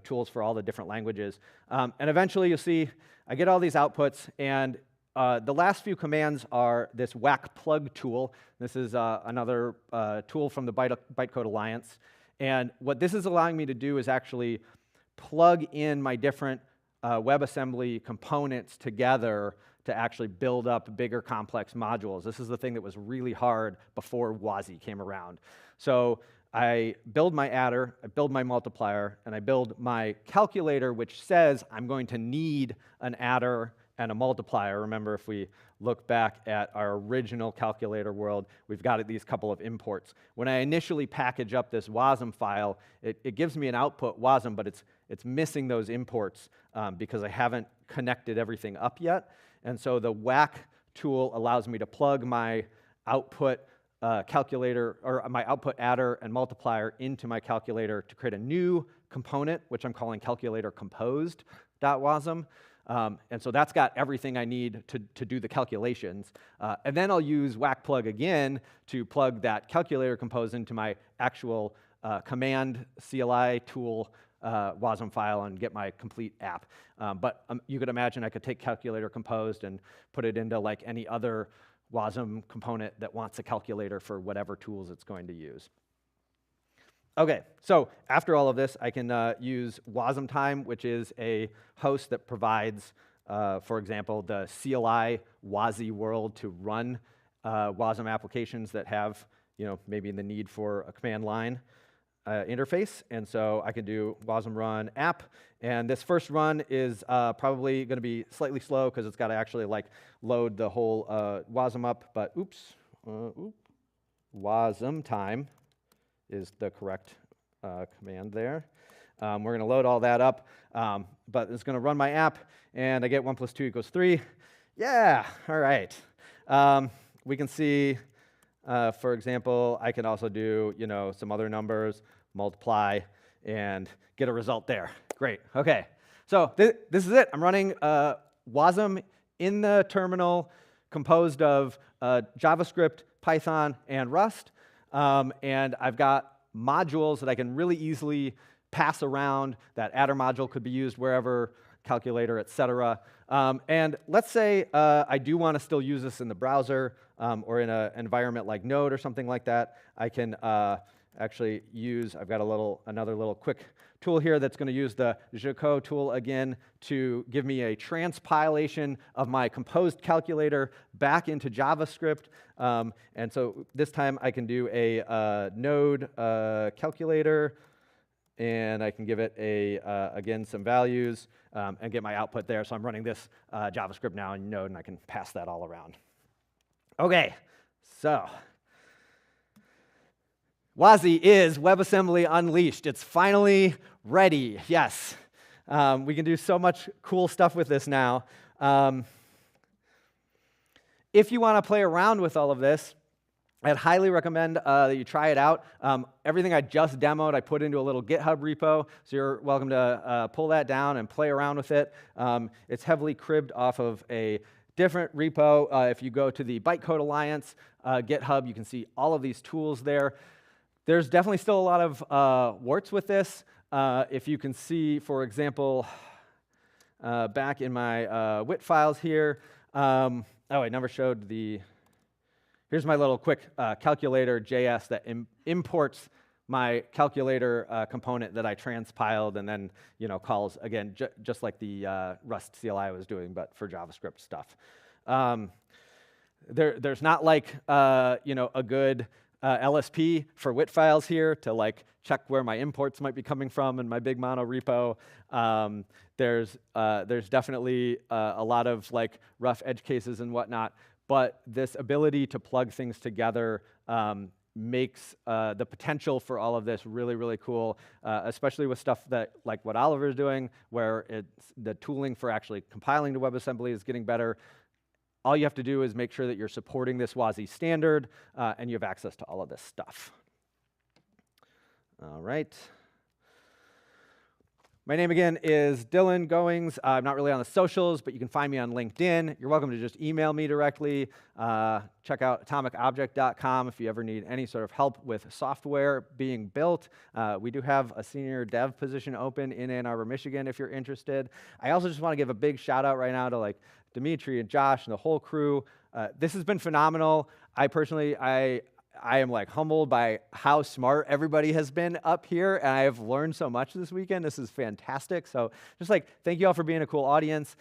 Speaker 14: tools for all the different languages. And eventually, you'll see I get all these outputs, and the last few commands are this whack plug tool. This is another tool from the Bytecode Alliance. And what this is allowing me to do is actually plug in my different WebAssembly components together to actually build up bigger complex modules. This is the thing that was really hard before WASI came around. So I build my adder, I build my multiplier, and I build my calculator, which says I'm going to need an adder and a multiplier. Remember, if we look back at our original calculator world, we've got these couple of imports. When I initially package up this WASM file, it gives me an output WASM, but it's missing those imports because I haven't connected everything up yet. And so the whack tool allows me to plug my output calculator, or my output adder and multiplier into my calculator to create a new component, which I'm calling calculator composed.wasm. And so that's got everything I need to do the calculations. And then I'll use whack plug again to plug that calculator compose into my actual command CLI tool WASM file and get my complete app. But you could imagine I could take calculator composed and put it into any other WASM component that wants a calculator for whatever tools it's going to use. OK, so after all of this, I can use WASMtime, which is a host that provides, for example, the CLI WASI world to run WASM applications that have, maybe the need for a command line interface. And so I can do WASM run app. And this first run is probably going to be slightly slow because it's got to actually load the whole WASM up. But WASMtime is the correct command there. We're going to load all that up, but it's going to run my app, and I get 1 + 2 = 3. Yeah, all right. We can see, for example, I can also do some other numbers, multiply, and get a result there. Great. OK, so this is it. I'm running WASM in the terminal, composed of JavaScript, Python, and Rust. And I've got modules that I can really easily pass around. That adder module could be used wherever, calculator, et cetera. And let's say I do want to still use this in the browser or in an environment like Node or something like that. I can actually use, I've got another little quick tool here that's going to use the JCO tool again to give me a transpilation of my composed calculator back into JavaScript. And so this time I can do a node calculator, and I can give it again some values and get my output there. So I'm running this JavaScript now in Node, and I can pass that all around. Okay, so WASI is WebAssembly Unleashed. It's finally ready, yes. We can do so much cool stuff with this now. If you want to play around with all of this, I'd highly recommend that you try it out. Everything I just demoed, I put into a little GitHub repo, so you're welcome to pull that down and play around with it. It's heavily cribbed off of a different repo. If you go to the Bytecode Alliance GitHub, you can see all of these tools there. There's definitely still a lot of warts with this. If you can see, for example, back in my WIT files here, oh, I never showed the, here's my little quick calculator JS that imports my calculator component that I transpiled and then calls, again, just like the Rust CLI was doing, but for JavaScript stuff. There's not like a good LSP for WIT files here to check where my imports might be coming from in my big mono repo. There's definitely a lot of rough edge cases and whatnot, but this ability to plug things together makes the potential for all of this really, really cool, especially with stuff that like what Oliver is doing, where the tooling for actually compiling to WebAssembly is getting better. All you have to do is make sure that you're supporting this WASI standard and you have access to all of this stuff. All right. My name again is Dylan Goings. I'm not really on the socials, but you can find me on LinkedIn. You're welcome to just email me directly. Check out atomicobject.com if you ever need any sort of help with software being built. We do have a senior dev position open in Ann Arbor, Michigan, if you're interested. I also just want to give a big shout out right now to Dimitri and Josh and the whole crew. This has been phenomenal. I personally, I am humbled by how smart everybody has been up here, and I have learned so much this weekend. This is fantastic. So just thank you all for being a cool audience.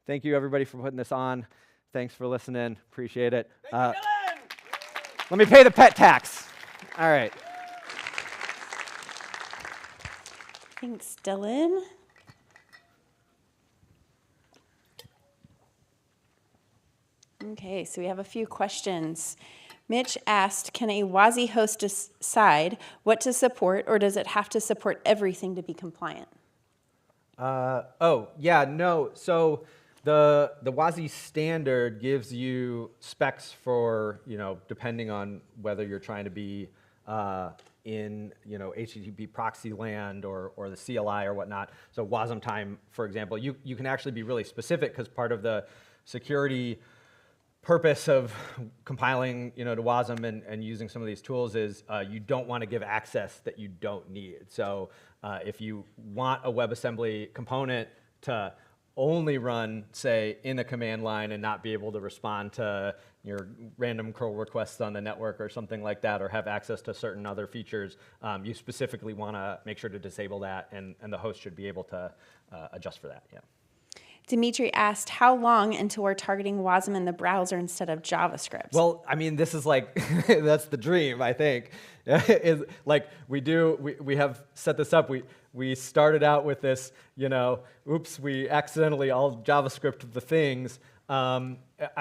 Speaker 14: Thank you everybody for putting this on. Thanks for listening. Appreciate it. Let me pay the pet tax. All right.
Speaker 1: Thanks, Dylan. Okay, so we have a few questions. Mitch asked, can a WASI host decide what to support, or does it have to support everything to be compliant?
Speaker 14: Oh, yeah, no. So the WASI standard gives you specs for, depending on whether you're trying to be in, HTTP proxy land or the CLI or whatnot. So WASM time, for example, you can actually be really specific because part of the security purpose of compiling, to WASM and using some of these tools is you don't want to give access that you don't need. So if you want a WebAssembly component to only run, say, in the command line and not be able to respond to your random curl requests on the network or something like that, or have access to certain other features, you specifically want to make sure to disable that, and the host should be able to adjust for that. Yeah.
Speaker 1: Dimitri asked, how long until we're targeting WASM in the browser instead of JavaScript?
Speaker 14: Well, I mean, this is that's the dream, I think. Is we have set this up. We started out with this, oops, we accidentally all JavaScript the things. I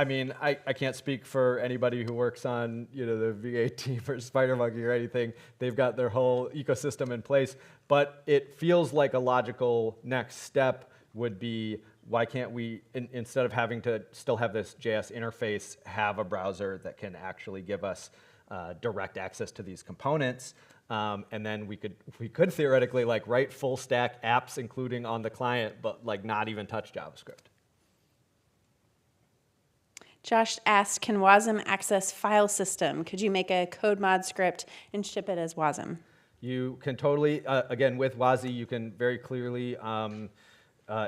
Speaker 14: mean, I can't speak for anybody who works on, the V8 team or SpiderMonkey or anything. They've got their whole ecosystem in place, but it feels like a logical next step would be, why can't we, instead of having to still have this JS interface, have a browser that can actually give us direct access to these components, and then we could theoretically write full stack apps, including on the client, but not even touch JavaScript.
Speaker 1: Josh asked, can WASM access file system? Could you make a code mod script and ship it as WASM?
Speaker 14: You can totally, again, with WASI, you can very clearly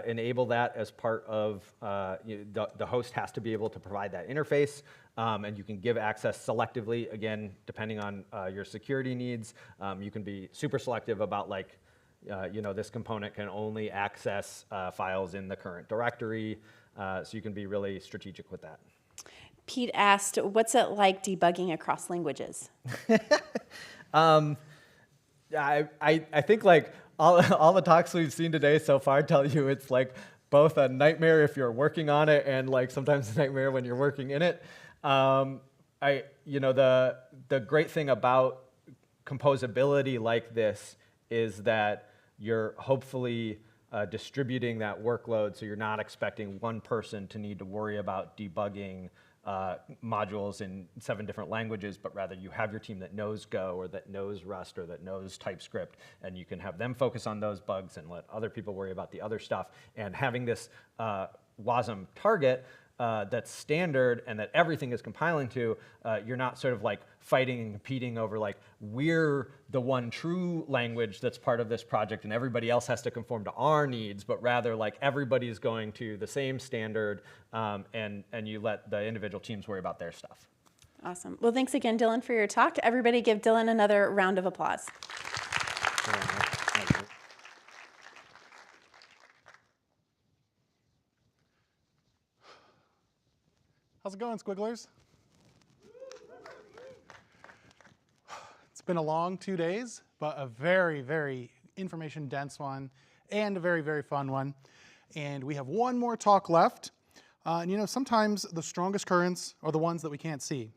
Speaker 14: enable that as part of, the host has to be able to provide that interface, and you can give access selectively, again, depending on your security needs. You can be super selective about this component can only access files in the current directory, so you can be really strategic with that.
Speaker 1: Pete asked, what's it like debugging across languages?
Speaker 14: I think all the talks we've seen today so far tell you it's both a nightmare if you're working on it and sometimes a nightmare when you're working in it. the great thing about composability like this is that you're hopefully distributing that workload, so you're not expecting one person to need to worry about debugging modules in 7 different languages, but rather you have your team that knows Go or that knows Rust or that knows TypeScript, and you can have them focus on those bugs and let other people worry about the other stuff. And having this WASM target that's standard and that everything is compiling to, you're not sort of like fighting and competing over like, we're the one true language that's part of this project and everybody else has to conform to our needs, but rather like everybody's going to the same standard, and you let the individual teams worry about their stuff.
Speaker 1: Awesome. Well, thanks again, Dylan, for your talk. Everybody give Dylan another round of applause.
Speaker 2: How's it going, Squigglers? It's been a long 2 days, but a very, very information-dense one and a very, very fun one. And we have one more talk left. And you know, sometimes the strongest currents are the ones that we can't see.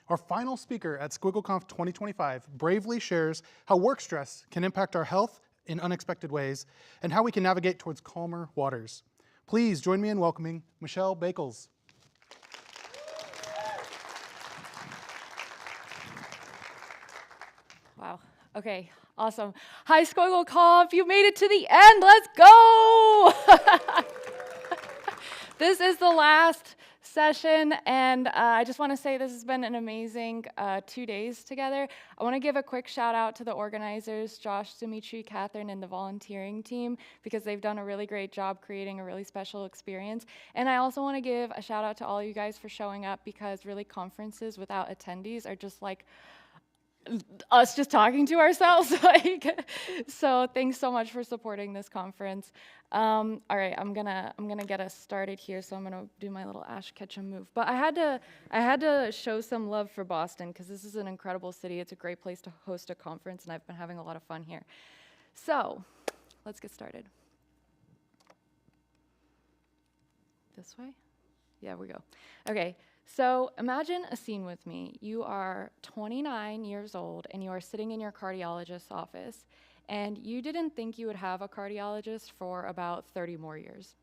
Speaker 2: Our final speaker at SquiggleConf 2025 bravely shares how work stress can impact our health in unexpected ways and how we can navigate towards calmer waters. Please join me in welcoming Michelle Bakels.
Speaker 15: Wow. Okay, awesome. Hi, SquiggleConf. You made it to the end. Let's go! This is the last session, and I just want to say this has been an amazing 2 days together. I want to give a quick shout out to the organizers, Josh, Dimitri, Catherine, and the volunteering team, because they've done a really great job creating a really special experience. And I also want to give a shout out to all you guys for showing up, because really conferences without attendees are just like us just talking to ourselves. So thanks so much for supporting this conference. All right, I'm gonna get us started here. So I'm gonna do my little Ash Ketchum move. But I had to show some love for Boston, because this is an incredible city. It's a great place to host a conference, and I've been having a lot of fun here. So let's get started. This way? Yeah, we go. Okay. So imagine a scene with me. You are 29 years old and you are sitting in your cardiologist's office, and you didn't think you would have a cardiologist for about 30 more years.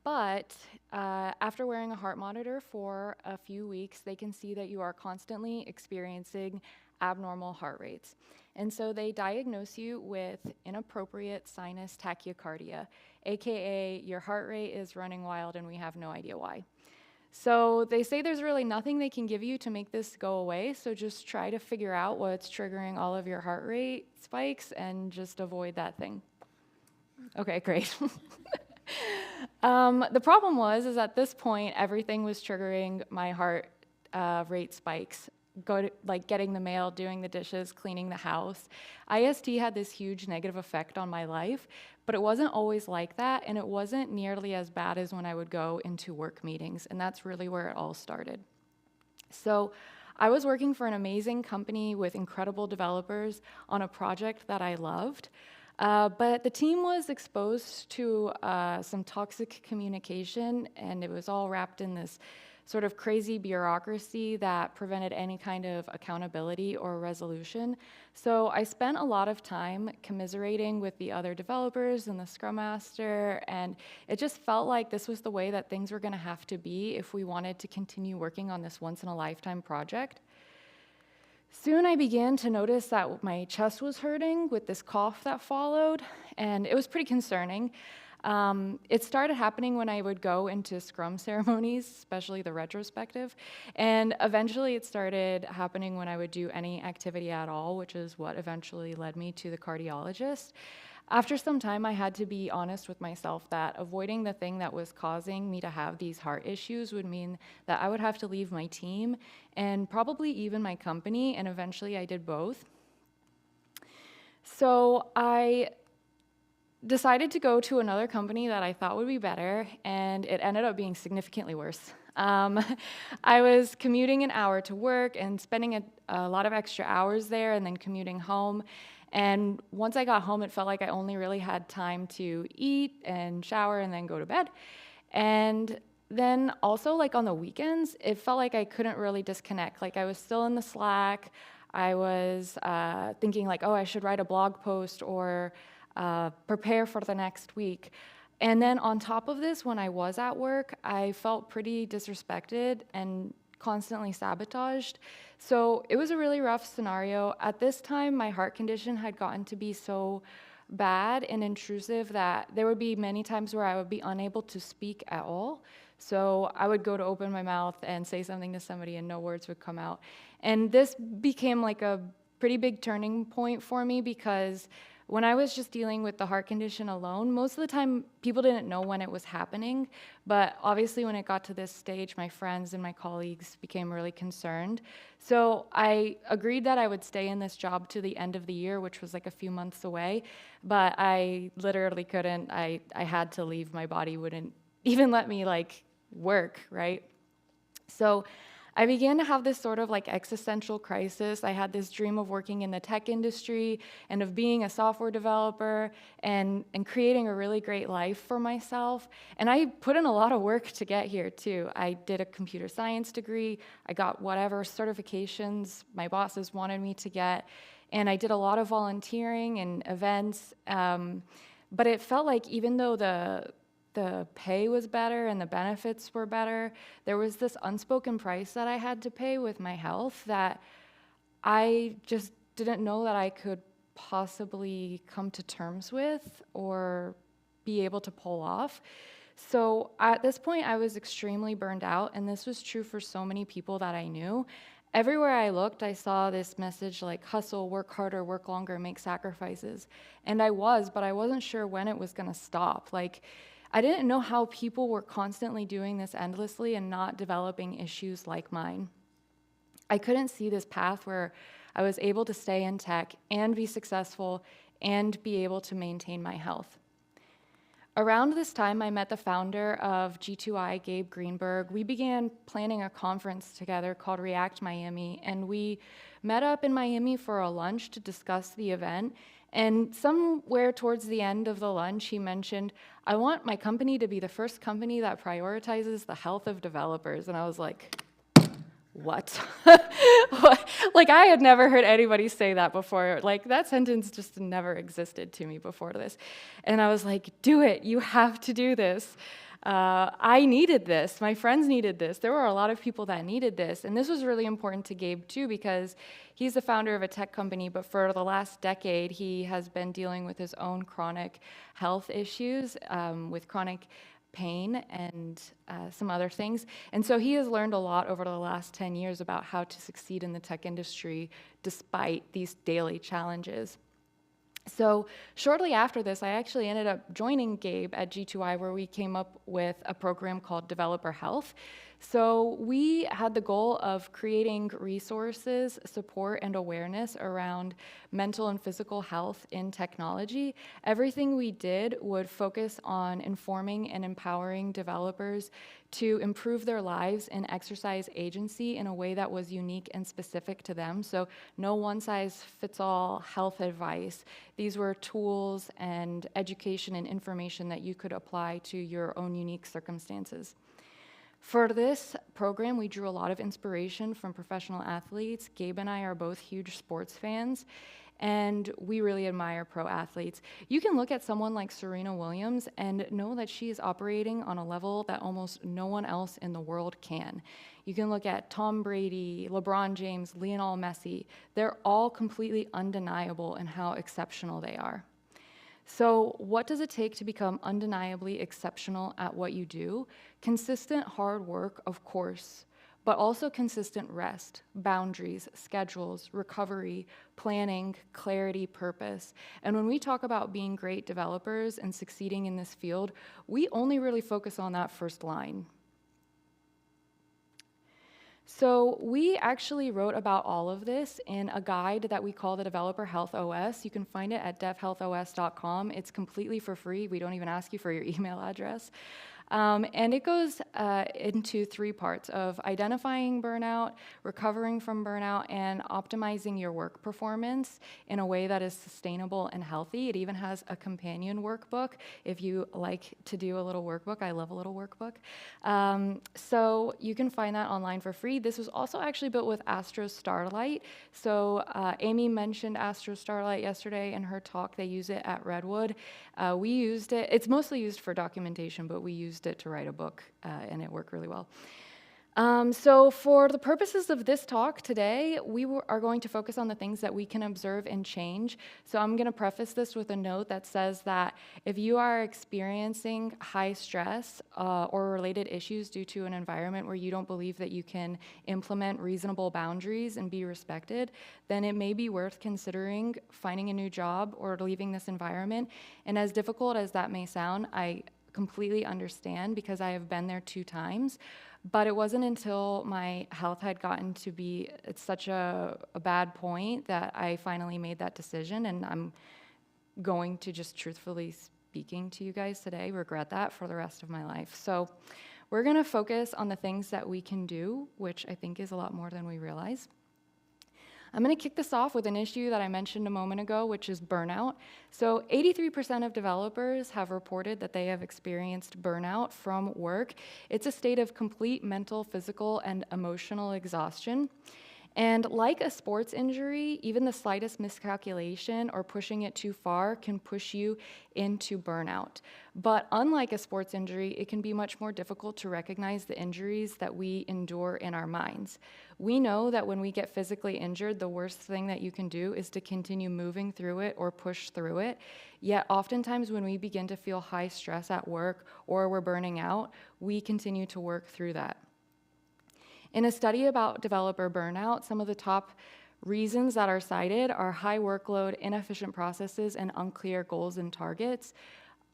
Speaker 15: But after wearing a heart monitor for a few weeks, they can see that you are constantly experiencing abnormal heart rates. And so they diagnose you with inappropriate sinus tachycardia, aka your heart rate is running wild and we have no idea why. So they say there's really nothing they can give you to make this go away, so just try to figure out what's triggering all of your heart rate spikes and just avoid that thing. Okay, great. The problem is at this point, everything was triggering my heart rate spikes. Getting the mail, doing the dishes, cleaning the house. IST had this huge negative effect on my life, but it wasn't always like that, and it wasn't nearly as bad as when I would go into work meetings, and that's really where it all started. So I was working for an amazing company with incredible developers on a project that I loved, but the team was exposed to some toxic communication, and it was all wrapped in this sort of crazy bureaucracy that prevented any kind of accountability or resolution. So I spent a lot of time commiserating with the other developers and the Scrum Master, and it just felt like this was the way that things were gonna have to be if we wanted to continue working on this once-in-a-lifetime project. Soon I began to notice that my chest was hurting with this cough that followed, and it was pretty concerning. It started happening when I would go into Scrum ceremonies, especially the retrospective, and eventually it started happening when I would do any activity at all, which is what eventually led me to the cardiologist. After some time, I had to be honest with myself that avoiding the thing that was causing me to have these heart issues would mean that I would have to leave my team and probably even my company, and eventually I did both. So I decided to go to another company that I thought would be better, and it ended up being significantly worse. I was commuting an hour to work and spending a lot of extra hours there and then commuting home. And once I got home, it felt like I only really had time to eat and shower and then go to bed. And then also like on the weekends, it felt like I couldn't really disconnect. Like I was still in the Slack. I was thinking like, oh, I should write a blog post or prepare for the next week. And then on top of this, when I was at work, I felt pretty disrespected and constantly sabotaged. So it was a really rough scenario. At this time, my heart condition had gotten to be so bad and intrusive that there would be many times where I would be unable to speak at all. So I would go to open my mouth and say something to somebody and no words would come out. And this became like a pretty big turning point for me because when I was just dealing with the heart condition alone, most of the time people didn't know when it was happening. But obviously when it got to this stage, my friends and my colleagues became really concerned. So I agreed that I would stay in this job to the end of the year, which was like a few months away. But I literally couldn't. I had to leave. My body wouldn't even let me like work, right? So I began to have this sort of like existential crisis. I had this dream of working in the tech industry and of being a software developer and creating a really great life for myself. And I put in a lot of work to get here too. I did a computer science degree. I got whatever certifications my bosses wanted me to get. And I did a lot of volunteering and events. But it felt like even though the pay was better and the benefits were better, there was this unspoken price that I had to pay with my health that I just didn't know that I could possibly come to terms with or be able to pull off. So at this point, I was extremely burned out, and this was true for so many people that I knew. Everywhere I looked, I saw this message like hustle, work harder, work longer, make sacrifices. And I was, but I wasn't sure when it was gonna stop. Like, I didn't know how people were constantly doing this endlessly and not developing issues like mine. I couldn't see this path where I was able to stay in tech and be successful and be able to maintain my health. Around this time, I met the founder of G2I, Gabe Greenberg. We began planning a conference together called React Miami, and we met up in Miami for a lunch to discuss the event. And somewhere towards the end of the lunch, he mentioned, I want my company to be the first company that prioritizes the health of developers. And I was like, what? Like, I had never heard anybody say that before. Like, that sentence just never existed to me before this. And I was like, do it. You have to do this. I needed this. My friends needed this. There were a lot of people that needed this. And this was really important to Gabe, too, because he's the founder of a tech company, but for the last decade, he has been dealing with his own chronic health issues, with chronic pain and some other things. And so he has learned a lot over the last 10 years about how to succeed in the tech industry despite these daily challenges. So shortly after this, I actually ended up joining Gabe at G2I, where we came up with a program called Developer Health. So we had the goal of creating resources, support, and awareness around mental and physical health in technology. Everything we did would focus on informing and empowering developers to improve their lives and exercise agency in a way that was unique and specific to them. So no one-size-fits-all health advice. These were tools and education and information that you could apply to your own unique circumstances. For this program, we drew a lot of inspiration from professional athletes. Gabe and I are both huge sports fans, and we really admire pro athletes. You can look at someone like Serena Williams and know that she is operating on a level that almost no one else in the world can. You can look at Tom Brady, LeBron James, Lionel Messi. They're all completely undeniable in how exceptional they are. So what does it take to become undeniably exceptional at what you do? Consistent hard work, of course, but also consistent rest, boundaries, schedules, recovery, planning, clarity, purpose. And when we talk about being great developers and succeeding in this field, we only really focus on that first line. So we actually wrote about all of this in a guide that we call the Developer Health OS. You can find it at devhealthos.com. It's completely for free. We don't even ask you for your email address. And it goes into 3 parts of identifying burnout, recovering from burnout, and optimizing your work performance in a way that is sustainable and healthy. It even has a companion workbook if you like to do a little workbook. I love a little workbook. So you can find that online for free. This was also actually built with Astro Starlight. So Amy mentioned Astro Starlight yesterday in her talk. They use it at Redwood. We used it. It's mostly used for documentation, but we used it to write a book, and it worked really well. So for the purposes of this talk today, we are going to focus on the things that we can observe and change. So I'm going to preface this with a note that says that if you are experiencing high stress or related issues due to an environment where you don't believe that you can implement reasonable boundaries and be respected, then it may be worth considering finding a new job or leaving this environment. And as difficult as that may sound, I completely understand because I have been there 2 times. But it wasn't until my health had gotten to be at such a bad point that I finally made that decision, and I'm going to, just truthfully speaking to you guys today, regret that for the rest of my life. So we're going to focus on the things that we can do, which I think is a lot more than we realize. I'm going to kick this off with an issue that I mentioned a moment ago, which is burnout. So 83% of developers have reported that they have experienced burnout from work. It's a state of complete mental, physical, and emotional exhaustion. And like a sports injury, even the slightest miscalculation or pushing it too far can push you into burnout. But unlike a sports injury, it can be much more difficult to recognize the injuries that we endure in our minds. We know that when we get physically injured, the worst thing that you can do is to continue moving through it or push through it. Yet oftentimes when we begin to feel high stress at work or we're burning out, we continue to work through that. In a study about developer burnout, some of the top reasons that are cited are high workload, inefficient processes, and unclear goals and targets.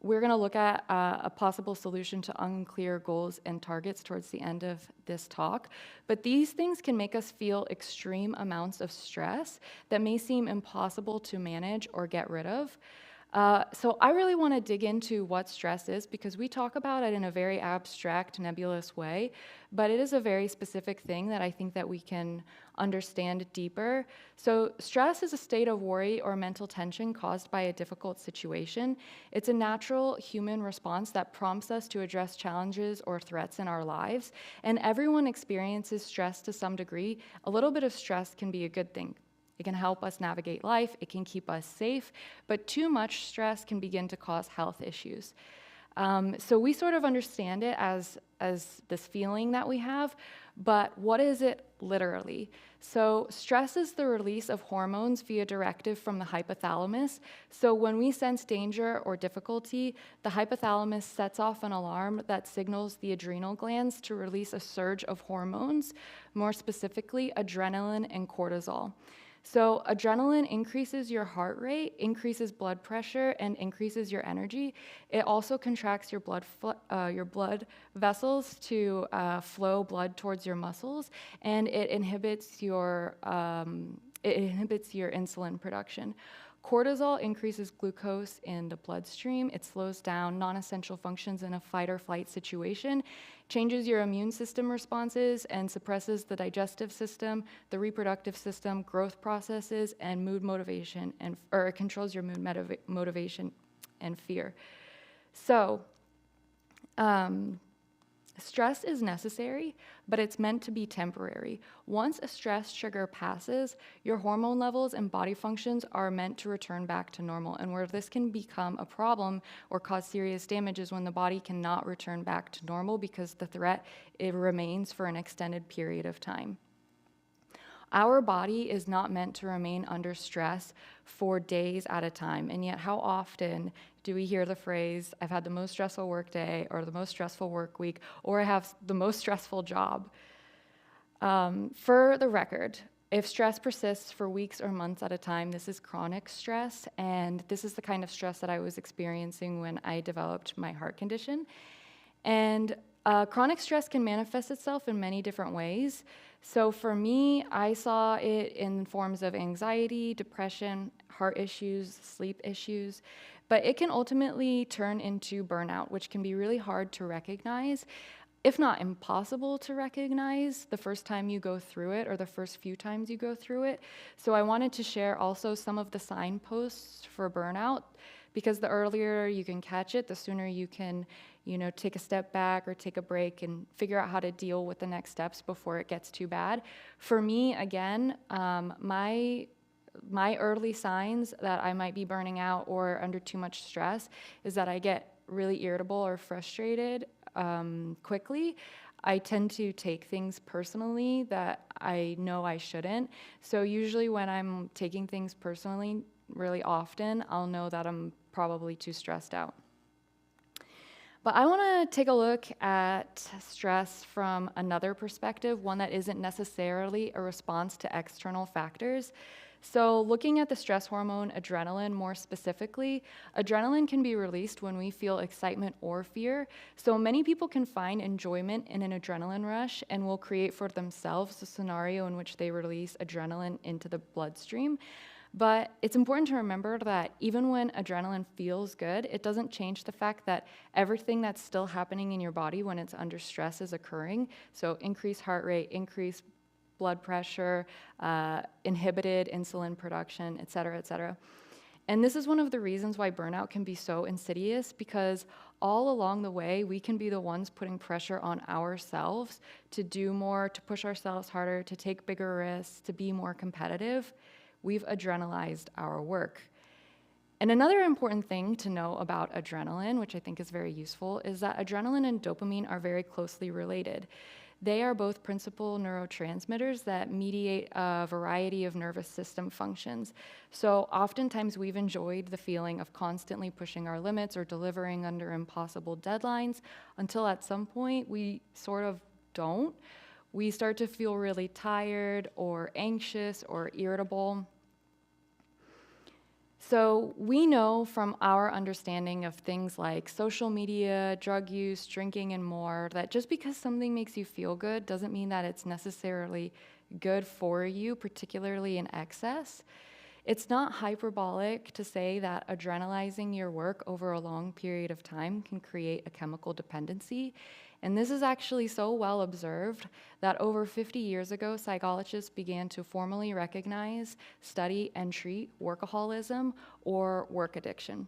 Speaker 15: We're going to look at a possible solution to unclear goals and targets towards the end of this talk. But these things can make us feel extreme amounts of stress that may seem impossible to manage or get rid of. So I really want to dig into what stress is because we talk about it in a very abstract, nebulous way, but it is a very specific thing that I think that we can understand deeper. So stress is a state of worry or mental tension caused by a difficult situation. It's a natural human response that prompts us to address challenges or threats in our lives, and everyone experiences stress to some degree. A little bit of stress can be a good thing. It can help us navigate life, it can keep us safe, but too much stress can begin to cause health issues. So we sort of understand it as this feeling that we have, but what is it literally? So stress is the release of hormones via directive from the hypothalamus. So when we sense danger or difficulty, the hypothalamus sets off an alarm that signals the adrenal glands to release a surge of hormones, more specifically adrenaline and cortisol. So adrenaline increases your heart rate, increases blood pressure, and increases your energy. It also contracts your blood vessels to flow blood towards your muscles, and it inhibits your insulin production. Cortisol increases glucose in the bloodstream. It slows down non-essential functions in a fight or flight situation, changes your immune system responses, and suppresses the digestive system, the reproductive system, growth processes, and mood motivation, or it controls your mood motivation and fear. So, stress is necessary, but it's meant to be temporary. Once a stress trigger passes, your hormone levels and body functions are meant to return back to normal. And where this can become a problem or cause serious damage is when the body cannot return back to normal because the threat, it remains for an extended period of time. Our body is not meant to remain under stress for days at a time, and yet how often do we hear the phrase, I've had the most stressful work day, or the most stressful work week, or I have the most stressful job? For the record, if stress persists for weeks or months at a time, this is chronic stress, and this is the kind of stress that I was experiencing when I developed my heart condition. And chronic stress can manifest itself in many different ways. So for me, I saw it in forms of anxiety, depression, heart issues, sleep issues, but it can ultimately turn into burnout, which can be really hard to recognize, if not impossible to recognize the first time you go through it or the first few times you go through it. So I wanted to share also some of the signposts for burnout, because the earlier you can catch it, the sooner you can, take a step back or take a break and figure out how to deal with the next steps before it gets too bad. For me, again, my early signs that I might be burning out or under too much stress is that I get really irritable or frustrated quickly. I tend to take things personally that I know I shouldn't. So usually when I'm taking things personally really often, I'll know that I'm probably too stressed out. But I want to take a look at stress from another perspective, one that isn't necessarily a response to external factors. So looking at the stress hormone adrenaline more specifically, adrenaline can be released when we feel excitement or fear. So many people can find enjoyment in an adrenaline rush and will create for themselves a scenario in which they release adrenaline into the bloodstream. But it's important to remember that even when adrenaline feels good, it doesn't change the fact that everything that's still happening in your body when it's under stress is occurring. So increased heart rate, increased blood pressure, inhibited insulin production, et cetera, et cetera. And this is one of the reasons why burnout can be so insidious, because all along the way, we can be the ones putting pressure on ourselves to do more, to push ourselves harder, to take bigger risks, to be more competitive. We've adrenalized our work. And another important thing to know about adrenaline, which I think is very useful, is that adrenaline and dopamine are very closely related. They are both principal neurotransmitters that mediate a variety of nervous system functions. So oftentimes we've enjoyed the feeling of constantly pushing our limits or delivering under impossible deadlines until at some point we sort of don't. We start to feel really tired or anxious or irritable. So we know from our understanding of things like social media, drug use, drinking, and more, that just because something makes you feel good doesn't mean that it's necessarily good for you, particularly in excess. It's not hyperbolic to say that adrenalizing your work over a long period of time can create a chemical dependency. And this is actually so well observed that over 50 years ago, psychologists began to formally recognize, study, and treat workaholism or work addiction.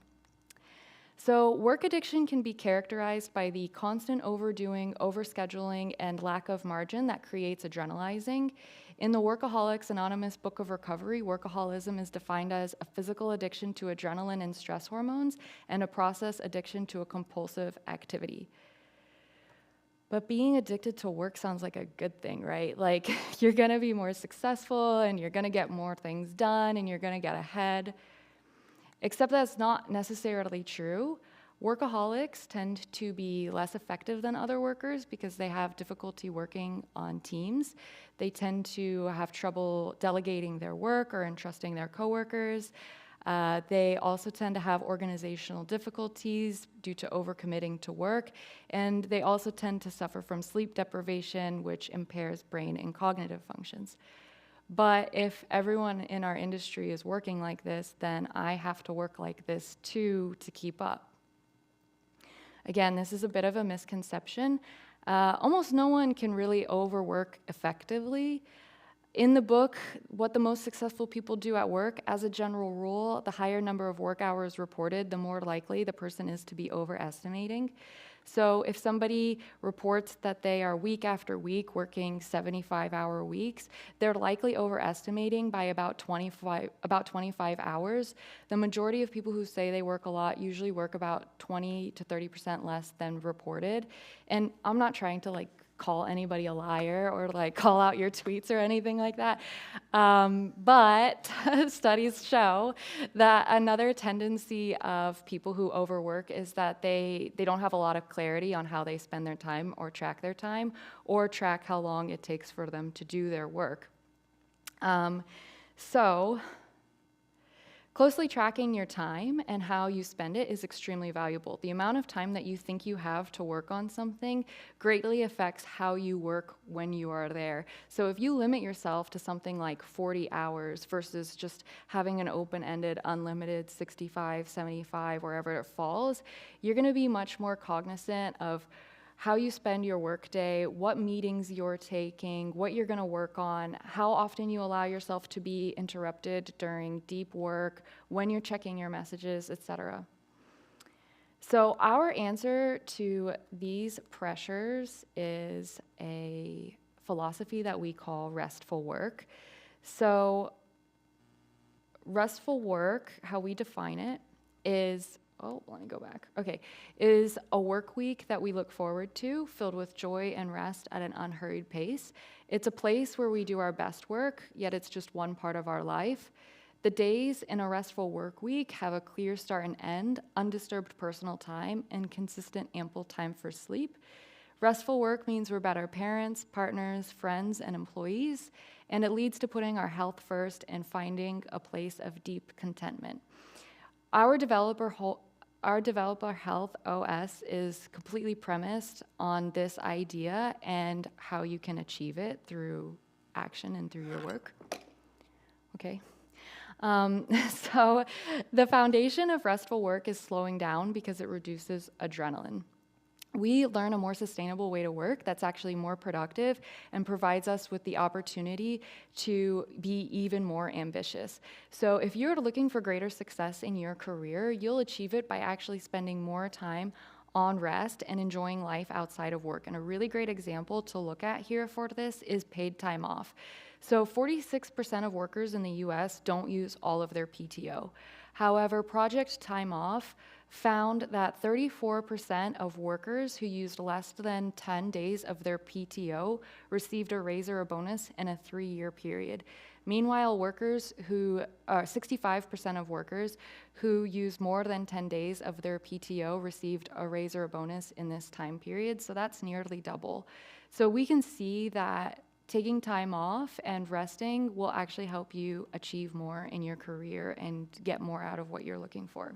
Speaker 15: So work addiction can be characterized by the constant overdoing, overscheduling, and lack of margin that creates adrenalizing. In the Workaholics Anonymous Book of Recovery, workaholism is defined as a physical addiction to adrenaline and stress hormones and a process addiction to a compulsive activity. But being addicted to work sounds like a good thing, right? Like you're gonna be more successful and you're gonna get more things done and you're gonna get ahead. Except that's not necessarily true. Workaholics tend to be less effective than other workers because they have difficulty working on teams. They tend to have trouble delegating their work or entrusting their coworkers. They also tend to have organizational difficulties due to overcommitting to work, and they also tend to suffer from sleep deprivation, which impairs brain and cognitive functions. But if everyone in our industry is working like this, then I have to work like this too to keep up. Again, this is a bit of a misconception. Almost no one can really overwork effectively. In the book, What the Most Successful People Do at Work, as a general rule, the higher number of work hours reported, the more likely the person is to be overestimating. So if somebody reports that they are week after week working 75-hour weeks, they're likely overestimating by about 25 hours. The majority of people who say they work a lot usually work about 20 to 30% less than reported. And I'm not trying to call anybody a liar or call out your tweets or anything like that. But studies show that another tendency of people who overwork is that they don't have a lot of clarity on how they spend their time or track their time or track how long it takes for them to do their work. So Closely tracking your time and how you spend it is extremely valuable. The amount of time that you think you have to work on something greatly affects how you work when you are there. So if you limit yourself to something like 40 hours versus just having an open-ended, unlimited 65, 75, wherever it falls, you're going to be much more cognizant of how you spend your workday, what meetings you're taking, what you're going to work on, how often you allow yourself to be interrupted during deep work, when you're checking your messages, etc. So our answer to these pressures is a philosophy that we call restful work. So restful work, how we define it, is let me go back. Okay, is a work week that we look forward to, filled with joy and rest at an unhurried pace. It's a place where we do our best work, yet it's just one part of our life. The days in a restful work week have a clear start and end, undisturbed personal time, and consistent ample time for sleep. Restful work means we're better parents, partners, friends, and employees, and it leads to putting our health first and finding a place of deep contentment. Our developer health OS is completely premised on this idea and how you can achieve it through action and through your work. Okay. So the foundation of restful work is slowing down because it reduces adrenaline. We learn a more sustainable way to work that's actually more productive and provides us with the opportunity to be even more ambitious. So if you're looking for greater success in your career, you'll achieve it by actually spending more time on rest and enjoying life outside of work. And a really great example to look at here for this is paid time off. So 46% of workers in the US don't use all of their PTO. However, Project Time Off found that 34% of workers who used less than 10 days of their PTO received a raise or a bonus in a 3-year period. Meanwhile, 65% of workers who used more than 10 days of their PTO received a raise or a bonus in this time period, so that's nearly double. So we can see that taking time off and resting will actually help you achieve more in your career and get more out of what you're looking for.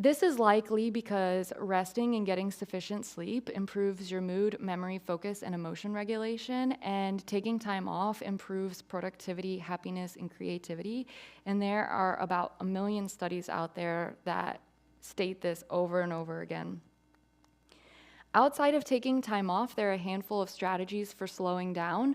Speaker 15: This is likely because resting and getting sufficient sleep improves your mood, memory, focus, and emotion regulation, and taking time off improves productivity, happiness, and creativity. And there are about 1 million studies out there that state this over and over again. Outside of taking time off, there are a handful of strategies for slowing down.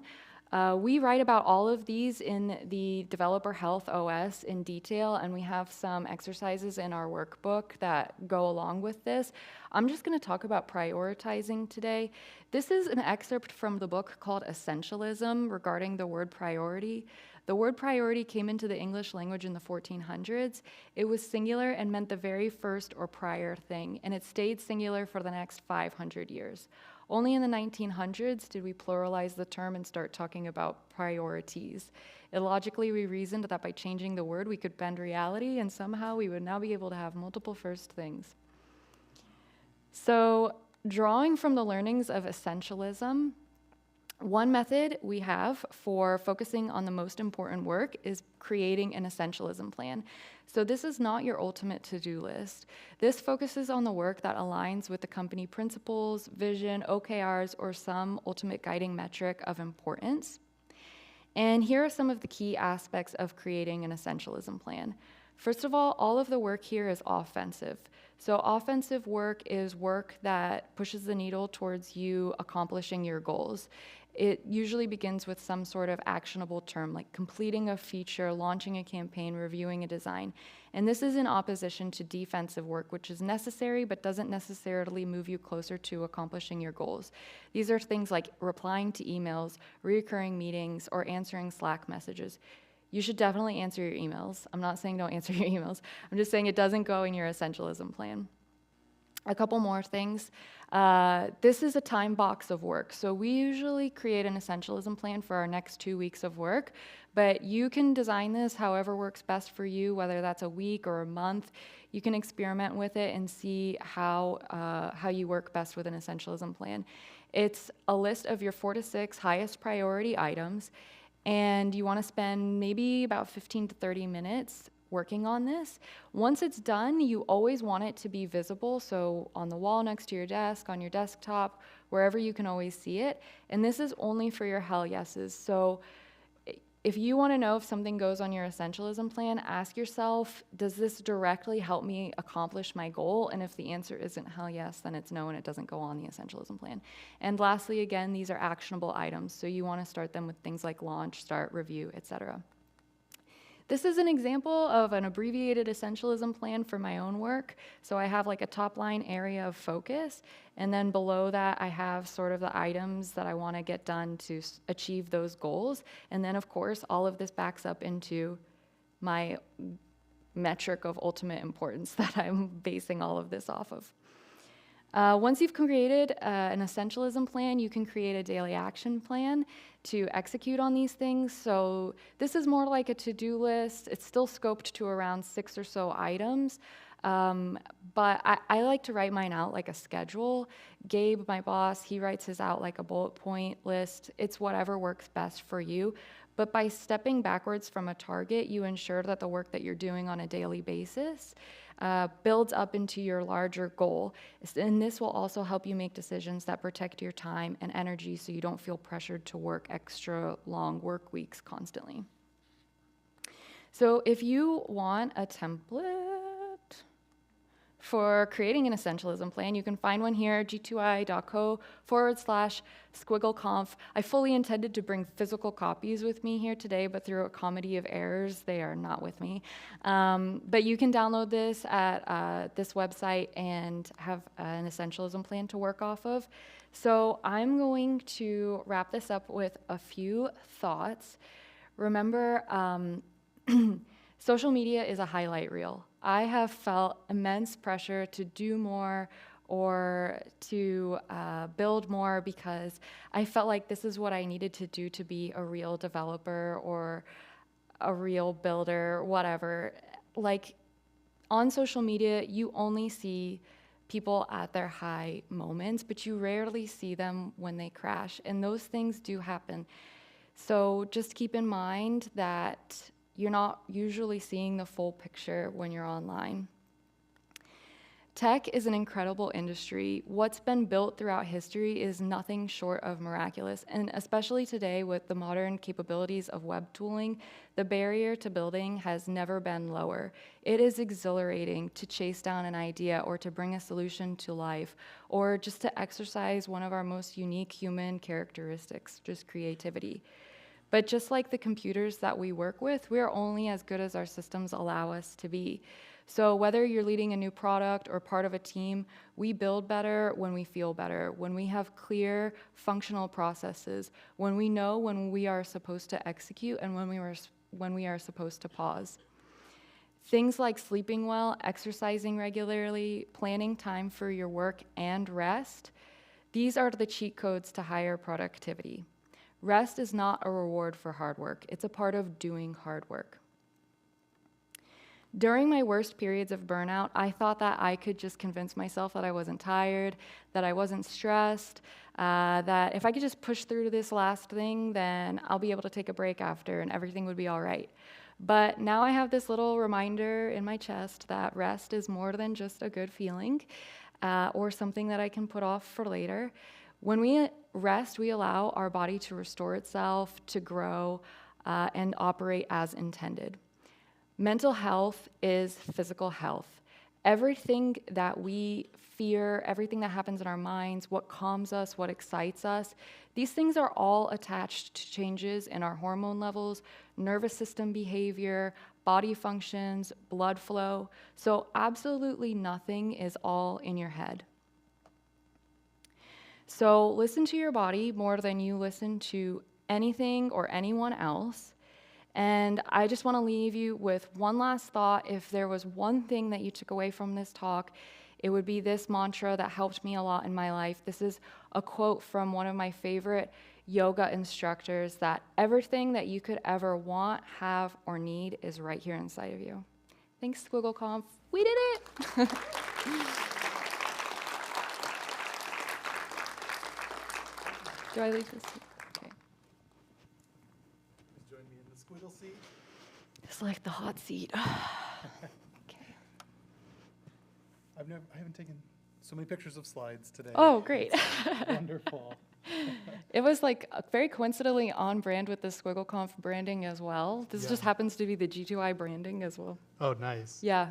Speaker 15: We write about all of these in the Developer Health OS in detail, and we have some exercises in our workbook that go along with this. I'm just going to talk about prioritizing today. This is an excerpt from the book called Essentialism regarding the word priority. The word priority came into the English language in the 1400s. It was singular and meant the very first or prior thing, and it stayed singular for the next 500 years. Only in the 1900s did we pluralize the term and start talking about priorities. Illogically, we reasoned that by changing the word, we could bend reality, and somehow we would now be able to have multiple first things. So, drawing from the learnings of essentialism, one method we have for focusing on the most important work is creating an essentialism plan. So this is not your ultimate to-do list. This focuses on the work that aligns with the company principles, vision, OKRs, or some ultimate guiding metric of importance. And here are some of the key aspects of creating an essentialism plan. First of all of the work here is offensive. So offensive work is work that pushes the needle towards you accomplishing your goals. It usually begins with some sort of actionable term, like completing a feature, launching a campaign, reviewing a design. And this is in opposition to defensive work, which is necessary but doesn't necessarily move you closer to accomplishing your goals. These are things like replying to emails, recurring meetings, or answering Slack messages. You should definitely answer your emails. I'm not saying don't answer your emails. I'm just saying it doesn't go in your essentialism plan. A couple more things. This is a time box of work. So we usually create an essentialism plan for our next 2 weeks of work, but you can design this however works best for you, whether that's a week or a month. You can experiment with it and see how you work best with an essentialism plan. It's a list of your 4 to 6 highest priority items. and you want to spend maybe about 15 to 30 minutes working on this. Once it's done, you always want it to be visible, so on the wall next to your desk, on your desktop, wherever you can always see it. And this is only for your hell yeses. So if you want to know if something goes on your essentialism plan, ask yourself, does this directly help me accomplish my goal? And if the answer isn't hell yes, then it's no and it doesn't go on the essentialism plan. And lastly, again, these are actionable items. So you want to start them with things like launch, start, review, etc. This is an example of an abbreviated essentialism plan for my own work. So I have like a top line area of focus, and then below that I have sort of the items that I want to get done to achieve those goals. And then of course, all of this backs up into my metric of ultimate importance that I'm basing all of this off of. Once you've created an essentialism plan, you can create a daily action plan to execute on these things. So this is more like a to-do list. It's still scoped to around 6 or so items, but I like to write mine out like a schedule. Gabe, my boss, he writes his out like a bullet point list. It's whatever works best for you. But by stepping backwards from a target, you ensure that the work that you're doing on a daily basis builds up into your larger goal. And this will also help you make decisions that protect your time and energy so you don't feel pressured to work extra long work weeks constantly. So if you want a template for creating an essentialism plan, you can find one here, g2i.co/SquiggleConf. I fully intended to bring physical copies with me here today, but through a comedy of errors, they are not with me. But you can download this at this website and have an essentialism plan to work off of. So I'm going to wrap this up with a few thoughts. Remember, social media is a highlight reel. I have felt immense pressure to do more or to build more because I felt like this is what I needed to do to be a real developer or a real builder, whatever. Like on social media, you only see people at their high moments, but you rarely see them when they crash, and those things do happen. So just keep in mind that you're not usually seeing the full picture when you're online. Tech is an incredible industry. What's been built throughout history is nothing short of miraculous, and especially today with the modern capabilities of web tooling, the barrier to building has never been lower. It is exhilarating to chase down an idea or to bring a solution to life, or just to exercise one of our most unique human characteristics, just creativity. But just like the computers that we work with, we are only as good as our systems allow us to be. So whether you're leading a new product or part of a team, we build better when we feel better, when we have clear functional processes, when we know when we are supposed to execute and when we are supposed to pause. Things like sleeping well, exercising regularly, planning time for your work and rest, these are the cheat codes to higher productivity. Rest is not a reward for hard work. It's a part of doing hard work. During my worst periods of burnout, I thought that I could just convince myself that I wasn't tired, that I wasn't stressed, that if I could just push through to this last thing, then I'll be able to take a break after and everything would be all right. But now I have this little reminder in my chest that rest is more than just a good feeling or something that I can put off for later. When we rest, we allow our body to restore itself, to grow, and operate as intended. Mental health is physical health. Everything that we fear, everything that happens in our minds, what calms us, what excites us, these things are all attached to changes in our hormone levels, nervous system behavior, body functions, blood flow. So absolutely nothing is all in your head. So listen to your body more than you listen to anything or anyone else. And I just want to leave you with one last thought. If there was one thing that you took away from this talk, it would be this mantra that helped me a lot in my life. This is a quote from one of my favorite yoga instructors, that everything that you could ever want, have, or need is right here inside of you. Thanks, SquiggleConf. We did it! Do I leave this? Okay. like the hot seat.
Speaker 2: I haven't taken so many pictures of slides today.
Speaker 15: Oh, great.
Speaker 2: It's wonderful.
Speaker 15: It was like very coincidentally on brand with the SquiggleConf branding as well. This just happens to be the G2I branding as well.
Speaker 2: Oh, nice.
Speaker 15: Yeah.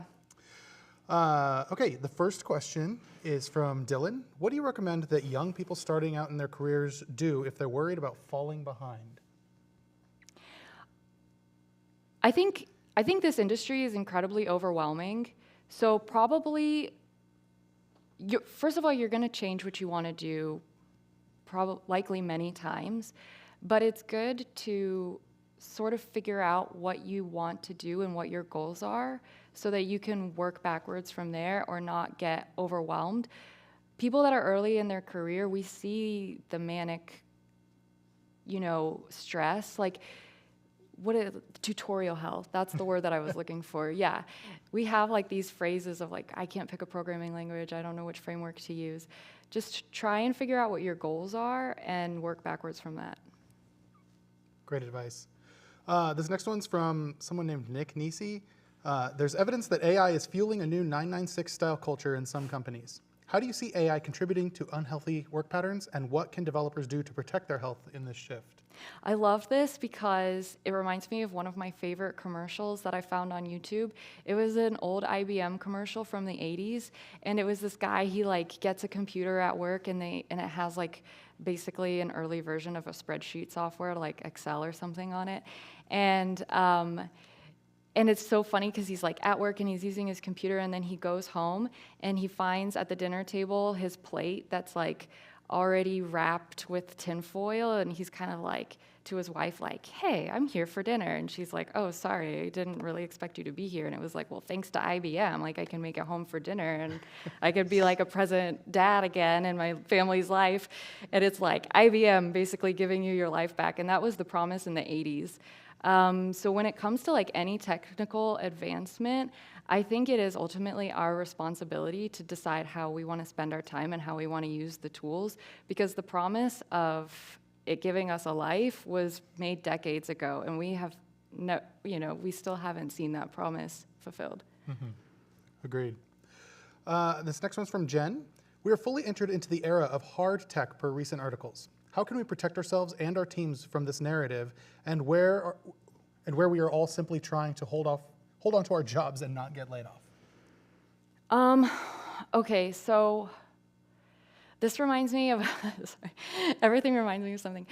Speaker 2: Okay, the first question is from Dylan. What do you recommend that young people starting out in their careers do if they're worried about falling behind?
Speaker 15: I think this industry is incredibly overwhelming. So probably, first of all, you're going to change what you want to do likely many times, but it's good to sort of figure out what you want to do and what your goals are so that you can work backwards from there or not get overwhelmed. People that are early in their career, we see the manic, stress, like tutorial hell. That's the word that I was looking for. Yeah. We have like these phrases of like, I can't pick a programming language. I don't know which framework to use. Just try and figure out what your goals are and work backwards from that.
Speaker 2: Great advice. This next one's from someone named Nick Nisi. There's evidence that AI is fueling a new 996 style culture in some companies. How do you see AI contributing to unhealthy work patterns, and what can developers do to protect their health in this shift?
Speaker 15: I love this because it reminds me of one of my favorite commercials that I found on YouTube. It was an old IBM commercial from the 80s, and it was this guy, he like gets a computer at work and it has like basically an early version of a spreadsheet software like Excel or something on it. And it's so funny because he's like at work and he's using his computer, and then he goes home and he finds at the dinner table his plate that's like already wrapped with tinfoil, and he's kind of like to his wife like, hey, I'm here for dinner. And she's like, oh, sorry, I didn't really expect you to be here. And it was like, well, thanks to IBM, like I can make it home for dinner and I could be like a present dad again in my family's life. And it's like IBM basically giving you your life back. And that was the promise in the 80s. So when it comes to like any technical advancement, I think it is ultimately our responsibility to decide how we want to spend our time and how we want to use the tools, because the promise of it giving us a life was made decades ago, and we have we still haven't seen that promise fulfilled.
Speaker 2: Mm-hmm. Agreed. This next one's from Jen. We are fully entered into the era of hard tech per recent articles. How can we protect ourselves and our teams from this narrative, and where we are all simply trying to hold on to our jobs and not get laid off?
Speaker 15: Okay, so this reminds me of sorry, everything reminds me of something.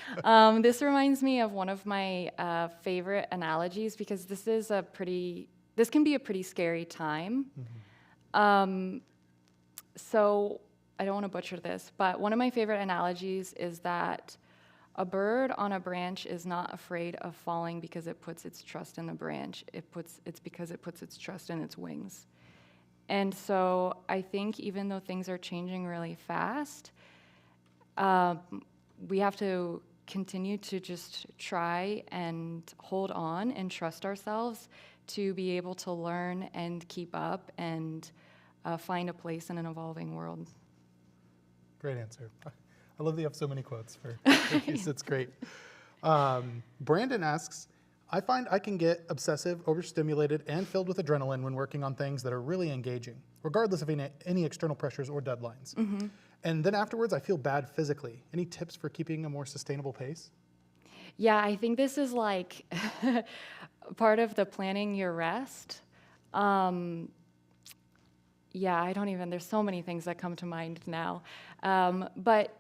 Speaker 15: This reminds me of one of my favorite analogies, because this can be a pretty scary time. Mm-hmm. So I don't want to butcher this, but one of my favorite analogies is that a bird on a branch is not afraid of falling because it puts its trust in the branch. It's because it puts its trust in its wings. And so I think even though things are changing really fast, we have to continue to just try and hold on and trust ourselves to be able to learn and keep up and find a place in an evolving world.
Speaker 2: Great answer. I love that you have so many quotes for these. It's great. Brandon asks, I find I can get obsessive, overstimulated, and filled with adrenaline when working on things that are really engaging, regardless of any external pressures or deadlines. Mm-hmm. And then afterwards, I feel bad physically. Any tips for keeping a more sustainable pace?
Speaker 15: Yeah, I think this is like part of the planning your rest. Yeah, there's so many things that come to mind now. But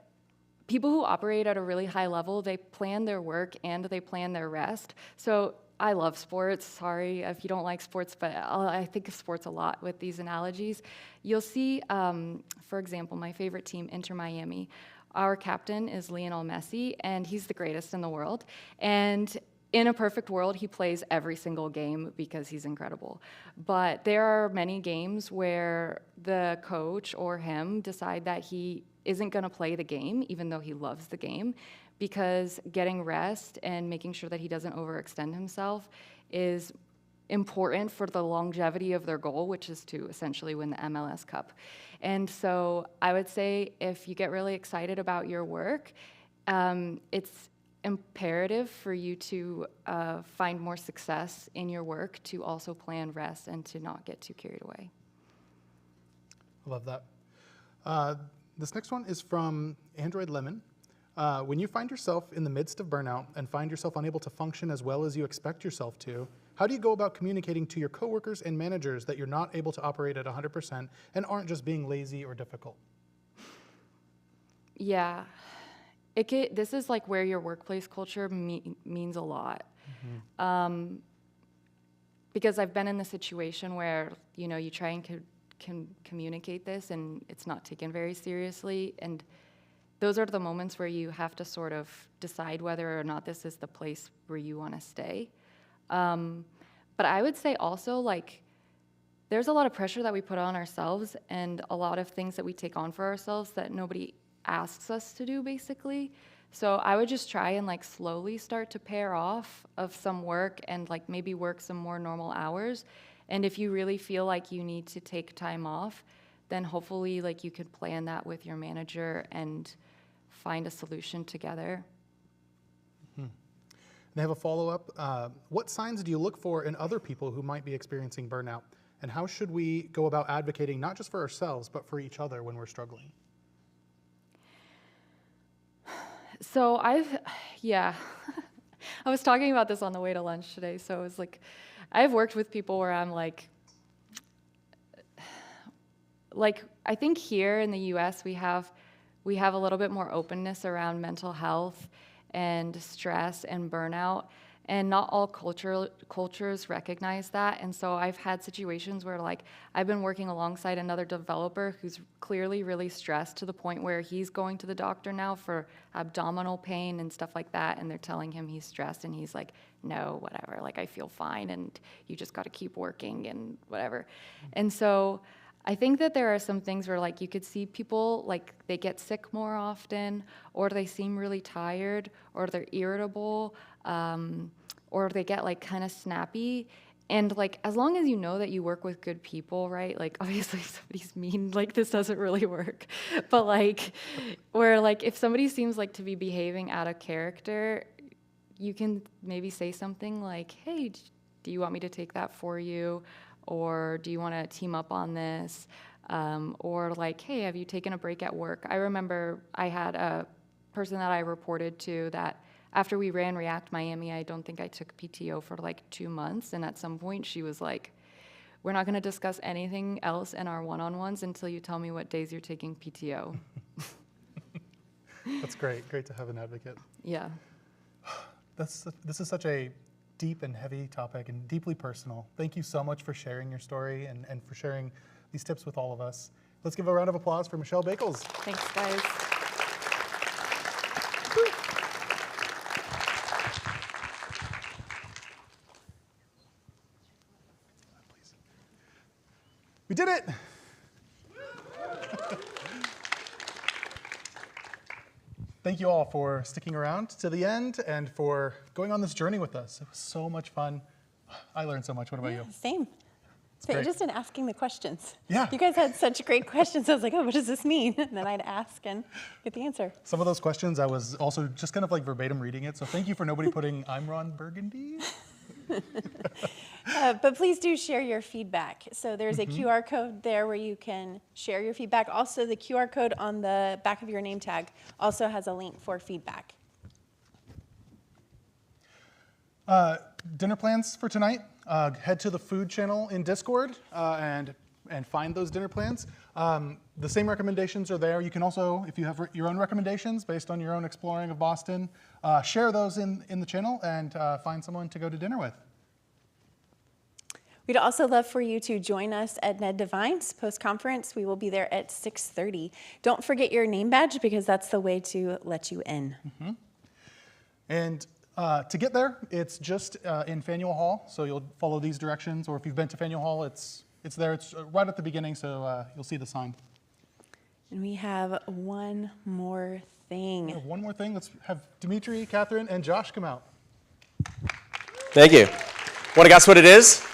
Speaker 15: people who operate at a really high level, they plan their work and they plan their rest. So I love sports. Sorry if you don't like sports, but I think of sports a lot with these analogies. You'll see, for example, my favorite team, Inter Miami. Our captain is Lionel Messi, and he's the greatest in the world. And in a perfect world, he plays every single game because he's incredible. But there are many games where the coach or him decide that he isn't going to play the game, even though he loves the game, because getting rest and making sure that he doesn't overextend himself is important for the longevity of their goal, which is to essentially win the MLS Cup. And so I would say if you get really excited about your work, it's imperative for you to find more success in your work to also plan rest and to not get too carried away.
Speaker 2: I love that. This next one is from Android Lemon. When you find yourself in the midst of burnout and find yourself unable to function as well as you expect yourself to, how do you go about communicating to your coworkers and managers that you're not able to operate at 100% and aren't just being lazy or difficult?
Speaker 15: Yeah. This is like where your workplace culture means a lot. Because I've been in the situation where, you try and communicate this and it's not taken very seriously. And those are the moments where you have to sort of decide whether or not this is the place where you want to stay. But I would say also, like, there's a lot of pressure that we put on ourselves and a lot of things that we take on for ourselves that nobody asks us to do, basically. So I would just try and like slowly start to pair off of some work and like maybe work some more normal hours. And if you really feel like you need to take time off, then hopefully like you could plan that with your manager and find a solution together.
Speaker 2: And I have a follow-up. What signs do you look for in other people who might be experiencing burnout? And how should we go about advocating not just for ourselves, but for each other when we're struggling?
Speaker 15: So I was talking about this on the way to lunch today. So it was like, I've worked with people where I'm like, I think here in the US, we have a little bit more openness around mental health and stress and burnout. And not all cultures recognize that. And so I've had situations where like I've been working alongside another developer who's clearly really stressed to the point where he's going to the doctor now for abdominal pain and stuff like that. And they're telling him he's stressed and he's like, no, whatever, like I feel fine and you just got to keep working and whatever. And so I think that there are some things where like you could see people like they get sick more often, or they seem really tired, or they're irritable, or they get like kind of snappy. And like as long as you know that you work with good people, right? Like obviously if somebody's mean, like this doesn't really work. But like where like if somebody seems like to be behaving out of character, you can maybe say something like, hey, do you want me to take that for you? Or do you want to team up on this? Or like, hey, have you taken a break at work? I remember I had a person that I reported to that after we ran React Miami, I don't think I took PTO for like 2 months. And at some point she was like, we're not going to discuss anything else in our one-on-ones until you tell me what days you're taking PTO.
Speaker 2: That's great. Great to have an advocate.
Speaker 15: Yeah.
Speaker 2: This is such a deep and heavy topic and deeply personal. Thank you so much for sharing your story and for sharing these tips with all of us. Let's give a round of applause for Michelle Bakels.
Speaker 15: Thanks, guys.
Speaker 2: We did it! Thank you all for sticking around to the end and for going on this journey with us. It was so much fun. I learned so much. What about you?
Speaker 1: Same.
Speaker 2: Great.
Speaker 1: Just in asking the questions.
Speaker 2: Yeah.
Speaker 1: You guys had such great questions. I was like, oh, what does this mean? And then I'd ask and get the answer.
Speaker 2: Some of those questions, I was also just kind of like verbatim reading it. So thank you for nobody putting, I'm Ron Burgundy.
Speaker 1: But please do share your feedback. So there's a QR code there where you can share your feedback. Also, the QR code on the back of your name tag also has a link for feedback.
Speaker 2: Dinner plans for tonight. Head to the food channel in Discord and find those dinner plans. The same recommendations are there. You can also, if you have your own recommendations based on your own exploring of Boston, share those in the channel and find someone to go to dinner with.
Speaker 1: We'd also love for you to join us at Ned Devine's post-conference. We will be there at 6:30. Don't forget your name badge because that's the way to let you in.
Speaker 2: And to get there, it's just in Faneuil Hall, so you'll follow these directions, or if you've been to Faneuil Hall, it's there. It's right at the beginning, so you'll see the sign.
Speaker 1: And we have one more thing.
Speaker 2: We have one more thing. Let's have Dimitri, Catherine, and Josh come out.
Speaker 3: Thank you. Want to guess what it is?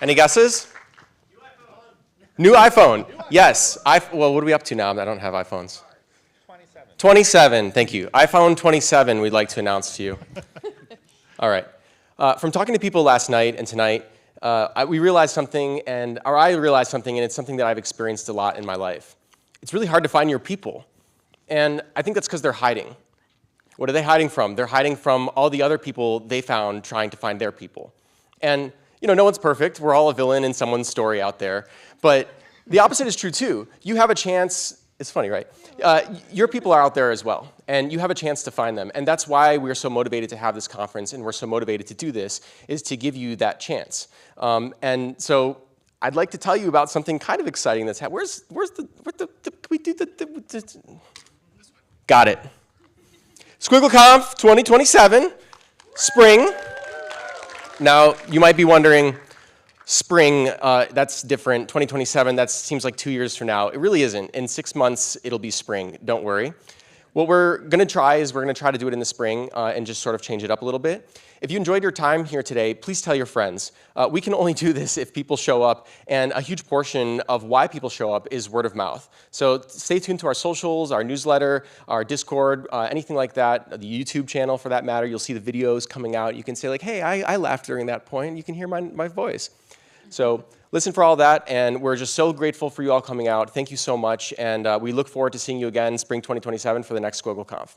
Speaker 3: Any guesses? New iPhone. Yes. Well, what are we up to now? I don't have iPhones.
Speaker 11: 27.
Speaker 3: 27, thank you. iPhone 27 we'd like to announce to you. All right. From talking to people last night and tonight, we realized something, or I realized something, and it's something that I've experienced a lot in my life. It's really hard to find your people. And I think that's because they're hiding. What are they hiding from? They're hiding from all the other people they found trying to find their people. And no one's perfect. We're all a villain in someone's story out there. But the opposite is true too. You have a chance. It's funny, right? Your people are out there as well, and you have a chance to find them. And that's why we're so motivated to have this conference, and we're so motivated to do this, is to give you that chance. And so I'd like to tell you about something kind of exciting that's happening. Got it. SquiggleConf 2027, spring. Now, you might be wondering, spring, that's different. 2027, that seems like 2 years from now. It really isn't. In 6 months, it'll be spring. Don't worry. What we're going to try is we're going to try to do it in the spring and just sort of change it up a little bit. If you enjoyed your time here today, please tell your friends. We can only do this if people show up, and a huge portion of why people show up is word of mouth. So stay tuned to our socials, our newsletter, our Discord, anything like that, the YouTube channel for that matter. You'll see the videos coming out. You can say like, hey, I laughed during that point. You can hear my voice. So listen for all that, and we're just so grateful for you all coming out. Thank you so much, and we look forward to seeing you again spring 2027 for the next SquiggleConf.